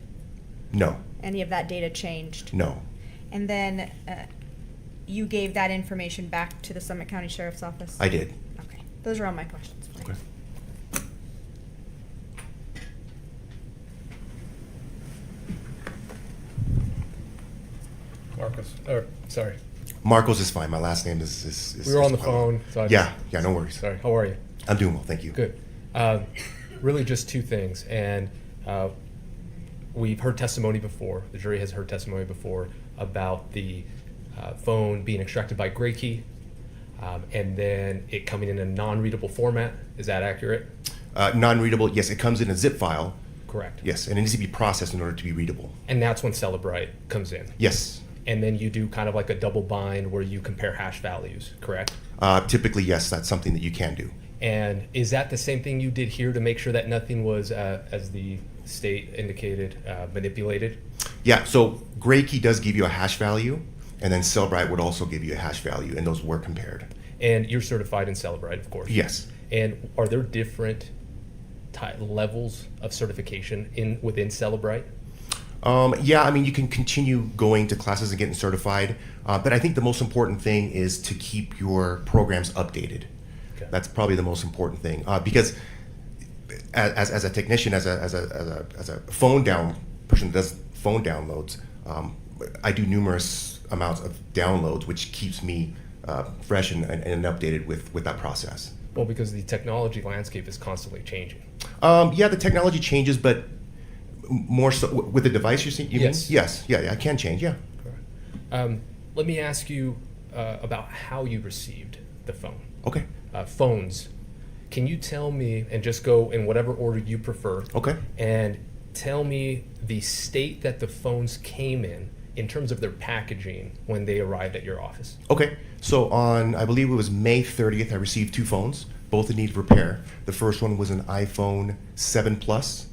[SPEAKER 14] No.
[SPEAKER 13] Any of that data changed?
[SPEAKER 14] No.
[SPEAKER 13] And then you gave that information back to the Summit County Sheriff's Office?
[SPEAKER 14] I did.
[SPEAKER 13] Okay. Those are all my questions.
[SPEAKER 14] Okay.
[SPEAKER 12] Marcos, or sorry.
[SPEAKER 14] Marcos is fine. My last name is
[SPEAKER 12] We were on the
[SPEAKER 14] Pablo.
[SPEAKER 12] phone. So
[SPEAKER 14] Yeah, no worries.
[SPEAKER 12] Sorry. How are you?
[SPEAKER 14] I'm doing well, thank you.
[SPEAKER 12] Good. Really, just two things, and we've heard testimony before. The jury has heard testimony before about the phone being extracted by Gray Key, and then it coming in a non-readable format. Is that accurate?
[SPEAKER 14] Non-readable, yes. It comes in a zip file,
[SPEAKER 12] correct?
[SPEAKER 14] Yes, and it needs to be processed in order to be readable.
[SPEAKER 12] And that's when Celebrite comes in.
[SPEAKER 14] Yes.
[SPEAKER 12] And then you do kind of like a double bind where you compare hash values, correct?
[SPEAKER 14] Typically, yes, that's something that you can do.
[SPEAKER 12] And is that the same thing you did here to make sure that nothing was, as the state indicated, manipulated?
[SPEAKER 14] Yeah, so Gray Key does give you a hash value, and then Celebrite would also give you a hash value, and those were compared.
[SPEAKER 12] And you're certified in Celebrite, of course.
[SPEAKER 14] Yes.
[SPEAKER 12] And are there different levels of certification within Celebrite?
[SPEAKER 14] Yeah, I mean, you can continue going to classes and getting certified, but I think the most important thing is to keep your programs updated.
[SPEAKER 12] Okay.
[SPEAKER 14] That's probably the most important thing, because as a technician, as a phone down person that does phone downloads, I do numerous amounts of downloads, which keeps me fresh and updated with that process.
[SPEAKER 12] Well, because the technology landscape is constantly changing.
[SPEAKER 14] Yeah, the technology changes, but more so with the device you
[SPEAKER 12] Yes.
[SPEAKER 14] mean? Yes. Yeah, I can change. Yeah.
[SPEAKER 12] Let me ask you about how you received the phone.
[SPEAKER 14] Okay.
[SPEAKER 12] Phones. Can you tell me, and just go in whatever order you prefer,
[SPEAKER 14] Okay.
[SPEAKER 12] and tell me the state that the phones came in terms of their packaging when they arrived at your office?
[SPEAKER 14] Okay. So on, I believe it was May 30th, I received 2 phones, both in need of repair. The first one was an iPhone 7 Plus.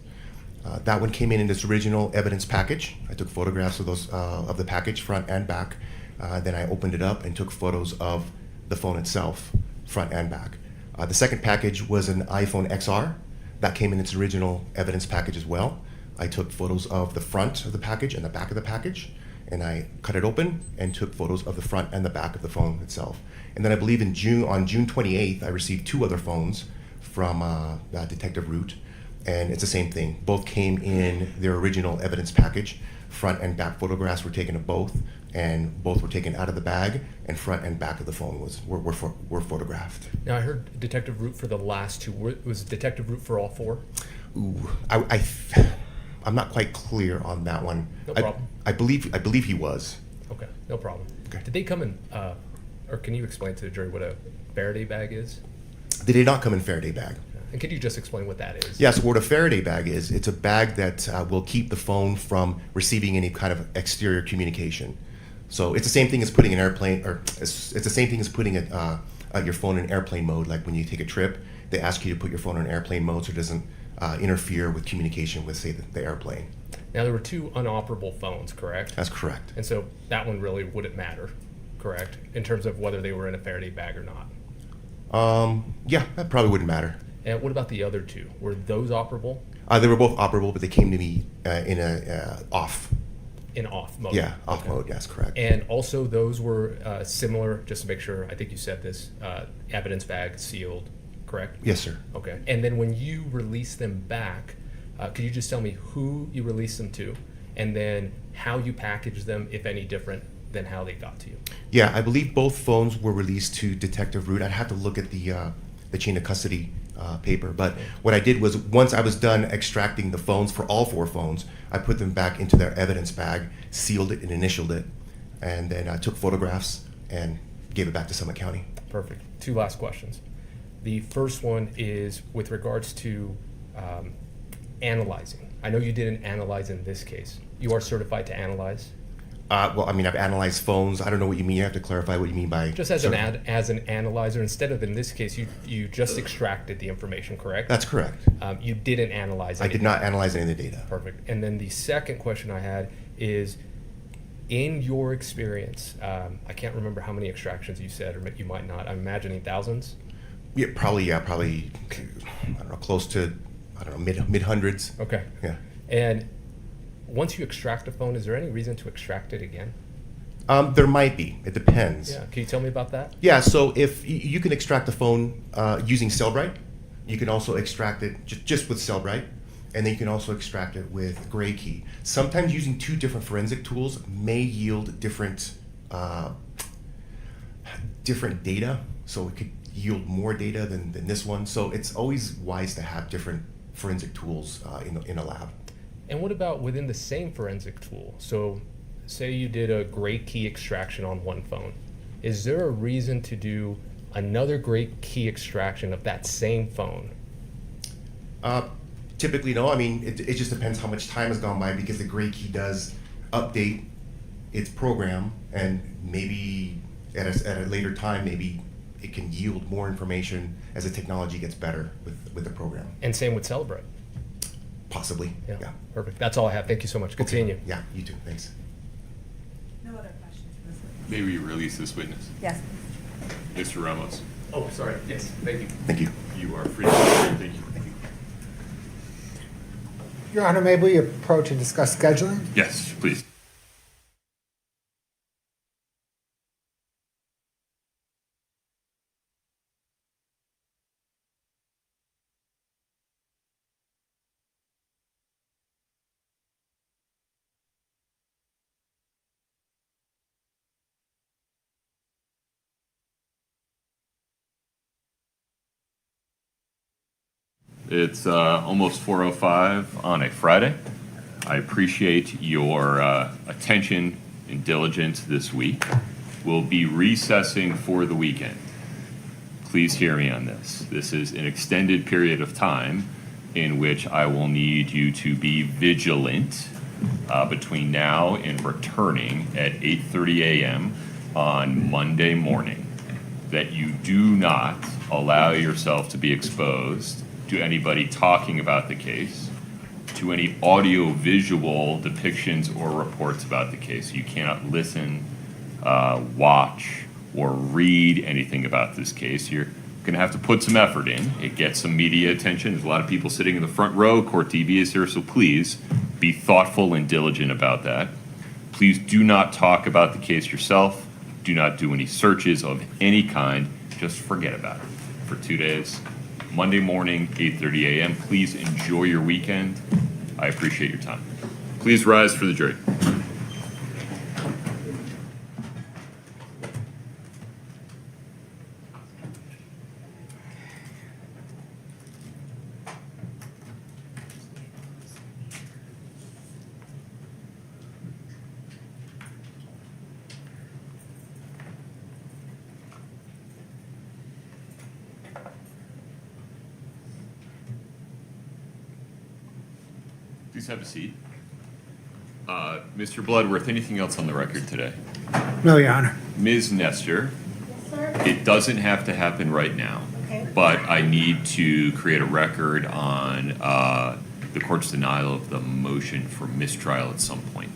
[SPEAKER 14] That one came in its original evidence package. I took photographs of those of the package, front and back. Then I opened it up and took photos of the phone itself, front and back. The second package was an iPhone XR. That came in its original evidence package as well. I took photos of the front of the package and the back of the package, and I cut it open and took photos of the front and the back of the phone itself. And then I believe on June 28th, I received 2 other phones from Detective Root. And it's the same thing. Both came in their original evidence package. Front and back photographs were taken of both, and both were taken out of the bag, and front and back of the phone were photographed.
[SPEAKER 12] Now, I heard Detective Root for the last 2. Was Detective Root for all 4?
[SPEAKER 14] Ooh, I'm not quite clear on that one.
[SPEAKER 12] No problem.
[SPEAKER 14] I believe he was.
[SPEAKER 12] Okay, no problem.
[SPEAKER 14] Okay.
[SPEAKER 12] Did they come in, or can you explain to the jury what a Faraday bag is?
[SPEAKER 14] They did not come in Faraday bag.
[SPEAKER 12] And could you just explain what that is?
[SPEAKER 14] Yes, what a Faraday bag is, it's a bag that will keep the phone from receiving any kind of exterior communication. So it's the same thing as putting an airplane, or it's the same thing as putting your phone in airplane mode. Like when you take a trip, they ask you to put your phone in airplane mode so it doesn't interfere with communication with, say, the airplane.
[SPEAKER 12] Now, there were 2 unoperable phones, correct?
[SPEAKER 14] That's correct.
[SPEAKER 12] And so that one really wouldn't matter, correct? In terms of whether they were in a Faraday bag or not.
[SPEAKER 14] Yeah, that probably wouldn't matter.
[SPEAKER 12] And what about the other 2? Were those operable?
[SPEAKER 14] They were both operable, but they came to me in a off.
[SPEAKER 12] In off mode?
[SPEAKER 14] Yeah, off
[SPEAKER 12] Okay.
[SPEAKER 14] mode, yes, correct.
[SPEAKER 12] And also those were similar, just to make sure, I think you said this, evidence bag sealed, correct?
[SPEAKER 14] Yes, sir.
[SPEAKER 12] Okay. And then when you release them back, could you just tell me who you released them to, and then how you packaged them, if any different than how they got to you?
[SPEAKER 14] Yeah, I believe both phones were released to Detective Root. I'd have to look at the chain of custody paper. But what I did was, once I was done extracting the phones for all 4 phones, I put them back into their evidence bag, sealed it and initialed it, and then I took photographs and gave it back to Summit County.
[SPEAKER 12] Perfect. 2 last questions. The first one is with regards to analyzing. I know you didn't analyze in this case. You are certified to analyze?
[SPEAKER 14] Well, I mean, I've analyzed phones. I don't know what you mean. You have to clarify what you mean by...
[SPEAKER 12] Just as an analyzer, instead of in this case, you just extracted the information, correct?
[SPEAKER 14] That's correct.
[SPEAKER 12] You didn't analyze
[SPEAKER 14] I did not analyze any of the data.
[SPEAKER 12] Perfect. And then the second question I had is, in your experience, I can't remember how many extractions you said, or you might not. I'm imagining thousands?
[SPEAKER 14] Yeah, probably, I don't know, close to, I don't know, mid hundreds.
[SPEAKER 12] Okay.
[SPEAKER 14] Yeah.
[SPEAKER 12] And once you extract a phone, is there any reason to extract it again?
[SPEAKER 14] There might be. It depends.
[SPEAKER 12] Yeah. Can you tell me about that?
[SPEAKER 14] Yeah, so if you can extract the phone using Cellbrite, you can also extract it just with Cellbrite, and then you can also extract it with Gray Key. Sometimes using 2 different forensic tools may yield different data, so it could yield more data than this one. So it's always wise to have different forensic tools in a lab.
[SPEAKER 12] And what about within the same forensic tool? So say you did a Gray Key extraction on one phone. Is there a reason to do another Gray Key extraction of that same phone?
[SPEAKER 14] Typically, no. I mean, it just depends how much time has gone by because the gray key does update its program, and maybe at a later time, maybe it can yield more information as the technology gets better with the program.
[SPEAKER 12] And same with Celebrate.
[SPEAKER 14] Possibly.
[SPEAKER 12] Yeah.
[SPEAKER 14] Yeah.
[SPEAKER 12] Perfect. That's all I have. Thank you so much. Good seeing you.
[SPEAKER 14] Yeah, you too. Thanks.
[SPEAKER 8] No other questions for this witness?
[SPEAKER 1] May we release this witness?
[SPEAKER 8] Yes.
[SPEAKER 1] Mr. Ramos,
[SPEAKER 12] Oh, sorry. Yes. Thank you.
[SPEAKER 14] Thank you.
[SPEAKER 1] you are free to proceed. Thank you.
[SPEAKER 4] Your Honor, may we approach and discuss scheduling?
[SPEAKER 1] Yes, please. It's almost 4:05 on a Friday. I appreciate your attention and diligence this week. We'll be recessing for the weekend. Please hear me on this. This is an extended period of time in which I will need you to be vigilant between now and returning at 8:30 a.m. on Monday morning. That you do not allow yourself to be exposed to anybody talking about the case, to any audio-visual depictions or reports about the case. You cannot listen, watch, or read anything about this case. You're going to have to put some effort in. It gets some media attention. There's a lot of people sitting in the front row. Court TV is here, so please be thoughtful and diligent about that. Please do not talk about the case yourself. Do not do any searches of any kind. Just forget about it for 2 days. Monday morning, 8:30 a.m. Please enjoy your weekend. I appreciate your time. Please rise for the jury. Please have a seat. Mr. Bloodworth, anything else on the record today?
[SPEAKER 4] No, Your Honor.
[SPEAKER 1] Ms. Nestor,
[SPEAKER 8] Yes, sir.
[SPEAKER 1] it doesn't have to happen right now,
[SPEAKER 8] Okay.
[SPEAKER 1] but I need to create a record on the court's denial of the motion for mistrial at some point.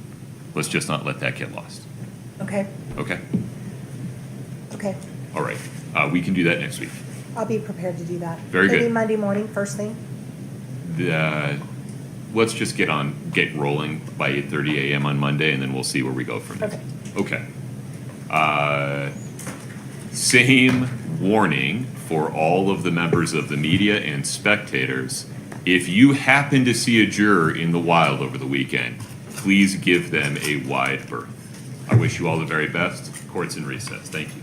[SPEAKER 1] Let's just not let that get lost.
[SPEAKER 8] Okay,
[SPEAKER 1] Okay?
[SPEAKER 8] okay.
[SPEAKER 1] All right. We can do that next week.
[SPEAKER 8] I'll be prepared to do that.
[SPEAKER 1] Very good.
[SPEAKER 8] Maybe Monday morning, first thing?
[SPEAKER 1] Let's just get rolling by 8:30 a.m. on Monday, and then we'll see where we go from there.
[SPEAKER 8] Okay.
[SPEAKER 1] Okay. Same warning for all of the members of the media and spectators. If you happen to see a juror in the wild over the weekend, please give them a wide berth. I wish you all the very best. Court's in recess. Thank you.